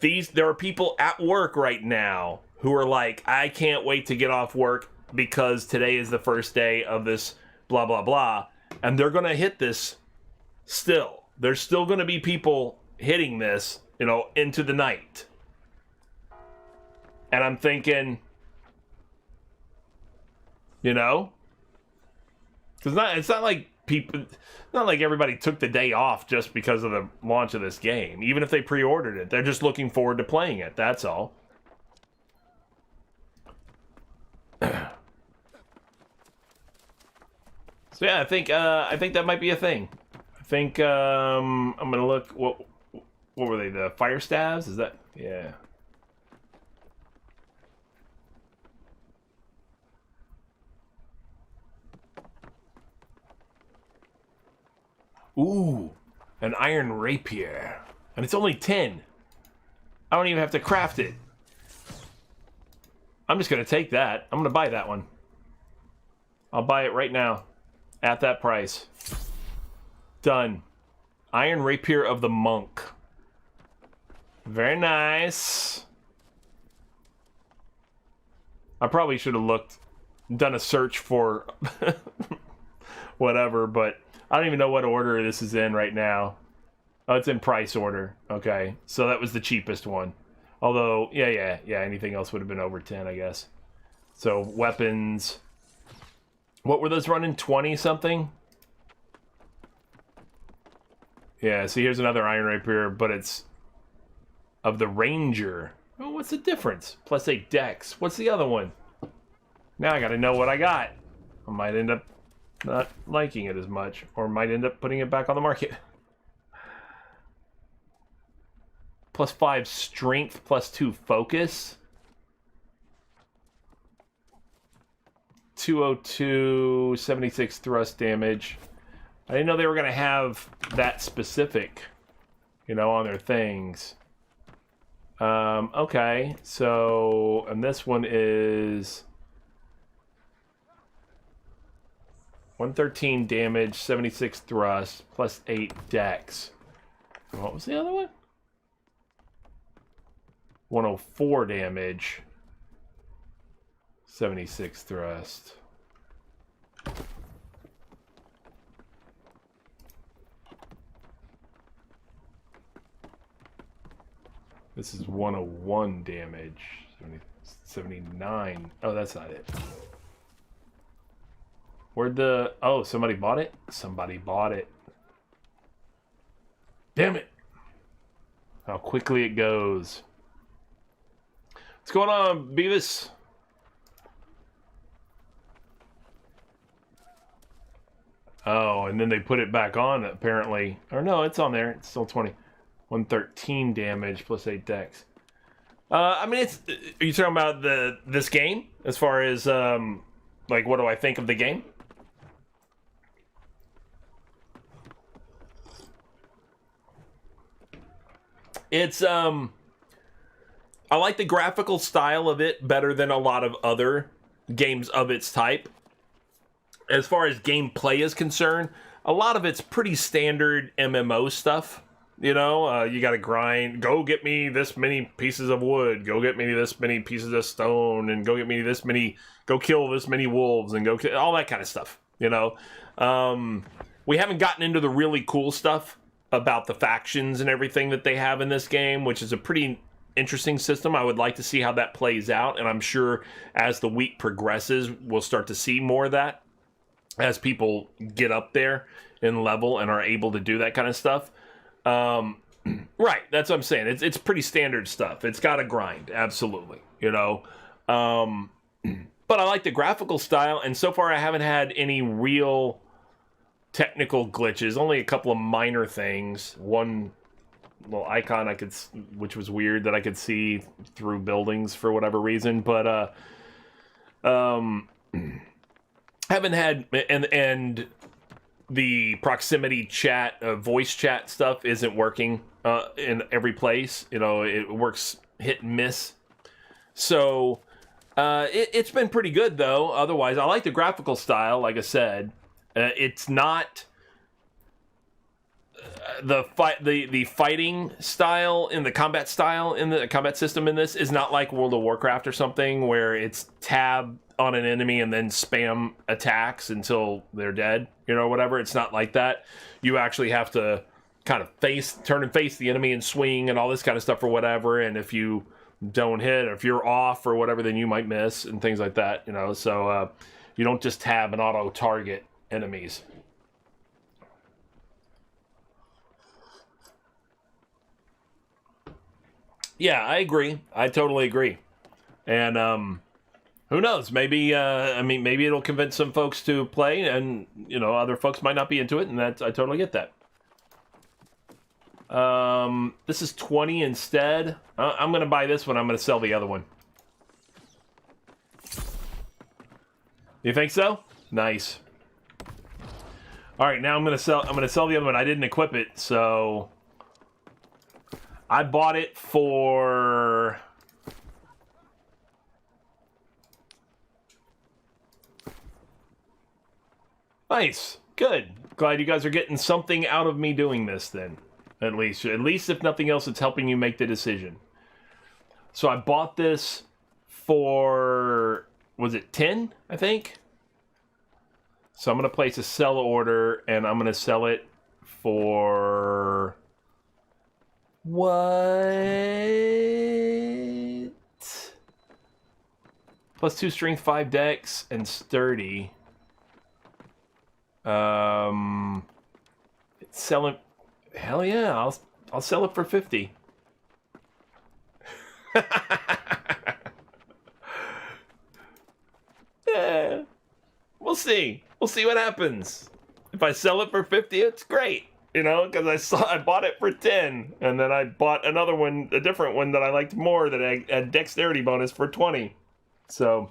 There are people at work right now who are like, I can't wait to get off work because today is the first day of this blah, blah, blah. And they're going to hit this still. There's still going to be people hitting this, you know, into the night. And I'm thinking, you know, because it's not like everybody took the day off just because of the launch of this game. Even if they pre-ordered it, they're just looking forward to playing it. That's all. So yeah, I think that might be a thing. I think I'm gonna look. What were they? The fire staves? Is that? Yeah. Ooh, an iron rapier. And it's only 10. I don't even have to craft it. I'm just going to take that. I'm going to buy that one. I'll buy it right now. At that price. Done. Iron Rapier of the Monk. Very nice. I probably should have done a search for whatever, but I don't even know what order this is in right now. Oh, it's in price order. Okay, so that was the cheapest one. Although, yeah, anything else would have been over 10, I guess. So, weapons. What were those running? 20 something? Yeah, see, here's another Iron Rapier, but it's of the Ranger. Oh, what's the difference? Plus 8 dex. What's the other one? Now I gotta know what I got. I might end up not liking it as much, or might end up putting it back on the market. Plus 5 strength, plus 2 focus. 202, 76 thrust damage. I didn't know they were going to have that specific, you know, on their things. Okay, so, and this one is 113 damage, 76 thrust, plus 8 dex. What was the other one? 104 damage, 76 thrust. This is 101 damage, 79. Oh, that's not it. Where'd the... Oh, somebody bought it? Somebody bought it. Damn it. How quickly it goes. What's going on, Beavis? Oh, and then they put it back on, apparently. Or no, it's on there. It's still 20. 113 damage plus 8 dex. I mean, it's... Are you talking about this game? As far as, like, what do I think of the game? It's, I like the graphical style of it better than a lot of other games of its type. As far as gameplay is concerned, a lot of it's pretty standard MMO stuff. You know, you gotta grind, go get me this many pieces of wood, go get me this many pieces of stone, and go get me this many, go kill this many wolves, and go kill, all that kind of stuff, you know. We haven't gotten into the really cool stuff about the factions and everything that they have in this game, which is a pretty interesting system. I would like to see how that plays out, and I'm sure as the week progresses, we'll start to see more of that as people get up there in level and are able to do that kind of stuff. Right, that's what I'm saying. It's pretty standard stuff. It's got to grind, absolutely, you know. But I like the graphical style, and so far I haven't had any real technical glitches. Only a couple of minor things. One little icon I could, which was weird, that I could see through buildings for whatever reason. But haven't had, and the proximity chat, voice chat stuff isn't working in every place. You know, it works hit and miss. So it's been pretty good though. Otherwise, I like the graphical style. Like I said, it's not the fighting style in the combat style in the combat system in this is not like World of Warcraft or something where it's tab on an enemy and then spam attacks until they're dead, you know, whatever. It's not like that. You actually have to kind of turn and face the enemy and swing and all this kind of stuff or whatever. And if you don't hit, or if you're off or whatever, then you might miss and things like that, you know. So you don't just tab and auto target enemies. Yeah, I agree. I totally agree. And who knows? Maybe I mean, maybe it'll convince some folks to play, and you know, other folks might not be into it, and I totally get that. This is 20 instead. I'm gonna buy this one. I'm gonna sell the other one. You think so? Nice. All right, now I'm gonna sell the other one. I didn't equip it, so I bought it for Nice. Good. Glad you guys are getting something out of me doing this then. At least if nothing else, it's helping you make the decision. So I bought this for, was it 10, I think? So I'm going to place a sell order, and I'm going to sell it for... What? Plus 2 strength, 5 dex, and sturdy. Sell it. Hell yeah, I'll sell it for 50. Yeah. We'll see. We'll see what happens. If I sell it for 50, it's great. You know, because I bought it for 10, and then I bought another one, a different one that I liked more that I had dexterity bonus for 20. So,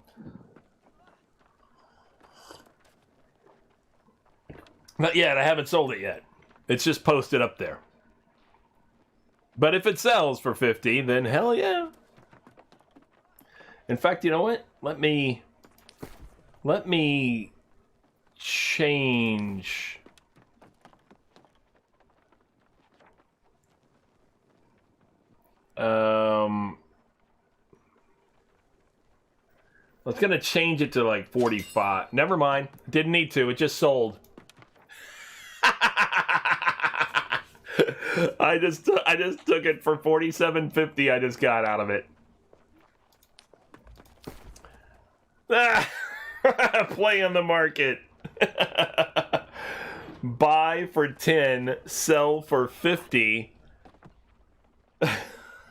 not yet. I haven't sold it yet. It's just posted up there. But if it sells for 50, then hell yeah. In fact, you know what? Let me change. I was gonna change it to like 45. Never mind. Didn't need to. It just sold. I just took it for 47.50. I just got out of it. Play on the market. Buy for 10, sell for 50.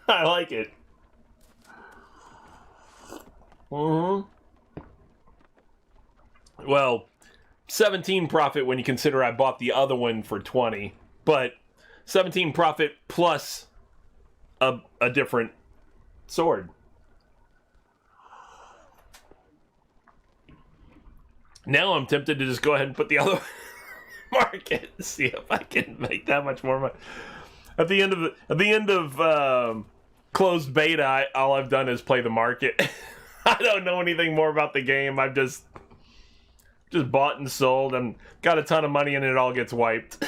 I like it. Well, 17 profit when you consider I bought the other one for 20, but 17 profit plus a different sword. Now I'm tempted to just go ahead and put the other market, see if I can make that much more money. At the end of closed beta, all I've done is play the market. I don't know anything more about the game. I've just bought and sold and got a ton of money and it all gets wiped.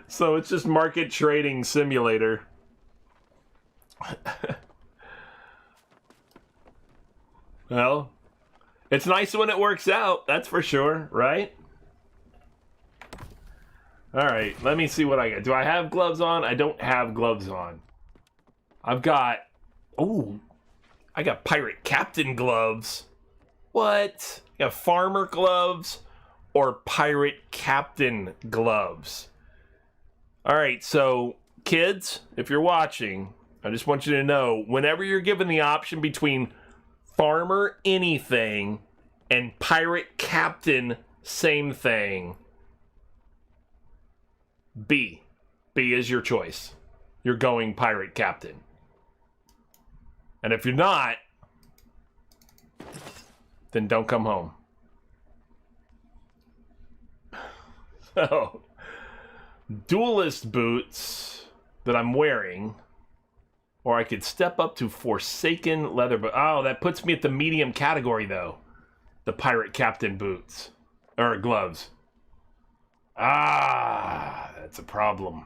So it's just market trading simulator. Well, it's nice when it works out, that's for sure, right? Alright, let me see what I got. Do I have gloves on? I don't have gloves on. I've got... Ooh, I got Pirate Captain gloves. What? You got Farmer gloves or Pirate Captain gloves? Alright, so kids, if you're watching, I just want you to know, whenever you're given the option between Farmer anything and Pirate Captain same thing, B is your choice. You're going Pirate Captain. And if you're not, then don't come home. So, duelist boots that I'm wearing, or I could step up to Forsaken leather boot. Oh, that puts me at the medium category though. The Pirate Captain boots. Or gloves. Ah, that's a problem.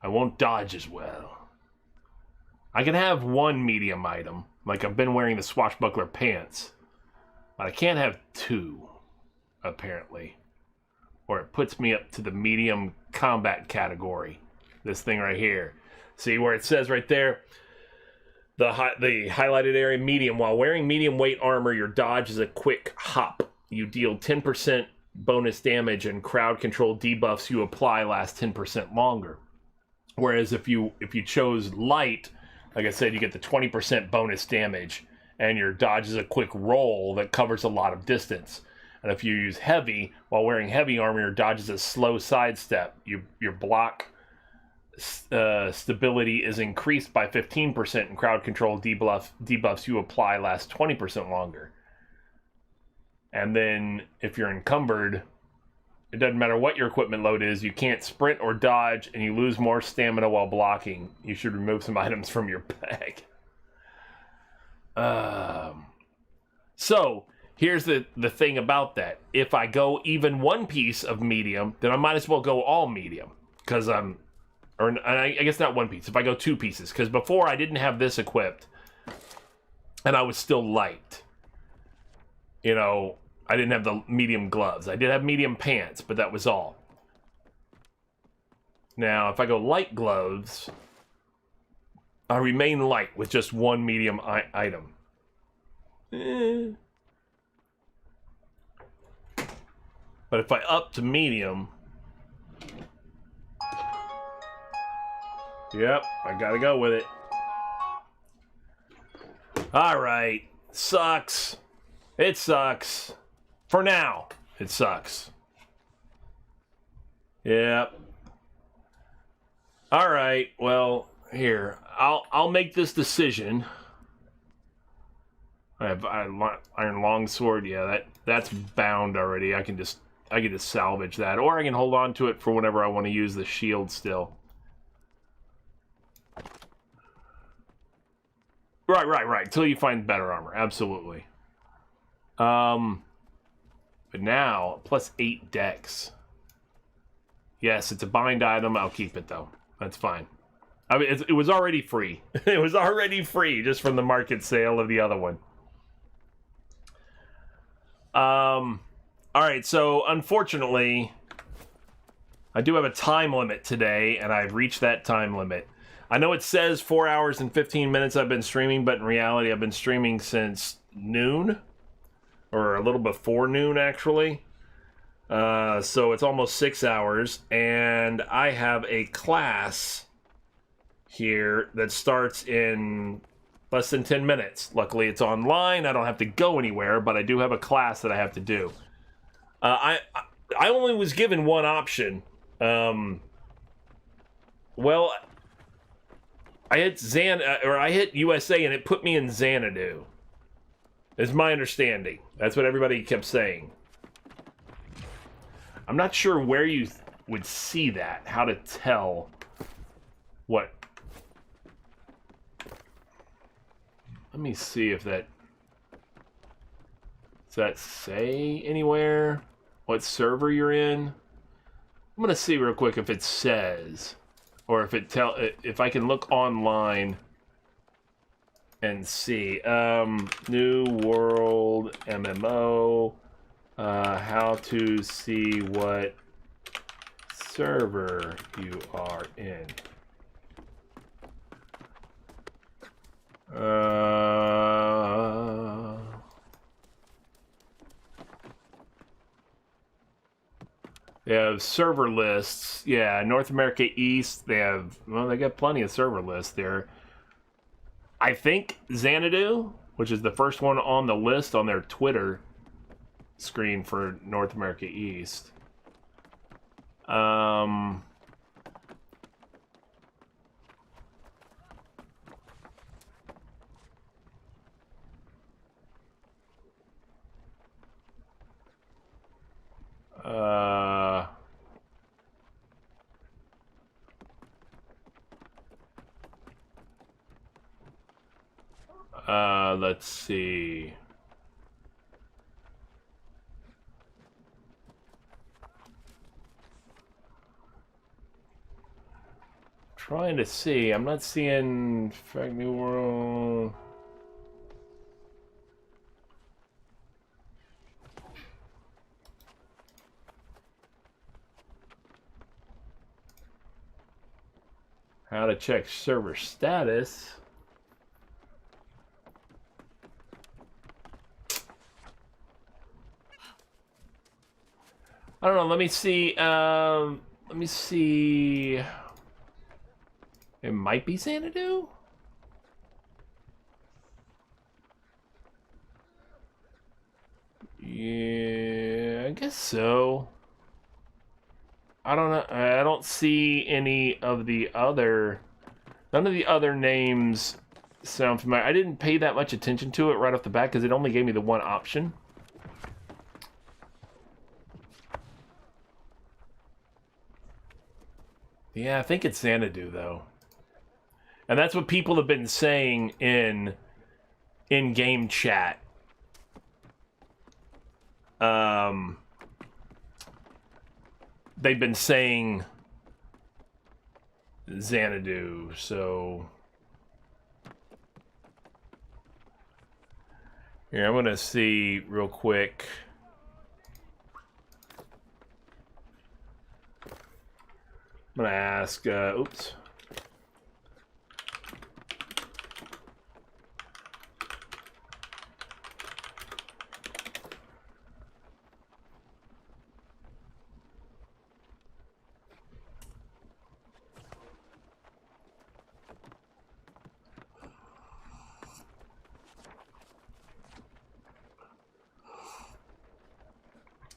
I won't dodge as well. I can have one medium item, like I've been wearing the swashbuckler pants. But I can't have two, apparently. Or it puts me up to the medium combat category. This thing right here. See where it says right there? The highlighted area, medium. While wearing medium weight armor, your dodge is a quick hop. You deal 10% bonus damage, and crowd control debuffs you apply last 10% longer. Whereas if you chose light, like I said, you get the 20% bonus damage, and your dodge is a quick roll that covers a lot of distance. And if you use heavy, while wearing heavy armor, your dodge is a slow sidestep. Your block stability is increased by 15%, and crowd control debuffs you apply last 20% longer. And then if you're encumbered, it doesn't matter what your equipment load is, you can't sprint or dodge, and you lose more stamina while blocking. You should remove some items from your bag. So here's the thing about that. If I go even one piece of medium, then I might as well go all medium. Because I guess not one piece. If I go two pieces. Because before I didn't have this equipped. And I was still light. You know, I didn't have the medium gloves. I did have medium pants, but that was all. Now, if I go light gloves, I remain light with just one medium item. But if I up to medium... Yep, I gotta go with it. Alright. Sucks. It sucks. For now, it sucks. Yep. Alright, well, here. I'll make this decision. I have iron longsword. Yeah, that's bound already. I can just salvage that, or I can hold on to it for whenever I want to use the shield still. Right. Till you find better armor, absolutely. But now +8 dex. Yes, it's a bind item. I'll keep it though. That's fine. I mean, it was already free. It was already free just from the market sale of the other one. All right. So unfortunately, I do have a time limit today, and I've reached that time limit. I know it says 4 hours and 15 minutes I've been streaming, but in reality I've been streaming since noon. Or a little before noon, actually. So it's almost 6 hours. And I have a class here that starts in less than 10 minutes. Luckily it's online. I don't have to go anywhere, but I do have a class that I have to do. I only was given one option. Well... I hit USA and it put me in Xanadu. Is my understanding. That's what everybody kept saying. I'm not sure where you would see that. How to tell what. Let me see if that. Does that say anywhere what server you're in? I'm gonna see real quick if it says. Or if I can look online and see. New World MMO. How to see what server you are in. They have server lists. Yeah, North America East, they got plenty of server lists there. I think Xanadu, which is the first one on the list on their Twitter screen for North America East. Let's see. Trying to see. I'm not seeing Frag New World. How to check server status. I don't know. Let me see. Let me see. It might be Xanadu. Yeah, I guess so. I don't know. I don't see any of the other. None of the other names sound familiar. I didn't pay that much attention to it right off the bat because it only gave me the one option. Yeah, I think it's Xanadu though. And that's what people have been saying in game chat. they've been saying Xanadu, so here, I'm gonna see real quick. I'm gonna ask, oops.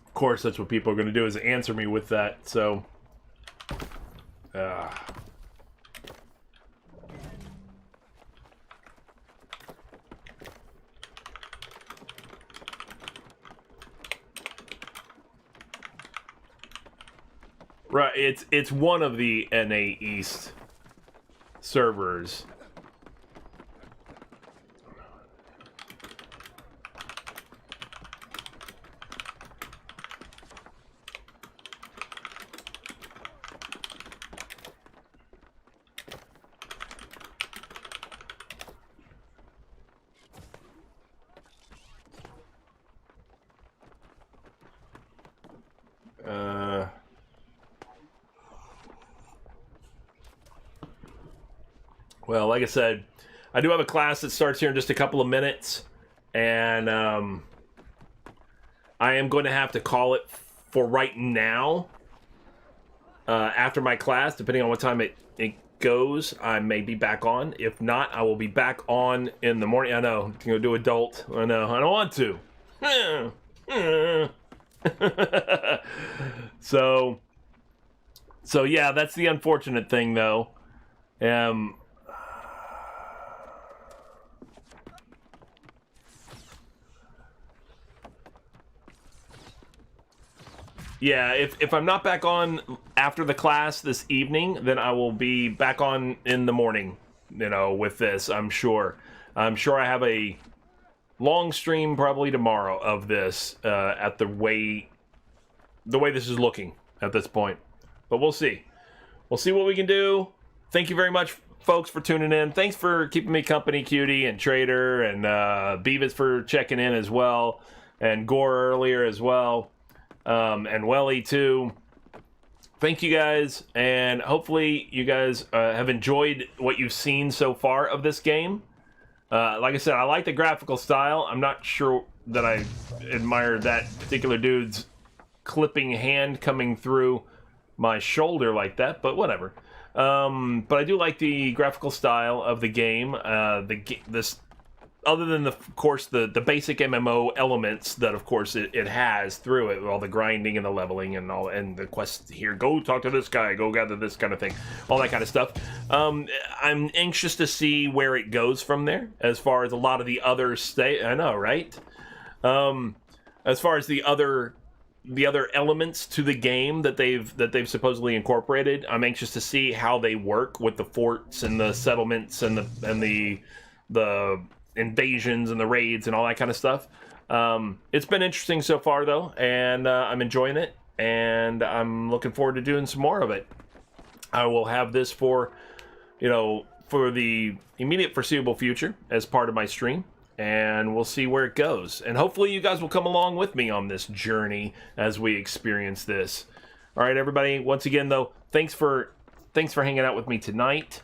Of course, that's what people are going to do, is answer me with that, so... Right, it's one of the NA East servers. Well, like I said, I do have a class that starts here in just a couple of minutes, and I am going to have to call it for right now. After my class, depending on what time it goes, I may be back on. If not, I will be back on in the morning. I know, I'm going to do adult. I know, I don't want to. So yeah, that's the unfortunate thing, though. Yeah, if I'm not back on after the class this evening, then I will be back on in the morning, you know, with this, I'm sure. I'm sure I have a long stream probably tomorrow of this, at the way this is looking at this point. But we'll see. We'll see what we can do. Thank you very much, folks, for tuning in. Thanks for keeping me company, Cutie, and Trader, and Beavis for checking in as well, and Gore earlier as well. And Welly too. Thank you guys, and hopefully you guys have enjoyed what you've seen so far of this game. Like I said, I like the graphical style. I'm not sure that I admire that particular dude's clipping hand coming through my shoulder like that, but whatever. But I do like the graphical style of the game. This, other than, of course, the basic MMO elements that, of course, it has through it, all the grinding and the leveling and all, and the quests here, go talk to this guy, go gather this kind of thing, all that kind of stuff. I'm anxious to see where it goes from there, as far as a lot of the other I know, right? As far as the other elements to the game that they've supposedly incorporated, I'm anxious to see how they work with the forts and the settlements and the invasions and the raids and all that kind of stuff. It's been interesting so far, though, and I'm enjoying it, and I'm looking forward to doing some more of it. I will have this for the immediate foreseeable future as part of my stream, and we'll see where it goes. And hopefully you guys will come along with me on this journey as we experience this. All right, everybody. Once again, though, thanks for hanging out with me tonight,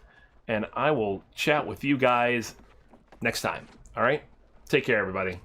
and I will chat with you guys next time. All right? Take care, everybody.